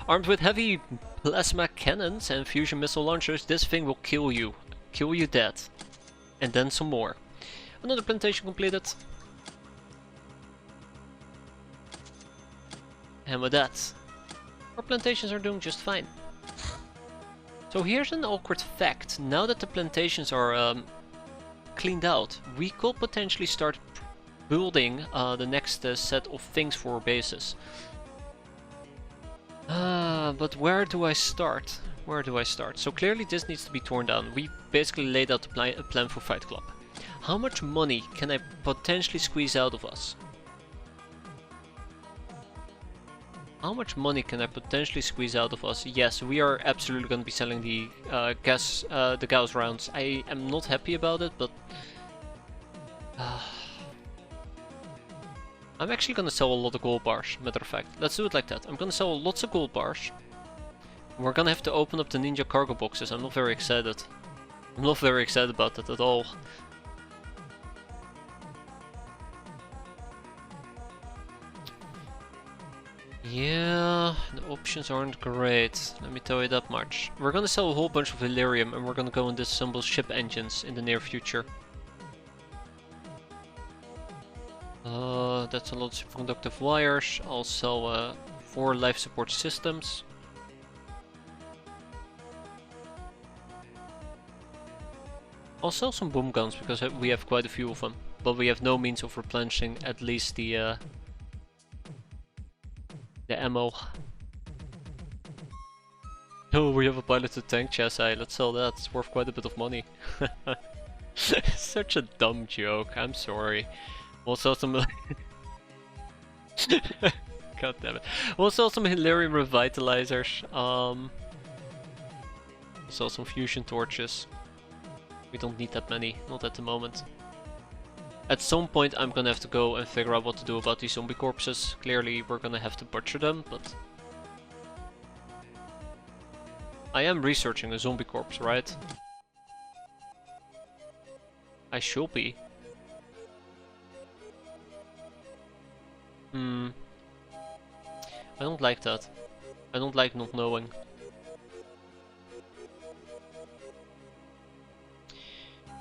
Armed with heavy plasma cannons and fusion missile launchers, this thing will kill you. Kill you dead. And then some more. Another plantation completed. And with that, our plantations are doing just fine. So here's an awkward fact. Now that the plantations are cleaned out, we could potentially start building the next set of things for our bases. But where do I start? Where do I start? So clearly this needs to be torn down. We basically laid out a plan for Fight Club. How much money can I potentially squeeze out of us? How much money can I potentially squeeze out of us? Yes, we are absolutely going to be selling the Gauss rounds. I am not happy about it, but I'm actually going to sell a lot of gold bars, matter of fact. Let's do it like that. I'm going to sell lots of gold bars. We're going to have to open up the ninja cargo boxes. I'm not very excited. I'm not very excited about that at all. Yeah, the options aren't great, let me tell you that much. We're gonna sell a whole bunch of Illyrium and we're gonna go and disassemble ship engines in the near future. That's a lot of superconductive wires. I'll sell 4 life support systems. I'll sell some boom guns because we have quite a few of them, but we have no means of replenishing at least the ammo. Oh, we have a piloted tank chassis. Let's sell that. It's worth quite a bit of money. Such a dumb joke. I'm sorry. We'll sell some. God damn it. We'll sell some Hilarium revitalizers. Sell some fusion torches. We don't need that many. Not at the moment. At some point I'm gonna have to go and figure out what to do about these zombie corpses. Clearly we're gonna have to butcher them, but I am researching a zombie corpse, right? I should be. I don't like that. I don't like not knowing.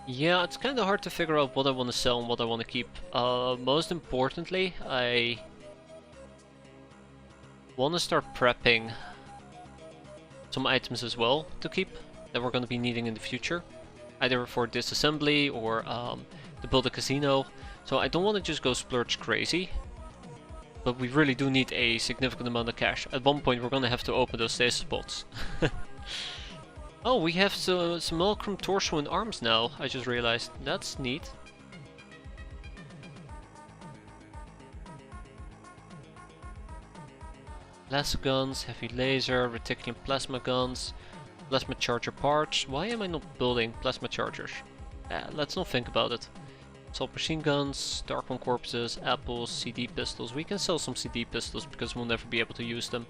Yeah, it's kind of hard to figure out what I want to sell and what I want to keep. Most importantly, I want to start prepping some items as well to keep that we're going to be needing in the future. Either for disassembly or to build a casino. So I don't want to just go splurge crazy. But we really do need a significant amount of cash. At one point we're going to have to open those stasis spots. Oh, we have some Simulacrum torso and arms now, I just realized. That's neat. Laser guns, heavy laser, reticulum plasma guns, plasma charger parts. Why am I not building plasma chargers? Let's not think about it. Assault machine guns, Darkman corpses, apples, CD pistols. We can sell some CD pistols because we'll never be able to use them.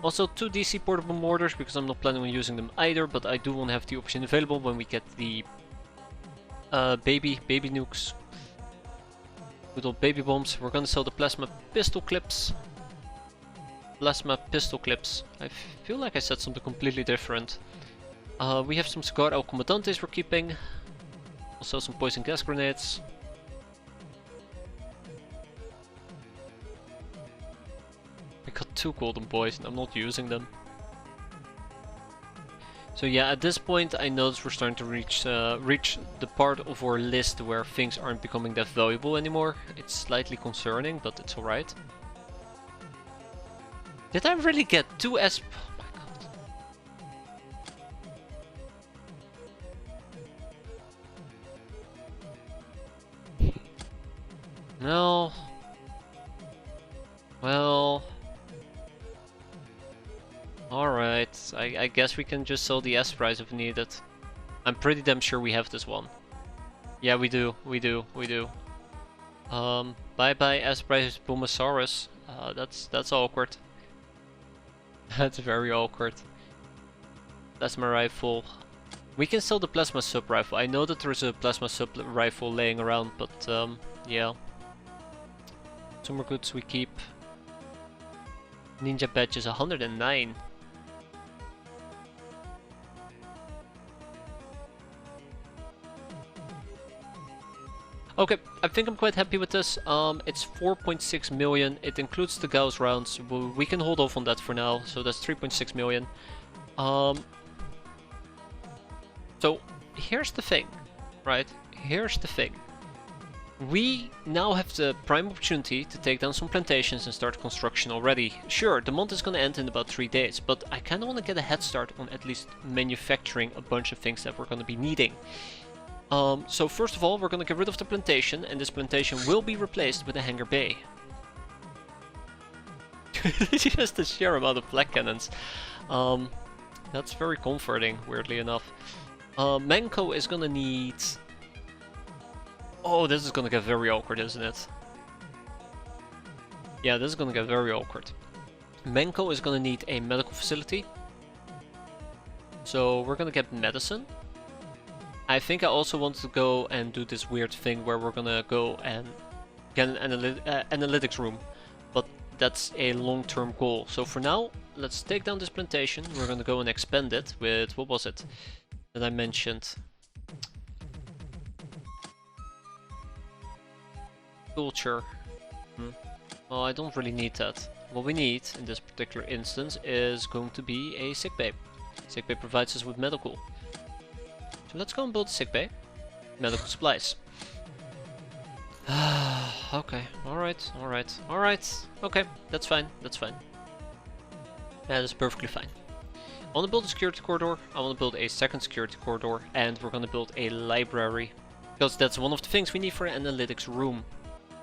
Also 2 DC portable mortars because I'm not planning on using them either, but I do want to have the option available when we get the baby nukes. Good old baby bombs. We're gonna sell the plasma pistol clips. Plasma pistol clips. I feel like I said something completely different. We have some Cigar El Comandantes we're keeping. Also some poison gas grenades. I got 2 golden boys and I'm not using them. So yeah, at this point I notice we're starting to reach the part of our list where things aren't becoming that valuable anymore. It's slightly concerning, but it's alright. Did I really get 2 S? Oh my god. No. Well. Alright, I guess we can just sell the S-prize if needed. I'm pretty damn sure we have this one. Yeah, we do. Bye bye S-prize Boomosaurus. That's awkward. That's very awkward. Plasma rifle. We can sell the plasma sub rifle. I know that there's a plasma sub rifle laying around, but yeah. Consumer goods we keep. Ninja badge is 109. Okay, I think I'm quite happy with this. It's 4.6 million. It includes the Gauss rounds. We can hold off on that for now. So that's 3.6 million. So here's the thing, right? Here's the thing. We now have the prime opportunity to take down some plantations and start construction already. Sure, the month is gonna end in about 3 days, but I kinda wanna get a head start on at least manufacturing a bunch of things that we're gonna be needing. So first of all, we're gonna get rid of the plantation, and this plantation will be replaced with a hangar bay. Just the sheer amount of black cannons. That's very comforting, weirdly enough. Manco is gonna need... Oh, this is gonna get very awkward, isn't it? Yeah, this is gonna get very awkward. Manco is gonna need a medical facility. So we're gonna get medicine. I think I also want to go and do this weird thing where we're gonna go and get an analytics room. But that's a long-term goal. So for now, let's take down this plantation. We're gonna go and expand it with, what was it that I mentioned? Culture. Well, I don't really need that. What we need in this particular instance is going to be a sickbay. Sickbay provides us with medical. So let's go and build a sickbay. Medical supplies. Okay, alright. Okay, that's fine. That is perfectly fine. I want to build a security corridor, I want to build a second security corridor, and we're going to build a library. Because that's one of the things we need for an analytics room.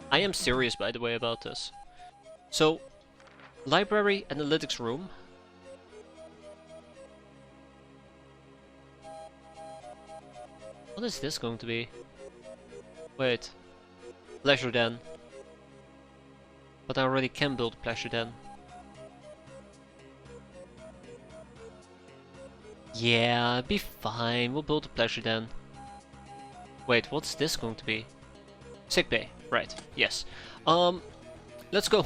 I am serious, by the way, about this. So, library, analytics room. What is this going to be? Wait. Pleasure den. But I already can build pleasure den. Yeah, be fine. We'll build a pleasure den. Wait, what's this going to be? Sick bay. Right. Yes. Let's go.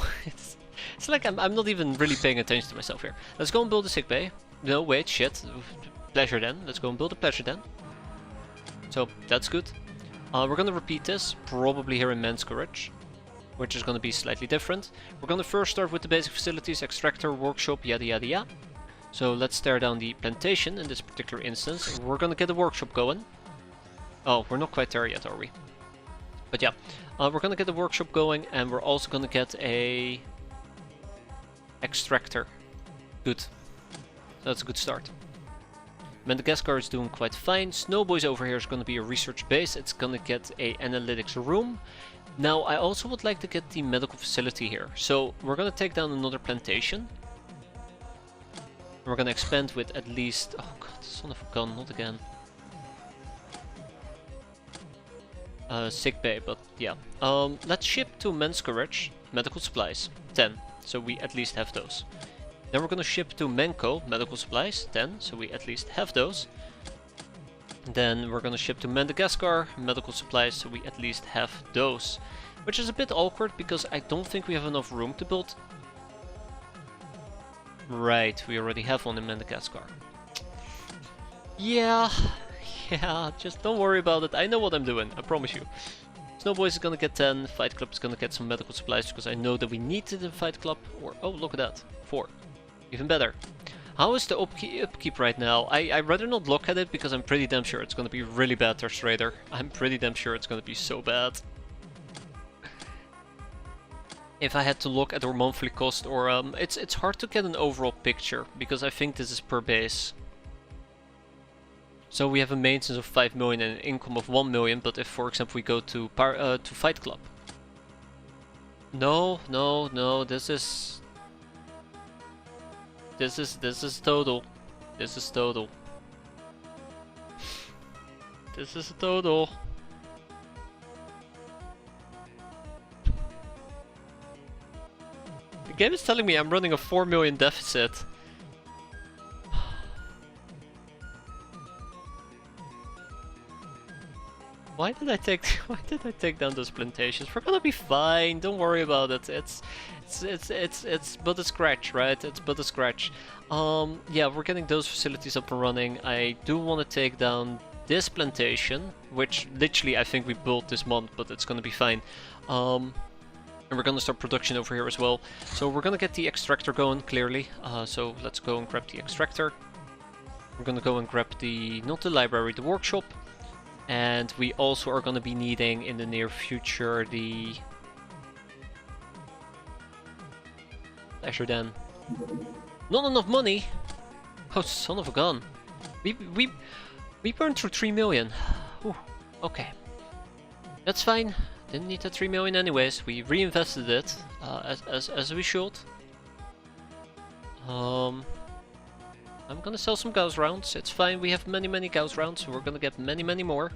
It's like I'm not even really paying attention to myself here. Let's go and build a sick bay. No, wait, shit. Pleasure den. Let's go and build a pleasure den. So, that's good. We're gonna repeat this, probably here in Men's Courage, which is gonna be slightly different. We're gonna first start with the basic facilities, extractor, workshop, yada yada yada. So let's tear down the plantation in this particular instance. We're gonna get a workshop going. Oh, we're not quite there yet, are we? But yeah, we're gonna get the workshop going, and we're also gonna get a extractor. Good. That's a good start. Madagascar is doing quite fine. Snowboys over here is gonna be a research base. It's gonna get a analytics room. Now, I also would like to get the medical facility here. So we're gonna take down another plantation. We're gonna expand with at least... Oh god, son of a gun, not again. Sick bay, but yeah. Let's ship to Men's Courage medical supplies, 10, so we at least have those. Then we're gonna ship to Menko medical supplies, 10, so we at least have those. Then we're gonna ship to Madagascar medical supplies, so we at least have those. Which is a bit awkward because I don't think we have enough room to build. Right, we already have one in Madagascar. Yeah, just don't worry about it. I know what I'm doing, I promise you. Snowboys is gonna get 10, Fight Club is gonna get some medical supplies because I know that we need it in Fight Club. Or, oh, look at that, 4. Even better. How is the upkeep right now? I'd rather not look at it because I'm pretty damn sure it's gonna be really bad, Thirst Raider. I'm pretty damn sure it's gonna be so bad. If I had to look at our monthly cost, or it's hard to get an overall picture because I think this is per base. So we have a maintenance of 5 million and an income of 1 million, but if, for example, we go to Fight Club. No, this is total. This is total. This is total. The game is telling me I'm running a 4 million deficit. Why did I take down those plantations? We're gonna be fine. Don't worry about it. It's but a scratch, right? It's but a scratch. Yeah, we're getting those facilities up and running. I do want to take down this plantation, which literally I think we built this month, but it's gonna be fine. And we're gonna start production over here as well. So we're gonna get the extractor going, clearly. So let's go and grab the extractor. We're gonna go and grab the, not the library, the workshop. And we also are gonna be needing in the near future the pleasure den. Not enough money. Oh, son of a gun. We burned through 3 million. Ooh, okay. That's fine. Didn't need that 3 million anyways. We reinvested it as we should. I'm gonna sell some Gauss rounds. It's fine. We have many Gauss rounds, so we're gonna get many more.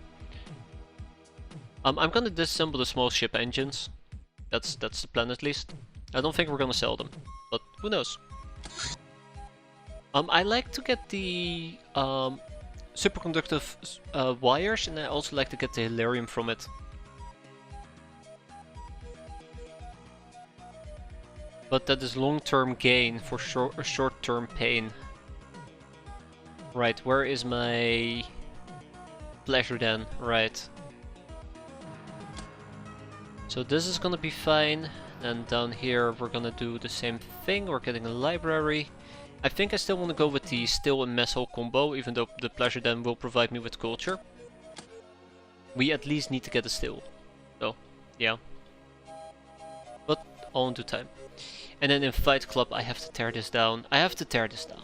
I'm gonna disassemble the small ship engines. That's the plan at least. I don't think we're gonna sell them, but who knows. I like to get the superconductive wires, and I also like to get the Hilarium from it. But that is long-term gain for short-term pain. Right, where is my pleasure den? Right. So this is gonna be fine. And down here we're gonna do the same thing. We're getting a library. I think I still want to go with the still and mess hall combo, even though the pleasure den will provide me with culture. We at least need to get a still. So, yeah. But all in due time. And then in Fight Club I have to tear this down. I have to tear this down.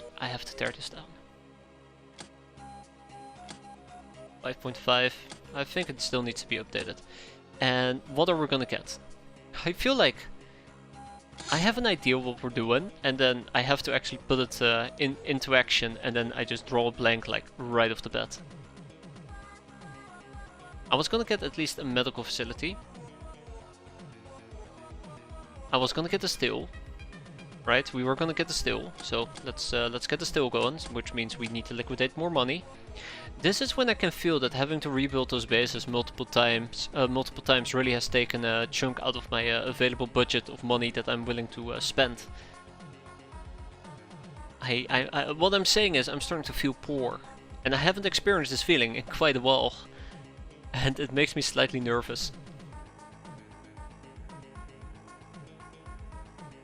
5.5. I think it still needs to be updated. And what are we gonna get? I feel like I have an idea what we're doing, and then I have to actually put it into action, and then I just draw a blank like right off the bat. I was gonna get at least a medical facility. I was gonna get a still. right? We were gonna get the steel, so let's get the steel going, which means we need to liquidate more money. This is when I can feel that having to rebuild those bases multiple times really has taken a chunk out of my available budget of money that I'm willing to spend. What I'm saying is I'm starting to feel poor, and I haven't experienced this feeling in quite a while, and it makes me slightly nervous.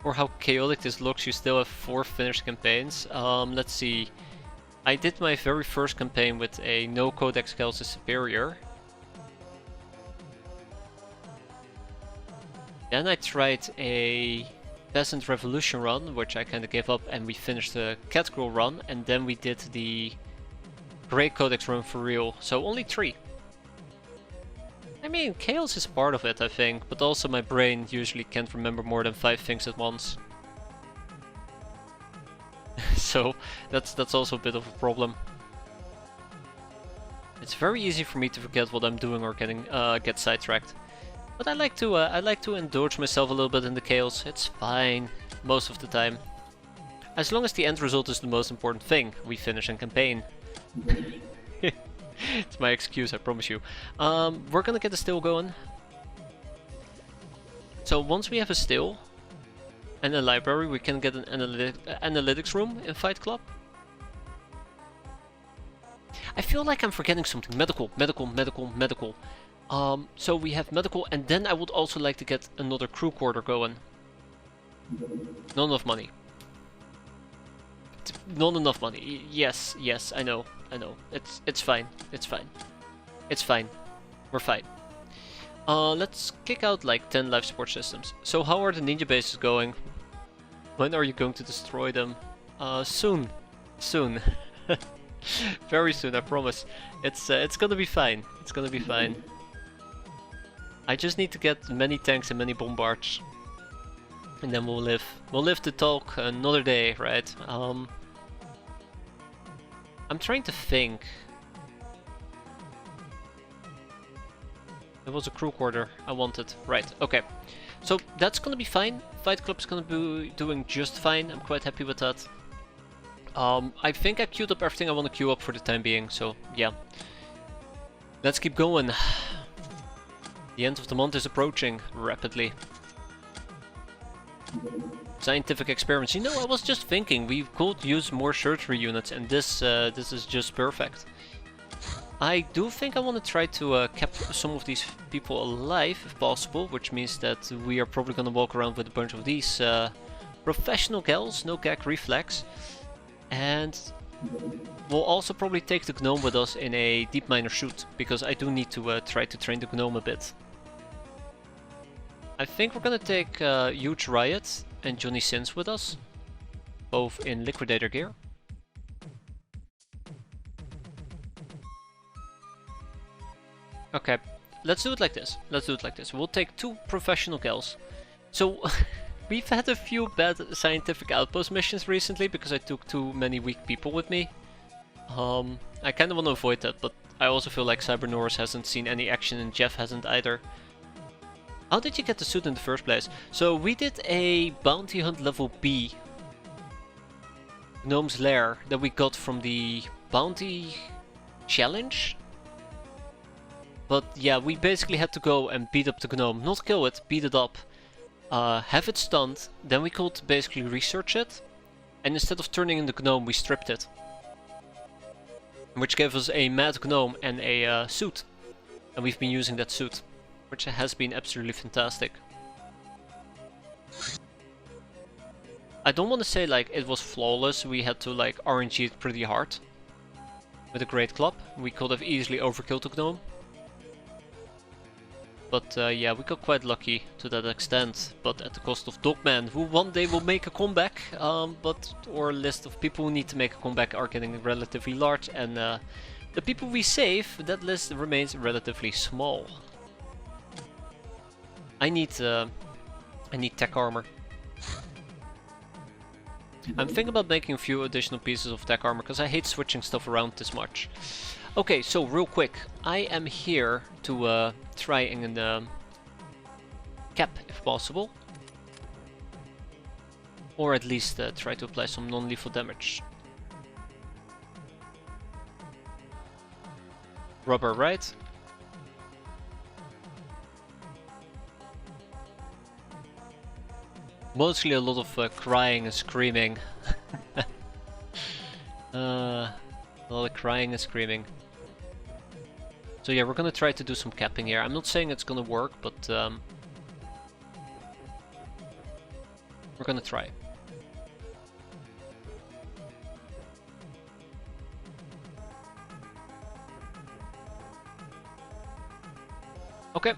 For how chaotic this looks, you still have 4 finished campaigns. Let's see. I did my very first campaign with a no Codex Kelsa Superior. Then I tried a Peasant Revolution run, which I kinda gave up, and we finished the Catgirl run, and then we did the Grey Codex run for real, so only 3. I mean, chaos is part of it, I think, but also my brain usually can't remember more than 5 things at once. So that's also a bit of a problem. It's very easy for me to forget what I'm doing or get sidetracked. But I like to indulge myself a little bit in the chaos. It's fine most of the time. As long as the end result is the most important thing, we finish a campaign. It's my excuse, I promise you. We're gonna get the still going. So once we have a still and a library, we can get an analytics room in Fight Club. I feel like I'm forgetting something. Medical. So we have medical, and then I would also like to get another crew quarter going. Not enough money. Not enough money. Yes, I know. It's fine. We're fine. Let's kick out like 10 life support systems. So how are the ninja bases going? When are you going to destroy them? Soon. Very soon, I promise. It's gonna be fine. I just need to get many tanks and many bombards, and then we'll live. We'll live to talk another day, right? I'm trying to think. It was a crew quarter I wanted. Right, okay. So that's gonna be fine. Fight Club's gonna be doing just fine. I'm quite happy with that. I think I queued up everything I want to queue up for the time being, so yeah. Let's keep going. The end of the month is approaching rapidly. Scientific experiments. You know, I was just thinking we could use more surgery units, and this is just perfect. I do think I want to try to keep some of these people alive if possible, which means that we are probably going to walk around with a bunch of these professional gals, no gag reflex. And we'll also probably take the gnome with us in a deep miner shoot, because I do need to try to train the gnome a bit. I think we're gonna take Huge Riot and Johnny Sins with us, both in liquidator gear. Okay, let's do it like this. We'll take 2 professional gals. So we've had a few bad scientific outpost missions recently because I took too many weak people with me. I kind of want to avoid that, but I also feel like Cyber Norris hasn't seen any action and Jeff hasn't either. How did you get the suit in the first place? So we did a bounty hunt level B Gnome's Lair that we got from the bounty challenge. But yeah, we basically had to go and beat up the gnome. Not kill it, beat it up. Have it stunned, then we could basically research it. And instead of turning in the gnome, we stripped it. Which gave us a mad gnome and a suit. And we've been using that suit, which has been absolutely fantastic. I don't want to say like it was flawless, we had to like RNG it pretty hard. With a great club, we could have easily overkilled the gnome. But yeah, we got quite lucky to that extent, but at the cost of Dogman, who one day will make a comeback. But our list of people who need to make a comeback are getting relatively large, and the people we save, that list remains relatively small. I need tech armor. I'm thinking about making a few additional pieces of tech armor because I hate switching stuff around this much. Okay, so real quick, I am here to try and cap if possible. Or at least try to apply some non-lethal damage. Rubber, right? Mostly a lot of crying and screaming. A lot of crying and screaming. So yeah, we're gonna try to do some capping here. I'm not saying it's gonna work, but we're gonna try. Okay,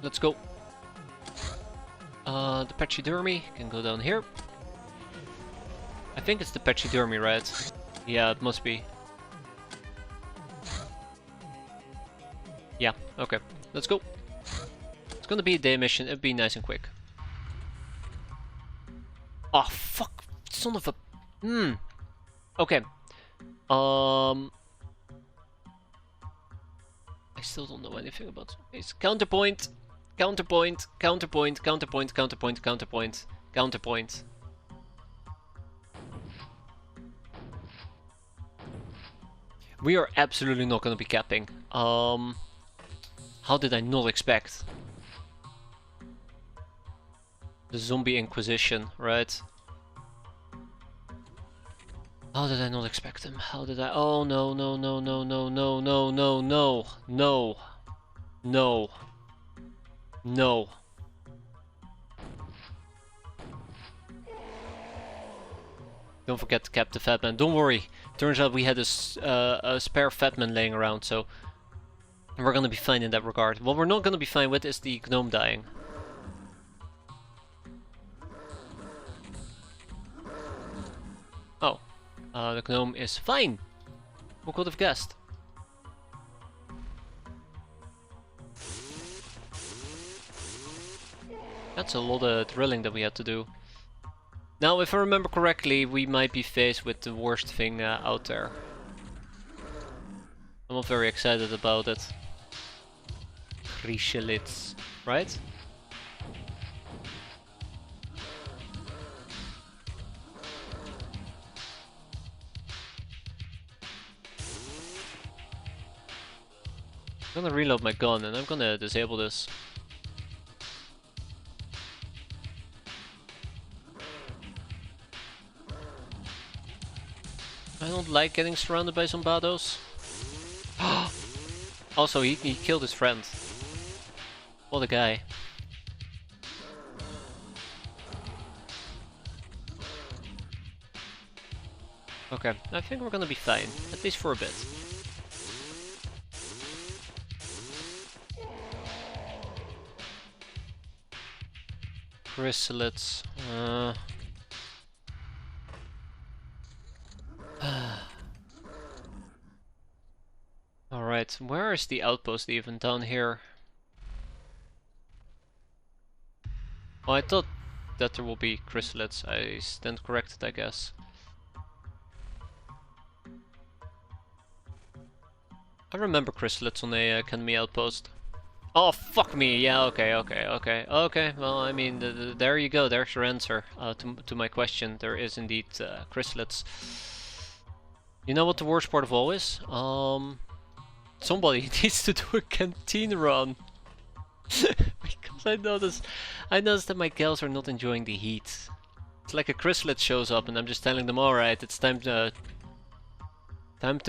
let's go. The pachydermy can go down here. I think it's the pachydermy, right? Yeah, it must be. Yeah, okay. Let's go. It's gonna be a day mission, it'll be nice and quick. Oh, fuck! Son of a... Okay. I still don't know anything about this. Counterpoint! Counterpoint! Counterpoint! Counterpoint! Counterpoint! Counterpoint! Counterpoint! We are absolutely not gonna be capping. How did I not expect? The zombie inquisition, right? How did I not expect him? How did I... Oh no, no, no, no, no, no, no, no, no, no, no, no. Don't forget to cap the Fatman. Don't worry. Turns out we had a spare Fatman laying around, so we're gonna be fine in that regard. What we're not gonna be fine with is the gnome dying. Oh, the gnome is fine. Who could have guessed? That's a lot of drilling that we had to do. Now, if I remember correctly, we might be faced with the worst thing out there. I'm not very excited about it. XXII, right? I'm gonna reload my gun and I'm gonna disable this. I don't like getting surrounded by zombados. Also, he killed his friend. What a guy. Okay, I think we're gonna be fine, at least for a bit. Chrysalids. Alright, where is the outpost even? Down here? Well, I thought that there will be chrysalids. I stand corrected, I guess. I remember chrysalids on a academy outpost. Oh, fuck me! Yeah, okay. Well, I mean, there you go. There's your answer to my question. There is indeed chrysalids. You know what the worst part of all is? Somebody needs to do a canteen run. Because I noticed that my gals are not enjoying the heat. It's like a chrysalid shows up and I'm just telling them, alright, it's time to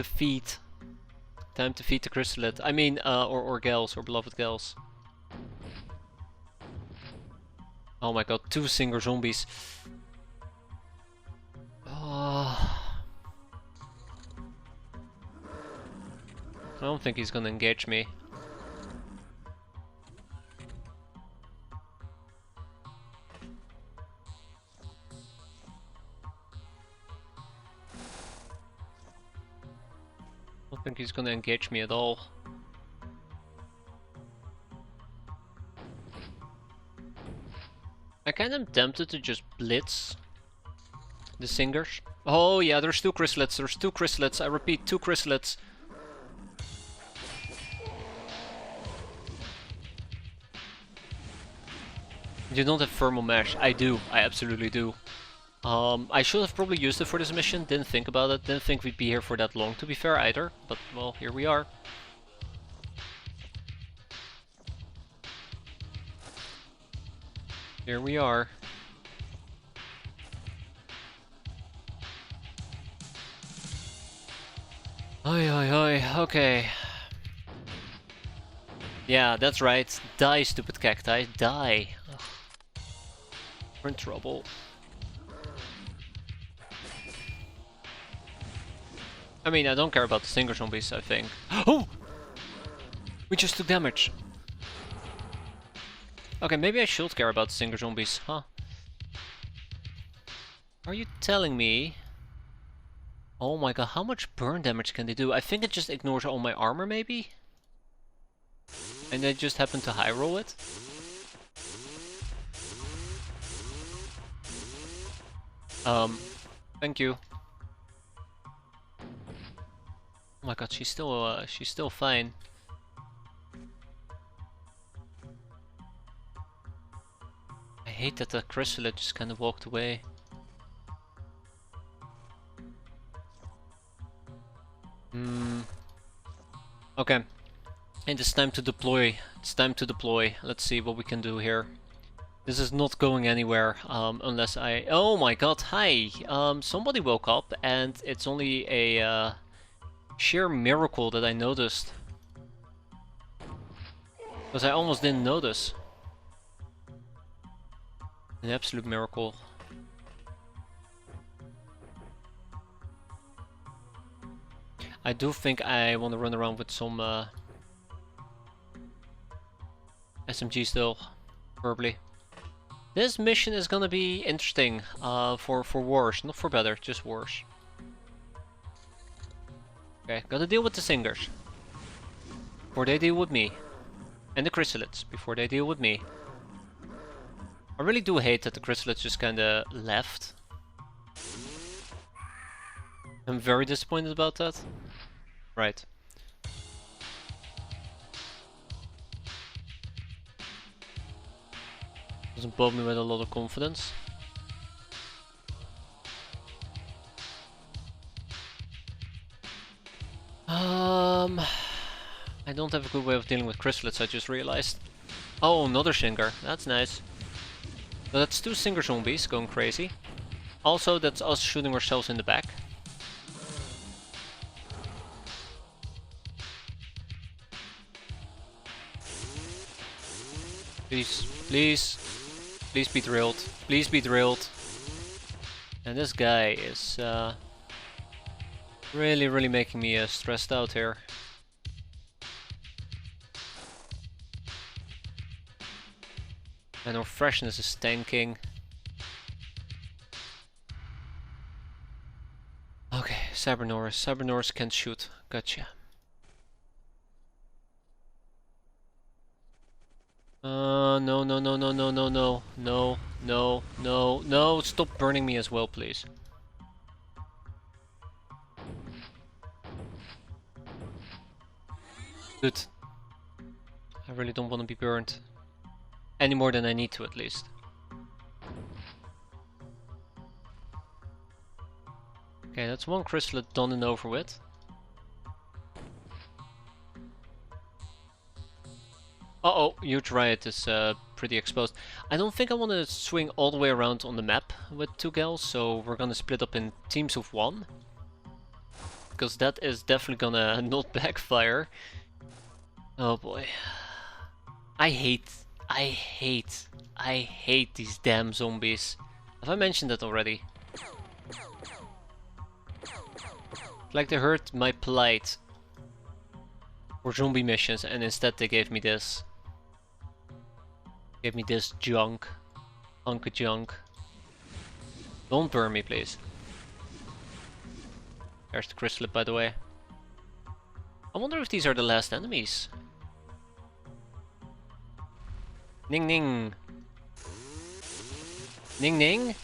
feed. Time to feed the chrysalid. I mean, or gals, or beloved gals. Oh my god, 2 singer zombies. Oh. I don't think he's gonna engage me. I don't think he's gonna engage me at all. I kind of tempted to just blitz the singers. Oh yeah, there's 2 chrysalids, there's 2 chrysalids, I repeat, 2 chrysalids. You don't have thermal mesh. I do. I absolutely do. I should have probably used it for this mission. Didn't think about it. Didn't think we'd be here for that long, to be fair, either. But, well, here we are. Here we are. Oi, oi, oi. Okay. Yeah, that's right. Die, stupid cacti. Die. Ugh. We're in trouble. I mean, I don't care about the stinger zombies, I think. Oh! We just took damage. Okay, maybe I should care about the stinger zombies, huh? Are you telling me? Oh my god, how much burn damage can they do? I think it just ignores all my armor, maybe? And they just happen to high roll it? Thank you. Oh my god, she's still fine. I hate that the chrysalid just kind of walked away. Okay. And it's time to deploy. It's time to deploy. Let's see what we can do here. This is not going anywhere, unless I... Oh my god, hi! Somebody woke up, and it's only a sheer miracle that I noticed. Because I almost didn't notice. An absolute miracle. I do think I want to run around with some SMG still, probably. This mission is gonna be interesting for worse, not for better, just worse. Okay, gotta deal with the singers before they deal with me, and the chrysalids before they deal with me. I really do hate that the chrysalids just kinda left. I'm very disappointed about that. Right. Doesn't bother me with a lot of confidence. I don't have a good way of dealing with chrysalids, I just realized. Oh, another singer. That's nice. So that's 2 singer zombies going crazy. Also, that's us shooting ourselves in the back. Please, please, please be drilled. Please be drilled. And this guy is really making me stressed out here. And our freshness is tanking. Okay, Cybernors. Cybernors can shoot. Gotcha. No, no, no, no, no, no, no, no, no, no, no, stop burning me as well, please. Good. I really don't want to be burned. Any more than I need to, at least. Okay, that's one chrysalid done and over with. Uh-oh, huge riot is pretty exposed. I don't think I want to swing all the way around on the map with 2 gals, so we're gonna split up in teams of 1. Because that is definitely gonna not backfire. Oh boy. I hate these damn zombies. Have I mentioned that already? Like they heard my plight for zombie missions and instead they gave me this. Gave me this junk. Hunk of junk. Don't burn me, please. There's the chrysalid, by the way. I wonder if these are the last enemies. Ning ning. Ning ning?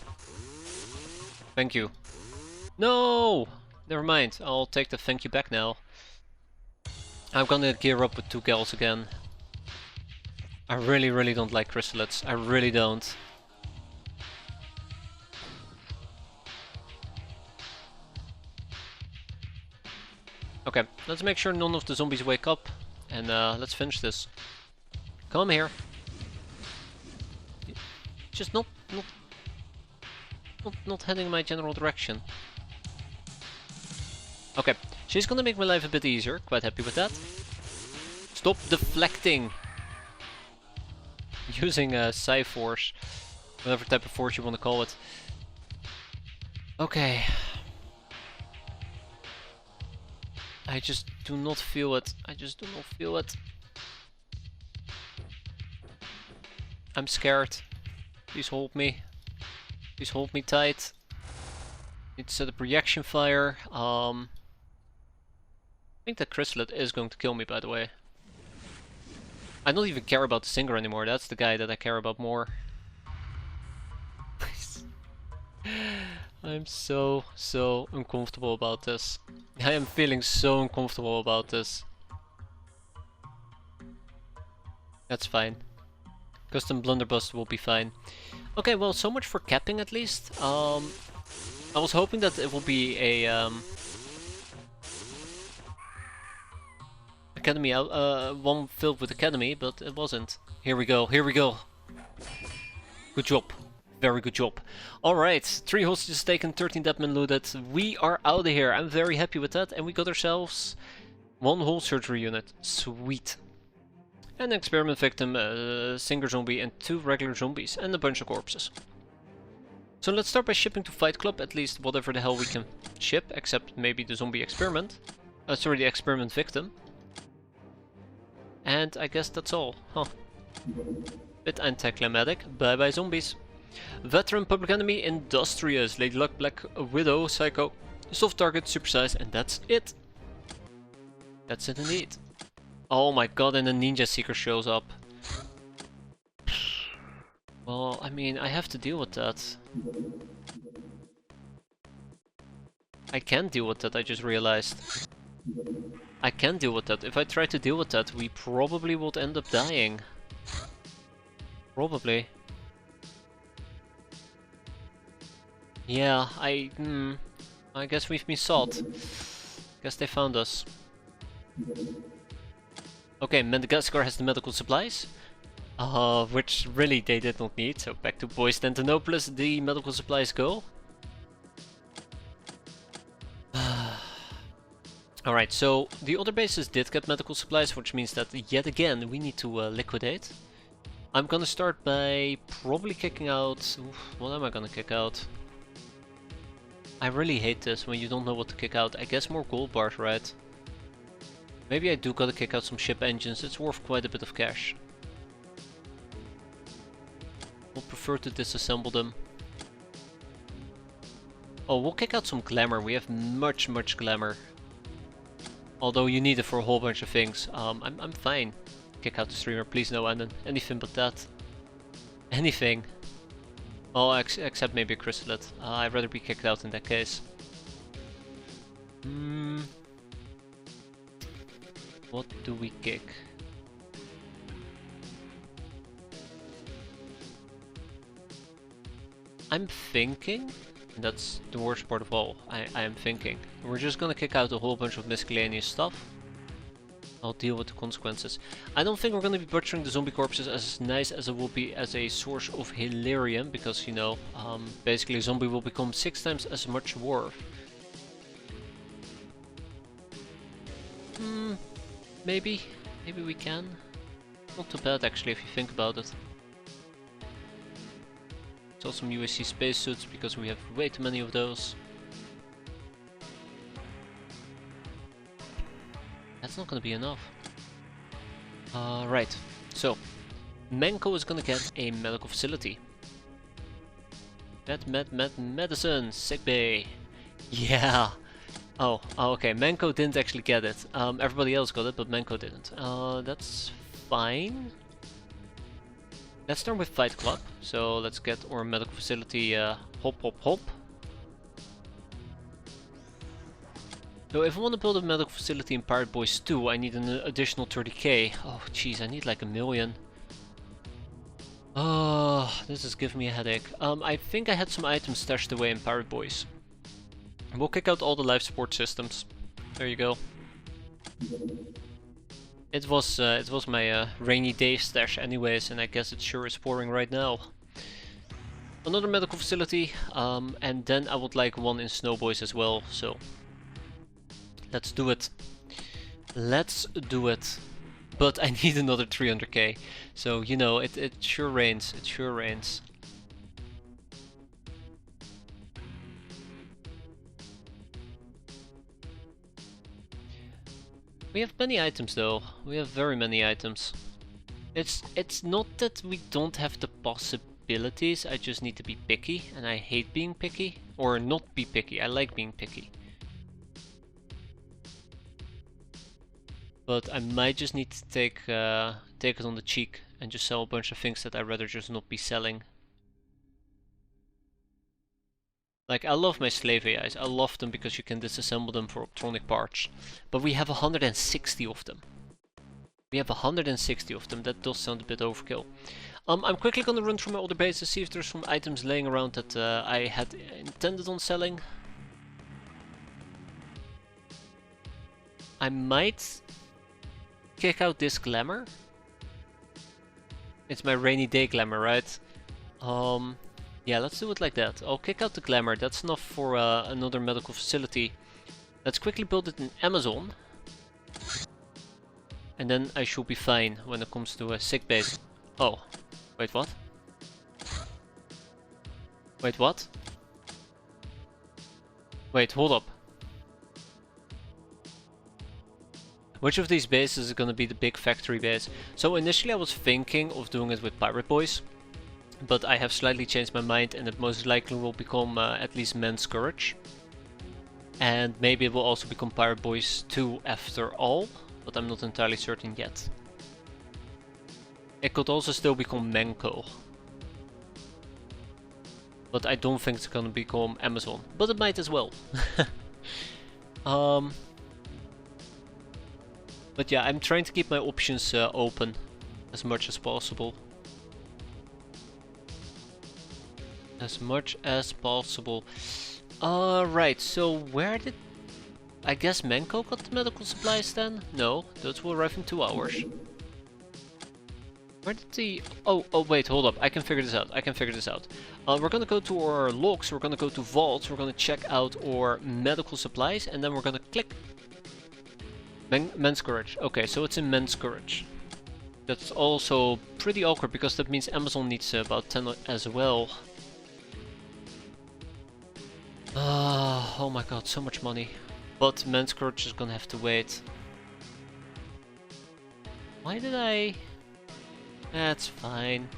Thank you. No! Never mind, I'll take the thank you back now. I'm gonna gear up with 2 gals again. I really, really don't like chrysalids. I really don't. Okay, let's make sure none of the zombies wake up. And let's finish this. Come here. Just not heading my general direction. Okay, she's gonna make my life a bit easier. Quite happy with that. Stop deflecting. Using a Psi-Force. Whatever type of force you want to call it. Okay. I just do not feel it. I just do not feel it. I'm scared. Please hold me. Please hold me tight. Need to set a reaction fire. I think that chrysalid is going to kill me, by the way. I don't even care about the singer anymore. That's the guy that I care about more. I'm so uncomfortable about this. I am feeling so uncomfortable about this. That's fine. Custom blunderbuss will be fine. Okay, well, so much for capping at least. I was hoping that it will be a academy, one filled with academy, but it wasn't. Here we go, here we go. Good job. Very good job. Alright, 3 hostages taken, 13 deadmen looted. We are out of here. I'm very happy with that. And we got ourselves 1 whole surgery unit. Sweet. An experiment victim, a singer zombie, and 2 regular zombies, and a bunch of corpses. So let's start by shipping to Fight Club, at least whatever the hell we can ship, except maybe the zombie experiment. Sorry, the experiment victim. And I guess that's all. Huh. Bit anticlimactic. Bye bye zombies. Veteran, Public Enemy, Industrious, Lady Luck, Black Widow, Psycho, Soft Target, Supersize, and that's it. That's it indeed. Oh my god, and a Ninja Seeker shows up. Well, I mean, I have to deal with that. I can deal with that, I just realized. I can deal with that. If I try to deal with that, we probably would end up dying. Probably. Yeah, I guess we've been sought. Guess they found us. Okay, Madagascar has the medical supplies. Which really they did not need, so back to Boyz Tentanopolis the medical supplies go. Alright, so the other bases did get medical supplies, which means that yet again we need to liquidate. I'm gonna start by probably kicking out... what am I gonna kick out? I really hate this when you don't know what to kick out. I guess more gold bars, right? Maybe I do gotta kick out some ship engines. It's worth quite a bit of cash. We'll prefer to disassemble them. Oh, we'll kick out some glamour. We have much glamour. Although you need it for a whole bunch of things. I'm fine. Kick out the streamer, please no anything but that. Anything. Oh, except maybe a chrysalid. I'd rather be kicked out in that case. What do we kick? I'm thinking, and that's the worst part of all, I am thinking, we're just gonna kick out a whole bunch of miscellaneous stuff. I'll deal with the consequences. I don't think we're gonna be butchering the zombie corpses as nice as it will be as a source of hilarium, because, you know, basically a zombie will become 6 times as much worth. Maybe we can. Not too bad actually if you think about it. Sell some UAC spacesuits because we have way too many of those. That's not gonna be enough. Right, so Menko is gonna get a medical facility. Medicine, sick bay. Yeah. Oh, okay. Menko didn't actually get it. Everybody else got it, but Menko didn't. That's fine. Let's start with Fight Club. So let's get our medical facility. Hop. So if I want to build a medical facility in Pirate Boyz 2, I need an additional 30k. Oh jeez, I need like 1 million. Oh, this is giving me a headache. I think I had some items stashed away in Pirate Boys. We'll kick out all the life support systems. There you go. It was my rainy day stash anyways, and I guess it sure is pouring right now. Another medical facility, and then I would like one in Snowboys as well, so let's do it. Let's do it. But I need another 300k, so you know, it sure rains, it sure rains. We have many items though, we have very many items. It's not that we don't have the possibilities, I just need to be picky, and I hate being picky. Or not be picky, I like being picky. But I might just need to take it on the cheek and just sell a bunch of things that I'd rather just not be selling. Like, I love my slave AIs, I love them because you can disassemble them for optronic parts. But we have 160 of them. We have 160 of them, that does sound a bit overkill. I'm quickly gonna run through my other bases, see if there's some items laying around that I had intended on selling. I might kick out this glamour. It's my rainy day glamour, right? Yeah, let's do it like that. I'll kick out the glamour, that's enough for another medical facility. Let's quickly build it in Amazon. And then I should be fine when it comes to a sick base. Oh, wait, what? Wait, what? Wait, hold up. Which of these bases is gonna be the big factory base? So initially I was thinking of doing it with Pirate Boys, but I have slightly changed my mind and it most likely will become at least Men's Courage. And maybe it will also become Pirate Boys 2 after all, but I'm not entirely certain yet. It could also still become Menko. But I don't think it's gonna become Amazon, but it might as well. But yeah, I'm trying to keep my options open as much as possible. As much as possible. Right, so where did... I guess Menko got the medical supplies then? No, those will arrive in 2 hours. Where did the... Oh, wait, hold up. I can figure this out. We're gonna go to our logs, we're gonna go to vaults, we're gonna check out our medical supplies, and then we're gonna click... Men's Courage. Okay, so it's in Men's Courage. That's also pretty awkward, because that means Amazon needs about 10 as well. Oh my god, so much money. But Men's Courage is gonna have to wait. Why did I... That's fine.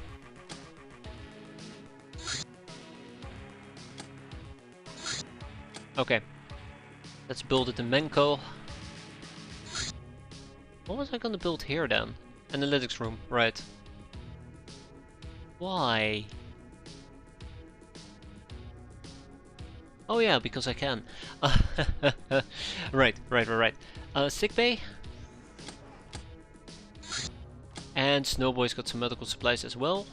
Okay. Let's build it in Menko. What was I gonna build here then? Analytics room, right. Why? Oh yeah, because I can. Right. Sick bay. And Snowboy's got some medical supplies as well.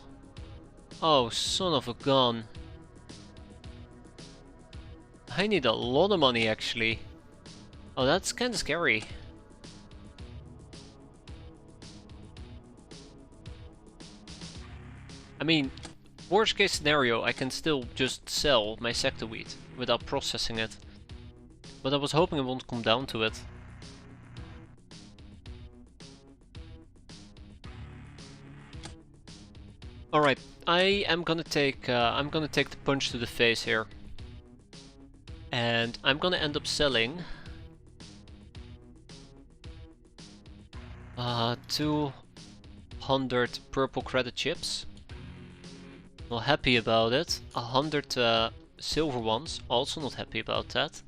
Oh, son of a gun. I need a lot of money actually. Oh, that's kinda scary. I mean, worst case scenario, I can still just sell my sector wheat without processing it. But I was hoping it won't come down to it. Alright, I'm gonna take the punch to the face here. And I'm gonna end up selling 200 purple credit chips. Not happy about it. 100 silver ones, also not happy about that.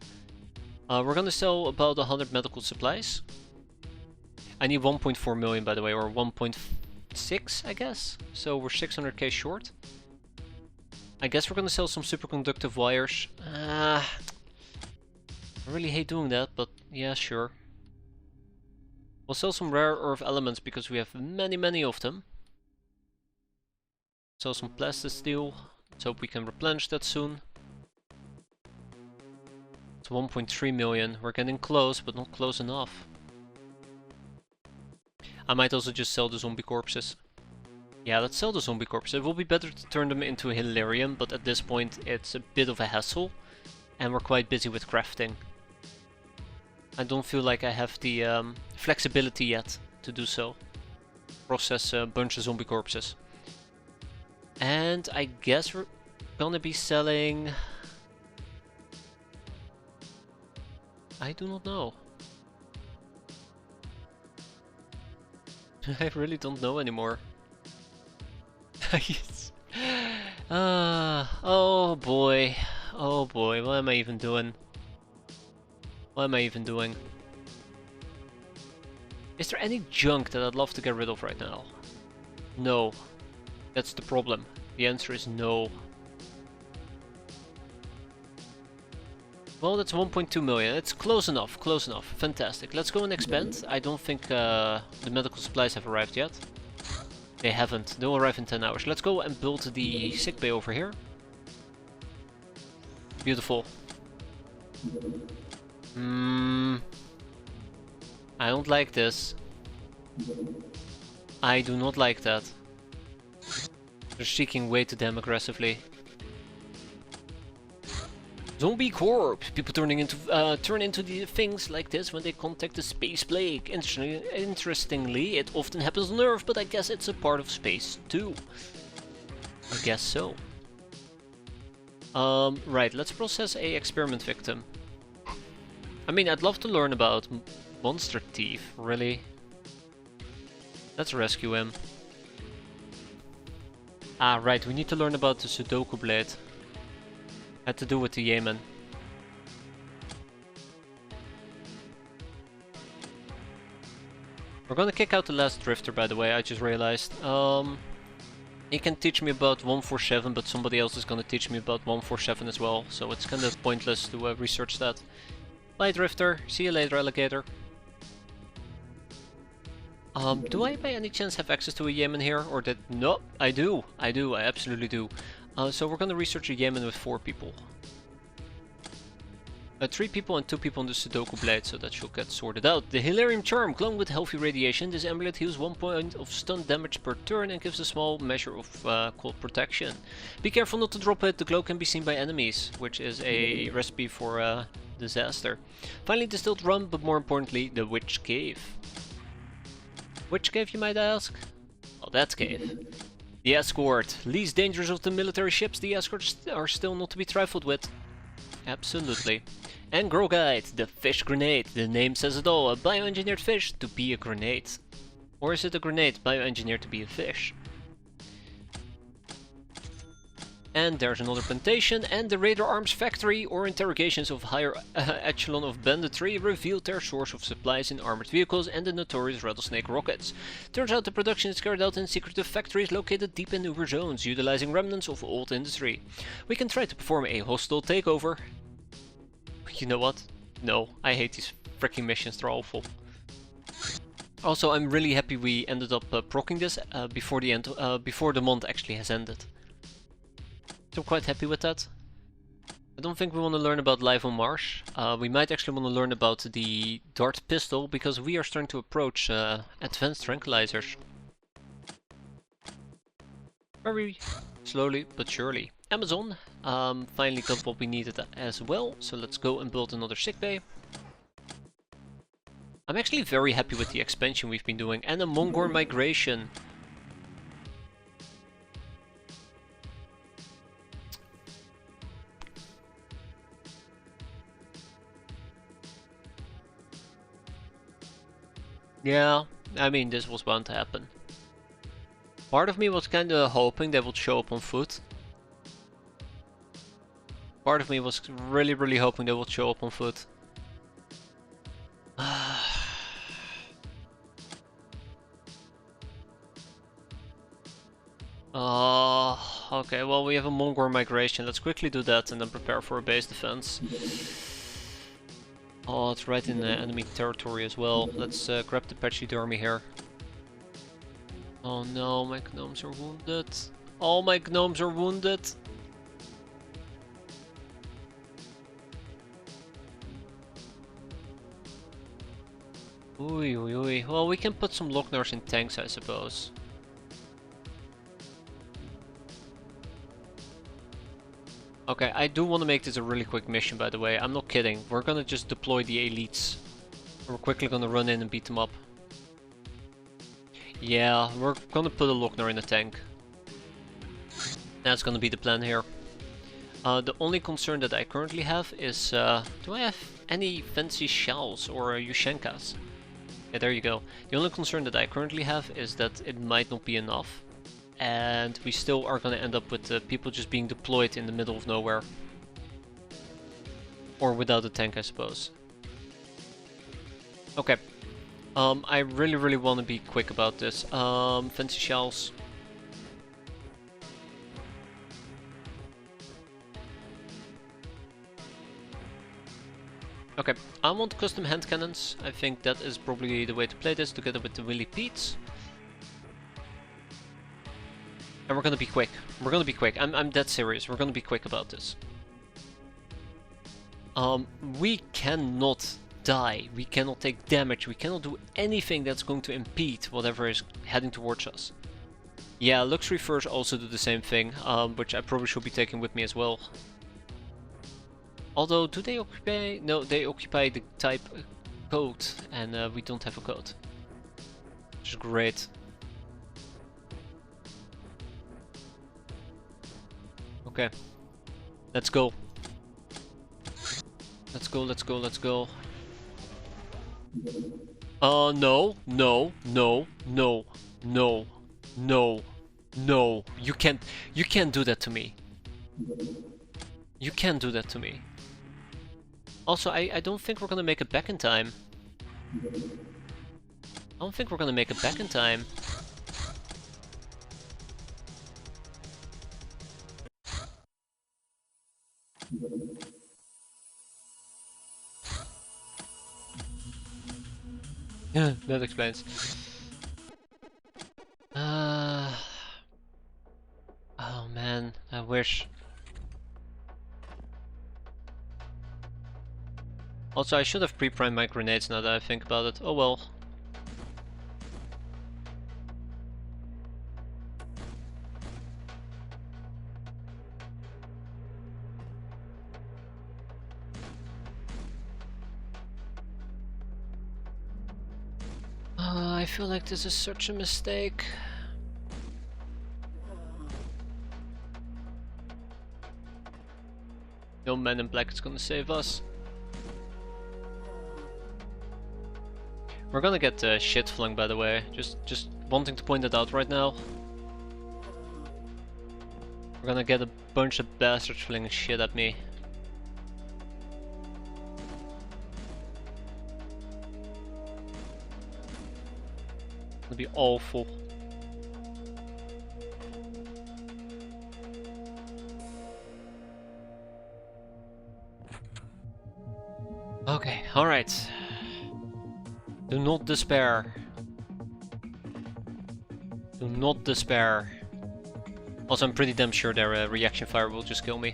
We're gonna sell about 100 medical supplies. I need 1.4 million by the way, or 1.6 I guess. So we're 600k short. I guess we're gonna sell some superconductive wires. I really hate doing that, but yeah, sure. We'll sell some rare earth elements because we have many of them. Sell some plastic steel. Let's hope we can replenish that soon. It's 1.3 million. We're getting close, but not close enough. I might also just sell the zombie corpses. Yeah, let's sell the zombie corpses. It will be better to turn them into a Hilarium, but at this point it's a bit of a hassle. And we're quite busy with crafting. I don't feel like I have the flexibility yet to do so. Process a bunch of zombie corpses. And I guess we're gonna be selling... I do not know. I really don't know anymore. Yes. Oh boy. Oh boy, what am I even doing? What am I even doing? Is there any junk that I'd love to get rid of right now? No. That's the problem. The answer is no. Well, that's 1.2 million. It's close enough, close enough. Fantastic. Let's go and expand. I don't think the medical supplies have arrived yet. They haven't. They'll arrive in 10 hours. Let's go and build the sickbay over here. Beautiful. I don't like this. I do not like that. They're seeking way too damn aggressively. Zombie corpse! People turn into the things like this when they contact the space plague. Interestingly, it often happens on Earth, but I guess it's a part of space too. I guess so. Right, let's process a experiment victim. I mean, I'd love to learn about Monster Thief, really. Let's rescue him. Ah, right, we need to learn about the Sudoku blade. Had to do with the Yemen. We're gonna kick out the last drifter, by the way, I just realized. He can teach me about 147, but somebody else is gonna teach me about 147 as well, so it's kinda pointless to research that. Bye drifter, see you later alligator. Do I by any chance have access to a Yemen here, or that? No, I do, I absolutely do. So we're gonna research a Yemen with 4 people. 3 people and 2 people on the Sudoku blade, so that should get sorted out. The Hilarium Charm, glowing with healthy radiation. This amulet heals 1 point of stun damage per turn and gives a small measure of cold protection. Be careful not to drop it, the glow can be seen by enemies, which is a recipe for disaster. Finally, distilled rum, but more importantly, the Witch Cave. Which cave, you might ask? Oh, that cave. The escort. Least dangerous of the military ships, the escorts are still not to be trifled with. Absolutely. And Grogite, the fish grenade. The name says it all, a bioengineered fish to be a grenade. Or is it a grenade bioengineered to be a fish? And there's another plantation, and the Raider Arms Factory, or interrogations of higher echelon of banditry, revealed their source of supplies in armored vehicles and the notorious rattlesnake rockets. Turns out the production is carried out in secretive factories located deep in Uber zones, utilizing remnants of old industry. We can try to perform a hostile takeover. You know what? No, I hate these freaking missions, they're awful. Also, I'm really happy we ended up proccing this before the month actually has ended. So I'm quite happy with that. I don't think we want to learn about life on Mars. We might actually want to learn about the dart pistol, because we are starting to approach advanced tranquilizers. Very slowly but surely. Amazon finally got what we needed as well, so let's go and build another sickbay. I'm actually very happy with the expansion we've been doing, and a Mongor migration. Yeah, I mean, this was bound to happen. Part of me was kinda hoping they would show up on foot. Part of me was really hoping they would show up on foot. Okay, well, we have a Mongor migration. Let's quickly do that and then prepare for a base defense. Oh, it's right in the enemy territory as well. Let's grab the pachydermy here. Oh no, my gnomes are wounded. All my gnomes are wounded. Ooh, ooh, ooh. Well, we can put some Locknars in tanks, I suppose. Okay, I do want to make this a really quick mission, by the way. I'm not kidding. We're gonna just deploy the elites. We're quickly gonna run in and beat them up. Yeah, we're gonna put a Lochner in a tank. That's gonna be the plan here. The only concern that I currently have is, do I have any fancy shells or Yushenkas? Yeah, there you go. The only concern that I currently have is that it might not be enough. And we still are gonna end up with people just being deployed in the middle of nowhere. Or without a tank, I suppose. Okay. I really want to be quick about this. Fancy shells. Okay, I want custom hand cannons. I think that is probably the way to play this, together with the Willy Pete's. And we're gonna be quick. We're gonna be quick. I'm dead serious. We're gonna be quick about this. We cannot die. We cannot take damage. We cannot do anything that's going to impede whatever is heading towards us. Yeah, Luxury Furs also do the same thing, which I probably should be taking with me as well. Although, do they occupy... No, they occupy the type code, and we don't have a code. Which is great. Okay. Let's go. Let's go, let's go, let's go. No, no, no, no, no, no, no. You can't do that to me. You can't do that to me. Also, I don't think we're gonna make it back in time. I don't think we're gonna make it back in time. Yeah, that explains. Oh man, I wish. Also, I should have pre-primed my grenades now that I think about it. Oh well. I feel like this is such a mistake. No man in black is gonna save us. We're gonna get shit flung, by the way. Just wanting to point that out right now. We're gonna get a bunch of bastards flinging shit at me. It'll be awful. Okay, alright. Do not despair. Do not despair. Also, I'm pretty damn sure their reaction fire will just kill me.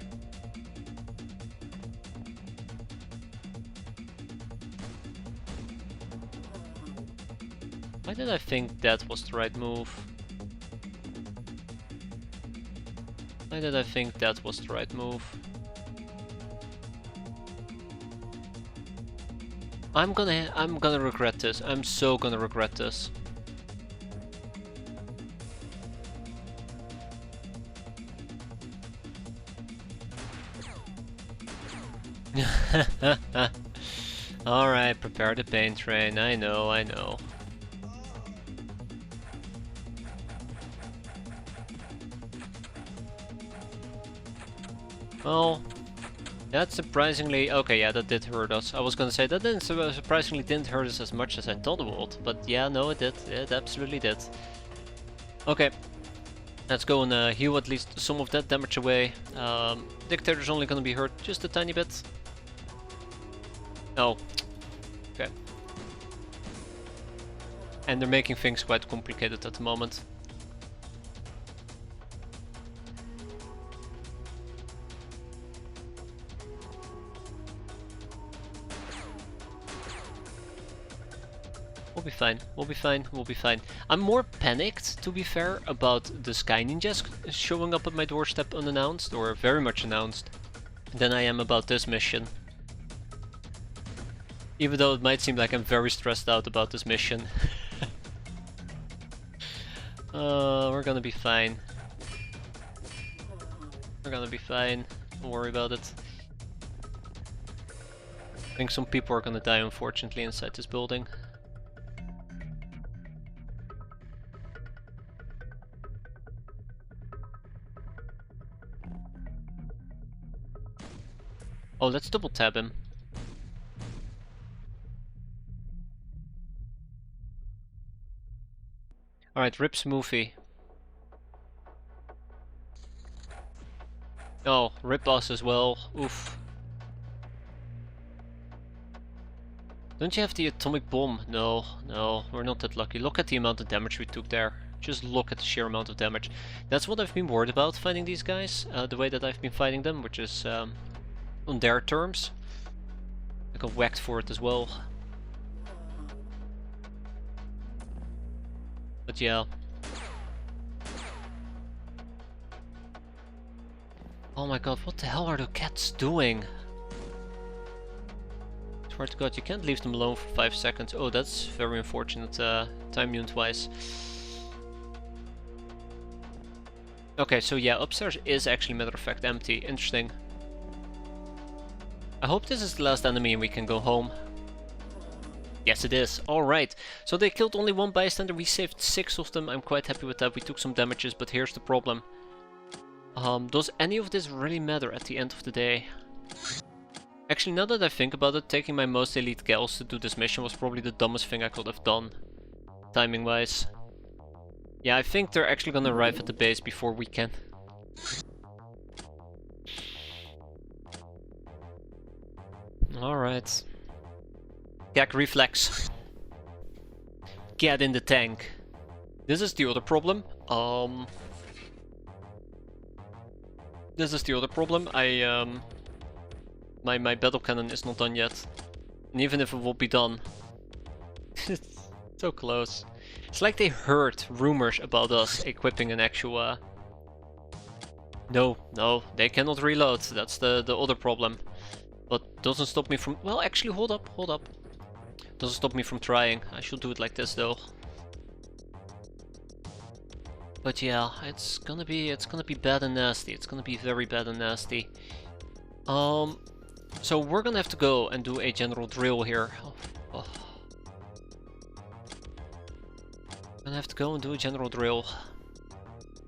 Why did I think that was the right move? Why did I think that was the right move? I'm gonna regret this. I'm so gonna regret this. Alright, prepare the pain train. I know, I know. Well, that surprisingly... Okay, yeah, that did hurt us. I was gonna say, that didn't surprisingly didn't hurt us as much as I thought it would. But yeah, no, it did. It absolutely did. Okay. Let's go and heal at least some of that damage away. Dictator's only gonna be hurt just a tiny bit. Oh. Okay. And they're making things quite complicated at the moment. We'll be fine, we'll be fine, we'll be fine. I'm more panicked, to be fair, about the Sky Ninjas showing up at my doorstep unannounced, or very much announced, than I am about this mission. Even though it might seem like I'm very stressed out about this mission. We're gonna be fine. We're gonna be fine, don't worry about it. I think some people are gonna die, unfortunately, inside this building. Oh, let's double tab him. Alright, rip Smoothie. Oh, rip us as well. Oof. Don't you have the atomic bomb? No, no, we're not that lucky. Look at the amount of damage we took there. Just look at the sheer amount of damage. That's what I've been worried about fighting these guys. The way that I've been fighting them, which is on their terms. I got whacked for it as well. But yeah. Oh my god, what the hell are the cats doing? Swear to god, you can't leave them alone for 5 seconds. Oh, that's very unfortunate, time unit wise. Okay, so yeah, upstairs is actually, matter of fact, empty. Interesting. I hope this is the last enemy and we can go home. Yes, it is. Alright, so they killed only one bystander, we saved 6 of them. I'm quite happy with that. We took some damages, but here's the problem. Does any of this really matter at the end of the day? Actually, now that I think about it, taking my most elite gals to do this mission was probably the dumbest thing I could have done, timing-wise. Yeah, I think they're actually gonna arrive at the base before we can. Alright. Gag reflex. Get in the tank. This is the other problem. This is the other problem. My battle cannon is not done yet. And even if it will be done, it's so close. It's like they heard rumors about us equipping an actual... No, they cannot reload. That's the other problem. But doesn't stop me from... Well, actually, hold up. Doesn't stop me from trying. I should do it like this though. But yeah, it's gonna be bad and nasty. It's gonna be very bad and nasty. So we're gonna have to go and do a general drill here. Oh. Gonna have to go and do a general drill.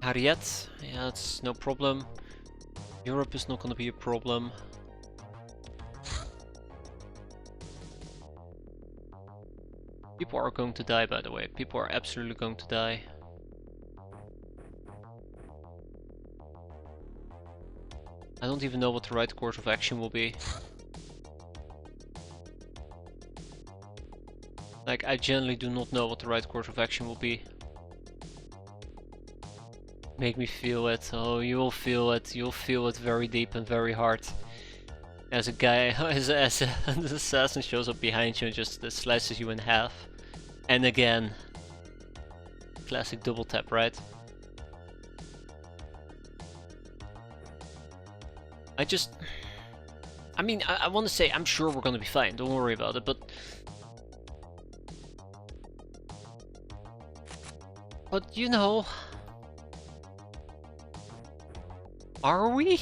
Harriet, yeah, it's no problem. Europe is not gonna be a problem. People are going to die, by the way. People are absolutely going to die. I don't even know what the right course of action will be. Like, I genuinely do not know what the right course of action will be. Make me feel it. Oh, you will feel it. You'll feel it very deep and very hard. As a guy, as an assassin shows up behind you and just slices you in half. And again. Classic double tap, right? I mean, I want to say I'm sure we're gonna be fine, don't worry about it, but you know, are we?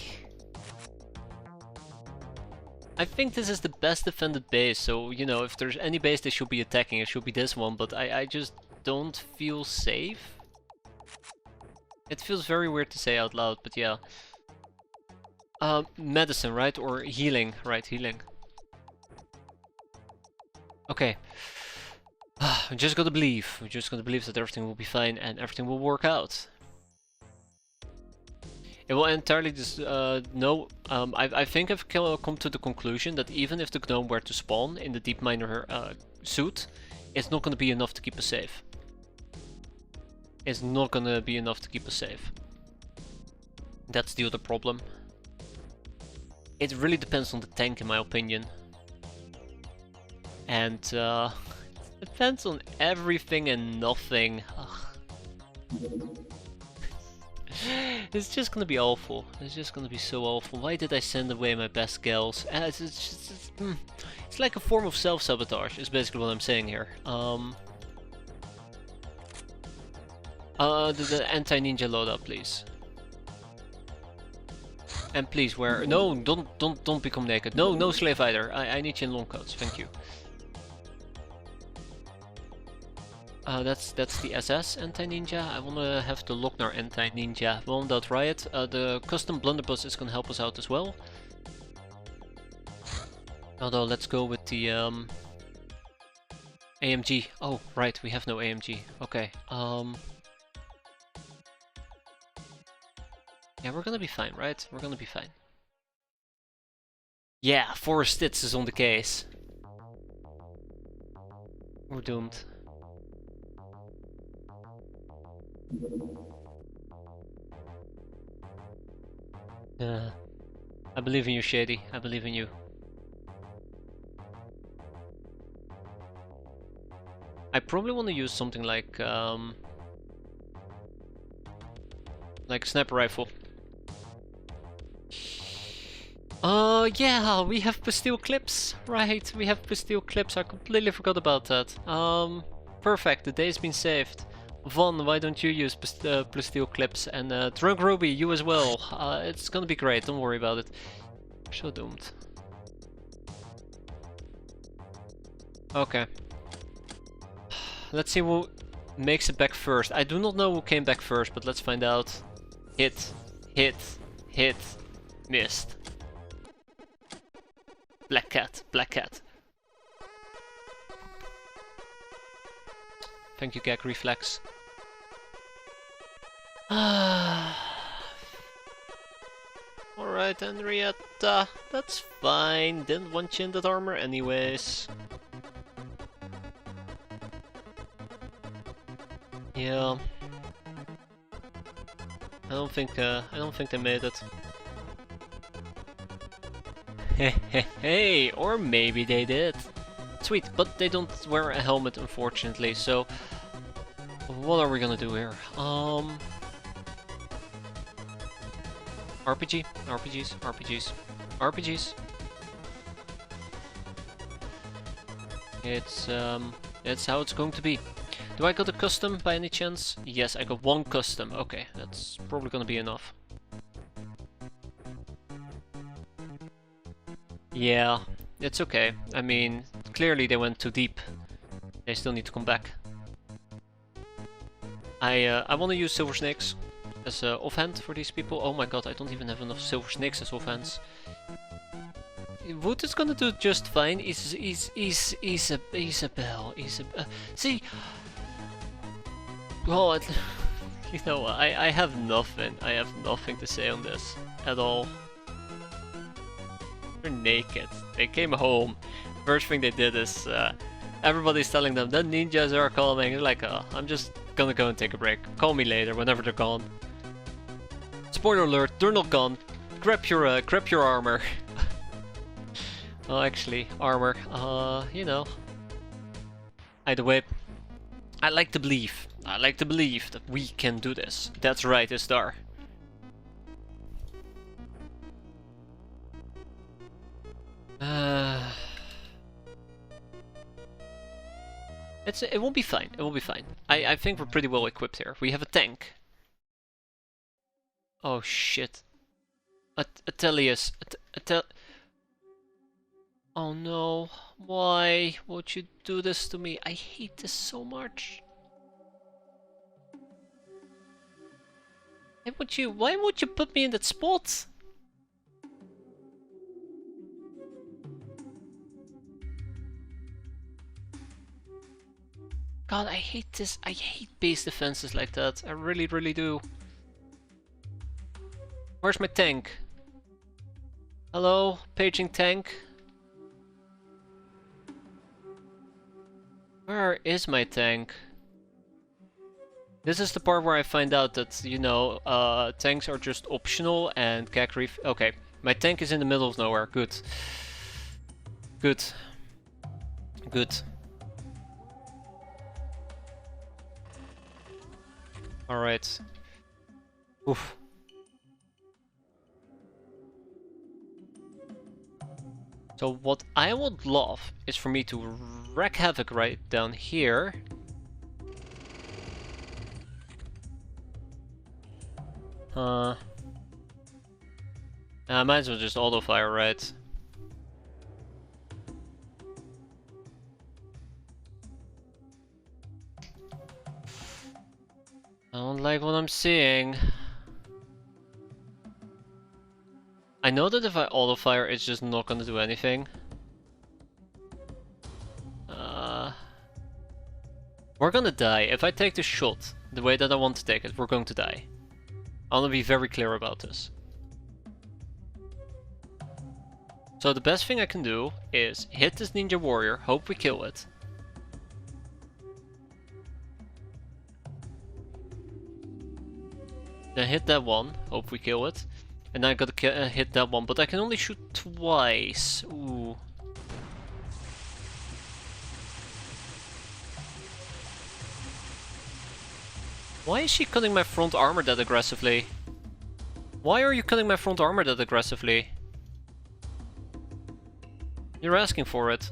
I think this is the best defended base, so you know, if there's any base they should be attacking, it should be this one, but I just don't feel safe. It feels very weird to say out loud, but yeah. Medicine, right? Or healing, right? Healing. Okay. We just gotta believe. We just gotta believe that everything will be fine and everything will work out. It will entirely just, no, I think I've come to the conclusion that even if the gnome were to spawn in the deep miner suit, it's not gonna be enough to keep us safe. It's not gonna be enough to keep us safe. That's the other problem. It really depends on the tank, in my opinion. And Depends on everything and nothing. Ugh. It's just gonna be awful. It's just gonna be so awful. Why did I send away my best gals? It's like a form of self-sabotage, is basically what I'm saying here. The anti-ninja loadout, please. And please wear... No, don't become naked. No, no slave either. I need you in long coats, thank you. That's the SS anti-ninja. I wanna have the Lochnar anti-ninja. One without riot. The custom blunderbuss is gonna help us out as well. Although let's go with the AMG. Oh right, we have no AMG. Okay. Yeah, we're gonna be fine, right? We're gonna be fine. Yeah, 4 stits is on the case. We're doomed. I believe in you, Shady. I believe in you. I probably want to use something like sniper rifle. Yeah, we have pistol clips. Right, we have pistol clips. I completely forgot about that. Perfect. The day's been saved. Von, why don't you use pistol clips? And Drunk Ruby, you as well. It's gonna be great. Don't worry about it. So doomed. Okay. Let's see who makes it back first. I do not know who came back first, but let's find out. Hit, hit, hit, missed. Black cat, black cat. Thank you, gag reflex. Alright, Henrietta, that's fine. Didn't want you in that armor anyways. Yeah. I don't think they made it. Hey, or maybe they did. Sweet, but they don't wear a helmet unfortunately, so what are we gonna do here? RPG, RPGs, RPGs, RPGs. It's how it's going to be. Do I got a custom by any chance? Yes, I got 1 custom. Okay, that's probably gonna be enough. Yeah, it's okay. I mean, clearly they went too deep. They still need to come back. I want to use silver snakes as offhand for these people. Oh my god, I don't even have enough silver snakes as offhands. Wood is gonna do just fine. Isabel. See. Well, you know, I have nothing. I have nothing to say on this at all. They're naked. They came home. First thing they did is everybody's telling them the ninjas are coming. They're like, I'm just gonna go and take a break. Call me later whenever they're gone. Spoiler alert: they're not gone. Grab your armor. Oh, actually, armor. You know. Either way, I like to believe that we can do this. That's right, Istar. It will be fine. It will be fine. I think we're pretty well equipped here. We have a tank. Oh shit. Atelius. Oh no. Why would you do this to me? I hate this so much. Why would you put me in that spot? God, I hate this. I hate base defenses like that. I really, really do. Where's my tank? Hello, paging tank. Where is my tank? This is the part where I find out that, you know, tanks are just optional and gag ref. Okay, my tank is in the middle of nowhere. Good. Good. Good. Alright. Oof. So what I would love is for me to wreak havoc right down here. I might as well just auto fire, right? I don't like what I'm seeing. I know that if I auto fire, it's just not gonna do anything. We're gonna die. If I take the shot the way that I want to take it, we're going to die. I want to be very clear about this. So the best thing I can do is hit this ninja warrior, hope we kill it. Then hit that one, hope we kill it. And I gotta hit that one, but I can only shoot twice. Ooh. Why is she cutting my front armor that aggressively? Why are you cutting my front armor that aggressively? You're asking for it.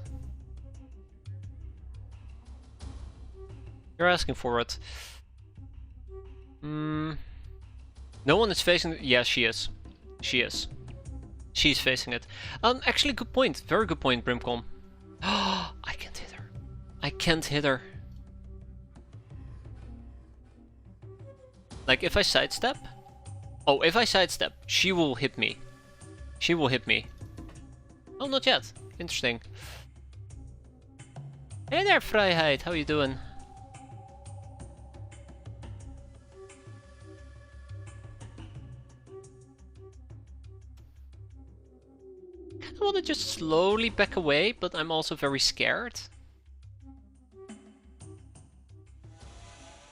You're asking for it. No one is facing it. Yeah, she is. She is. She's facing it. Actually, good point. Very good point, Brimcom. I can't hit her. I can't hit her. Like, if I sidestep... Oh, if I sidestep, she will hit me. She will hit me. Oh, not yet. Interesting. Hey there, Vrijheid. How you doing? I want to just slowly back away, but I'm also very scared.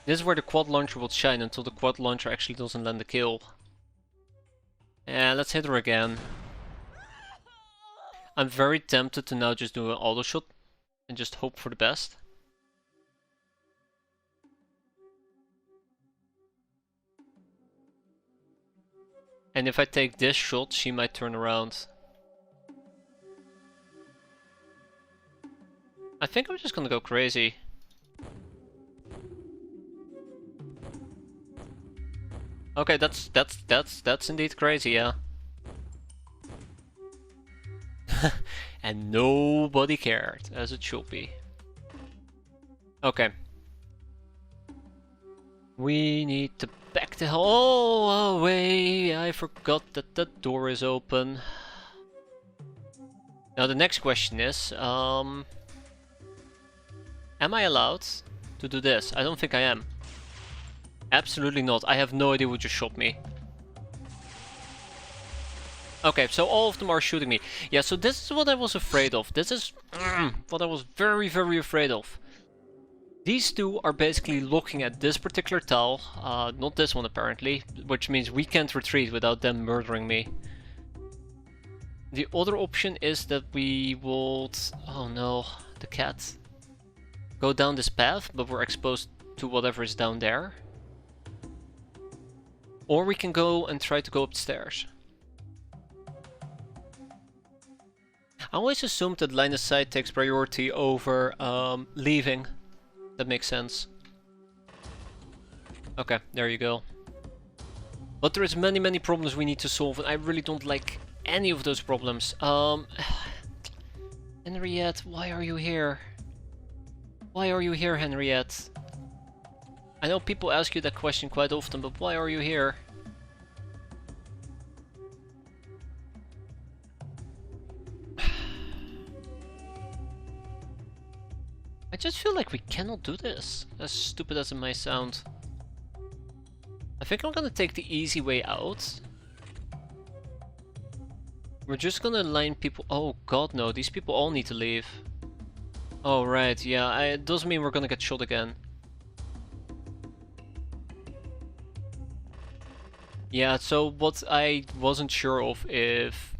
This is where the quad launcher will shine until the quad launcher actually doesn't land a kill. Yeah, let's hit her again. I'm very tempted to now just do an auto shot and just hope for the best. And if I take this shot, she might turn around. I think I'm just gonna go crazy. Okay, that's indeed crazy, yeah. And nobody cared, as it should be. Okay. We need to back the hell away. I forgot that the door is open. Now the next question is, am I allowed to do this? I don't think I am. Absolutely not. I have no idea who just shot me. Okay, so all of them are shooting me. Yeah, so this is what I was afraid of. This is what I was very, very afraid of. These two are basically looking at this particular tile, not this one apparently, which means we can't retreat without them murdering me. The other option is that we would... Oh no, the cat. Go down this path, but we're exposed to whatever is down there. Or we can go and try to go upstairs. I always assumed that line of sight takes priority over leaving. That makes sense. Okay, there you go. But there is many problems we need to solve, and I really don't like any of those problems. Henriette, why are you here? Why are you here, Henriette? I know people ask you that question quite often, but why are you here? I just feel like we cannot do this, as stupid as it might sound. I think I'm gonna take the easy way out. We're just gonna line people... Oh god no, these people all need to leave. Oh right, yeah, it does mean we're gonna get shot again. Yeah, so what I wasn't sure of if...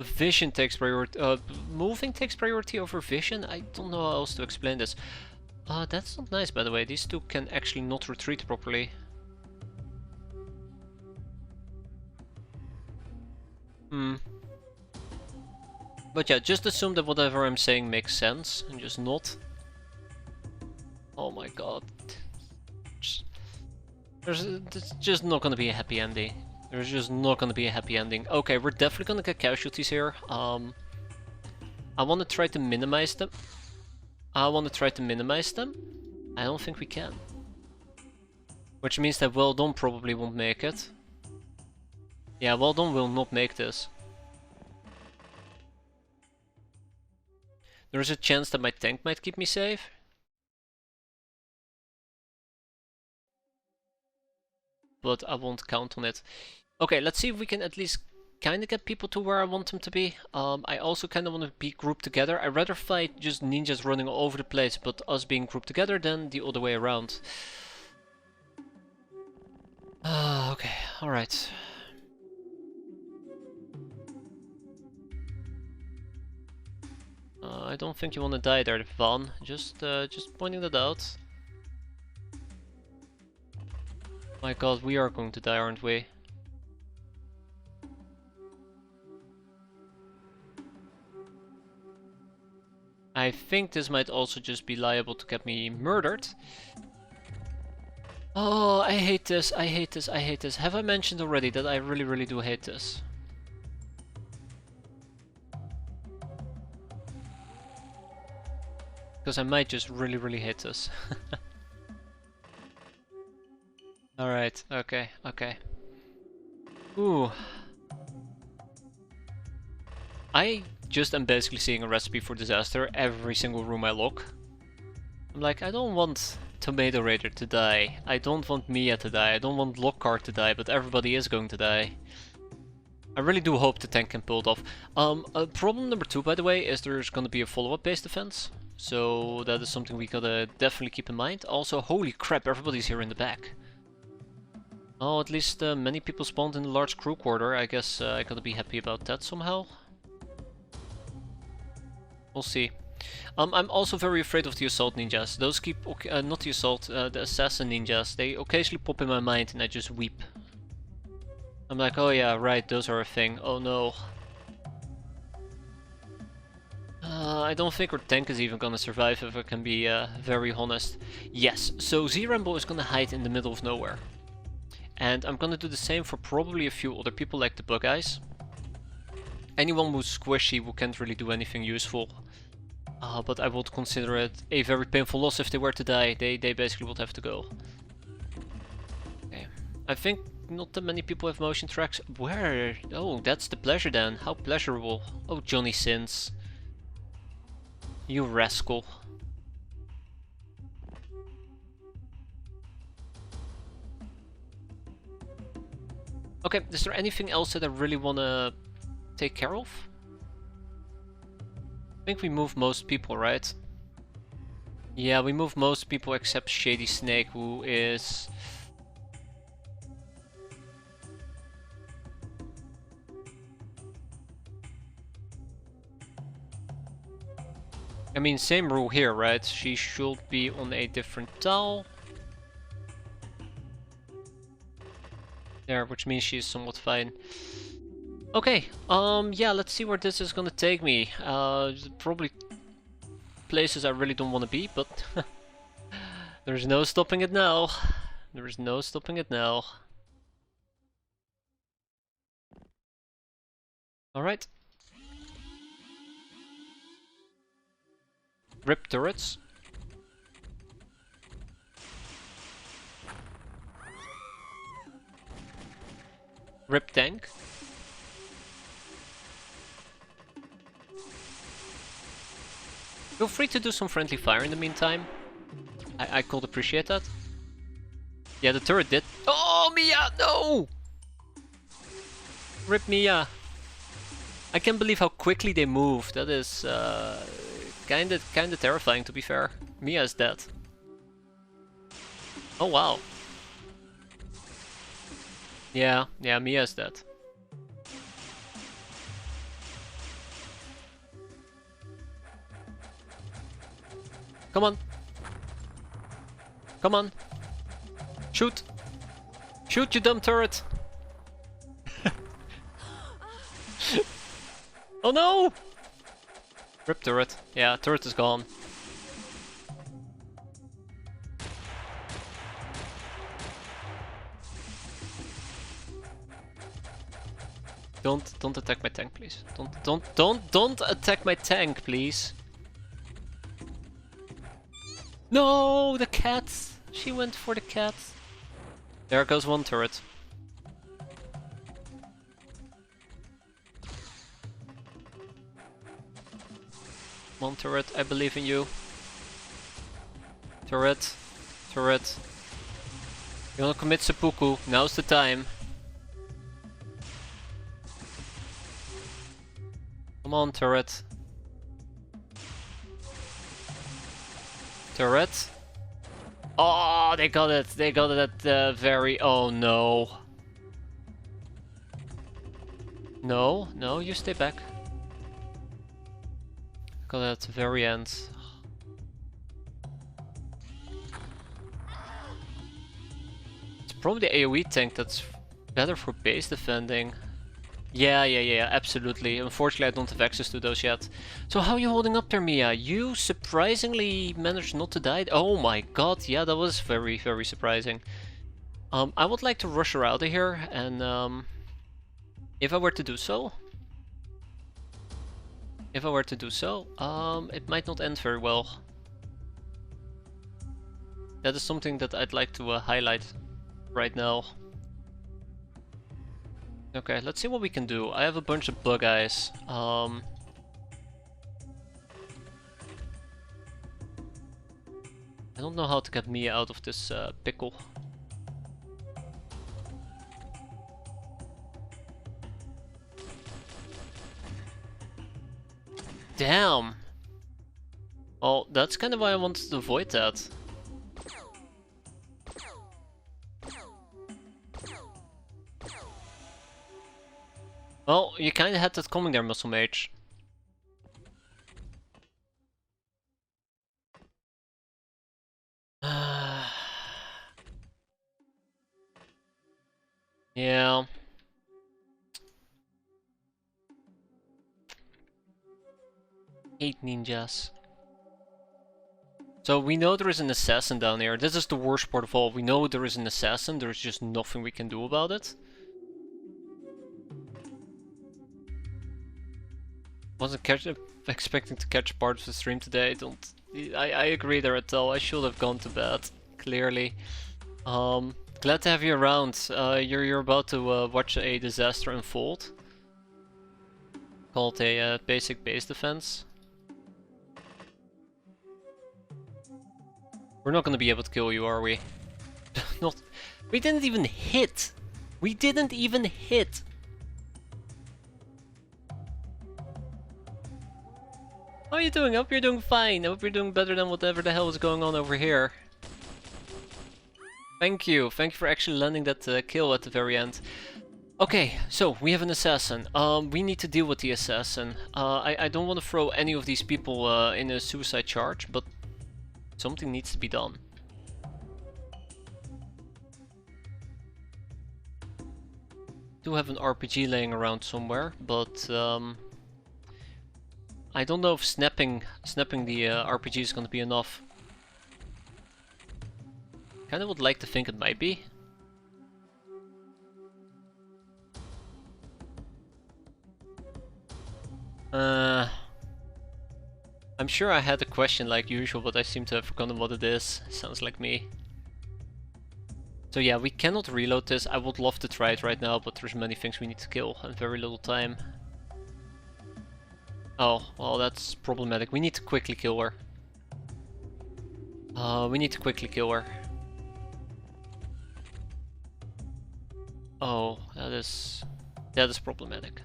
Vision takes priority... moving takes priority over vision? I don't know how else to explain this. That's not nice, by the way. These two can actually not retreat properly. But yeah, just assume that whatever I'm saying makes sense, and just not. Oh my god. It's just not gonna be a happy ending. There's just not gonna be a happy ending. Okay, we're definitely gonna get casualties here. I want to try to minimize them. I don't think we can. Which means that Well Done probably won't make it. Yeah, Well Done will not make this. There is a chance that my tank might keep me safe. But I won't count on it. Okay, let's see if we can at least kind of get people to where I want them to be. I also kind of want to be grouped together. I'd rather fight just ninjas running all over the place, but us being grouped together than the other way around. Okay, alright. I don't think you want to die there, Van. Just pointing that out. My god, we are going to die, aren't we? I think this might also just be liable to get me murdered. Oh, I hate this, I hate this, I hate this. Have I mentioned already that I really, really do hate this? Because I might just really, really hate this. Alright, okay, okay. Ooh. I just am basically seeing a recipe for disaster every single room I look. I'm like, I don't want Tomato Raider to die. I don't want Mia to die. I don't want Lockhart to die, but everybody is going to die. I really do hope the tank can pull it off. Problem number 2, by the way, is there's gonna be a follow-up base defense. So that is something we gotta definitely keep in mind. Also, holy crap, everybody's here in the back. Oh, at least many people spawned in the large crew quarter. I guess I gotta be happy about that somehow. We'll see. I'm also very afraid of the assault ninjas. Those keep, not the assault, the assassin ninjas. They occasionally pop in my mind and I just weep. I'm like, oh yeah, right, those are a thing. Oh no. I don't think our tank is even gonna survive, if I can be very honest. Yes, so Z-Rambo is gonna hide in the middle of nowhere. And I'm gonna do the same for probably a few other people like the Bug Eyes. Anyone who's squishy who can't really do anything useful. But I would consider it a very painful loss if they were to die. They basically would have to go. Okay. I think not that many people have motion tracks. Where? Oh, that's the pleasure then. How pleasurable. Oh, Johnny Sins. You rascal. Okay, is there anything else that I really want to take care of? I think we move most people, right? Yeah, we move most people except Shady Snake, who is... I mean, same rule here, right? She should be on a different tile. There, which means she's somewhat fine. Okay, yeah, let's see where this is gonna take me. Probably places I really don't want to be, but there's no stopping it now. There's no stopping it now. Alright. Rip turrets. Rip tank. Feel free to do some friendly fire in the meantime. I could appreciate that. Yeah, the turret did. Oh, Mia! No! Rip Mia. I can't believe how quickly they move. That is kinda terrifying, to be fair. Mia is dead. Oh wow. Yeah, Mia is dead. Come on. Come on. Shoot. Shoot, you dumb turret. Oh no! Rip turret. Yeah, turret is gone. Don't attack my tank, please. Don't attack my tank, please. No, the cat. She went for the cat. There goes one turret. One turret, I believe in you. Turret. Turret. You wanna commit seppuku? Now's the time. Come on, turret. Turret. Oh, they got it. They got it at the very... Oh, no. No, no, you stay back. Got it at the very end. It's probably the AoE tank that's better for base defending. Yeah, absolutely. Unfortunately, I don't have access to those yet. So how are you holding up there, Mia? You surprisingly managed not to die. Oh my god, yeah, that was very, very surprising. I would like to rush her out of here, and if I were to do so... it might not end very well. That is something that I'd like to highlight right now. Okay, let's see what we can do. I have a bunch of bug eyes. I don't know how to get Mia out of this pickle. Damn! Well, that's kind of why I wanted to avoid that. Well, you kinda had that coming there, Muscle Mage. Yeah. Hate ninjas. So we know there is an assassin down here. This is the worst part of all. We know there is an assassin, there's just nothing we can do about it. Wasn't expecting to catch part of the stream today. I agree there at all. I should have gone to bed, clearly. Glad to have you around. You're about to watch a disaster unfold. Called a basic base defense. We're not gonna be able to kill you, are we? Not. We didn't even hit. We didn't even hit. How are you doing? I hope you're doing fine. I hope you're doing better than whatever the hell is going on over here. Thank you. Thank you for actually landing that kill at the very end. Okay, so we have an assassin. We need to deal with the assassin. I don't want to throw any of these people in a suicide charge, but something needs to be done. Do have an RPG laying around somewhere, but I don't know if snapping the RPG is going to be enough. Kind of would like to think it might be. I'm sure I had a question like usual, but I seem to have forgotten what it is. Sounds like me. So yeah, we cannot reload this. I would love to try it right now, but there's many things we need to kill and very little time. Oh, well that's problematic. We need to quickly kill her. We need to quickly kill her. Oh, that is problematic.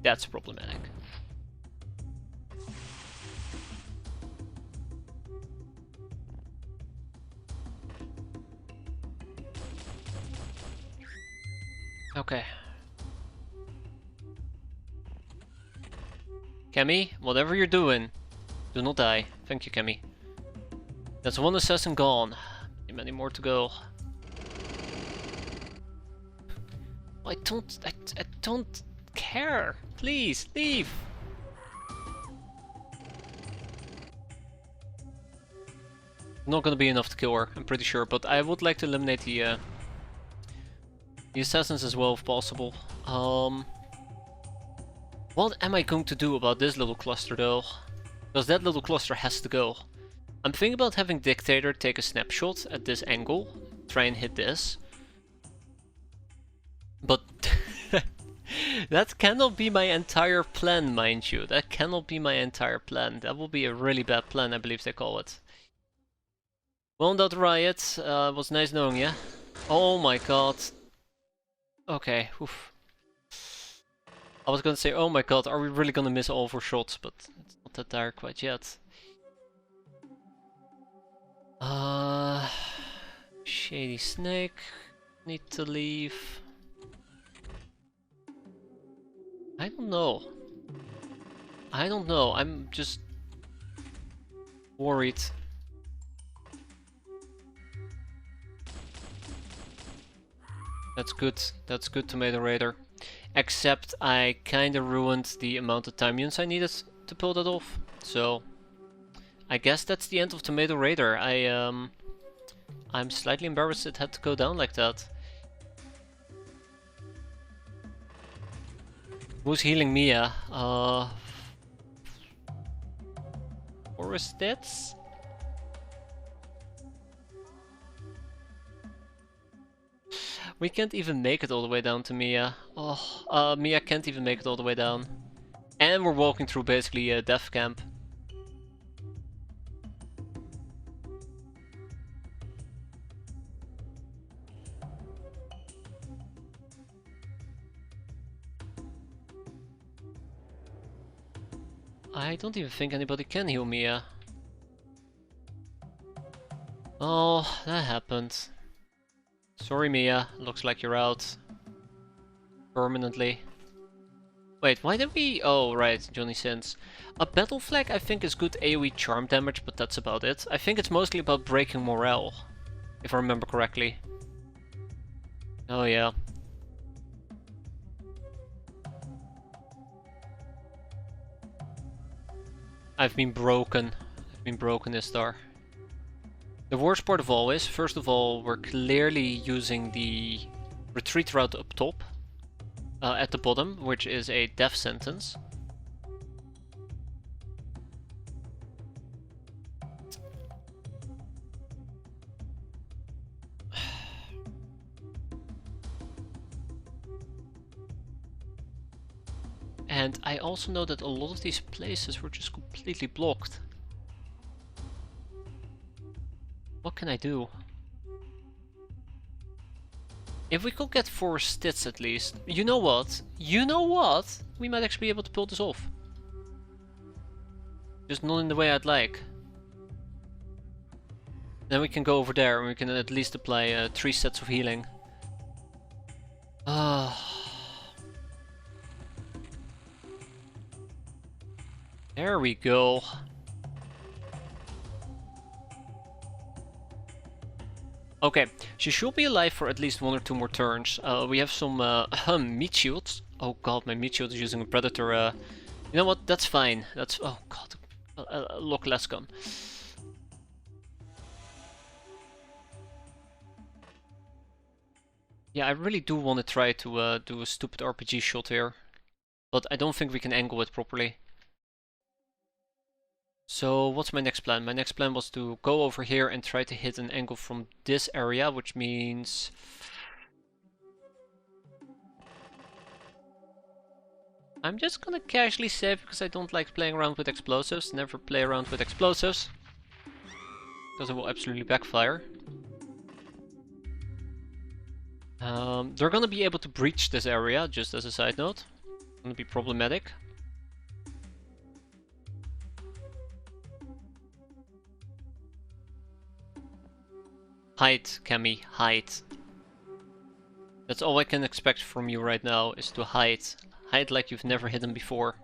That's problematic. Okay. Kemi, whatever you're doing, Do not die. Thank you, Kemi. That's one assassin gone. Many more to go. I don't care. Please, leave. Not gonna be enough to kill her, I'm pretty sure, but I would like to eliminate the assassins as well if possible. What am I going to do about this little cluster though? Because that little cluster has to go. I'm thinking about having Dictator take a snapshot at this angle, try and hit this. But that cannot be my entire plan, mind you. That cannot be my entire plan. That will be a really bad plan, I believe they call it. Well done, Riot. Was nice knowing you. Oh my god. Okay, oof. I was gonna say, oh my god, are we really gonna miss all of our shots? But it's not that dire quite yet. Shady Snake. Need to leave. I don't know. I don't know. I'm just worried. That's good. That's good, Tomato Raider. Except I kinda ruined the amount of time units I needed to pull that off. So I guess that's the end of Tomato Raider. I'm slightly embarrassed it had to go down like that. Who's healing Mia? Forest Deaths? We can't even make it all the way down to Mia. Oh, Mia can't even make it all the way down. And we're walking through basically a death camp. I don't even think anybody can heal Mia. Oh, that happened. Sorry Mia, looks like you're out. Permanently. Wait, why did we... Oh, right, Johnny Sins. A battle flag I think is good AoE charm damage, but that's about it. I think it's mostly about breaking morale, if I remember correctly. Oh yeah. I've been broken. I've been broken, Istar. The worst part of all is, first of all, we're clearly using the retreat route up top, at the bottom, which is a death sentence. And I also know that a lot of these places were just completely blocked. What can I do? If we could get 4 stits at least. You know what? You know what? We might actually be able to pull this off. Just not in the way I'd like. Then we can go over there and we can at least apply 3 sets of healing. There we go. Okay, she should be alive for at least 1 or 2 more turns. We have some meat shields. Oh god, my meat shield is using a predator. You know what? That's fine. That's... Oh god. Look, let's come. Yeah, I really do want to try to do a stupid RPG shot here. But I don't think we can angle it properly. So what's my next plan? My next plan was to go over here and try to hit an angle from this area, which means... I'm just gonna casually save because I don't like playing around with explosives. Never play around with explosives. Because it will absolutely backfire. They're gonna be able to breach this area, just as a side note. It's gonna be problematic. Hide, Cammy, hide. That's all I can expect from you right now, is to hide. Hide like you've never hidden before.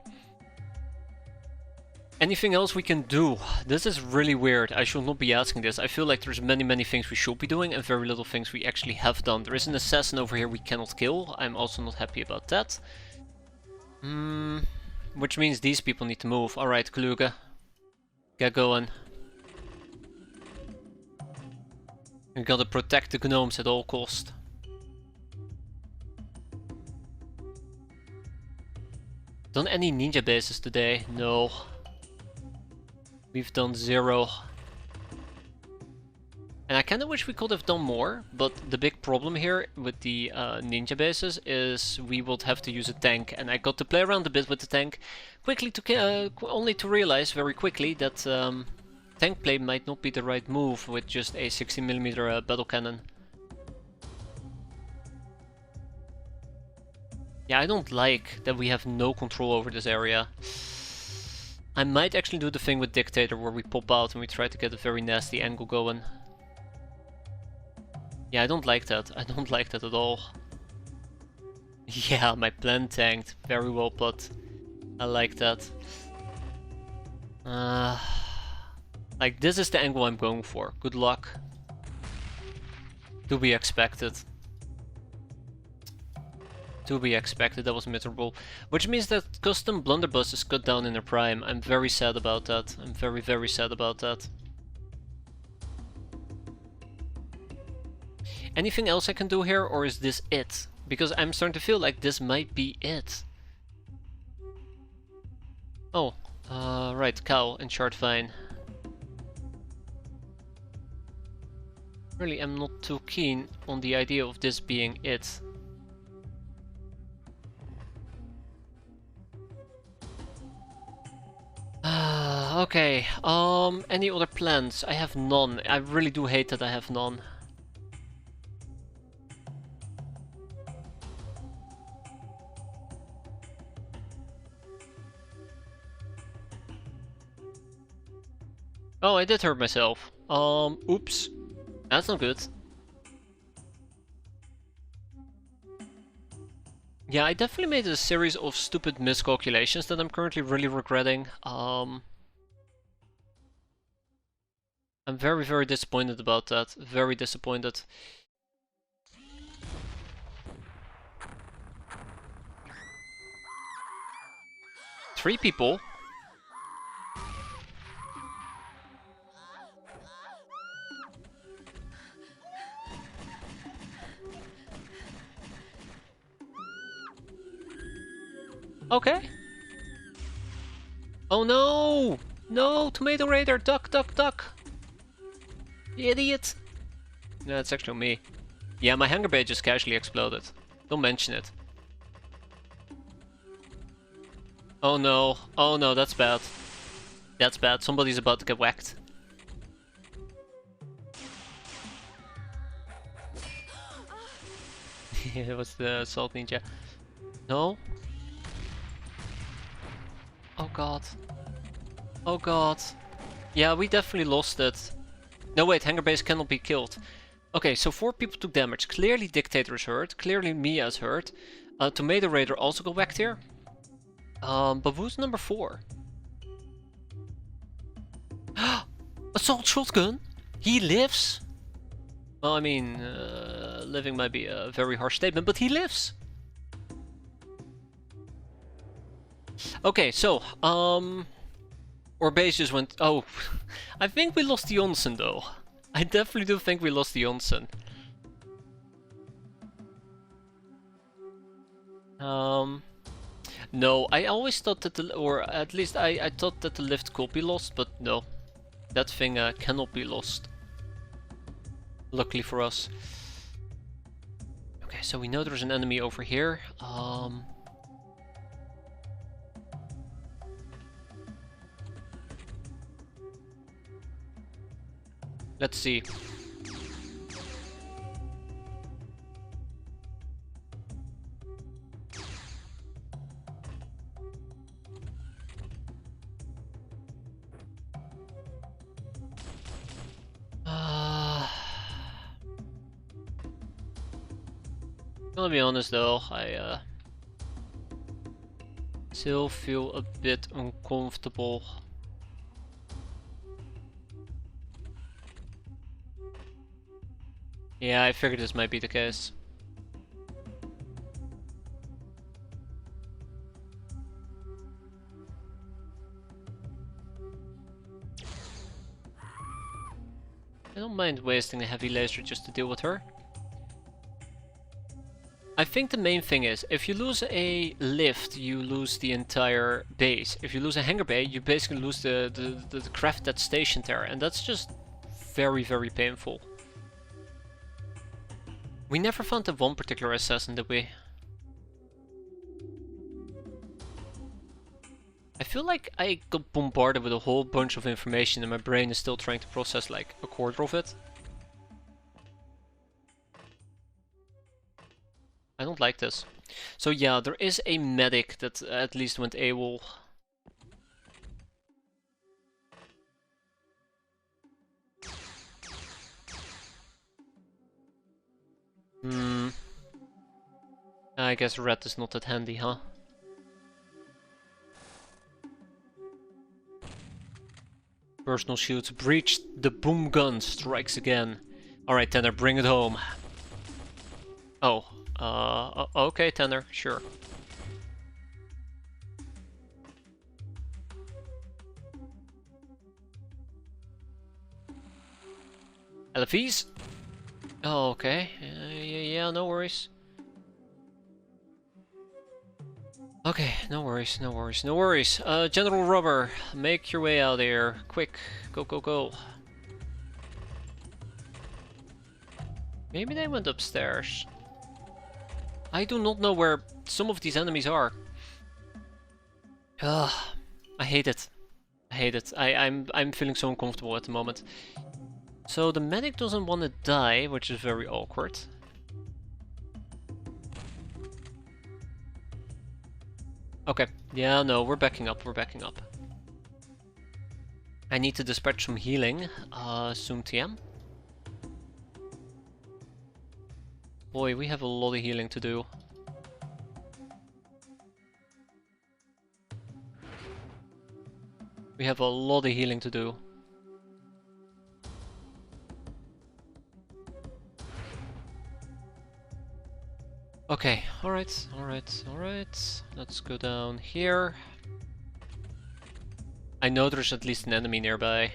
Anything else we can do? This is really weird. I should not be asking this. I feel like there's many things we should be doing and very little things we actually have done. There is an assassin over here we cannot kill. I'm also not happy about that. Which means these people need to move. Alright, Kluge. Get going. We gotta protect the gnomes at all cost. Done any ninja bases today? No. We've done 0. And I kinda wish we could have done more, but the big problem here with the ninja bases is we would have to use a tank, and I got to play around a bit with the tank, quickly to only to realize very quickly that tank play might not be the right move with just a 60mm battle cannon. Yeah, I don't like that we have no control over this area. I might actually do the thing with Dictator where we pop out and we try to get a very nasty angle going. Yeah, I don't like that. I don't like that at all. Yeah, my plan tanked. Very well put. I like that. Like, this is the angle I'm going for. Good luck. To be expected. To be expected, that was miserable. Which means that custom blunderbuss is cut down in their prime. I'm very sad about that. I'm very sad about that. Anything else I can do here, or is this it? Because I'm starting to feel like this might be it. Oh, right, cow and shard vine. Really, I'm not too keen on the idea of this being it. Okay, any other plans? I have none. I really do hate that I have none. Oh, I did hurt myself. Oops. That's not good. Yeah, I definitely made a series of stupid miscalculations that I'm currently really regretting. I'm very disappointed about that. Very disappointed. Three people? Okay. Oh no! No! Tomato Raider! Duck, duck, duck! You idiot! No, it's actually me. Yeah, my hunger bait just casually exploded. Don't mention it. Oh no. Oh no, that's bad. That's bad. Somebody's about to get whacked. It was the Salt Ninja. No? Oh god. Oh god. Yeah, we definitely lost it. No wait, Hanger Base cannot be killed. Okay, so 4 people took damage. Clearly Dictator is hurt. Clearly Mia is hurt. Tomato Raider also got whacked here. But who's number 4? Assault Shotgun? He lives? Well, I mean, living might be a very harsh statement, but he lives! Okay, so, our base just went... Oh, I think we lost the Onsen though. I definitely do think we lost the Onsen. No, I always thought that or at least I thought that the lift could be lost, but no. That thing cannot be lost. Luckily for us. Okay, so we know there's an enemy over here. Let's see. Gonna be honest though, I still feel a bit uncomfortable Yeah, I figured this might be the case. I don't mind wasting a heavy laser just to deal with her. I think the main thing is, if you lose a lift, you lose the entire base. If you lose a hangar bay, you basically lose the craft that's stationed there, and that's just very, very painful. We never found the one particular assassin, did we? I feel like I got bombarded with a whole bunch of information and my brain is still trying to process like a quarter of it. I don't like this. So yeah, there is a medic that at least went AWOL. I guess red is not that handy, huh? Personal shields breached. The boom gun strikes again. Alright, Tanner, bring it home. Oh, okay, Tanner, sure. LFEs? Oh, okay. Yeah, no worries. Okay, no worries, no worries, no worries. General Rubber, make your way out there. Quick, go, go, go. Maybe they went upstairs. I do not know where some of these enemies are. Ugh, I hate it. I hate it. I'm feeling so uncomfortable at the moment. So the medic doesn't want to die, which is very awkward. Okay, yeah, no, we're backing up, we're backing up. I need to dispatch some healing, soon TM. Boy, we have a lot of healing to do. We have a lot of healing to do. Okay, alright, alright, alright. Let's go down here. I know there's at least an enemy nearby.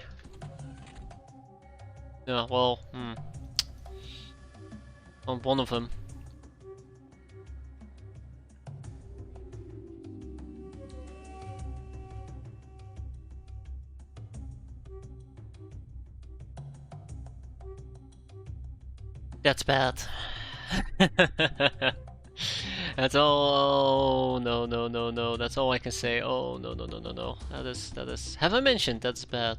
Yeah, well, on one of them. That's bad. That's all. Oh, no, no, no, no. That's all I can say. Oh, no, no, no, no, no. That is. Have I mentioned that's bad?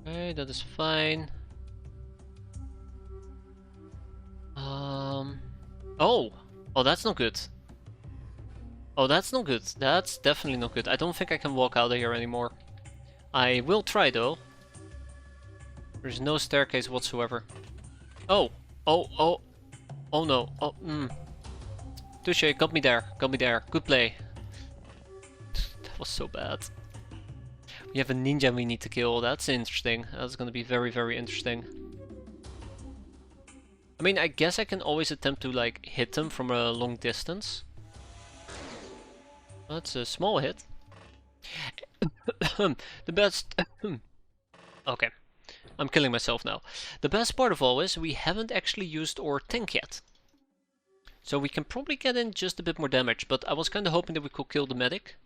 Okay, that is fine. Oh! Oh, that's not good. Oh, that's not good. That's definitely not good. I don't think I can walk out of here anymore. I will try, though. There's no staircase whatsoever. Oh! Oh, oh! Oh no. Oh, Touche, got me there. Got me there. Good play. That was so bad. We have a ninja we need to kill. That's interesting. That's gonna be very, very interesting. I mean, I guess I can always attempt to, like, hit them from a long distance. That's a small hit. The best... Okay. I'm killing myself now. The best part of all is we haven't actually used our tank yet. So we can probably get in just a bit more damage, but I was kind of hoping that we could kill the medic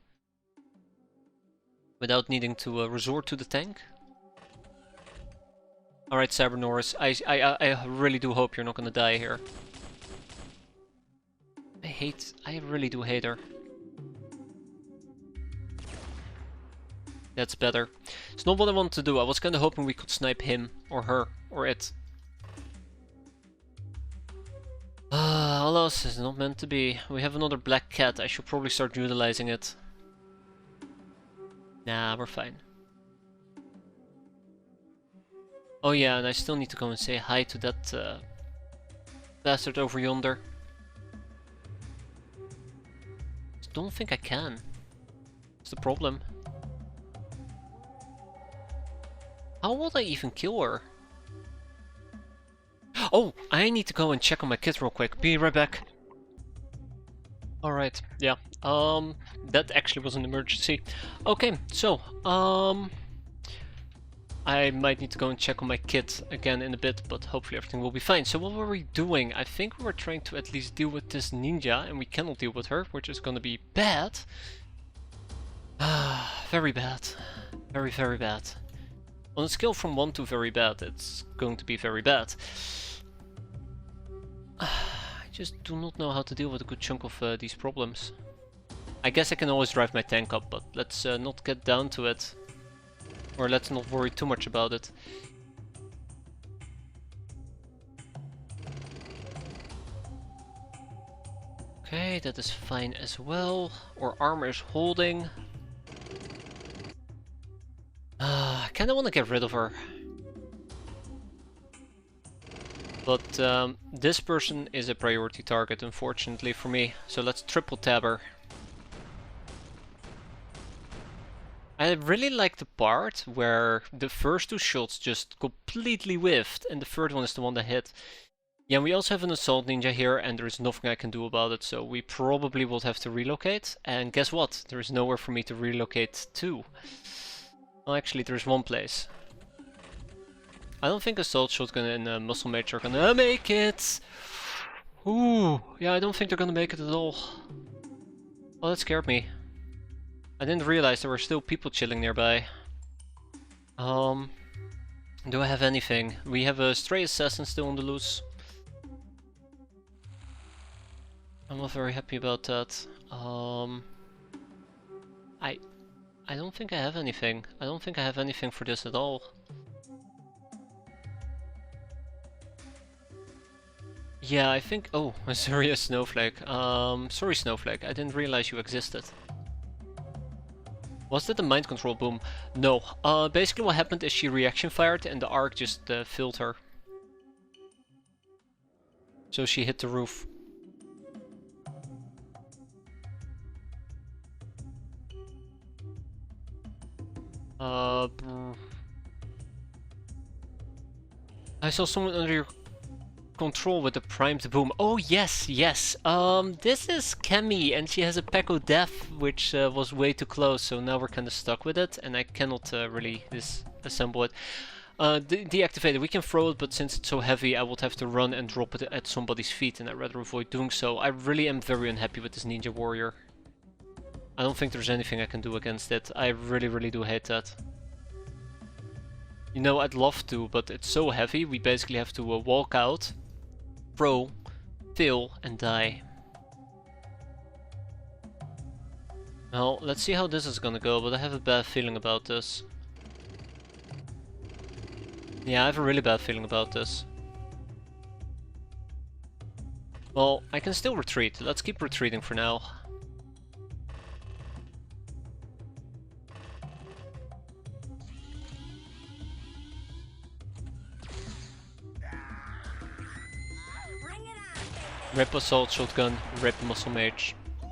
without needing to resort to the tank. Alright, Cyber Norris, I really do hope you're not gonna die here. I really do hate her. That's better. It's not what I wanted to do. I was kind of hoping we could snipe him, or her, or it. Alas, it's not meant to be. We have another black cat. I should probably start utilizing it. Nah, we're fine. Oh yeah, and I still need to go and say hi to that bastard over yonder. Don't think I can. What's the problem? How would I even kill her? Oh, I need to go and check on my kid real quick. Be right back. Alright, yeah. That actually was an emergency. Okay, so, I might need to go and check on my kid again in a bit, but hopefully everything will be fine. So what were we doing? I think we were trying to at least deal with this ninja, and we cannot deal with her, which is gonna be bad. Very bad. Very, very bad. On a scale from 1 to very bad, it's going to be very bad. I just do not know how to deal with a good chunk of these problems. I guess I can always drive my tank up, but let's not get down to it. Or let's not worry too much about it. Okay, that is fine as well. Our armor is holding. I kinda wanna get rid of her. But this person is a priority target, unfortunately for me. So let's triple tab her. I really like the part where the first two shots just completely whiffed and the third one is the one that hit. Yeah, we also have an assault ninja here and there is nothing I can do about it, so we probably will have to relocate. And guess what? There is nowhere for me to relocate to. Well, actually, there's one place. I don't think assault shotgun and muscle mage are gonna make it! Ooh, yeah, I don't think they're gonna make it at all. Oh, that scared me. I didn't realize there were still people chilling nearby. Do I have anything? We have a stray assassin still on the loose. I'm not very happy about that. I don't think I have anything. I don't think I have anything for this at all. Yeah, I think... Oh, sorry, a snowflake. Sorry, snowflake. I didn't realize you existed. Was that a mind control boom? No. Basically what happened is she reaction fired and the arc just filled her. So she hit the roof. I saw someone under your control with the primed boom. Oh yes, yes. This is Kemi and she has a Pack of Death which was way too close, so now we're kind of stuck with it and I cannot really disassemble it. Deactivate it. We can throw it, but since it's so heavy I would have to run and drop it at somebody's feet and I'd rather avoid doing so. I really am very unhappy with this ninja warrior. I don't think there's anything I can do against it. I really, really do hate that. You know, I'd love to, but it's so heavy, we basically have to walk out, throw, fail, and die. Well, let's see how this is gonna go, but I have a bad feeling about this. Yeah, I have a really bad feeling about this. Well, I can still retreat. Let's keep retreating for now. Rip assault shotgun, rip muscle mage. I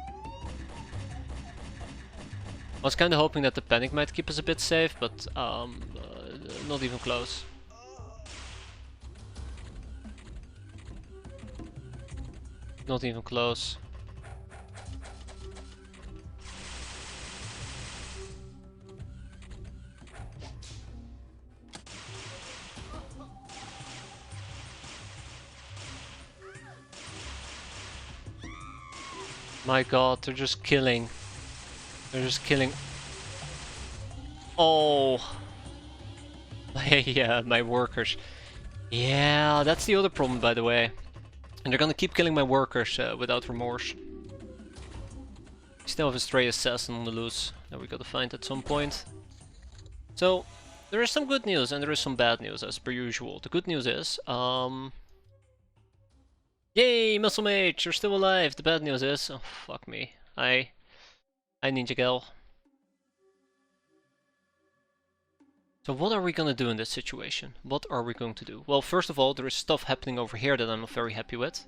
was kinda hoping that the panic might keep us a bit safe, but not even close. Not even close. My god, they're just killing. They're just killing. Oh! Yeah, my workers. Yeah, that's the other problem, by the way. And they're gonna keep killing my workers without remorse. We still have a stray assassin on the loose that we gotta find at some point. So, there is some good news and there is some bad news as per usual. The good news is, yay, Muscle Mage, you're still alive! The bad news is, oh fuck me, I Ninja Gal. So what are we gonna do in this situation? What are we going to do? Well, first of all, there is stuff happening over here that I'm not very happy with.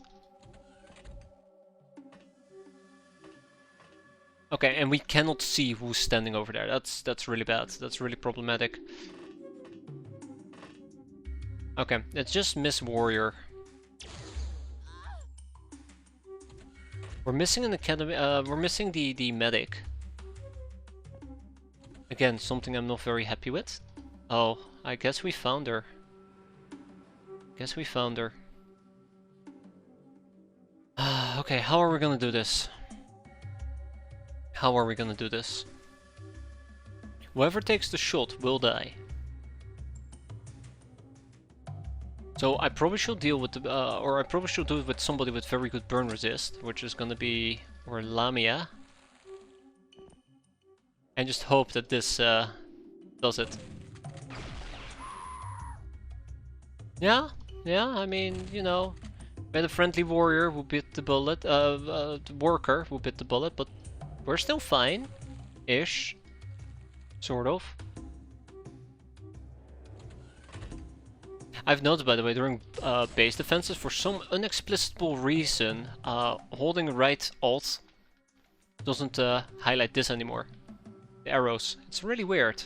Okay, and we cannot see who's standing over there. That's really bad. That's really problematic. Okay, it's just Miss Warrior. We're missing an academy. We're missing the medic. Again, something I'm not very happy with. Oh, I guess we found her. Guess we found her. Okay, how are we gonna do this? How are we gonna do this? Whoever takes the shot will die. So I probably should deal with the, or I probably should do it with somebody with very good burn resist, which is gonna be, or Lamia. And just hope that this does it. Yeah, I mean, you know, we had a friendly warrior who bit the bullet, the worker who bit the bullet, but we're still fine-ish, sort of. I've noticed, by the way, during base defenses, for some inexplicable reason, holding right alt doesn't highlight this anymore. The arrows. It's really weird.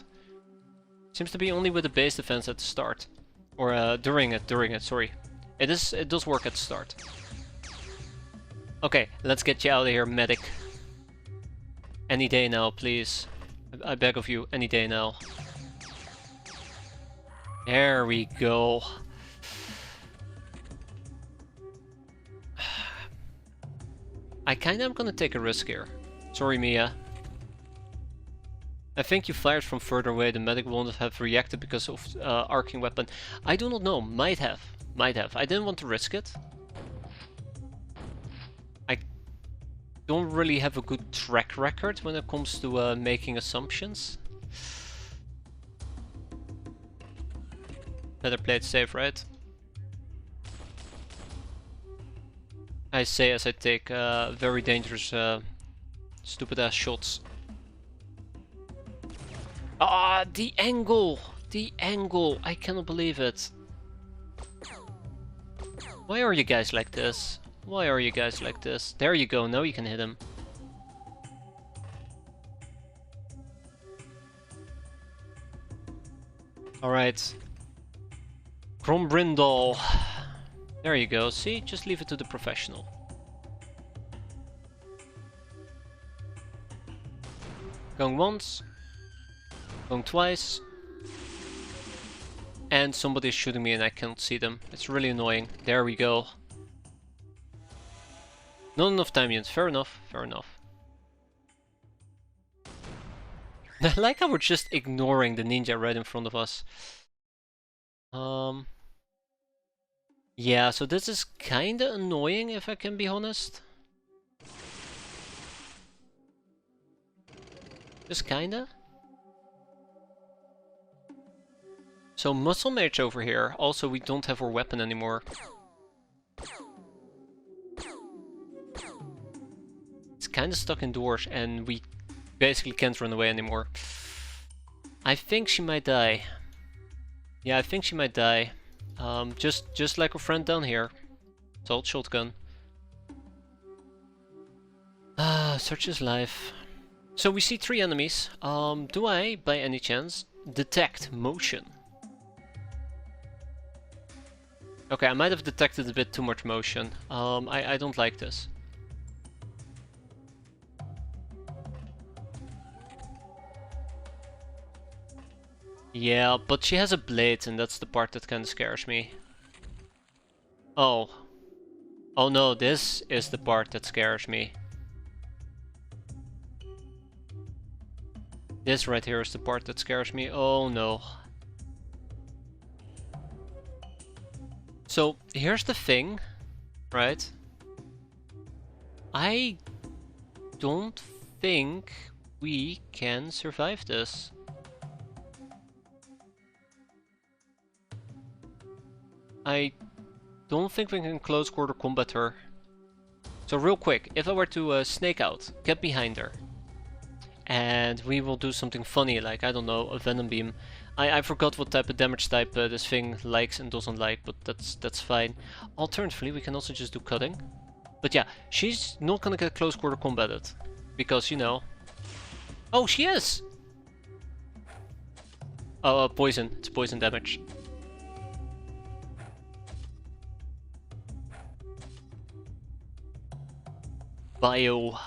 Seems to be only with the base defense at the start. Or during it, sorry. It does work at the start. Okay, let's get you out of here, medic. Any day now, please. I beg of you, any day now. There we go. I kinda am gonna take a risk here. Sorry, Mia. I think you fired from further away. The medic won't have reacted because of arcing weapon. I do not know. Might have. Might have. I didn't want to risk it. I don't really have a good track record when it comes to making assumptions. Better play it safe, right? I say as I take very dangerous, stupid ass shots. Ah, the angle! The angle! I cannot believe it. Why are you guys like this? Why are you guys like this? There you go, now you can hit him. Alright. Brindle. There you go, see? Just leave it to the professional. Going once. Going twice. And somebody's shooting me and I can't see them. It's really annoying. There we go. Not enough time units. Fair enough. Fair enough. I like how we're just ignoring the ninja right in front of us. Yeah, so this is kinda annoying if I can be honest. Just kinda. So Muscle Mage over here. Also, we don't have our weapon anymore. It's kinda stuck indoors and we basically can't run away anymore. I think she might die. Yeah, I think she might die. Just like our friend down here. Assault shotgun. Ah, such is life. So we see 3 enemies. Do I, by any chance, detect motion? Okay, I might have detected a bit too much motion. I don't like this. Yeah, but she has a blade and that's the part that kinda scares me. Oh. Oh no, this is the part that scares me. This right here is the part that scares me. Oh no. So, here's the thing, right? I don't think we can survive this. I don't think we can close quarter combat her. So real quick, if I were to snake out, get behind her, and we will do something funny like, I don't know, a venom beam. I forgot what type of damage type this thing likes and doesn't like, but that's fine. Alternatively, we can also just do cutting. But yeah, she's not gonna get close quarter combated. Because, you know... Oh, she is! Oh, poison. It's poison damage. Bio.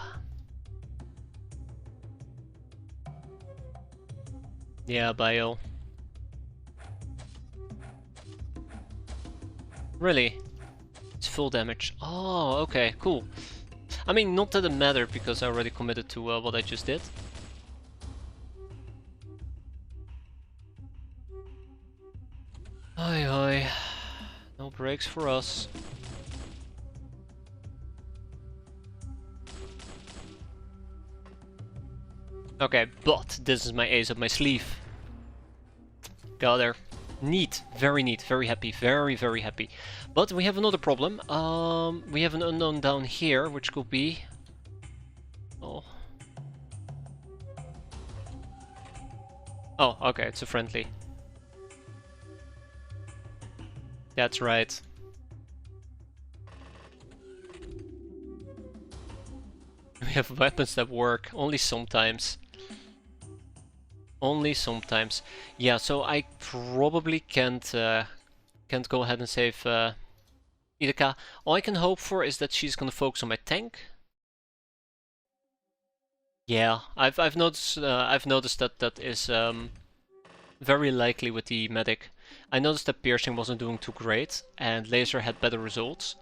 Yeah, bio. Really? It's full damage. Oh, okay, cool. I mean, not that it mattered because I already committed to what I just did. Oi, oi. No breaks for us. Okay, but this is my ace up my sleeve. Got her. Neat, very happy, very happy. But we have another problem. We have an unknown down here, which could be... Oh. Oh, okay, it's a friendly. That's right. We have weapons that work, only sometimes. Only sometimes. Yeah, so I probably can't go ahead and save Ideka. All I can hope for is that she's gonna focus on my tank. Yeah, I've noticed that is very likely with the medic. I noticed that piercing wasn't doing too great, and laser had better results,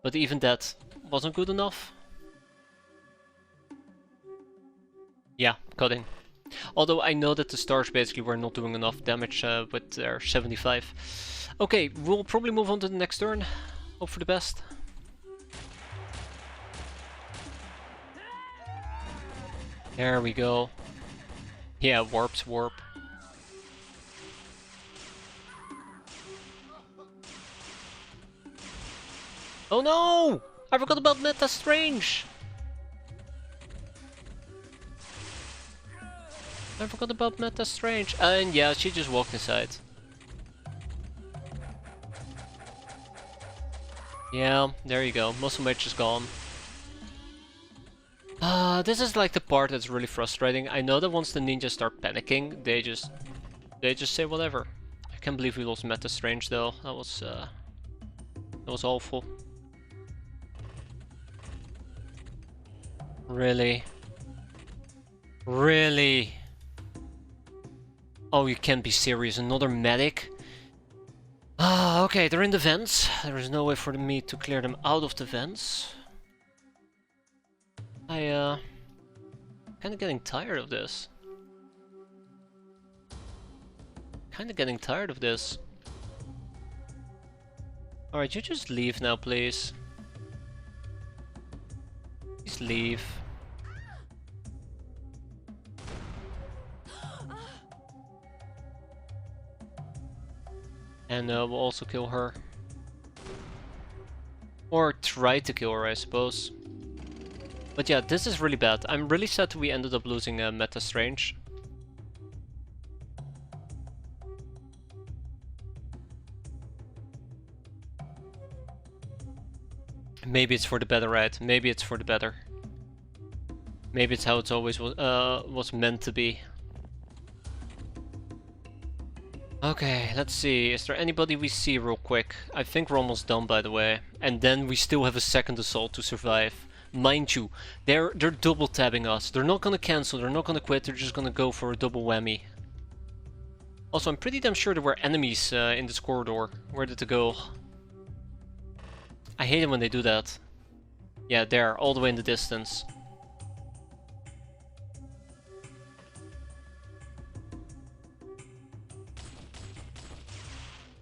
but even that wasn't good enough. Yeah, cutting. Although I know that the stars basically were not doing enough damage with their 75. Okay, we'll probably move on to the next turn. Hope for the best. There we go. Yeah, warp's warp. Oh no! I forgot about Meta Strange! I forgot about Meta Strange. And yeah, she just walked inside. Yeah, there you go. Muscle Mage is gone. This is like the part that's really frustrating. I know that once the ninjas start panicking, they just say whatever. I can't believe we lost Meta Strange though. That was awful. Really? Really? Oh, you can't be serious. Another medic? Ah, okay, they're in the vents. There is no way for me to clear them out of the vents. Kinda getting tired of this. Kinda getting tired of this. Alright, you just leave now, please. Please leave. And we'll also kill her. Or try to kill her, I suppose. But yeah, this is really bad. I'm really sad that we ended up losing Meta Strange. Maybe it's for the better, right? Maybe it's for the better. Maybe it's how it's always was meant to be. Okay, let's see. Is there anybody we see real quick? I think we're almost done, by the way. And then we still have a second assault to survive. Mind you, they're double tabbing us. They're not gonna cancel, they're not gonna quit, they're just gonna go for a double whammy. Also, I'm pretty damn sure there were enemies in this corridor. Where did they go? I hate it when they do that. Yeah, there, all the way in the distance.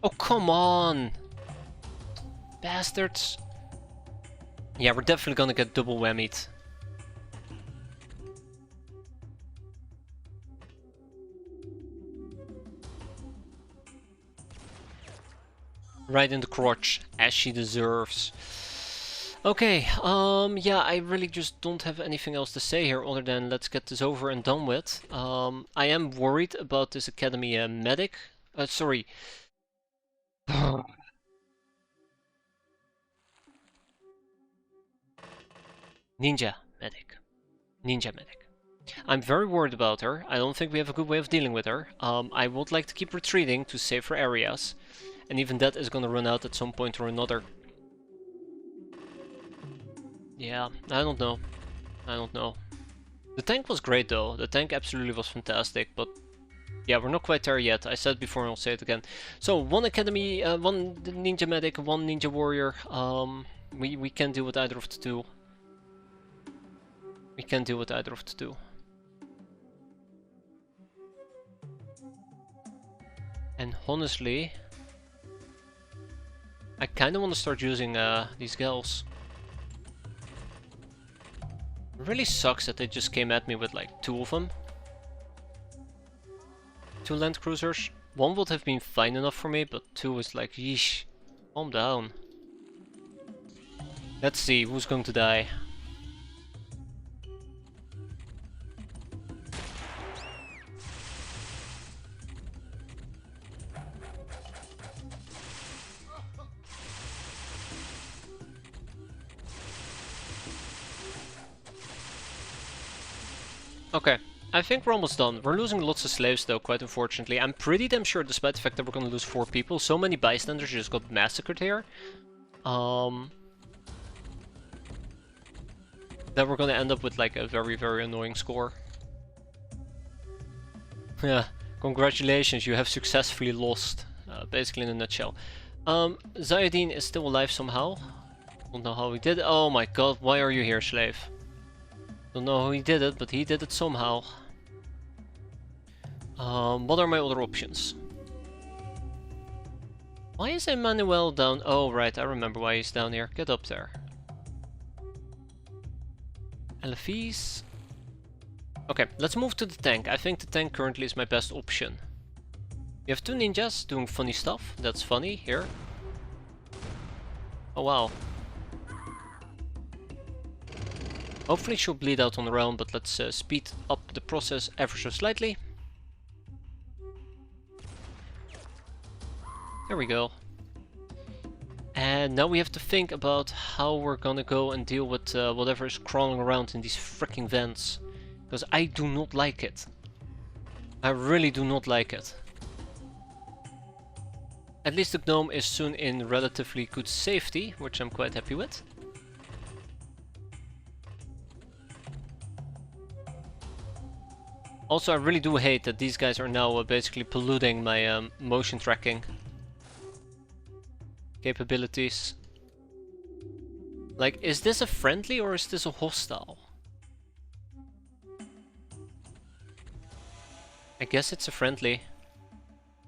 Oh, come on! Bastards! Yeah, we're definitely gonna get double whammied. Right in the crotch, as she deserves. Okay, yeah, I really just don't have anything else to say here other than let's get this over and done with. I am worried about this Academy medic. Sorry. Ninja medic. Ninja medic. I'm very worried about her. I don't think we have a good way of dealing with her. I would like to keep retreating to safer areas. And even that is gonna run out at some point or another. Yeah, I don't know. I don't know. The tank was great though. The tank absolutely was fantastic, but yeah, we're not quite there yet. I said before and I'll say it again. So, one academy, one ninja medic, one ninja warrior. We can deal with either of the two. We can deal with either of the two. And honestly, I kind of want to start using these gals. It really sucks that they just came at me with like 2 of them. 2 land cruisers. 1 would have been fine enough for me, but 2 is like, yeesh. Calm down. Let's see who's going to die. Okay, I think we're almost done. We're losing lots of slaves though, quite unfortunately. I'm pretty damn sure, despite the fact that we're gonna lose 4 people, so many bystanders just got massacred here. That we're gonna end up with like a very, very annoying score. Yeah, congratulations, you have successfully lost, basically in a nutshell. Zayadin is still alive somehow. Don't know how he did it. Oh my god, why are you here, slave? Don't know how he did it, but he did it somehow. What are my other options? Why is Emmanuel down? Oh, right, I remember why he's down here. Get up there. Elfis. Okay, let's move to the tank. I think the tank currently is my best option. We have 2 ninjas doing funny stuff. That's funny, here. Oh, wow. Hopefully she'll bleed out on her own, but let's speed up the process ever so slightly. There we go. And now we have to think about how we're gonna go and deal with whatever is crawling around in these freaking vents. Because I do not like it. I really do not like it. At least the gnome is soon in relatively good safety, which I'm quite happy with. Also, I really do hate that these guys are now basically polluting my motion tracking capabilities. Like, is this a friendly or is this a hostile? I guess it's a friendly.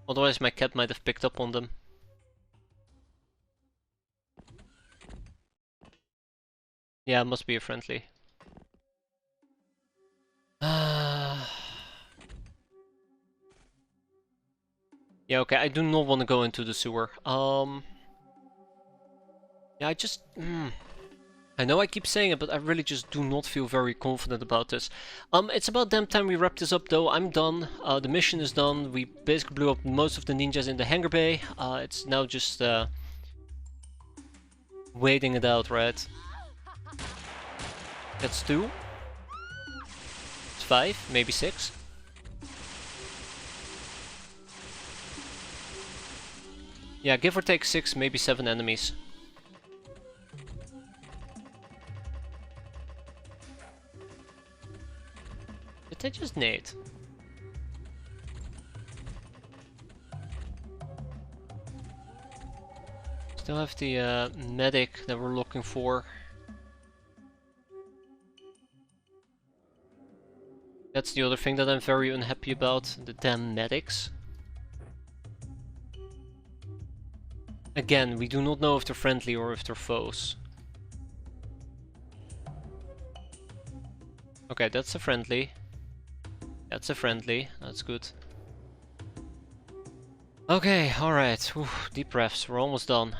Otherwise my cat might have picked up on them. Yeah, it must be a friendly. Yeah, okay, I do not want to go into the sewer. Yeah, I know I keep saying it, but I really just do not feel very confident about this. It's about damn time we wrap this up though. I'm done. The mission is done. We basically blew up most of the ninjas in the hangar bay. It's now just waiting it out, right? That's 2. It's 5, maybe 6. Yeah, give or take 6, maybe 7 enemies. Did they just nade? Still have the medic that we're looking for. That's the other thing that I'm very unhappy about, the damn medics. Again, we do not know if they're friendly or if they're foes. Okay, that's a friendly. That's a friendly, that's good. Okay, alright. Deep breaths, we're almost done.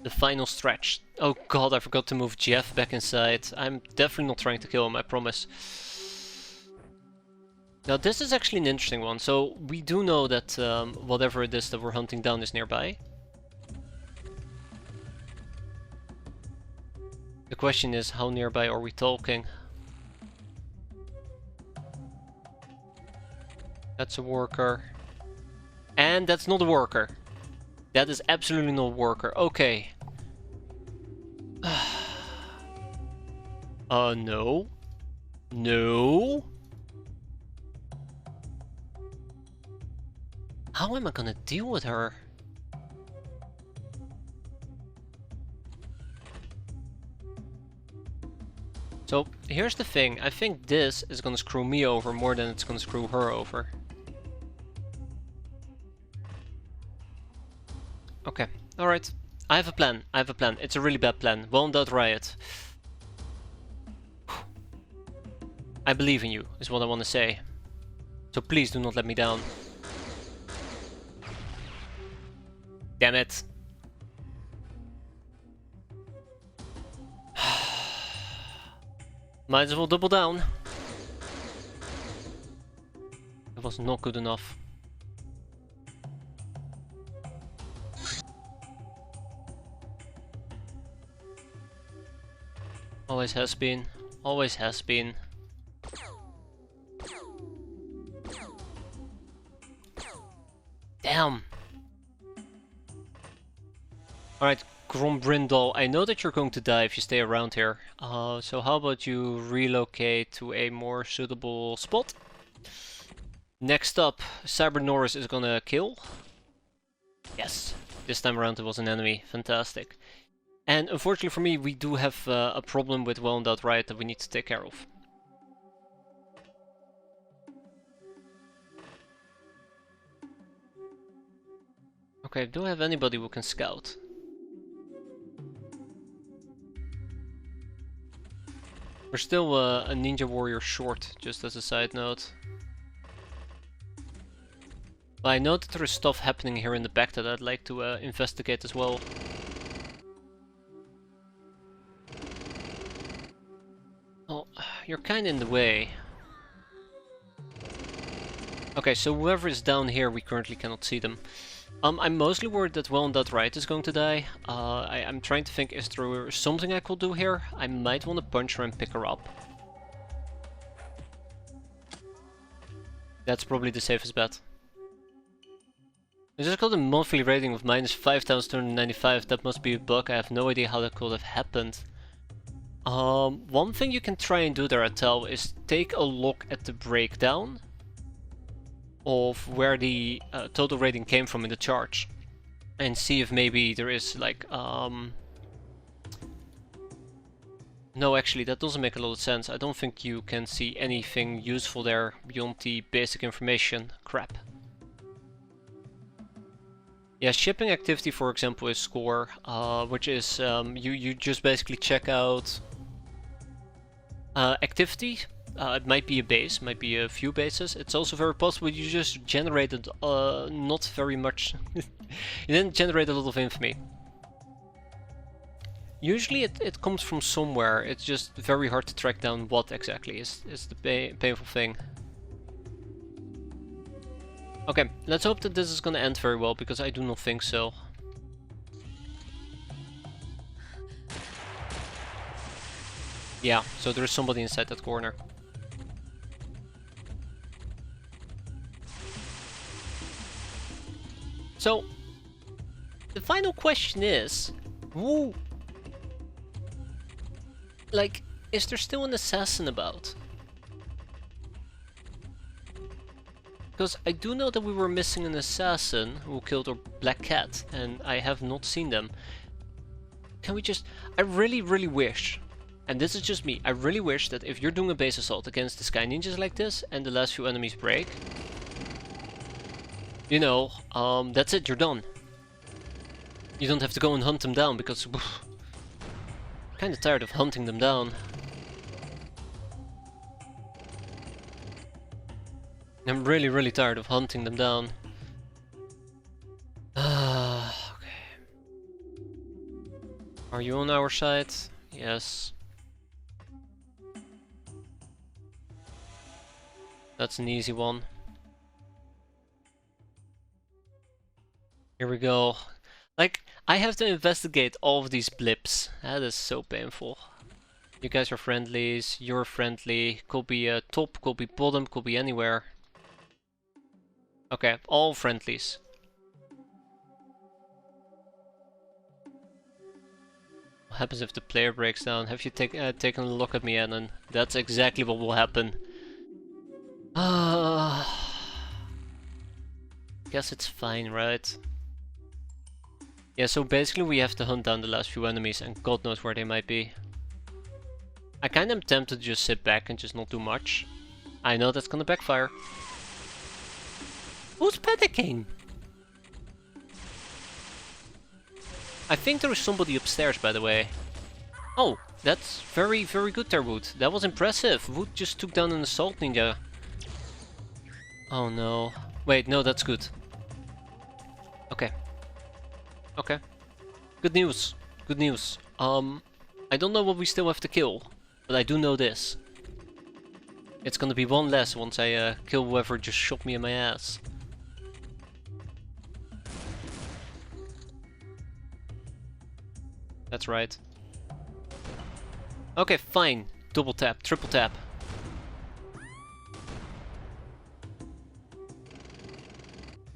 The final stretch. Oh god, I forgot to move Jeff back inside. I'm definitely not trying to kill him, I promise. Now this is actually an interesting one. So we do know that whatever it is that we're hunting down is nearby. The question is, how nearby are we talking? That's a worker. And that's not a worker. That is absolutely not a worker. Okay. No. No. How am I gonna deal with her? So, here's the thing. I think this is gonna screw me over more than it's gonna screw her over. Okay, alright. I have a plan. I have a plan. It's a really bad plan. Well-endowed riot. I believe in you, is what I want to say. So please do not let me down. Damn it. Might as well double down. It was not good enough. Always has been. Always has been. Damn. Alright, Grombrindal, I know that you're going to die if you stay around here. So how about you relocate to a more suitable spot? Next up, Cyber Norris is gonna kill. Yes, this time around it was an enemy. Fantastic. And unfortunately for me, we do have a problem with well-endowed riot that we need to take care of. Okay, do I have anybody who can scout? We're still a ninja warrior short, just as a side note. But I know that there is stuff happening here in the back that I'd like to investigate as well. Oh, you're kinda in the way. Okay, so whoever is down here, we currently cannot see them. I'm mostly worried that well-endowed riot is going to die. I'm trying to think, is there something I could do here? I might want to punch her and pick her up. That's probably the safest bet. I just got a monthly rating of minus 5,295. That must be a bug. I have no idea how that could have happened. One thing you can try and do there, Atel, is take a look at the breakdown of where the total rating came from in the charge, and see if maybe there is like no, actually that doesn't make a lot of sense. I don't think you can see anything useful there beyond the basic information crap. Yeah, shipping activity for example is score, which is you just basically check out activity. It might be a base, might be a few bases. It's also very possible you just generated not very much. You didn't generate a lot of infamy. Usually it comes from somewhere. It's just very hard to track down what exactly is the painful thing. Okay, let's hope that this is gonna end very well, because I do not think so. Yeah, so there is somebody inside that corner. So, the final question is, who... Like, is there still an assassin about? Because I do know that we were missing an assassin who killed our black cat, and I have not seen them. Can we just... I really, really wish, and this is just me, I really wish that if you're doing a base assault against the Sky Ninjas like this, and the last few enemies break, you know, that's it, you're done. You don't have to go and hunt them down, because I'm kinda tired of hunting them down. I'm really, really tired of hunting them down. Okay. Are you on our side? Yes. That's an easy one. Here we go. Like, I have to investigate all of these blips. That is so painful. You guys are friendlies, you're friendly. Could be top, could be bottom, could be anywhere. Okay, all friendlies. What happens if the player breaks down? Have you taken a look at me, Annan? That's exactly what will happen. Guess it's fine, right? Yeah, so basically we have to hunt down the last few enemies and God knows where they might be. I kinda am tempted to just sit back and just not do much. I know that's gonna backfire. Who's panicking? I think there is somebody upstairs, by the way. Oh, that's very, very good there, Wood. That was impressive. Wood just took down an assault ninja. Oh no. Wait, no, that's good. Okay. Okay. Good news. Good news. I don't know what we still have to kill, but I do know this. It's gonna be one less once I kill whoever just shot me in my ass. That's right. Okay, fine. Double tap, triple tap.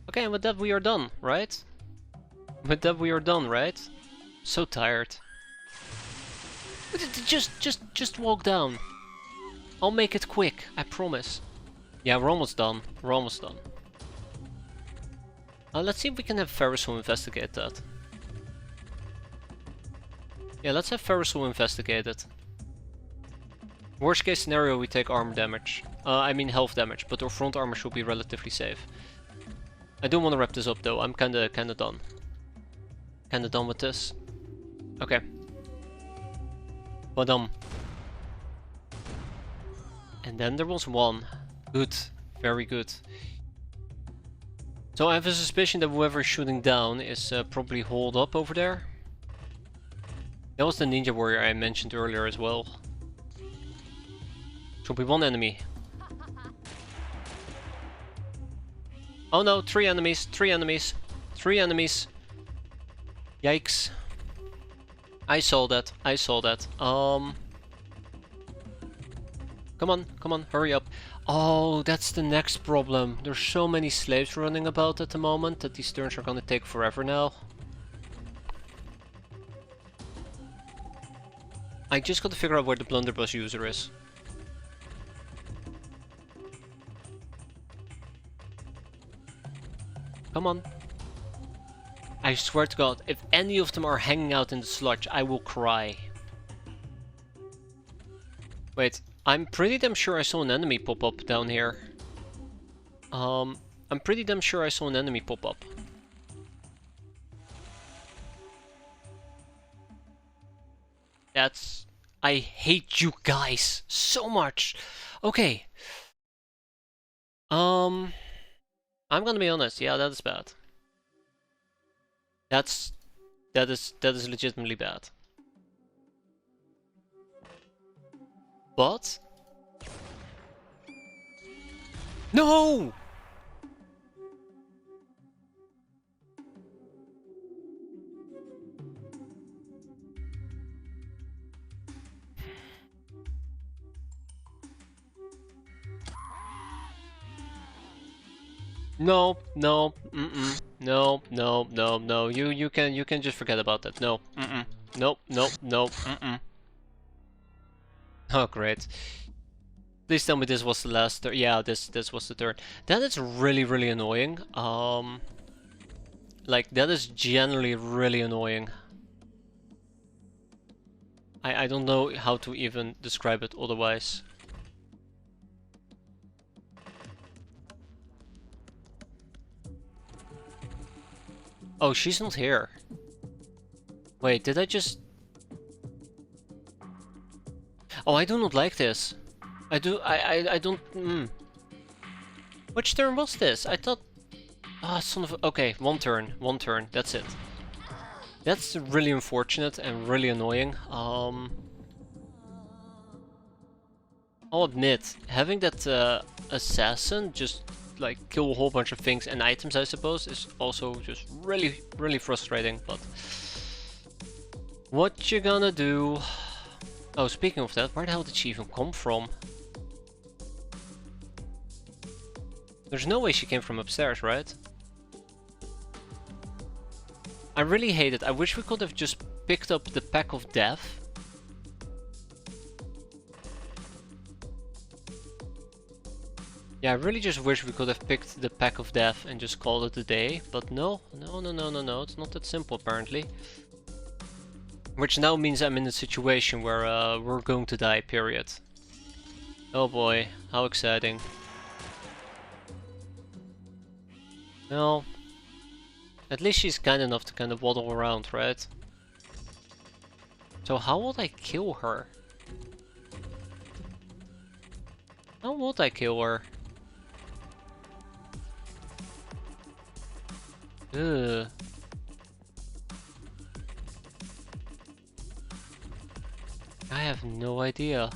Okay, and with that we are done, right? With that we are done, right? So tired. Just walk down. I'll make it quick, I promise. Yeah, we're almost done. We're almost done. Let's see if we can have Ferrisol investigate that. Yeah, let's have Ferrisol investigate it. Worst case scenario, we take armor damage. I mean health damage, but our front armor should be relatively safe. I don't want to wrap this up though, I'm kinda done. Kinda done with this. Okay. But and then there was one. Good. Very good. So I have a suspicion that whoever is shooting down is probably holed up over there. That was the ninja warrior I mentioned earlier as well. Should be one enemy. Oh no, 3 enemies, 3 enemies, 3 enemies. Yikes. I saw that, I saw that. Come on, hurry up. Oh, that's the next problem. There's so many slaves running about at the moment that these turns are gonna take forever now. I just gotta figure out where the blunderbuss user is. Come on. I swear to God, if any of them are hanging out in the sludge, I will cry. Wait, I'm pretty damn sure I saw an enemy pop up down here. I'm pretty damn sure I saw an enemy pop up. That's... I hate you guys so much. Okay. I'm gonna be honest, yeah, that is bad. That is legitimately bad. But no! No, no, no. You can just forget about that. No, no. Oh, great. Please tell me this was the last turn. Yeah, this was the turn. That is really annoying. Like that is generally really annoying. I don't know how to even describe it otherwise. Oh, she's not here. Wait, did I just... Oh, I do not like this. I don't... Which turn was this? I thought... Ah, son of a... Okay, one turn, that's it. That's really unfortunate and really annoying. I'll admit, having that assassin just like kill a whole bunch of things and items, I suppose, is also just really, really frustrating. But what you gonna do? Oh, speaking of that, where the hell did she even come from? There's no way she came from upstairs, right? I really hate it. I wish we could have just picked up the pack of death. Yeah, I really just wish we could have picked the pack of death and just called it a day. But no, no. It's not that simple, apparently. Which now means I'm in a situation where we're going to die, period. Oh boy, how exciting. Well, at least she's kind enough to kind of waddle around, right? So how would I kill her? How would I kill her? Ugh. I have no idea.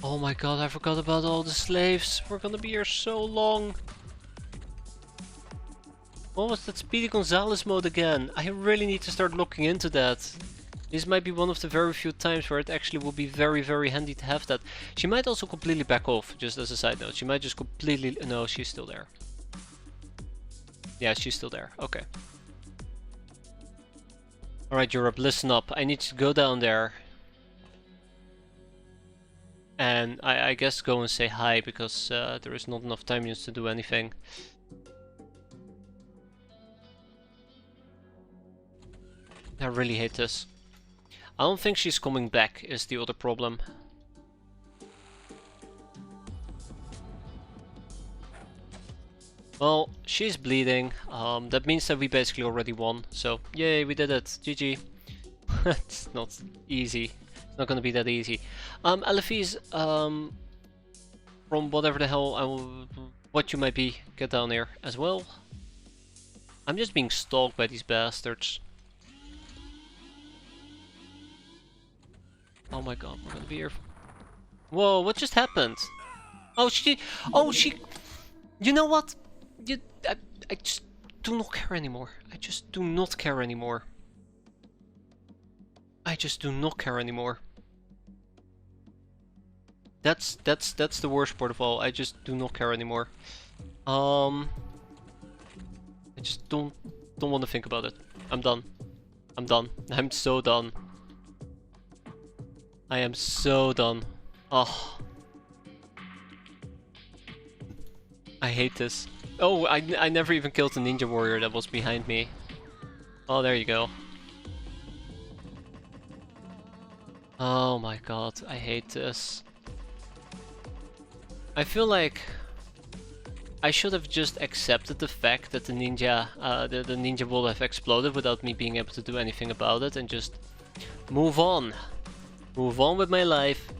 Oh my god, I forgot about all the slaves. We're gonna be here so long. What was that Speedy Gonzales mode again? I really need to start looking into that. This might be one of the very few times where it actually will be very, very handy to have that. She might also completely back off, just as a side note. She might just completely... No, she's still there. Yeah, she's still there. Okay. Alright, Europe, listen up. I need to go down there. And I guess go and say hi, because there is not enough time to do anything. I really hate this. I don't think she's coming back, is the other problem. Well, she's bleeding. That means that we basically already won. So, yay, we did it. GG. It's not easy. It's not gonna be that easy. Elifise, from whatever the hell what you might be, get down here as well. I'm just being stalked by these bastards. Oh my god, we're gonna be here. Whoa, what just happened? Oh, she... You know what? I just do not care anymore. I just do not care anymore. I just do not care anymore. That's the worst part of all. I just do not care anymore. I just don't want to think about it. I'm done. I'm done. I'm so done. I am so done. Oh. I hate this. Oh, I never even killed the ninja warrior that was behind me. Oh, there you go. Oh my god, I hate this. I feel like I should have just accepted the fact that the ninja will have exploded without me being able to do anything about it and just move on. Move on with my life.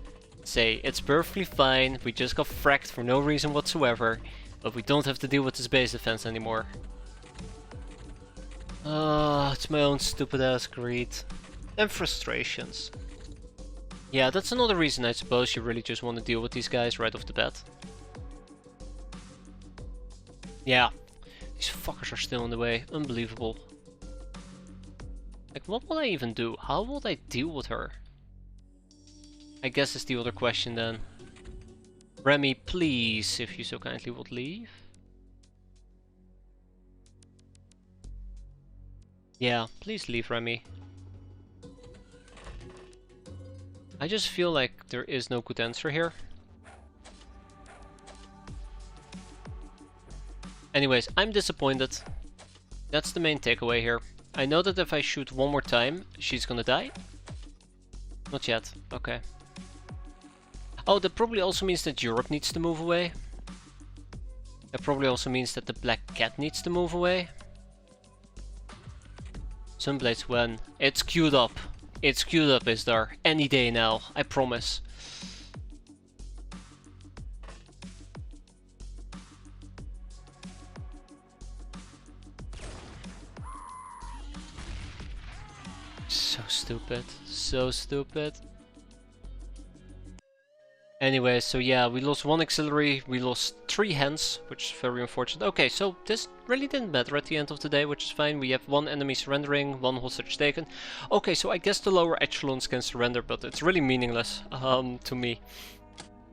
Say, it's perfectly fine, we just got fracked for no reason whatsoever, but we don't have to deal with this base defense anymore. Ah, it's my own stupid ass greed. And frustrations. Yeah, that's another reason I suppose you really just want to deal with these guys right off the bat. Yeah, these fuckers are still in the way, unbelievable. Like, what will I even do? How will I deal with her? I guess it's the other question then. Remy, please, if you so kindly would leave. Yeah, please leave, Remy. I just feel like there is no good answer here. Anyways, I'm disappointed. That's the main takeaway here. I know that if I shoot one more time, she's gonna die. Not yet, okay. Oh, that probably also means that Europe needs to move away. That probably also means that the black cat needs to move away. Sunblades when? It's queued up. It's queued up, is there? Any day now, I promise. stupid. So stupid. Anyway, so yeah, we lost 1 auxiliary, we lost 3 hens, which is very unfortunate. Okay, so this really didn't matter at the end of the day, which is fine. We have 1 enemy surrendering, 1 hostage taken. Okay, so I guess the lower echelons can surrender, but it's really meaningless to me.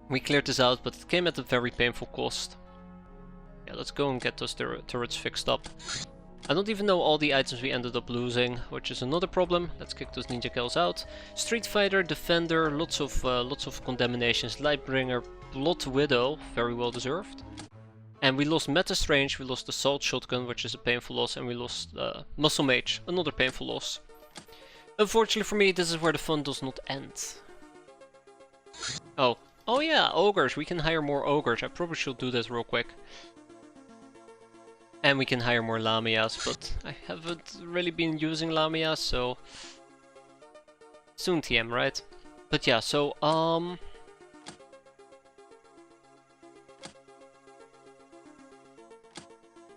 We cleared this out, but it came at a very painful cost. Yeah, let's go and get those turrets fixed up. I don't even know all the items we ended up losing, which is another problem. Let's kick those ninja kills out. Street Fighter, Defender, lots of condemnations. Lightbringer, Blood Widow, very well deserved. And we lost Meta Strange, we lost Assault Shotgun, which is a painful loss, and we lost Muscle Mage, another painful loss. Unfortunately for me, this is where the fun does not end. Oh yeah, ogres. We can hire more ogres. I probably should do this real quick. And we can hire more Lamias, but I haven't really been using Lamias, so... Soon TM, right? But yeah, so,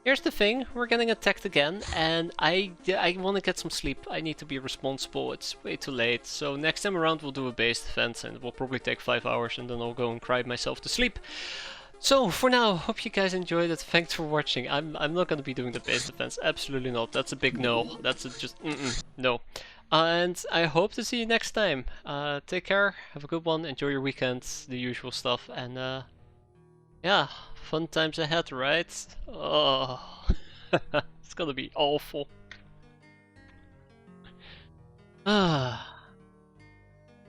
here's the thing, we're getting attacked again, and I want to get some sleep. I need to be responsible, it's way too late. So next time around we'll do a base defense, and it will probably take 5 hours, and then I'll go and cry myself to sleep. So, for now, hope you guys enjoyed it. Thanks for watching. I'm not gonna be doing the base defense. Absolutely not. That's a big no. That's a just no. And I hope to see you next time. Take care. Have a good one. Enjoy your weekend. The usual stuff. And yeah, fun times ahead, right? Oh, it's gonna be awful. Ah.